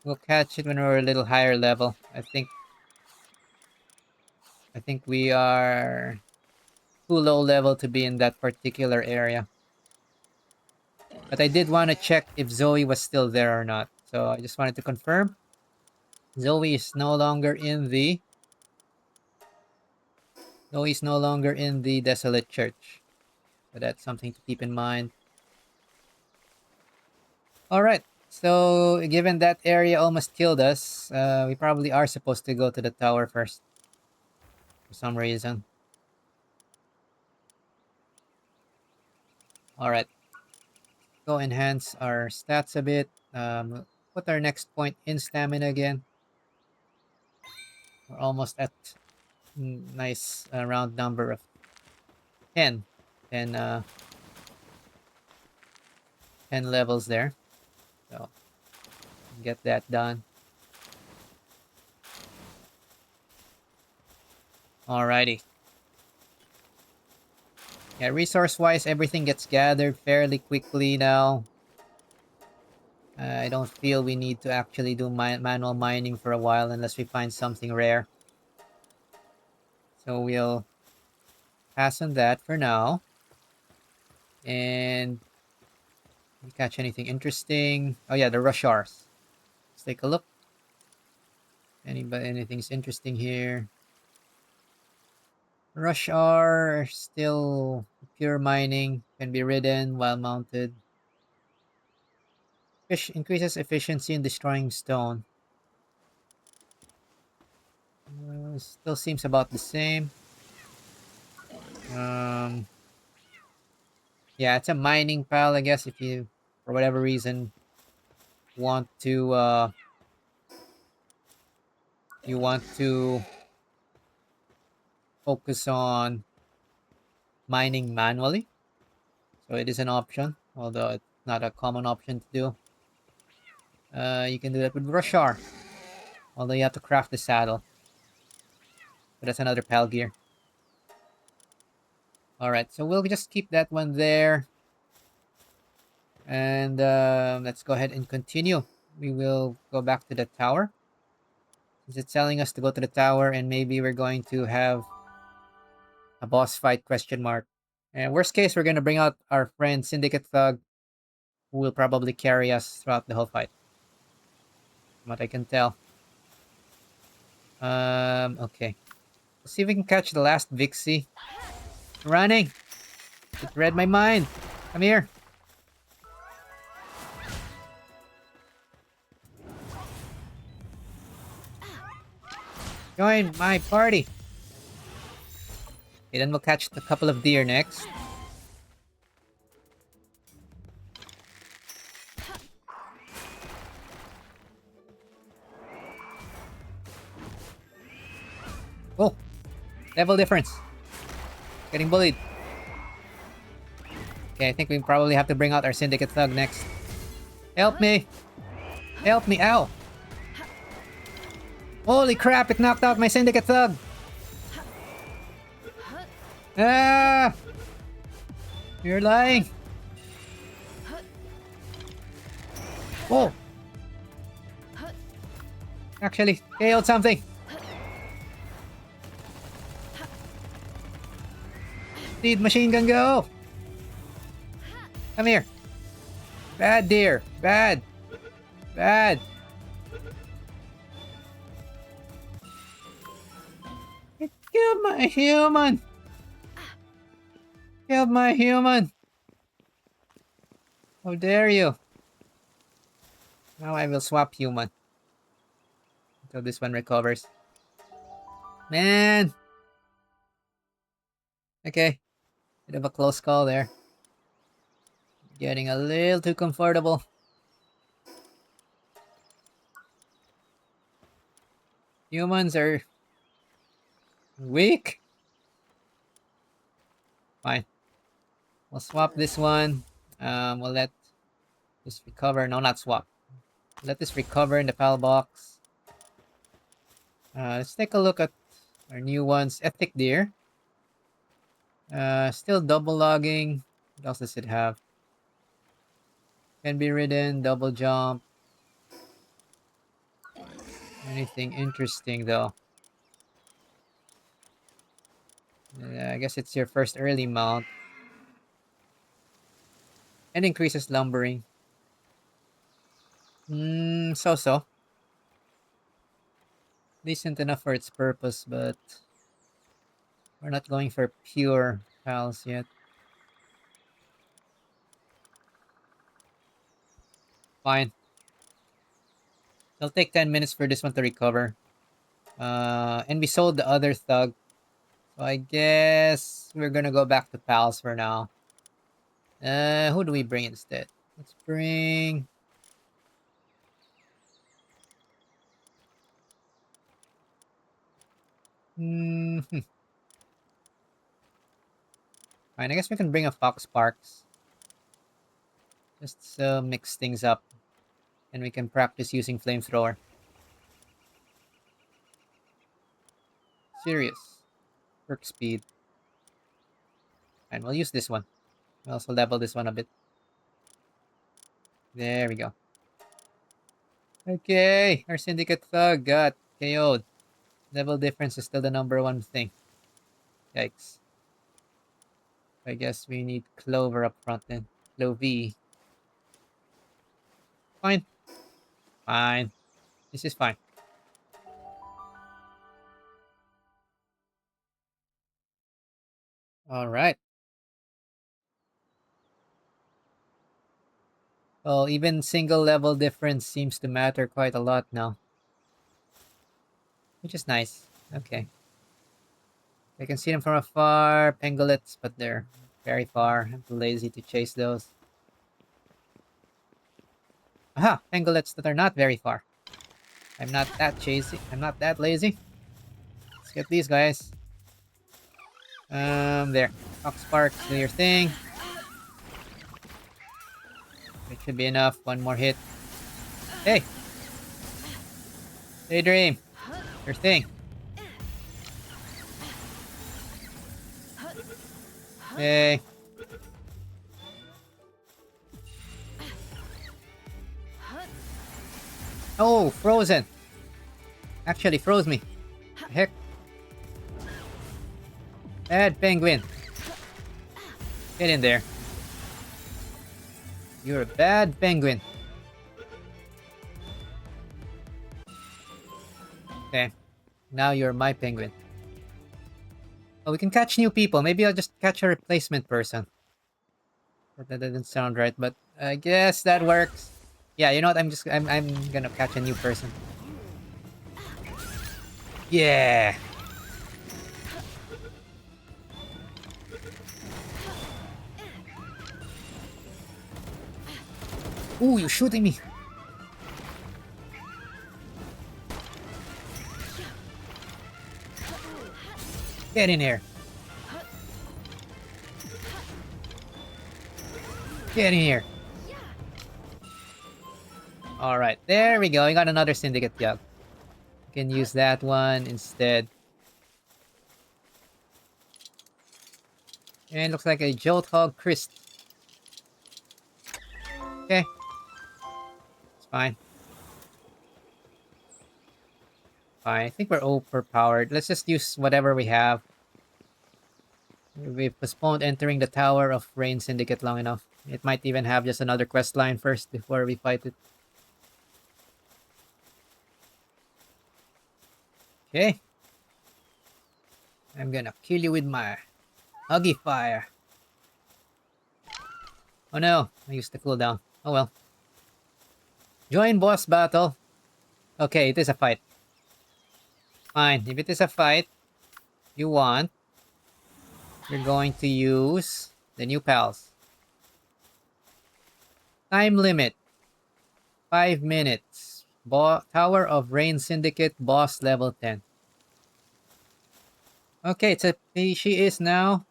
We'll catch it when we're a little higher level. I think we are too low level to be in that particular area. But I did want to check if Zoe was still there or not. So I just wanted to confirm. Zoe is no longer in the desolate church. So that's something to keep in mind. Alright. So given that area almost killed us, we probably are supposed to go to the tower first. For some reason. Alright. Go enhance our stats a bit. Put our next point in stamina again. We're almost at nice round number of 10. 10 levels there. So get that done. Alrighty. Yeah, resource-wise, everything gets gathered fairly quickly now. I don't feel we need to actually do manual mining for a while unless we find something rare. So we'll pass on that for now. And we catch anything interesting. Oh yeah, the Rushars. Let's take a look. Anything's interesting here? Rushar still pure mining, can be ridden while mounted. Increases efficiency in destroying stone. Still seems about the same. Yeah, it's a mining pal, I guess, if you, for whatever reason, want to focus on mining manually. So it is an option, although it's not a common option to do. You can do that with Rushar, although you have to craft the saddle. But that's another pal gear. Alright, so we'll just keep that one there. And let's go ahead and continue. We will go back to the tower. Since it's telling us to go to the tower, and maybe we're going to have a boss fight ? And worst case, we're going to bring out our friend Syndicate Thug, who will probably carry us throughout the whole fight. From what I can tell. Okay. Let's see if we can catch the last Vixie. Running! It read my mind! Come here! Join my party! Okay, then we'll catch a couple of deer next. Oh! Level difference! Getting bullied. Okay, I think we probably have to bring out our Syndicate Thug next. Help me! Help me! Ow! Holy crap, it knocked out my Syndicate Thug! Ah! You're lying! Whoa! Actually, KO'd something! Speed machine gun go! Come here! Bad deer! Bad! Bad! It killed my human! Killed my human! How dare you! Now I will swap human. Until this one recovers. Man! Okay. Bit of a close call there. Getting a little too comfortable. Humans are weak. Fine. We'll swap this one. We'll let this recover. No, not swap. Let this recover in the pal box. Let's take a look at our new ones. Ethic Deer. Still double logging. What else does it have? Can be ridden, double jump. Anything interesting though? I guess it's your first early mount. And increases lumbering. So-so. Decent enough for its purpose, but we're not going for pure pals yet. Fine. It'll take 10 minutes for this one to recover. And we sold the other thug. So I guess we're gonna go back to pals for now. Who do we bring instead? Let's bring... Fine, I guess we can bring a Fox Sparks. Just mix things up. And we can practice using Flamethrower. Serious. Work speed. And we'll use this one. We'll also level this one a bit. There we go. Okay, our Syndicate Thug got KO'd. Level difference is still the #1 thing. Yikes. I guess we need Clover up front then. Clovee. Fine. Fine. This is fine. Alright. Well, even single level difference seems to matter quite a lot now. Which is nice. Okay. I can see them from afar. Pangolets, but they're very far. I'm too lazy to chase those. Aha! Pangolets that are not very far. I'm not that chasey. I'm not that lazy. Let's get these guys. There. Fox Sparks, do your thing. It should be enough. One more hit. Hey! Daedream! Your thing. Okay. Oh, frozen. Actually froze me. Heck. Bad penguin. Get in there. You're a bad penguin. Okay. Now you're my penguin. Oh, we can catch new people. Maybe I'll just catch a replacement person. That doesn't sound right, but I guess that works. Yeah, you know what? I'm gonna catch a new person. Yeah. Ooh, you're shooting me. Get in here. Get in here. Alright, there we go. We got another syndicate jug. We can use that one instead. And looks like a Jolthog Christ. Okay. It's fine. Fine. I think we're overpowered. Let's just use whatever we have. We've postponed entering the Tower of Rain Syndicate long enough. It might even have just another quest line first before we fight it. Okay. I'm gonna kill you with my Huggy Fire. Oh no, I used the cooldown. Oh well. Join boss battle. Okay, it is a fight. Fine, if it is a fight you want, you're going to use the new pals. Time limit. 5 minutes. Tower of Rain Syndicate boss level 10. Okay, she is now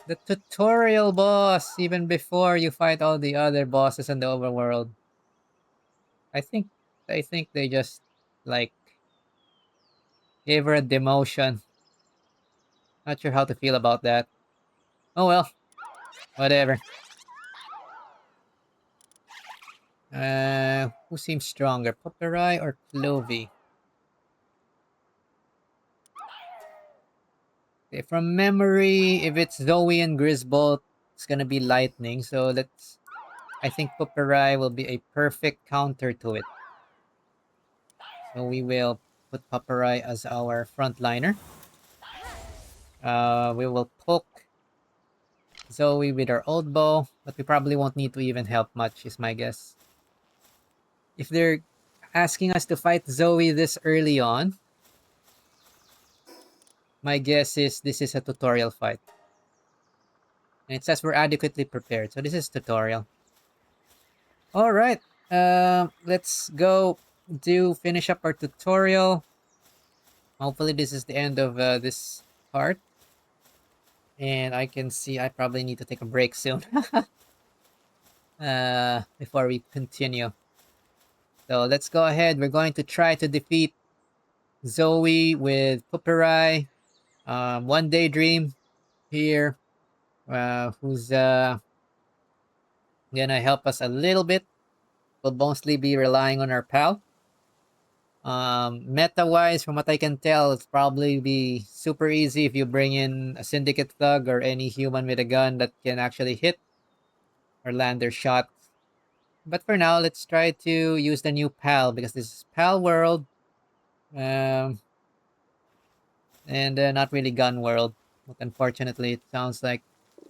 the tutorial boss even before you fight all the other bosses in the overworld. I think they just like gave her a demotion. Not sure how to feel about that. Oh well, whatever. Who seems stronger, Pupperai or Clovee? Okay, from memory, if it's Zoe and Grizzbolt, it's gonna be lightning. So I think Pupperai will be a perfect counter to it. So we will put Pupperai as our frontliner. We will poke Zoe with our old bow, but we probably won't need to even help much, is my guess. If they're asking us to fight Zoe this early on, my guess is this is a tutorial fight. And it says we're adequately prepared, so this is tutorial. Alright, let's go finish up our tutorial. Hopefully this is the end of this part. And I can see I probably need to take a break soon. Before we continue. So let's go ahead. We're going to try to defeat Zoe with Pupperai. One Daedream here. Who's gonna help us a little bit. We'll mostly be relying on our pal. Meta-wise, from what I can tell, it's probably be super easy if you bring in a syndicate thug or any human with a gun that can actually hit or land their shots. But for now, let's try to use the new pal because this is Palworld. And not really gun world. But unfortunately, it sounds like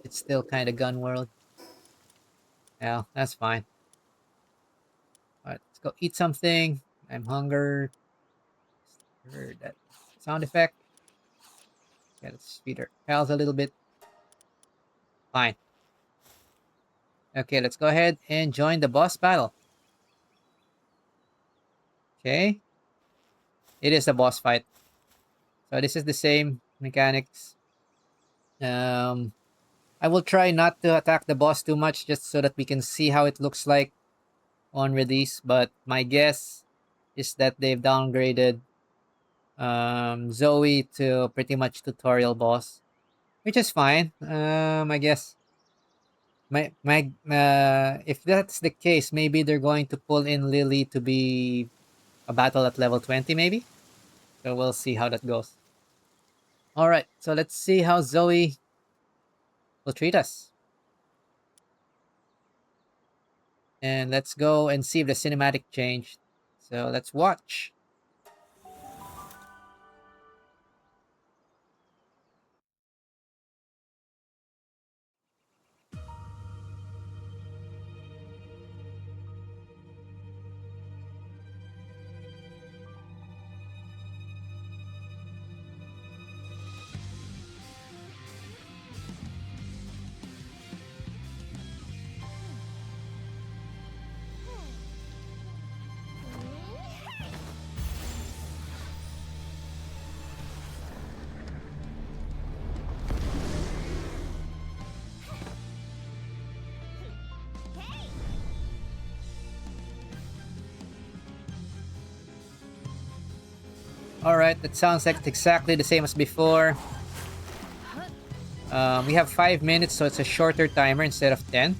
it's still kind of gun world. Yeah, that's fine. Alright, let's go eat something. I'm hungry. Heard that sound effect. Yeah, let's feed our pals a little bit. Fine. Okay, let's go ahead and join the boss battle. Okay. It is a boss fight. So this is the same mechanics. I will try not to attack the boss too much just so that we can see how it looks like on release. But my guess is that they've downgraded Zoe to pretty much tutorial boss, which is fine. I guess if that's the case, maybe they're going to pull in Lily to be a battle at level 20, maybe. So we'll see how that goes. All right, so let's see how Zoe will treat us. And let's go and see if the cinematic changed. So let's watch. Alright, that sounds like it's exactly the same as before. We have 5 minutes, so it's a shorter timer instead of 10.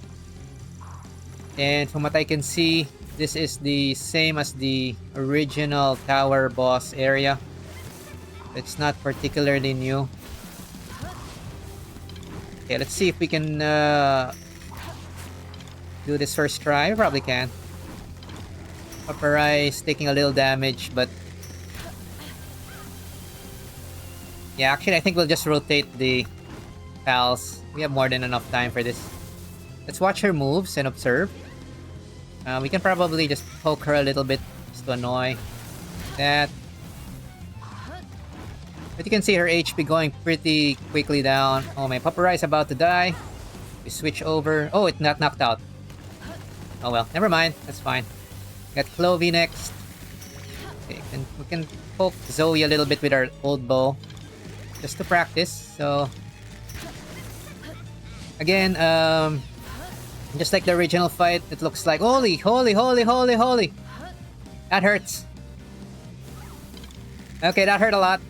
And from what I can see, this is the same as the original tower boss area. It's not particularly new. Okay, let's see if we can do this first try. We probably can. Pupperai is taking a little damage, but yeah, actually I think we'll just rotate the pals. We have more than enough time for this. Let's watch her moves and observe. We can probably just poke her a little bit just to annoy that. But you can see her HP going pretty quickly down. Oh, my Pupperai is about to die. We switch over. Oh, it not knocked out. Oh well, never mind. That's fine. Got Clovee next. Okay, and we can poke Zoe a little bit with our old bow. Just to practice. So again, just like the original fight, it looks like holy. That hurts. Okay, that hurt a lot.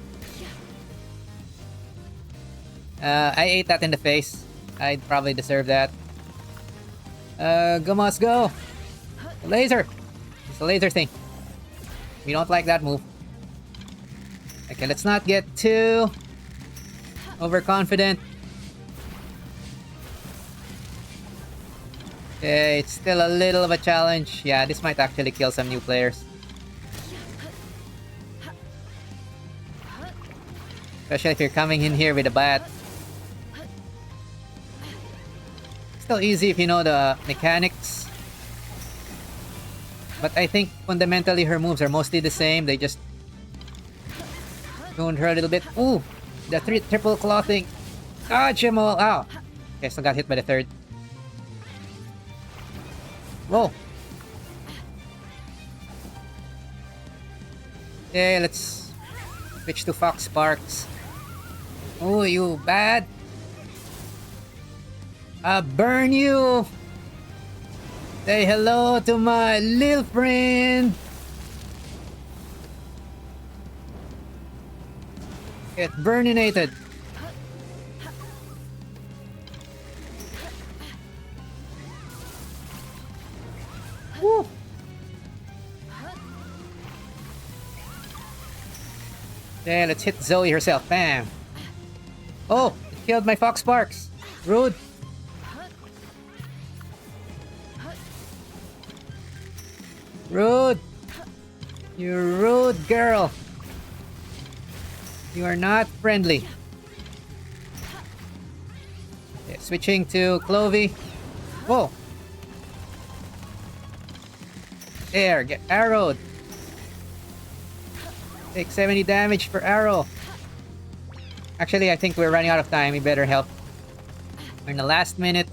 I ate that in the face. I'd probably deserve that. Go must go. Laser. It's a laser thing. We don't like that move. Okay, let's not get too overconfident. Okay, it's still a little of a challenge. Yeah, this might actually kill some new players. Especially if you're coming in here with a bat. Still easy if you know the mechanics. But I think fundamentally her moves are mostly the same. They just tuned her a little bit. Ooh! The triple claw thing. Ah, Chimmel! Ow! Okay, still got hit by the third. Whoa! Okay, let's switch to Fox Sparks. Oh, you bad! Burn you! Say hello to my little friend! Get burninated! Woo! Okay, let's hit Zoe herself. Bam! Oh! It killed my Fox Sparks! Rude! Rude! You rude girl! You are not friendly. Okay, switching to Clovee. Whoa! There, get arrowed. Take 70 damage per arrow. Actually, I think we're running out of time. We better help. We're in the last minute.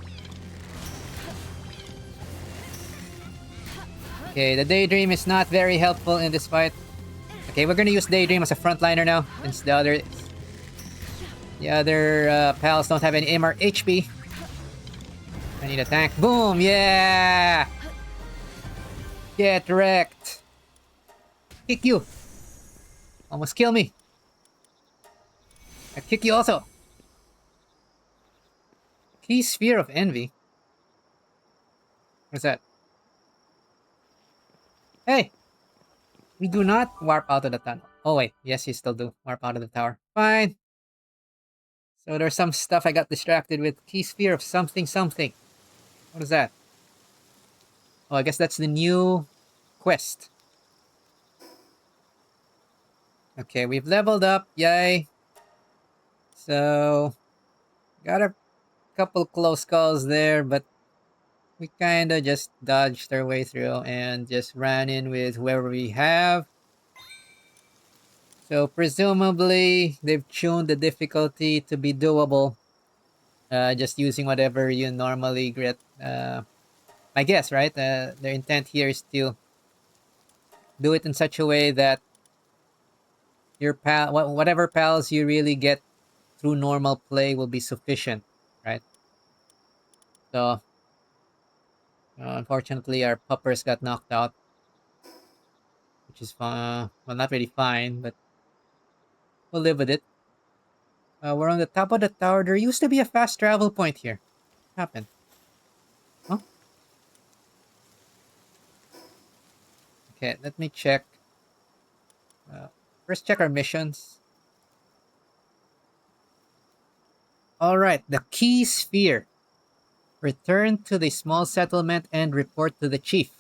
Okay, the Daedream is not very helpful in this fight. Okay, we're gonna use Daedream as a frontliner now, since the other pals don't have any aim or HP. I need a tank. Boom! Yeah! Get wrecked! Kick you! Almost kill me. I kick you also. Key Sphere of Envy. What's that? Hey! We do not warp out of the tunnel. Oh wait, yes, you still do warp out of the tower. Fine. So there's some stuff I got distracted with. Key Sphere of something something. What is that? Oh, I guess that's the new quest. Okay, we've leveled up. Yay. So, got a couple close calls there, but we kind of just dodged our way through and just ran in with whoever we have. So, presumably, they've tuned the difficulty to be doable. Just using whatever you normally get. I guess, right? Their intent here is to do it in such a way that your whatever pals you really get through normal play will be sufficient, right? So, unfortunately, our puppers got knocked out, which is fine. Well, not really fine, but We'll live with it. We're on the top of the tower. There used to be a fast travel point here. What happened? Huh? Okay, let me check. First, check our missions. Alright, the key sphere. Return to the small settlement and report to the chief.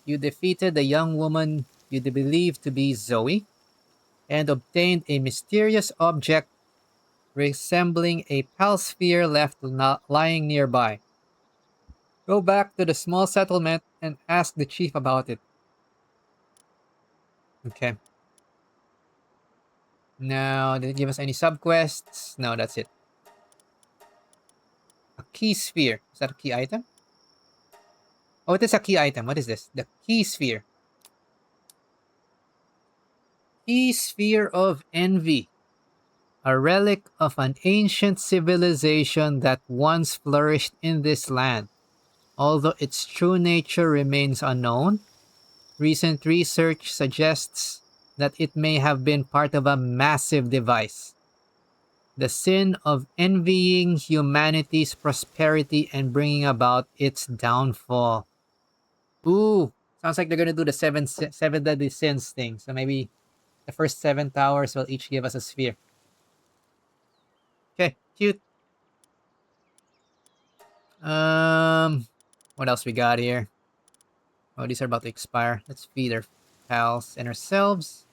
You defeated the young woman you believed to be Zoe and obtained a mysterious object resembling a pal sphere left lying nearby. Go back to the small settlement and ask the chief about it. Okay. Now, did it give us any subquests? No, that's it. A key sphere. Is that a key item? Oh, it is a key item. What is this? The key sphere. Key sphere of envy. A relic of an ancient civilization that once flourished in this land. Although its true nature remains unknown, recent research suggests that it may have been part of a massive device. The sin of envying humanity's prosperity and bringing about its downfall. Ooh, sounds like they're gonna do the seven deadly sins thing. So maybe the first 7 towers will each give us a sphere. Okay, cute. What else we got here? Oh, these are about to expire. Let's feed our pals and ourselves.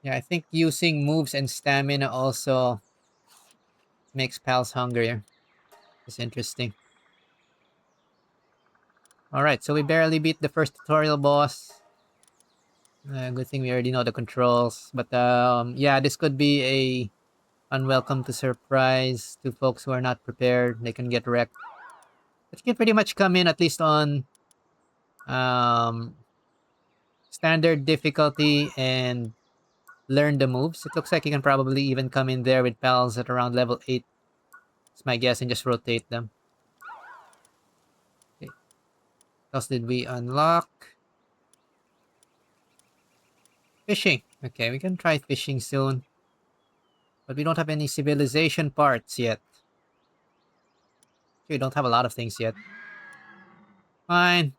Yeah, I think using moves and stamina also makes pals hungrier. It's interesting. Alright, so we barely beat the first tutorial boss. Good thing we already know the controls. But yeah, this could be a unwelcome to surprise to folks who are not prepared. They can get wrecked. But you can pretty much come in at least on standard difficulty and learn the moves. It looks like you can probably even come in there with pals at around level 8. It's my guess, and just rotate them. Okay. What else did we unlock? Fishing. Okay, we can try fishing soon. But we don't have any civilization parts yet. We don't have a lot of things yet. Fine.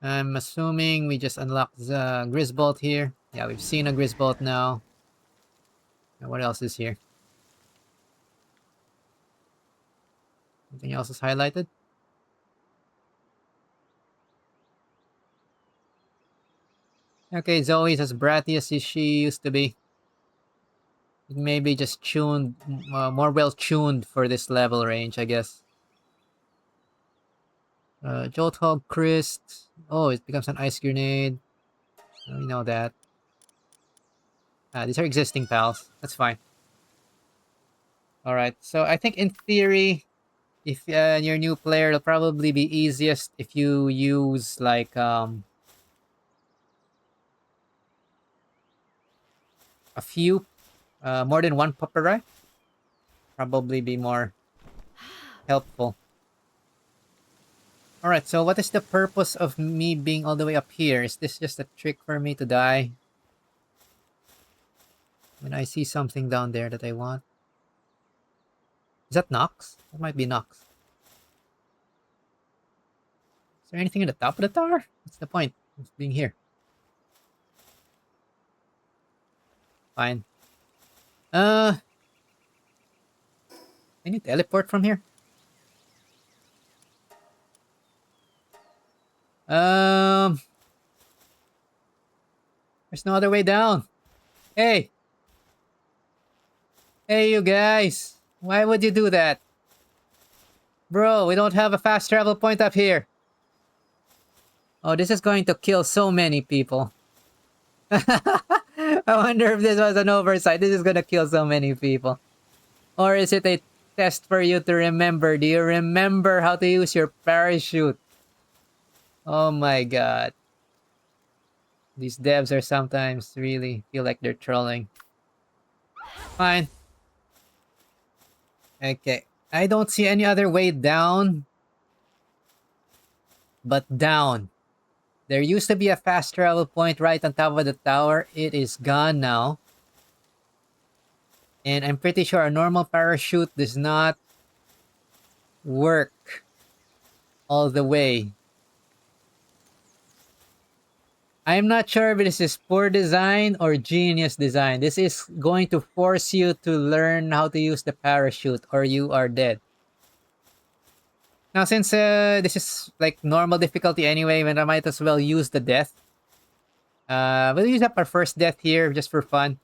I'm assuming we just unlocked the Grizzbolt here. Yeah, we've seen a Grizzbolt now. And what else is here? Anything else is highlighted? Okay, Zoe's as bratty as she used to be. It may be just tuned, more well tuned for this level range, I guess. Jolt Hog Christ. Oh, it becomes an ice grenade. We know that. These are existing pals. That's fine. Alright, so I think in theory, if you're a new player, it'll probably be easiest if you use like a few, more than one Pupperai. Probably be more helpful. Alright, so what is the purpose of me being all the way up here? Is this just a trick for me to die? When I see something down there that I want. Is that Nox? That might be Nox. Is there anything at the top of the tower? What's the point of being here? Fine. Can you teleport from here? There's no other way down. Hey! Hey, you guys! Why would you do that? Bro, we don't have a fast travel point up here. Oh, this is going to kill so many people. I wonder if this was an oversight. This is gonna kill so many people. Or is it a test for you to remember? Do you remember how to use your parachute? Oh my god. These devs are sometimes really feel like they're trolling. Fine. Okay. I don't see any other way down. But down. There used to be a fast travel point right on top of the tower. It is gone now. And I'm pretty sure a normal parachute does not work all the way. I'm not sure if this is poor design or genius design. This is going to force you to learn how to use the parachute or you are dead. Now, since this is like normal difficulty anyway, then I might as well use the death. We'll use up our first death here just for fun.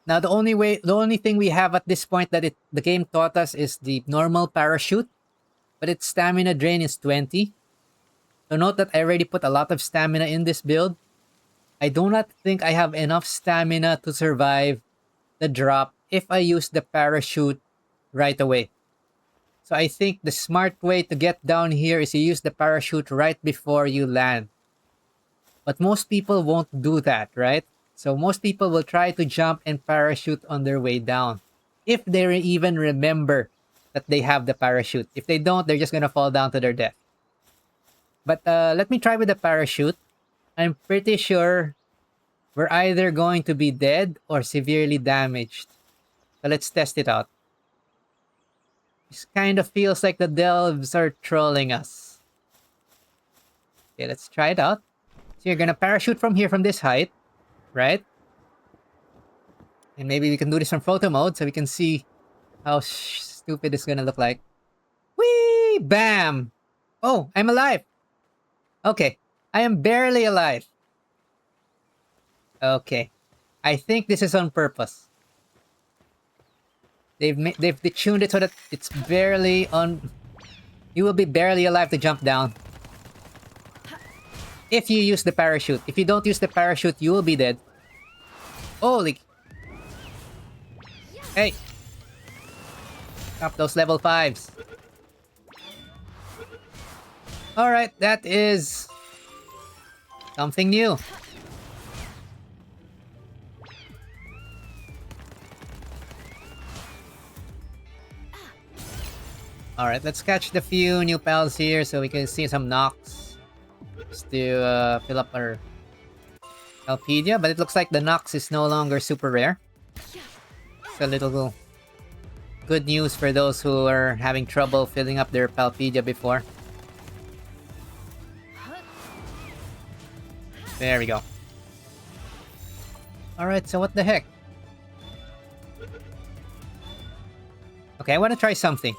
Now, the only thing we have at this point that the game taught us is the normal parachute, but its stamina drain is 20. So note that I already put a lot of stamina in this build. I do not think I have enough stamina to survive the drop if I use the parachute right away. So I think the smart way to get down here is to use the parachute right before you land. But most people won't do that, right? So most people will try to jump and parachute on their way down. If they even remember that they have the parachute. If they don't, they're just going to fall down to their death. But let me try with the parachute. I'm pretty sure we're either going to be dead or severely damaged. So let's test it out. This kind of feels like the delves are trolling us. Okay, let's try it out. So you're gonna parachute from here from this height, right? And maybe we can do this from photo mode so we can see how stupid it's gonna look like. Whee! Bam! Oh, I'm alive! Okay, I am barely alive. Okay, I think this is on purpose. They've detuned it so that it's barely on. You will be barely alive to jump down. If you use the parachute. If you don't use the parachute, you will be dead. Holy. Hey. Stop those level 5s. Alright, that is something new. Alright, let's catch the few new pals here so we can see some knocks. Just to fill up our Palpedia, but it looks like the Nox is no longer super rare. It's a little good news for those who are having trouble filling up their Palpedia before. There we go. Alright, so what the heck? Okay, I want to try something.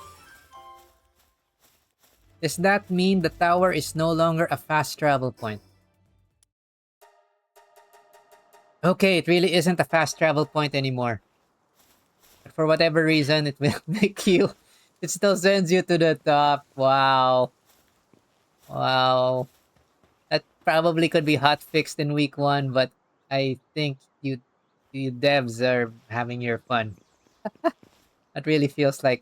Does that mean the tower is no longer a fast travel point? Okay, it really isn't a fast travel point anymore. But for whatever reason, it will make you... It still sends you to the top. Wow. Wow. That probably could be hot fixed in week 1, but I think you devs are having your fun. That really feels like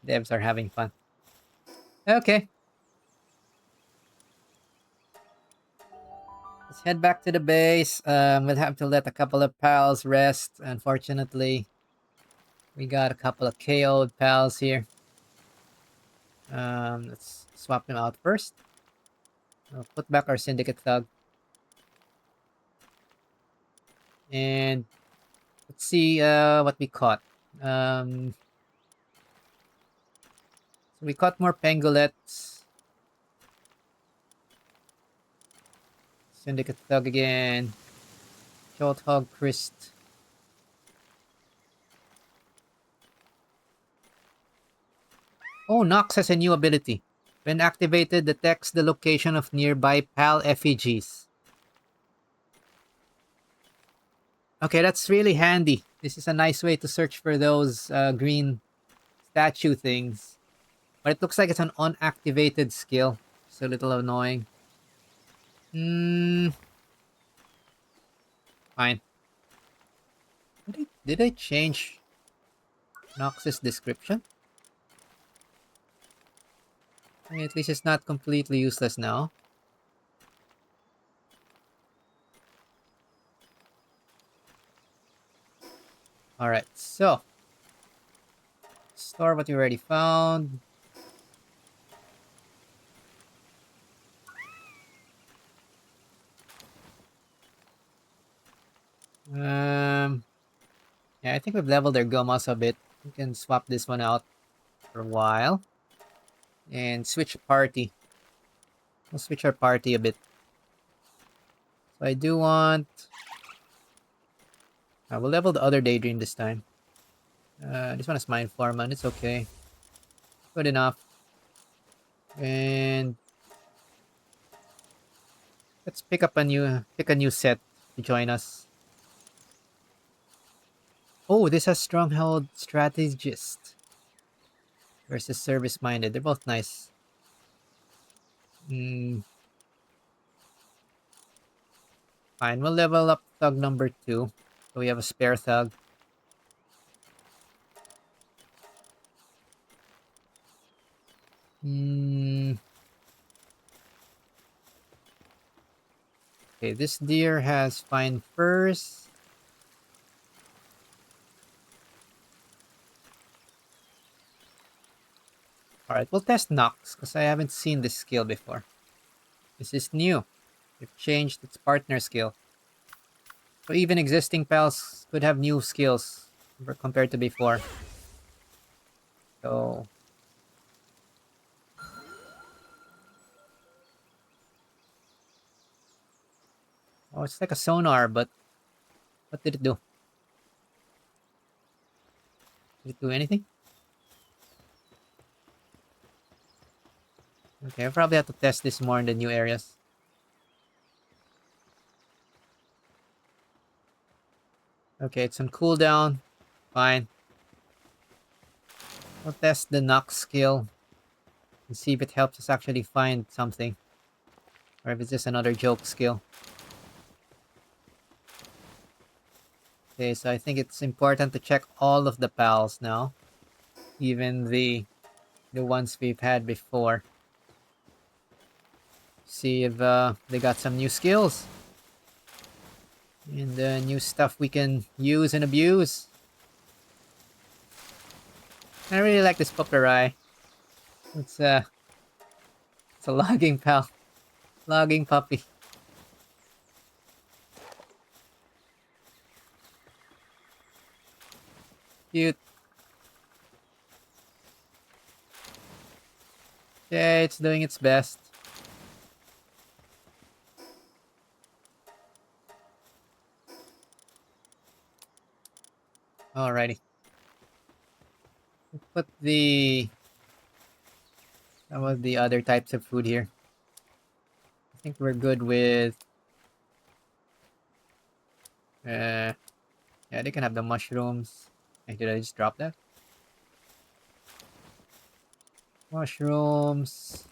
devs are having fun. Okay. Let's head back to the base. We'll have to let a couple of pals rest, unfortunately. We got a couple of KO'd pals here. Let's swap them out first. We'll put back our Syndicate Thug. And let's see what we caught. So we caught more Pangolets. Syndicate Thug again. Jolt Hog Christ. Oh, Nox has a new ability. When activated, detects the location of nearby pal effigies. Okay, that's really handy. This is a nice way to search for those green statue things. But it looks like it's an unactivated skill. It's a little annoying. Fine. Did I change Nox's description? I mean, at least it's not completely useless now. Alright, so. Store what you already found. Yeah, I think we've leveled our Gomos a bit. We can swap this one out for a while. And switch party. We'll switch our party a bit. So I do want... we'll level the other Daedream this time. This one is Mind Foreman. It's okay. Good enough. And let's pick a new set to join us. Oh, this has Stronghold Strategist versus Service Minded. They're both nice. Fine, we'll level up Thug number 2. So we have a spare Thug. Okay, this deer has fine furs. Alright, we'll test Nox, because I haven't seen this skill before. This is new. They've changed its partner skill. So even existing pals could have new skills compared to before. So... oh, it's like a sonar, but... what did it do? Did it do anything? Okay, I probably have to test this more in the new areas. Okay, it's on cooldown. Fine. We'll test the Nox skill and see if it helps us actually find something. Or if it's just another joke skill. Okay, so I think it's important to check all of the pals now. Even the ones we've had before. See if they got some new skills. And new stuff we can use and abuse. I really like this Pupperai. It's a logging pal. Logging puppy. Cute. Yeah, it's doing its best. Alrighty. We'll put some of the other types of food here. I think we're good with... yeah, they can have the mushrooms. Hey, did I just drop that? Mushrooms.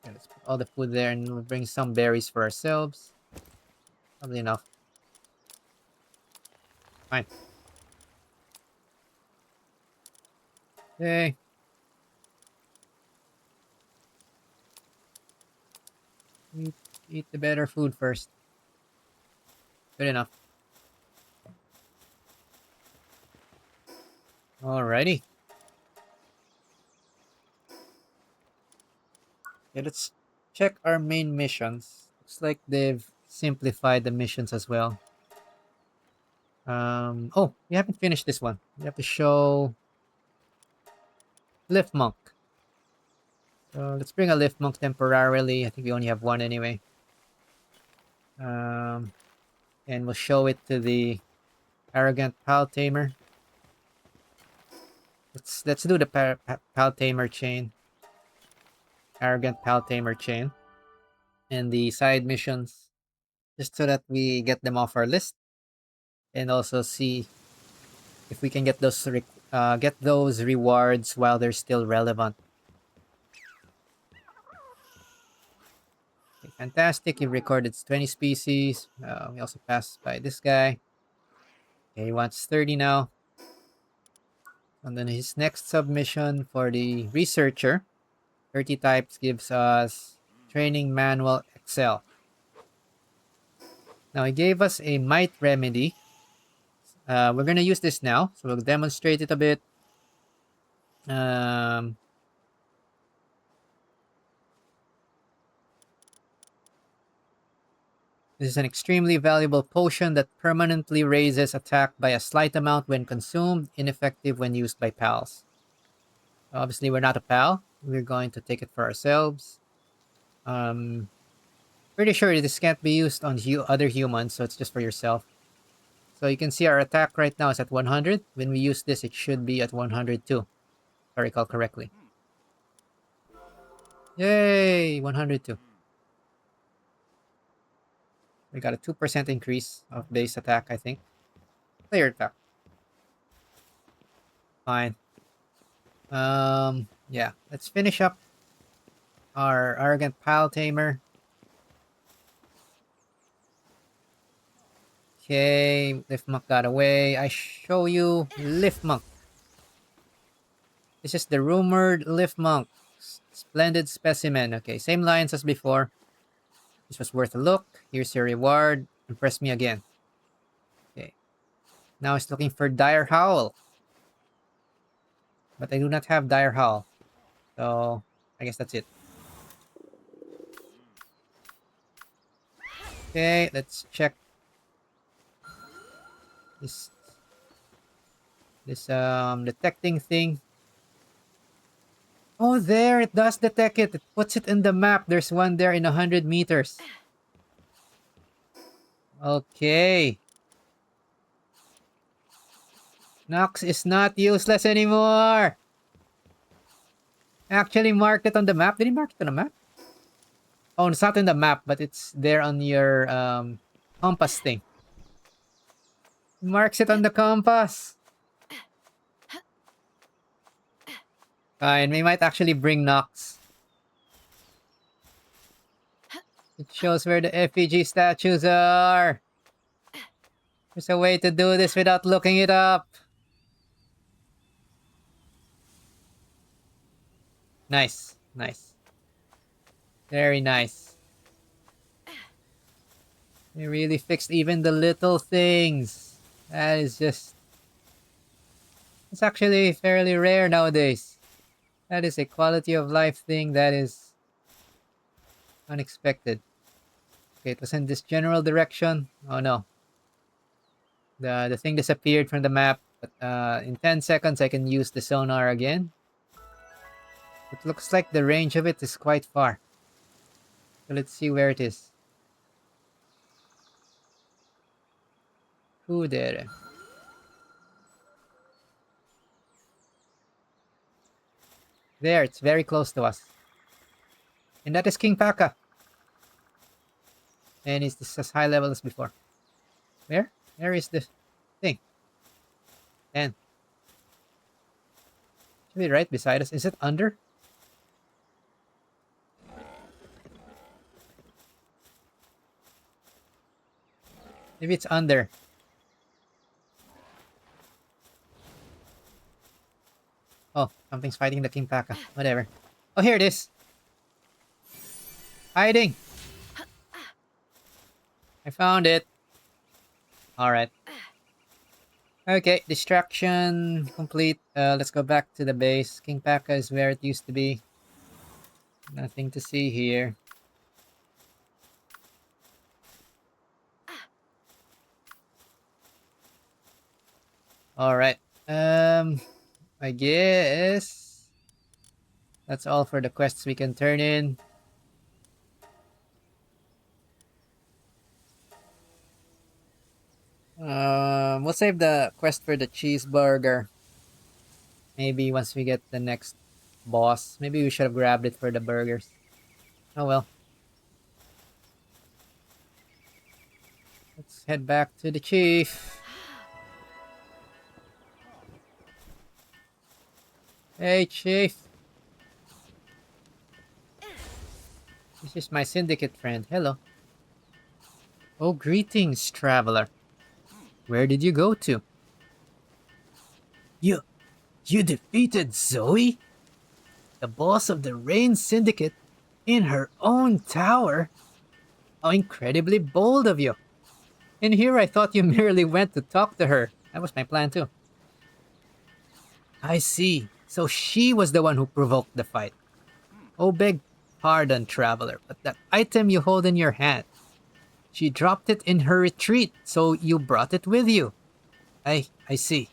Yeah, let's put all the food there and we'll bring some berries for ourselves. Probably enough. Fine. Okay. Eat the better food first. Good enough. Alrighty. Yeah, let's check our main missions. Looks like they've simplified the missions as well. Oh, we haven't finished this one. We have to show Lift Monk. So let's bring a Lift Monk temporarily. I think we only have one anyway. And we'll show it to the Arrogant Pal Tamer. Let's do the Pal Tamer chain. Arrogant Pal Tamer chain. And the side missions. Just so that we get them off our list. And also see if we can get those rewards while they're still relevant. Okay, fantastic. You've recorded 20 species. We also passed by this guy. Okay, he wants 30 now. And then his next submission for the researcher, 30 types, gives us training manual Excel. Now he gave us a might remedy. We're gonna use this now, so we'll demonstrate it a bit. This is an extremely valuable potion that permanently raises attack by a slight amount when consumed, ineffective when used by pals. Obviously, we're not a pal. We're going to take it for ourselves. Pretty sure this can't be used on other humans, so it's just for yourself. So you can see our attack right now is at 100. When we use this, it should be at 102, if I recall correctly. Yay! 102. We got a 2% increase of base attack, I think. Player attack. Fine. Yeah. Let's finish up our Arrogant Pile Tamer. Okay, Lift Monk got away. I show you Lift Monk. This is the rumored Lift Monk. Splendid specimen. Okay, same lines as before. This was worth a look. Here's your reward. Impress me again. Okay. Now it's looking for Dire Howl. But I do not have Dire Howl. So, I guess that's it. Okay, let's check this detecting thing. Oh, there, it does detect it. It puts it in the map. There's one there in 100 meters. Okay. Nox is not useless anymore. Actually marked it on the map. Did he mark it on the map? Oh, it's not in the map, but it's there on your compass thing. Marks it on the compass. Fine, we might actually bring Nox. It shows where the Effigy statues are. There's a way to do this without looking it up. Nice, nice. Very nice. They really fixed even the little things. That is just... It's actually fairly rare nowadays. That is a quality of life thing that is unexpected. Okay, it was in this general direction. Oh no. The thing disappeared from the map. But in 10 seconds I can use the sonar again. It looks like the range of it is quite far. So let's see where it is. Who there? There, it's very close to us. And that is King Paka. And is this as high level as before? Where? Where is the thing? 10. Should be right beside us. Is it under? Maybe it's under. Oh, something's fighting the King Paka. Whatever. Oh, here it is. Hiding. I found it. Alright. Okay, distraction complete. Let's go back to the base. King Paka is where it used to be. Nothing to see here. Alright. I guess that's all for the quests we can turn in. We'll save the quest for the cheeseburger. Maybe once we get the next boss. Maybe we should have grabbed it for the burgers. Oh well. Let's head back to the chief. Hey, chief. This is my syndicate friend. Hello. Oh, greetings, traveler. Where did you go to? You defeated Zoe? The boss of the Rayne Syndicate in her own tower? How incredibly bold of you. And here I thought you merely went to talk to her. That was my plan too. I see. So she was the one who provoked the fight. Oh, beg pardon, traveler, but that item you hold in your hand. She dropped it in her retreat, so you brought it with you. I see.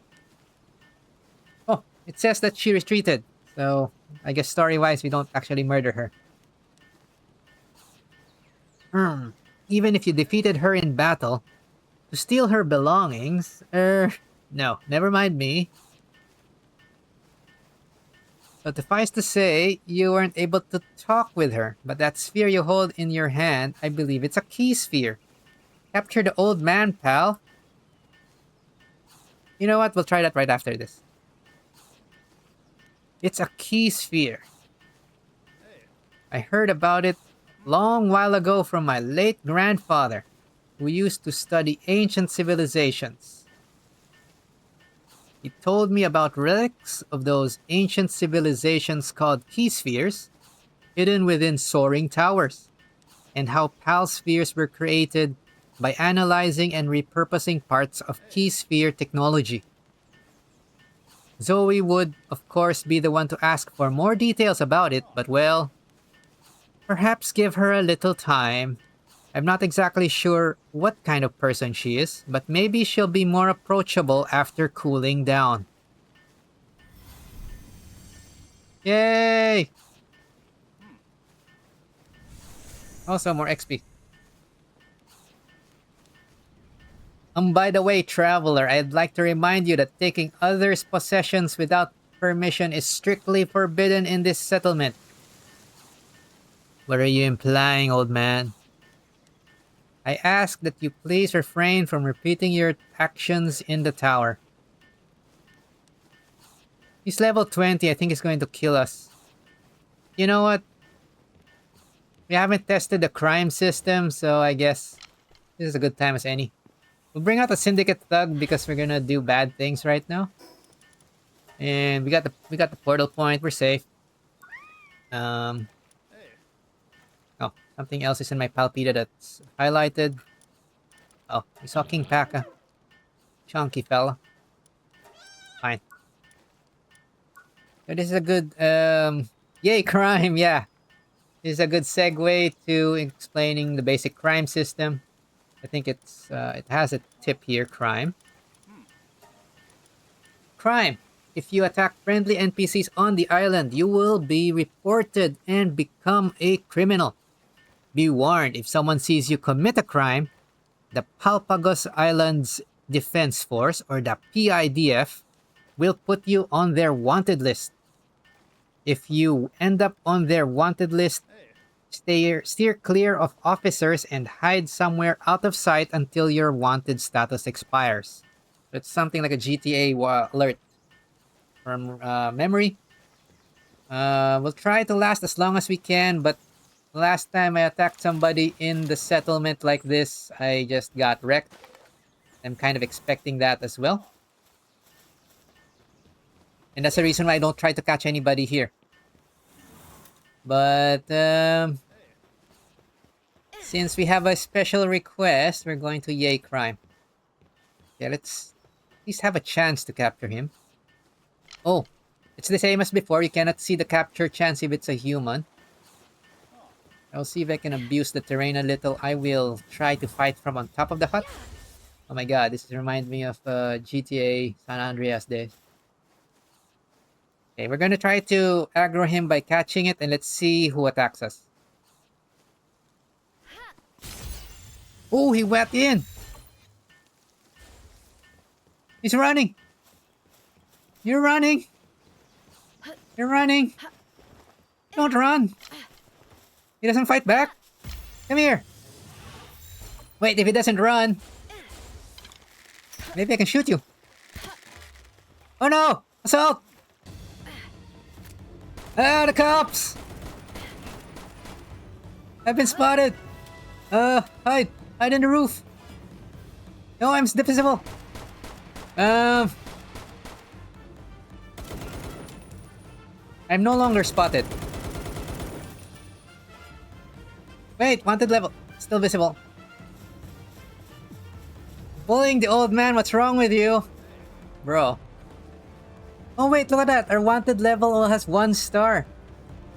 Oh, it says that she retreated, so I guess story-wise we don't actually murder her. Even if you defeated her in battle, to steal her belongings, no, never mind me. But suffice to say, you weren't able to talk with her, but that sphere you hold in your hand, I believe it's a key sphere. Capture the old man, pal. You know what? We'll try that right after this. It's a key sphere. I heard about it long while ago from my late grandfather, who used to study ancient civilizations. He told me about relics of those ancient civilizations called key spheres, hidden within soaring towers, and how PAL spheres were created by analyzing and repurposing parts of key sphere technology. Zoe would, of course, be the one to ask for more details about it, but well, perhaps give her a little time. I'm not exactly sure what kind of person she is, but maybe she'll be more approachable after cooling down. Yay! Also, more XP. By the way, traveler, I'd like to remind you that taking others' possessions without permission is strictly forbidden in this settlement. What are you implying, old man? I ask that you please refrain from repeating your actions in the tower. He's level 20, I think he's going to kill us. You know what? We haven't tested the crime system, so I guess this is a good time as any. We'll bring out the syndicate thug because we're gonna do bad things right now. And we got the portal point, we're safe. Oh, something else is in my palpita that's highlighted. Oh, we saw King Paka. Chunky fella. Fine. So this is a good, yay, crime, yeah. This is a good segue to explaining the basic crime system. I think it's, it has a tip here, crime. Crime. If you attack friendly NPCs on the island, you will be reported and become a criminal. Be warned, if someone sees you commit a crime, the Palpagos Islands Defense Force, or the PIDF, will put you on their wanted list. If you end up on their wanted list, steer clear of officers and hide somewhere out of sight until your wanted status expires. So it's something like a GTA alert from memory. We'll try to last as long as we can, but last time I attacked somebody in the settlement like this, I just got wrecked. I'm kind of expecting that as well. And that's the reason why I don't try to catch anybody here. But since we have a special request, we're going to yay crime. Yeah, let's at least have a chance to capture him. Oh, it's the same as before. You cannot see the capture chance if it's a human. I'll see if I can abuse the terrain a little. I will try to fight from on top of the hut. Oh my god, this reminds me of GTA San Andreas days. Okay, we're gonna try to aggro him by catching it, and let's see who attacks us. Oh, he went in! He's running! You're running! You're running! Don't run! He doesn't fight back! Come here! Wait, if he doesn't run... Maybe I can shoot you. Oh no! Assault! Ah, the cops! I've been spotted! Hide! Hide in the roof! No, I'm divisible! I'm no longer spotted. Wait, wanted level. Still visible. Bullying the old man, what's wrong with you? Bro. Oh wait, look at that. Our wanted level only has 1 star.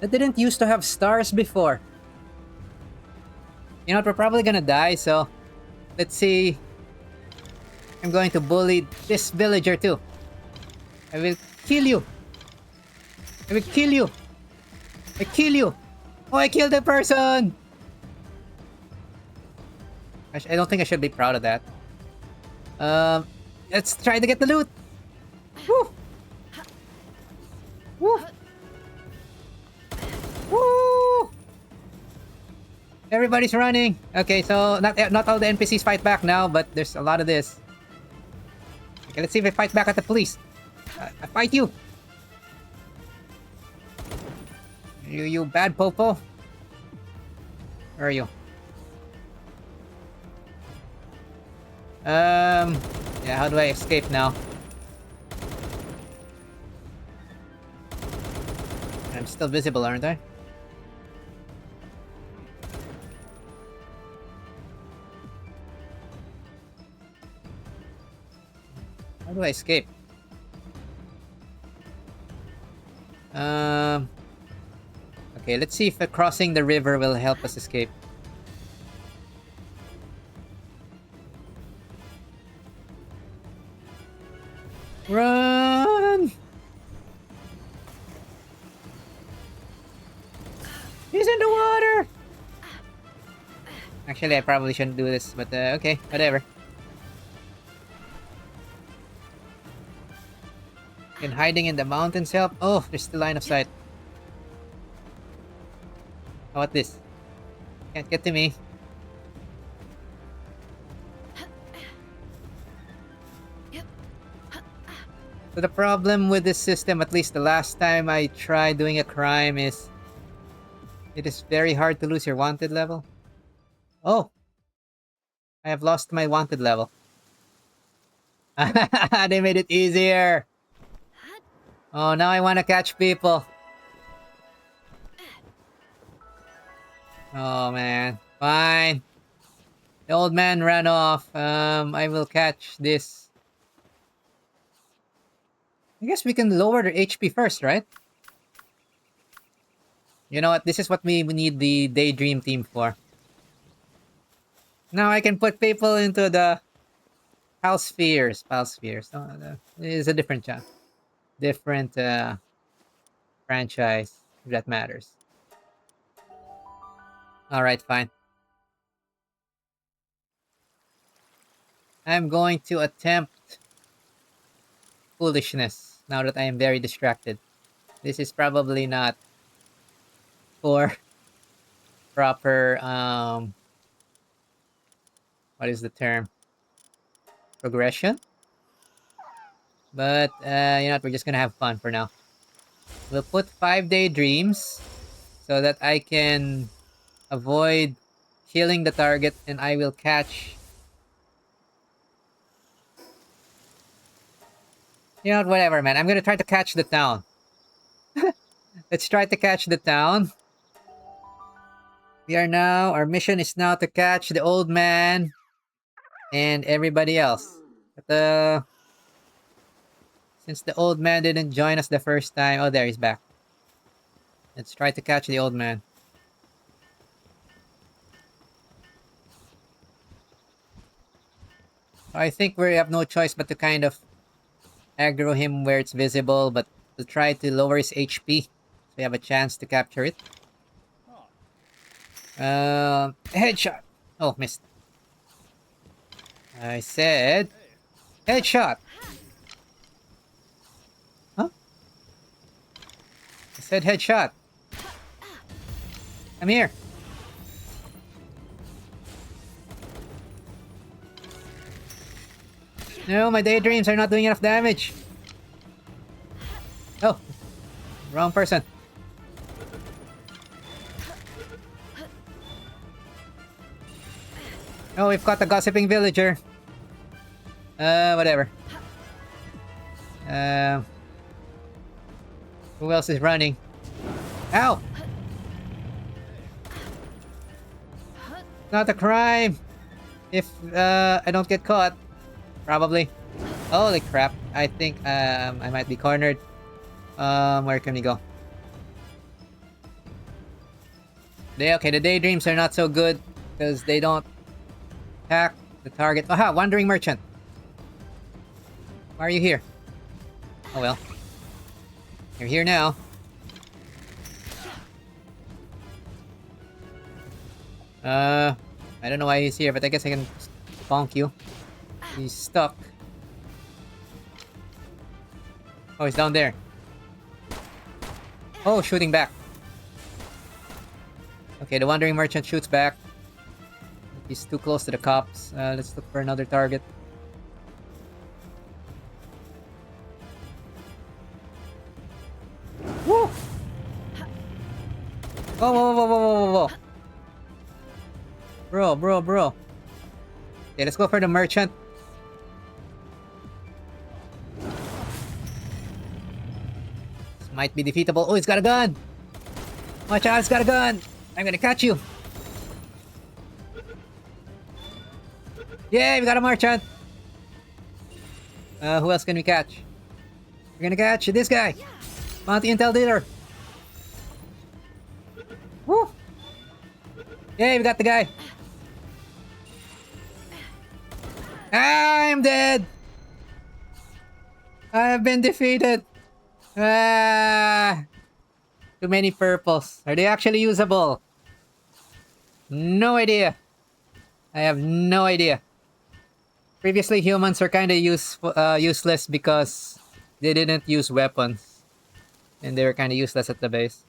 That didn't used to have stars before. You know what, we're probably gonna die, so Let's see. I'm going to bully this villager too. I will kill you. I will kill you. I kill you. Oh, I killed the person. I don't think I should be proud of that. Let's try to get the loot. Woo. Woo. Woo. Everybody's running. Okay, so not all the NPCs fight back now, but there's a lot of this. Okay, let's see if I fight back at the police. I fight you. You bad popo. Where are you? Yeah, how do I escape now? I'm still visible, aren't I? How do I escape? Okay, let's see if crossing the river will help us escape. Run! He's in the water! Actually, I probably shouldn't do this, but okay, whatever. Can hiding in the mountains help? Oh, there's the line of sight. How about this? Can't get to me. So the problem with this system, at least the last time I tried doing a crime, is it is very hard to lose your wanted level. Oh! I have lost my wanted level. They made it easier! Oh, now I want to catch people. Oh, man. Fine. The old man ran off. I will catch this. I guess we can lower their HP first, right? You know what? This is what we need the Daedream team for. Now I can put people into the Palspheres. Palspheres. Oh, it is a different job. Different franchise, if that matters. Alright, fine. I'm going to attempt foolishness now that I am very distracted. This is probably not for proper, what is the term? Progression? But, you know what, we're just gonna have fun for now. We'll put 5 Daedreams so that I can avoid killing the target and I will catch... You know what, whatever, man. I'm gonna try to catch the town. Let's try to catch the town. Our mission is now to catch the old man and everybody else. But, since the old man didn't join us the first time... Oh, there, he's back. Let's try to catch the old man. I think we have no choice but to kind of aggro him where it's visible, but to try to lower his HP so we have a chance to capture it. Headshot! Oh, missed. I said... Headshot! Huh? I said headshot. I'm here. No, my Daedreams are not doing enough damage. Oh, wrong person. Oh, we've got the gossiping villager. Whatever. Who else is running? Ow! Not a crime! If, I don't get caught. Probably. Holy crap. I think, I might be cornered. Where can we go? Okay, the Daedreams are not so good because they don't attack The target. Aha! Wandering merchant. Why are you here? Oh well. You're here now. I don't know why he's here, but I guess I can bonk you. He's stuck. Oh, he's down there. Oh, shooting back. Okay, the wandering merchant shoots back. He's too close to the cops. Let's look for another target. Woo! Whoa, whoa, whoa, whoa, whoa, whoa, whoa. Bro. Okay, let's go for the merchant. This might be defeatable. Oh, he's got a gun! Watch out, he's got a gun! I'm gonna catch you! Yeah, we got a merchant! Who else can we catch? We're gonna catch this guy! Bounty intel dealer! Woo! Yeah, we got the guy! I'm dead! I have been defeated! Ah! Too many purples. Are they actually usable? No idea. I have no idea. Previously, humans are kind of useless because they didn't use weapons. And they were kind of useless at the base.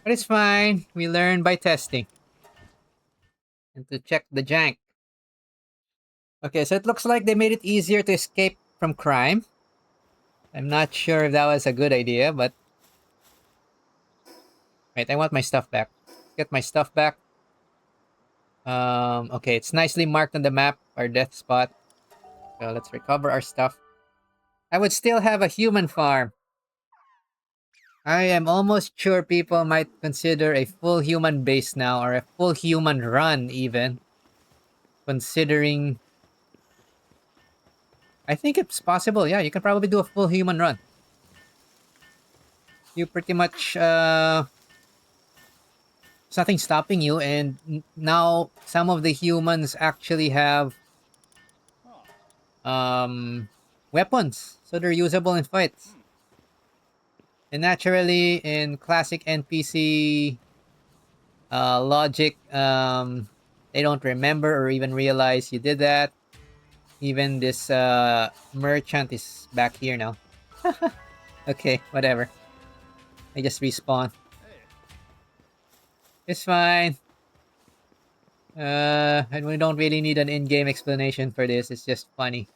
But it's fine. We learn by testing. And to check the jank. Okay, so it looks like they made it easier to escape from crime. I'm not sure if that was a good idea, but... Wait, I want my stuff back. Get my stuff back. Okay, it's nicely marked on the map, our death spot. So let's recover our stuff. I would still have a human farm. I am almost sure people might consider a full human base now, or a full human run even. Considering... I think it's possible, yeah, you can probably do a full human run. You pretty much, there's nothing stopping you, and now some of the humans actually have weapons, so they're usable in fights. And naturally, in classic NPC logic, they don't remember or even realize you did that. Even this merchant is back here now. Okay, whatever. I just respawn. It's fine. And we don't really need an in-game explanation for this. It's just funny.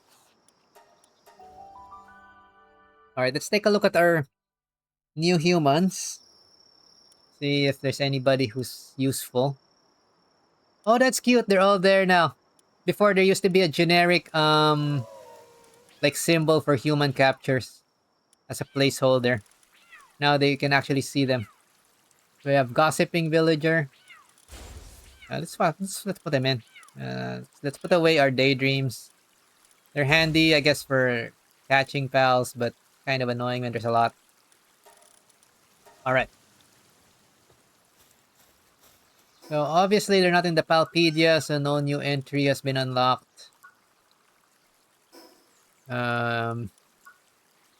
Alright, let's take a look at our new humans. See if there's anybody who's useful. Oh, that's cute. They're all there now. Before, there used to be a generic, like symbol for human captures as a placeholder. Now they can actually see them. We have Gossiping Villager. Let's put them in. Let's put away our Daedreams. They're handy, I guess, for catching pals, but kind of annoying when there's a lot. Alright. So obviously they're not in the Palpedia, so no new entry has been unlocked. We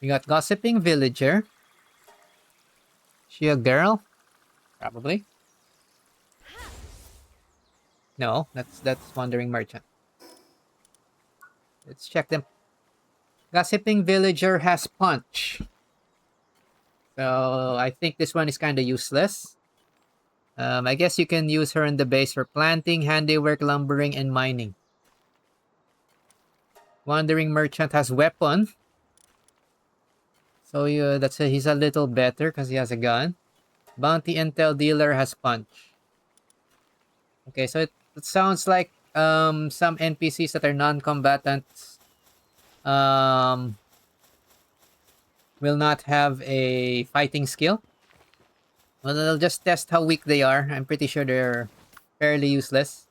got Gossiping Villager. She a girl? Probably. No, that's Wandering Merchant. Let's check them. Gossiping Villager has Punch. So I think this one is kind of useless. I guess you can use her in the base for planting, handiwork, lumbering, and mining. Wandering Merchant has Weapon. So he's a little better because he has a gun. Bounty Intel Dealer has Punch. Okay, so it sounds like some NPCs that are non-combatants will not have a fighting skill. Well, they'll just test how weak they are. I'm pretty sure they're fairly useless.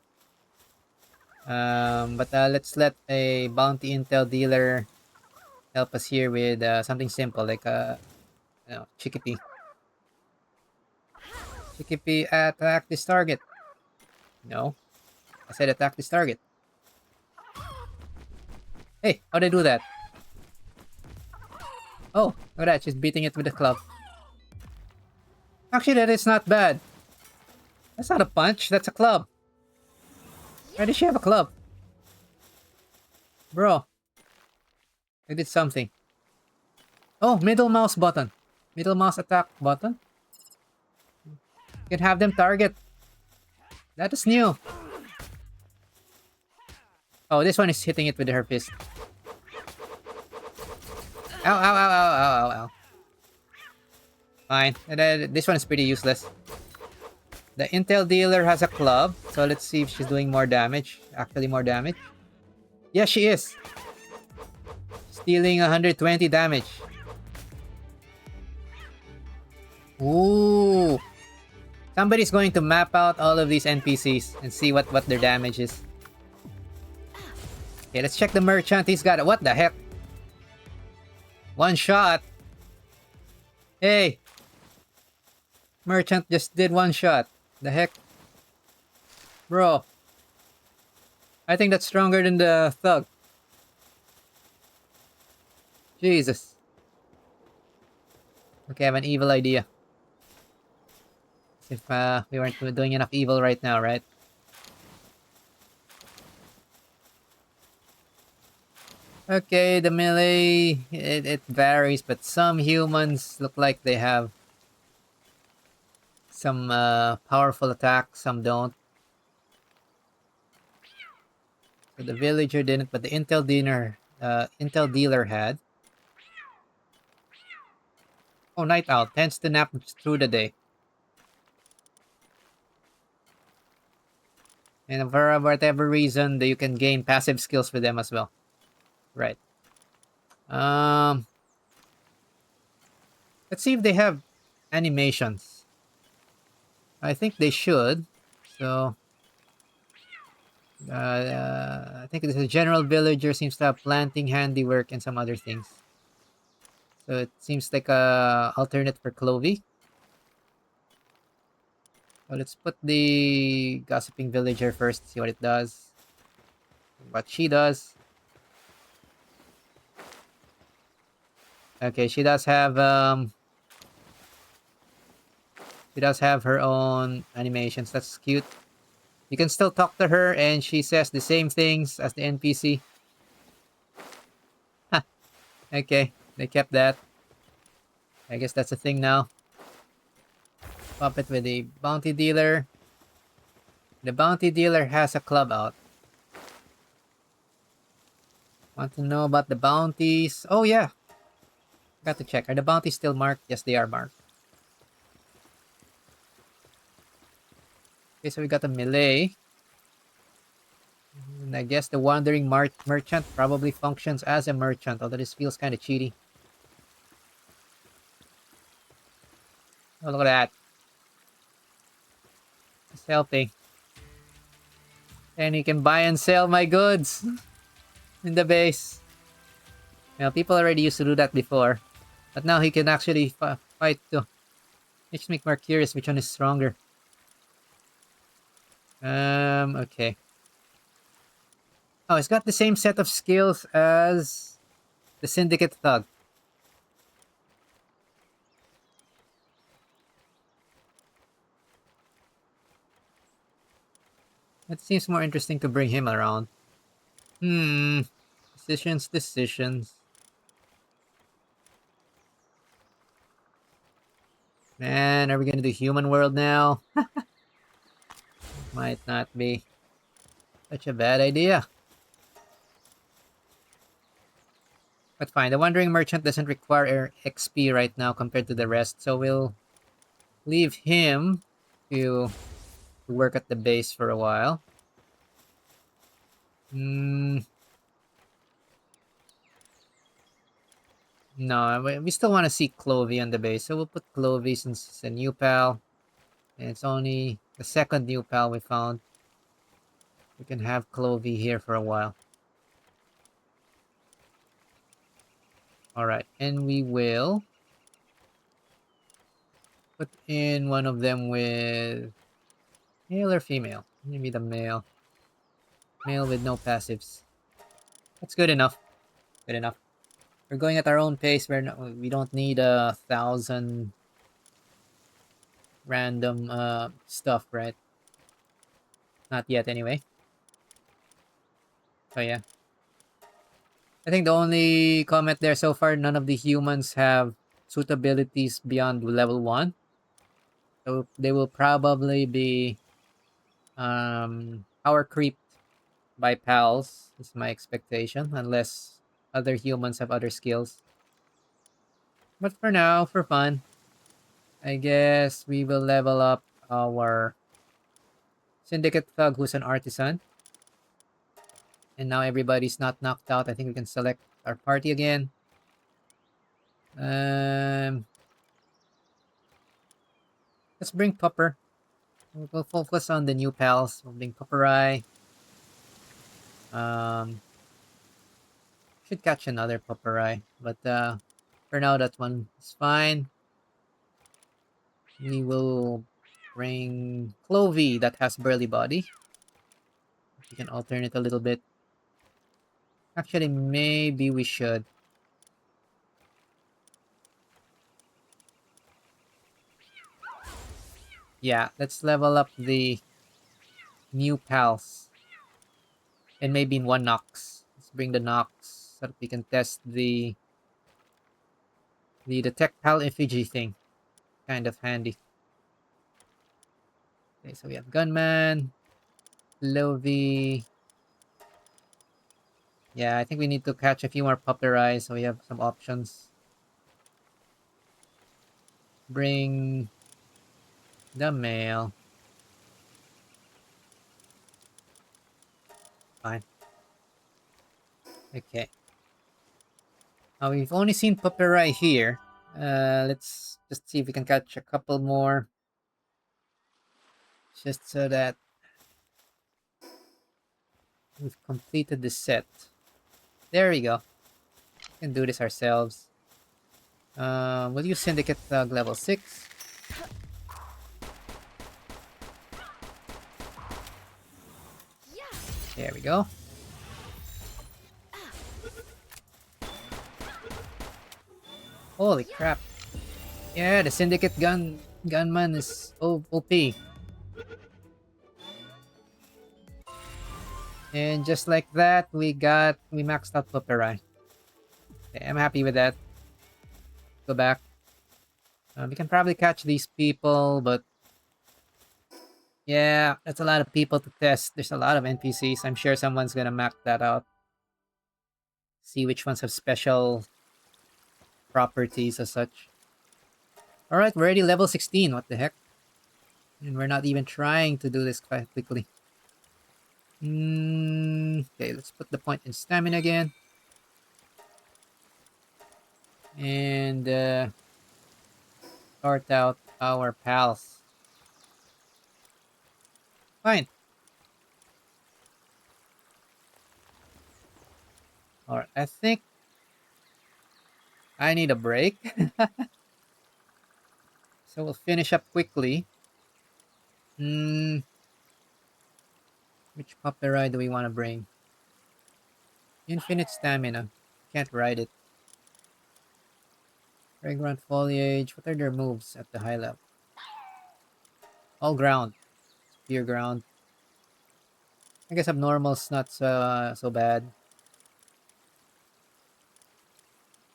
But let's let a Bounty Intel Dealer help us here with something simple like Chickpea. Chickpea, attack this target. No. I said attack this target. Hey, how'd I do that? Oh, look at that. She's beating it with a club. Actually, that is not bad. That's not a punch. That's a club. Why does she have a club? Bro. I did something. Oh, middle mouse button. Middle mouse attack button. You can have them target. That is new. Oh, this one is hitting it with her fist. Ow, ow, ow, ow, ow, ow, ow. Fine. And then this one is pretty useless. The intel dealer has a club, so let's see if she's doing more damage. Actually, more damage. Yes, she is. Stealing 120 damage. Ooh. Somebody's going to map out all of these NPCs and see what their damage is. Okay, let's check the merchant. He's got it. What the heck? One shot. Hey. Merchant just did one shot. The heck? Bro. I think that's stronger than the thug. Jesus. Okay, I have an evil idea. As if we weren't doing enough evil right now, right? Okay, the melee, it varies, but some humans look like they have some powerful attacks, some don't. So the villager didn't, but the intel dealer had. Oh, night owl tends to nap through the day. And for whatever reason, you can gain passive skills with them as well. Right. Let's see if they have animations. I think they should. So, I think the general villager seems to have planting, handiwork, and some other things. So it seems like a alternate for Clovee. So let's put the gossiping villager first. See what it does. What she does. Okay, she does have her own animations. That's cute. You can still talk to her and she says the same things as the NPC. Ha. Okay, they kept that. I guess that's a thing now. Puppet with the bounty dealer. The bounty dealer has a club out. Want to know about the bounties? Oh yeah. Got to check. Are the bounties still marked? Yes, they are marked. Okay, so we got a melee. And I guess the wandering merchant probably functions as a merchant, although this feels kind of cheaty. Oh, look at that. It's helping. And you can buy and sell my goods in the base. Well, people already used to do that before. But now he can actually fight too. Makes me more curious which one is stronger. Okay. Oh, it's got the same set of skills as the Syndicate Thug. It seems more interesting to bring him around. Decisions. Man, are we gonna do human world now? Might not be such a bad idea. But fine, the Wandering Merchant doesn't require XP right now compared to the rest, so we'll leave him to work at the base for a while. No, we still want to see Clovee on the base, so we'll put Clovee since it's a new pal. And it's only the second new pal we found. We can have Clovee here for a while. Alright, and we will put in one of them with male or female. Maybe the male. Male with no passives. That's good enough. Good enough. We're going at our own pace. We don't need 1,000 random stuff, right? Not yet, anyway. Oh yeah. I think the only comment there so far, none of the humans have suitabilities beyond level 1. So they will probably be power creeped by pals, is my expectation, unless other humans have other skills. But for now, for fun, I guess we will level up our Syndicate Thug, who's an artisan. And now everybody's not knocked out. I think we can select our party again. Let's bring Pupper. We'll focus on the new pals. We'll bring Pupperai. Should catch another Pupperai, but for now that one is fine. We will bring Clovee that has burly body. We can alternate a little bit. Actually, maybe we should. Yeah, let's level up the new pals. And maybe in one Nox. Let's bring the Nox so that we can test the Detect Pal Effigy thing. Kind of handy. Okay, so we have Gunman, Clovee. Yeah, I think we need to catch a few more Pupperai so we have some options. Bring the male. Fine. Okay. Now we've only seen Pupperai here. Let's just see if we can catch a couple more. Just so that we've completed the set. There we go. We can do this ourselves. We'll use Syndicate Thug level 6. There we go. Holy crap. Yeah, the Syndicate gunman is OP. And just like that, we maxed out Pupperai. Okay, I'm happy with that. Go back. We can probably catch these people, but yeah, that's a lot of people to test. There's a lot of NPCs. I'm sure someone's gonna map that out. See which ones have special properties as such. Alright, we're already level 16. What the heck? And we're not even trying to do this quite quickly. Okay, let's put the point in stamina again. And sort out our pals. Fine. Alright, I think I need a break. So we'll finish up quickly. Which Pupperai do we want to bring? Infinite stamina. Can't ride it. Fragrant foliage. What are their moves at the high level? All ground. Pure ground. I guess abnormal's not so bad.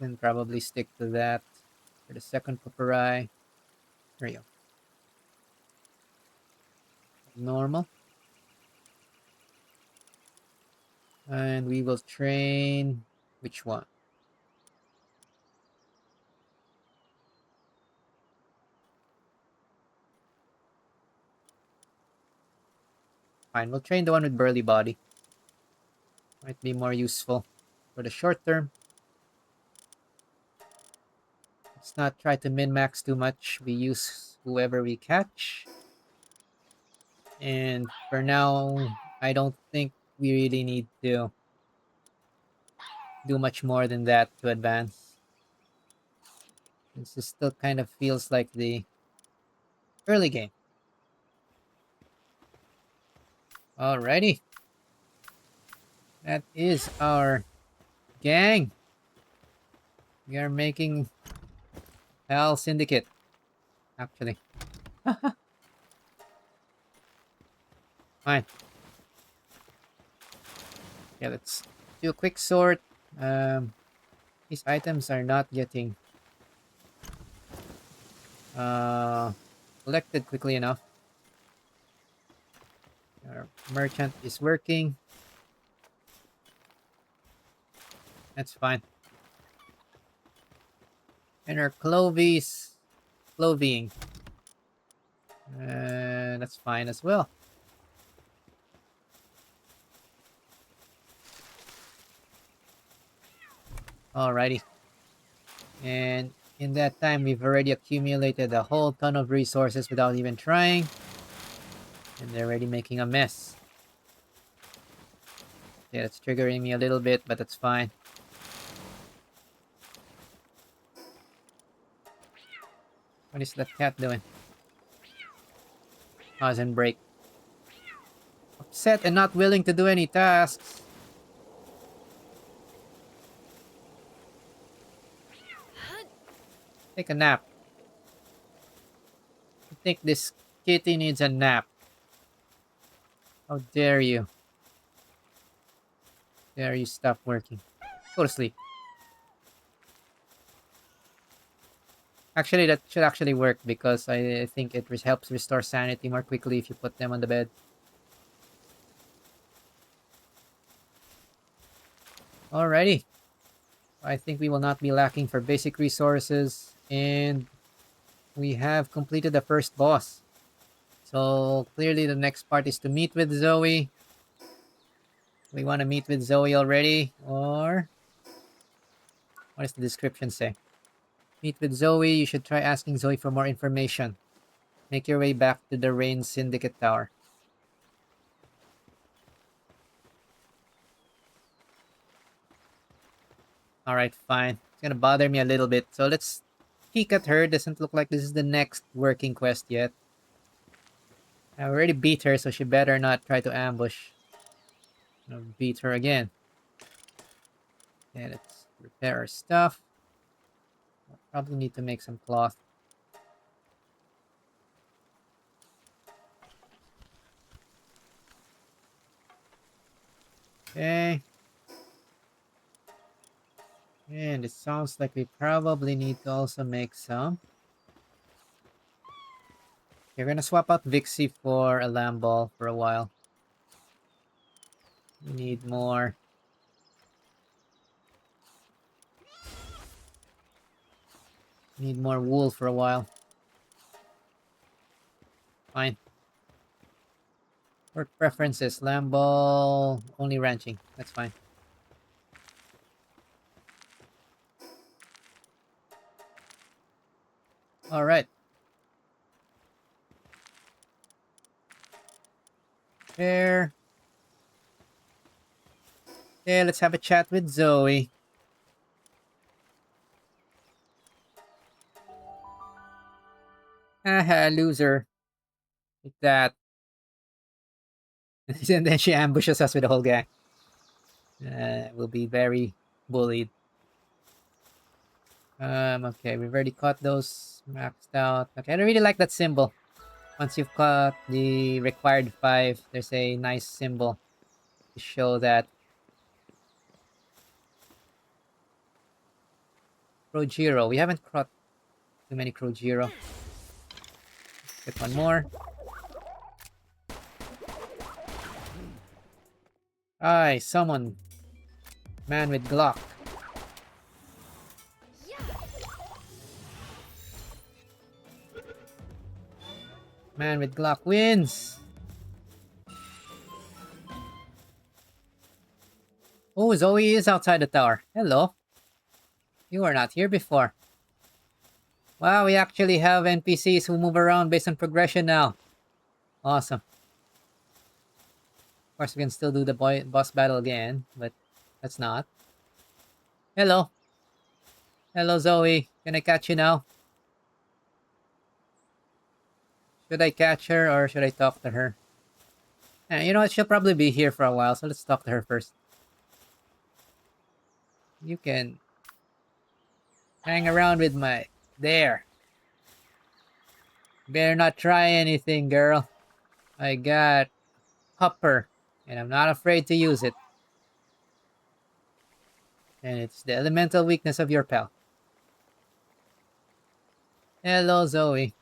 Can probably stick to that for the second Pupperai. There you go. Normal. And we will train which one? Fine, we'll train the one with burly body. Might be more useful for the short term. Let's not try to min-max too much. We use whoever we catch. And for now, I don't think we really need to do much more than that to advance. This still kind of feels like the early game. Alrighty. That is our gang. We are making Hell Syndicate, actually. Fine. Yeah, let's do a quick sort. These items are not getting uh, collected quickly enough. Our merchant is working. That's fine. And our Clovee's Cloveeing. That's fine as well. Alrighty. And in that time, we've already accumulated a whole ton of resources without even trying. And they're already making a mess. Yeah, it's triggering me a little bit, but that's fine. What is that cat doing? Pause and break. Upset and not willing to do any tasks. Take a nap. I think this kitty needs a nap. How dare you? Dare you stop working. Go to sleep. Actually, that should actually work because I think it helps restore sanity more quickly if you put them on the bed. Alrighty. I think we will not be lacking for basic resources. And we have completed the first boss. So clearly the next part is to meet with Zoe. We want to meet with Zoe already. Or what does the description say? Meet with Zoe. You should try asking Zoe for more information. Make your way back to the Rayne Syndicate Tower. Alright, fine. It's gonna bother me a little bit. So let's peek at her. Doesn't look like this is the next working quest yet. I already beat her, so she better not try to ambush. I'll beat her again. Okay, let's repair our stuff. Probably need to make some cloth. Okay. And it sounds like we probably need to also make some. We're gonna swap out Vixie for a lamb ball for a while. We need more. Need more wool for a while. Fine. Work preferences. Lamb ball. Only ranching. That's fine. Alright. There. Okay, let's have a chat with Zoe. Haha, loser. Like that. And then she ambushes us with the whole gang. We'll be very bullied. Okay, we've already caught those maxed out. Okay, I don't really like that symbol. Once you've caught the required 5, there's a nice symbol to show that. Krojiro. We haven't caught too many Krojiro. Get one more. Aye, someone. Man with Glock. Man with Glock wins. Oh, Zoe is outside the tower. Hello. You were not here before. Wow, we actually have NPCs who move around based on progression now. Awesome. Of course, we can still do the boss battle again, but let's not. Hello. Hello, Zoe. Can I catch you now? Should I catch her or should I talk to her? You know what? She'll probably be here for a while, so let's talk to her first. You can hang around with my... There. Better not try anything, girl. I got Pupper, and I'm not afraid to use it. And it's the elemental weakness of your pal. Hello, Zoe.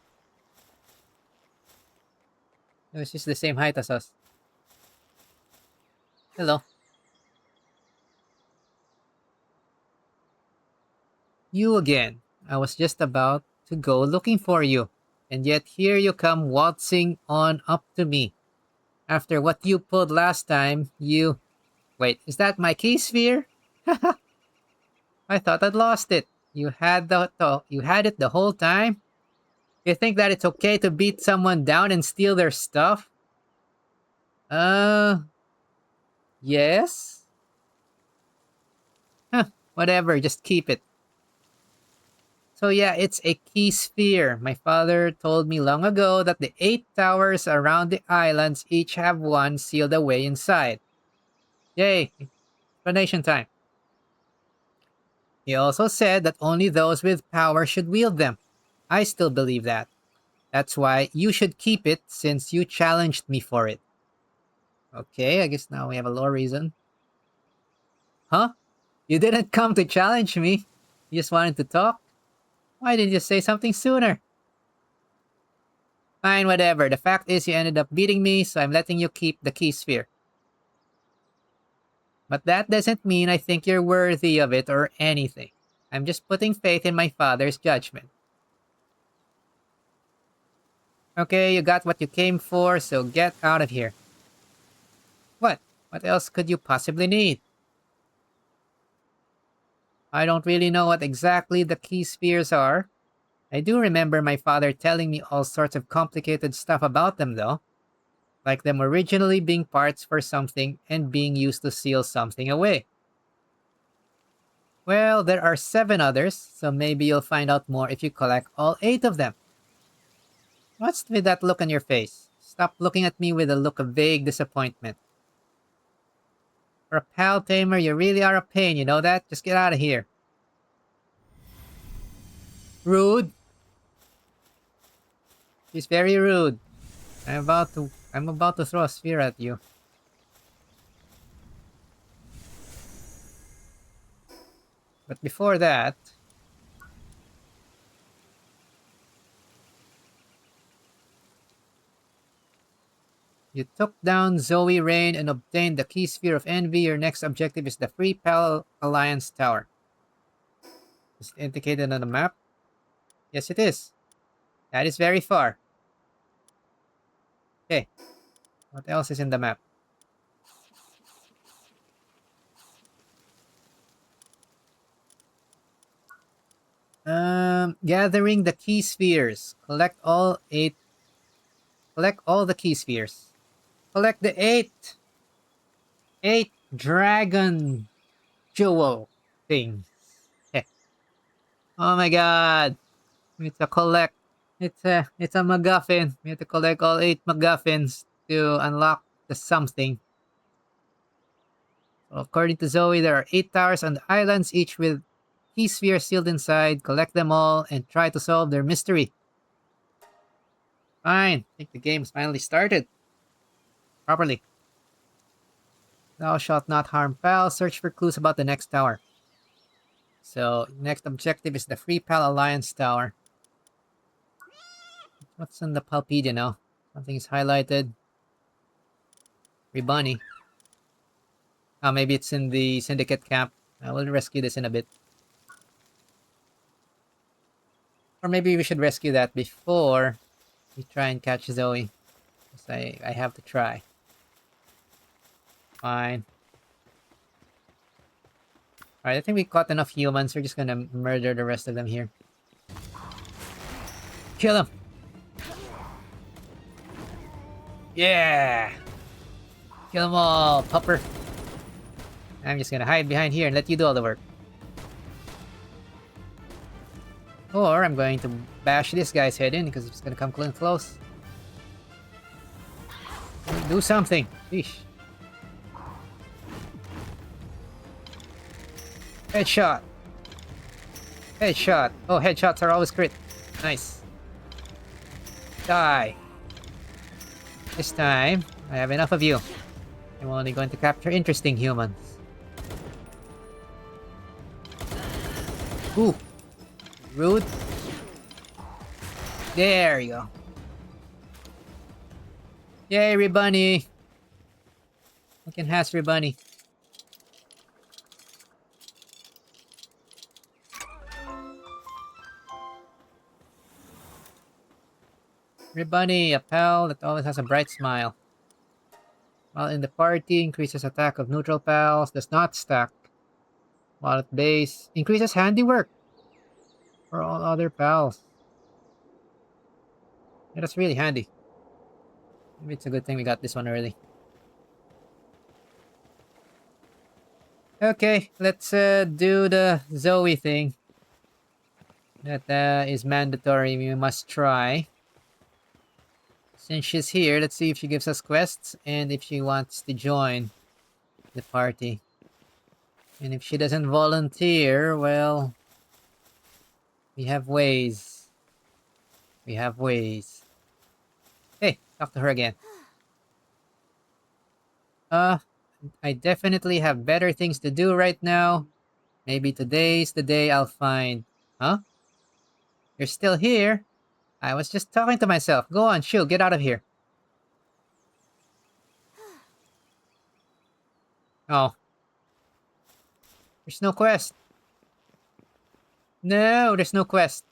No, she's the same height as us. Hello. You again. I was just about to go looking for you. And yet here you come waltzing on up to me. After what you pulled last time, you... Wait, is that my key sphere? I thought I'd lost it. You had you had it the whole time? You think that it's okay to beat someone down and steal their stuff? Yes? Huh, whatever, just keep it. So yeah, it's a key sphere. My father told me long ago that the 8 towers around the islands each have one sealed away inside. Yay, explanation time. He also said that only those with power should wield them. I still believe that. That's why you should keep it since you challenged me for it. Okay, I guess now we have a lore reason. Huh? You didn't come to challenge me. You just wanted to talk? Why didn't you say something sooner? Fine, whatever. The fact is you ended up beating me, so I'm letting you keep the key sphere. But that doesn't mean I think you're worthy of it or anything. I'm just putting faith in my father's judgment. Okay, you got what you came for, so get out of here. What? What else could you possibly need? I don't really know what exactly the key spheres are. I do remember my father telling me all sorts of complicated stuff about them, though. Like them originally being parts for something and being used to seal something away. Well, there are 7 others, so maybe you'll find out more if you collect all 8 of them. What's with that look on your face? Stop looking at me with a look of vague disappointment. For a pal tamer, you really are a pain, you know that? Just get out of here. Rude. She's very rude. I'm about to throw a sphere at you. But before that, you took down Zoe Rayne and obtained the key sphere of envy. Your next objective is the Free Pal Alliance Tower. Is it indicated on the map? Yes, it is. That is very far. Okay. What else is in the map? Gathering the key spheres. Collect all 8. Collect all the key spheres. Collect the 8 dragon jewel things. Heh. Oh my god. It's a collect. It's a MacGuffin. We have to collect all 8 MacGuffins to unlock the something. So according to Zoe, there are 8 towers on the islands, each with key spheres sealed inside. Collect them all and try to solve their mystery. Fine. I think the game's finally started. Properly. Thou shalt not harm pal. Search for clues about the next tower. So, next objective is the Free Pal Alliance Tower. What's in the Palpedia now? Something is highlighted. Free bunny. Oh, maybe it's in the Syndicate camp. I will rescue this in a bit. Or maybe we should rescue that before we try and catch Zoe. Because I have to try. Fine. Alright, I think we caught enough humans. We're just gonna murder the rest of them here. Kill him! Yeah! Kill them all, pupper! I'm just gonna hide behind here and let you do all the work. Or I'm going to bash this guy's head in because he's gonna come close. Do something! Sheesh. Headshot. Headshot. Oh, headshots are always crit. Nice. Die. This time, I have enough of you. I'm only going to capture interesting humans. Ooh. Rude. There you go. Yay, Rebunny. We can has Rebunny. Rebunny, a pal that always has a bright smile. While in the party, increases attack of neutral pals, does not stack. While at base, increases handiwork for all other pals. Yeah, that's really handy. Maybe it's a good thing we got this one early. Okay, let's do the Zoe thing. That is mandatory, we must try. Since she's here, let's see if she gives us quests and if she wants to join the party. And if she doesn't volunteer, well, we have ways. We have ways. Hey, talk to her again. I definitely have better things to do right now. Maybe today's the day I'll find... Huh? You're still here? I was just talking to myself. Go on, shoo, get out of here. Oh. There's no quest. No, there's no quest.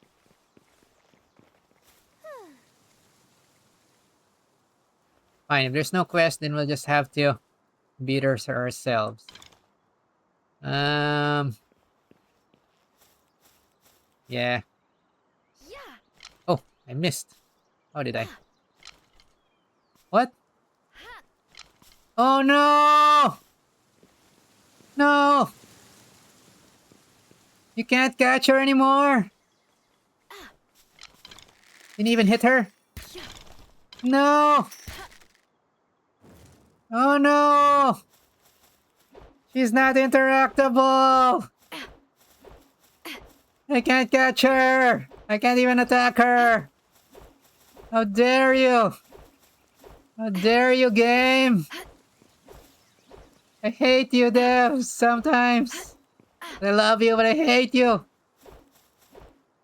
Fine, if there's no quest, then we'll just have to beat her ourselves. Yeah. Oh, I missed. How did I? What? Oh no! No! You can't catch her anymore! Didn't even hit her? No! Oh no! She's not interactable! I can't catch her! I can't even attack her! How dare you! How dare you, game! I hate you, devs, sometimes. I love you, but I hate you.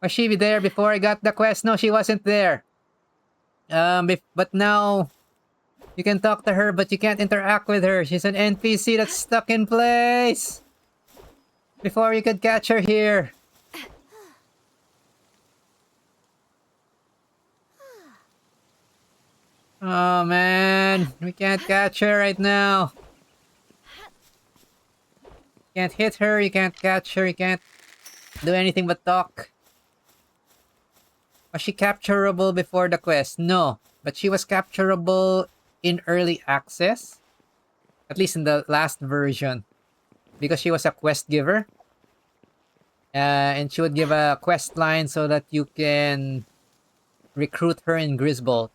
Was she there before I got the quest? No, she wasn't there. But now you can talk to her, but you can't interact with her. She's an NPC that's stuck in place. Before you could catch her here. Oh man, we can't catch her right now. Can't hit her, you can't catch her, you can't do anything but talk. Was she capturable before the quest? No, but she was capturable in early access. At least in the last version. Because she was a quest giver. And she would give a quest line so that you can recruit her in Grizzbolt.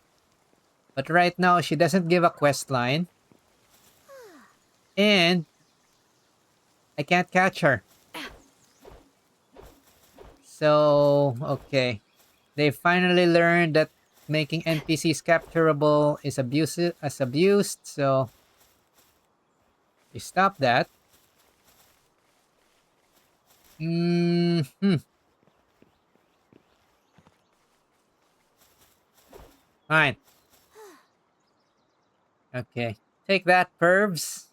But right now, she doesn't give a quest line. And I can't catch her. So, okay. They finally learned that making NPCs capturable is abused, so you stop that. Fine. Okay. Take that, pervs.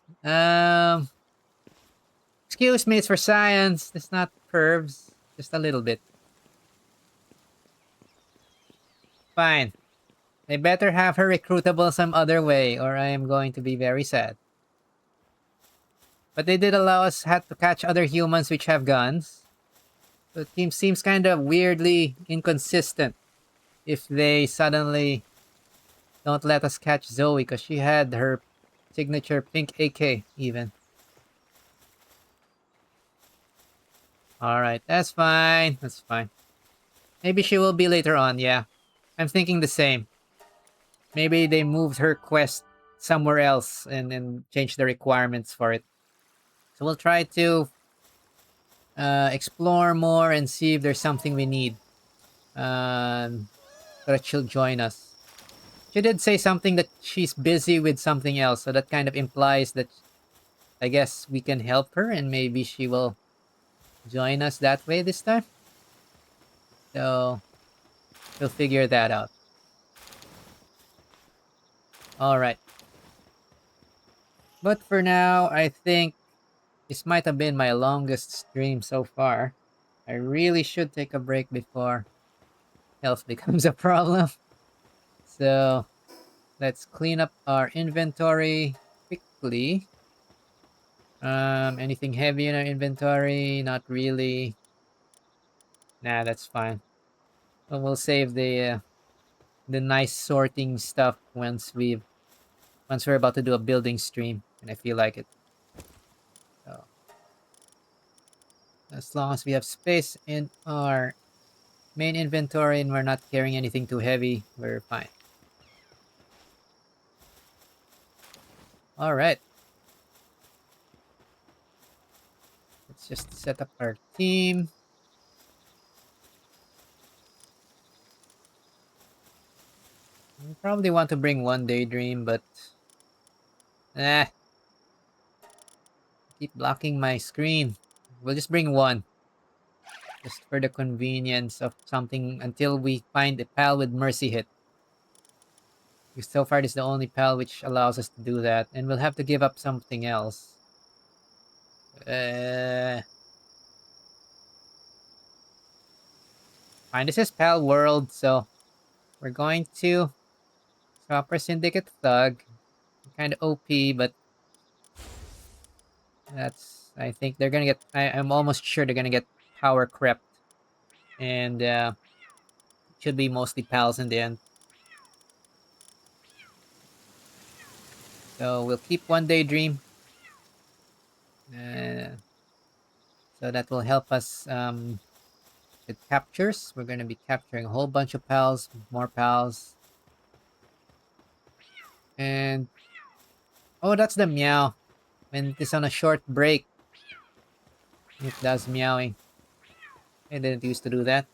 Excuse me, it's for science. It's not pervs. Just a little bit. Fine. They better have her recruitable some other way, or I am going to be very sad. But they did allow us to catch other humans which have guns. So the team seems kind of weirdly inconsistent if they suddenly don't let us catch Zoe, because she had her signature pink AK even. Alright, that's fine. That's fine. Maybe she will be later on, yeah. I'm thinking the same. Maybe they moved her quest somewhere else and changed the requirements for it. So we'll try to explore more and see if there's something we need. So that she'll join us. She did say something that she's busy with something else, so that kind of implies that I guess we can help her and maybe she will join us that way this time. So we'll figure that out. All right. But for now, I think this might have been my longest stream so far. I really should take a break before health becomes a problem. So let's clean up our inventory quickly. Anything heavy in our inventory? Not really. Nah, that's fine. But we'll save the nice sorting stuff once we're about to do a building stream and I feel like it. So as long as we have space in our main inventory and we're not carrying anything too heavy, we're fine. All right. Let's just set up our team. We probably want to bring one Daedream, but keep blocking my screen. We'll just bring one. Just for the convenience of something until we find a pal with mercy hit. Because so far this is the only pal which allows us to do that. And we'll have to give up something else. Fine, this is Palworld, so we're going to swap our Syndicate Thug. Kind of OP, but that's, I think they're gonna get, I'm almost sure they're gonna get power crept. And should be mostly pals in the end. So we'll keep one Daedream. So that will help us with captures. We're going to be capturing a whole bunch of pals, more pals. And oh, that's the meow. When it is on a short break, it does meowing. I didn't used to do that.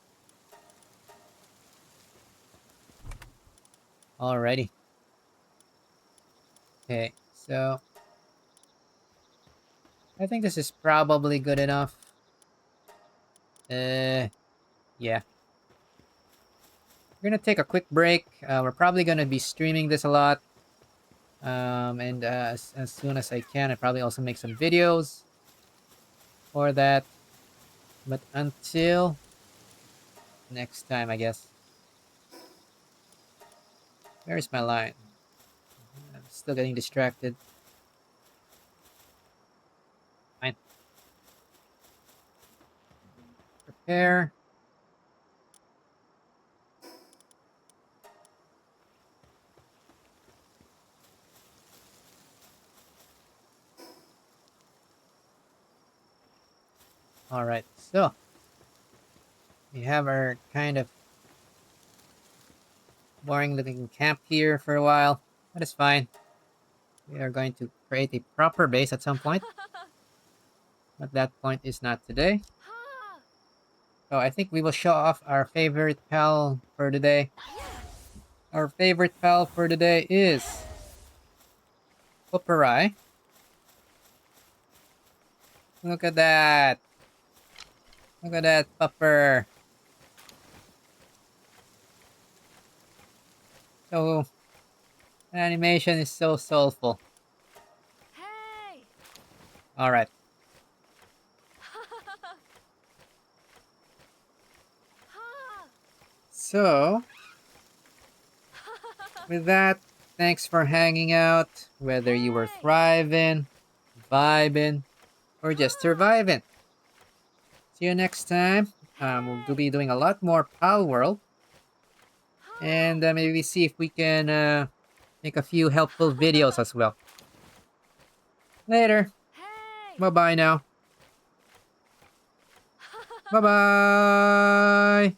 Alrighty. Okay, so I think this is probably good enough. Yeah. We're gonna take a quick break. We're probably gonna be streaming this a lot. And as soon as I can, I probably also make some videos for that. But until next time, I guess. Where's my line? I'm still getting distracted. Fine. Prepare. Alright, so we have our kind of boring looking camp here for a while. That is fine. We are going to create a proper base at some point. But that point is not today. So I think we will show off our favorite pal for today. Our favorite pal for today is Pupperai. Look at that. Look at that pupper. So the animation is so soulful. Hey! Alright. So with that, thanks for hanging out, whether you were thriving, vibing, or just surviving. See you next time. We'll be doing a lot more Palworld. And maybe see if we can make a few helpful videos as well. Later. Hey! Bye-bye now. Bye-bye.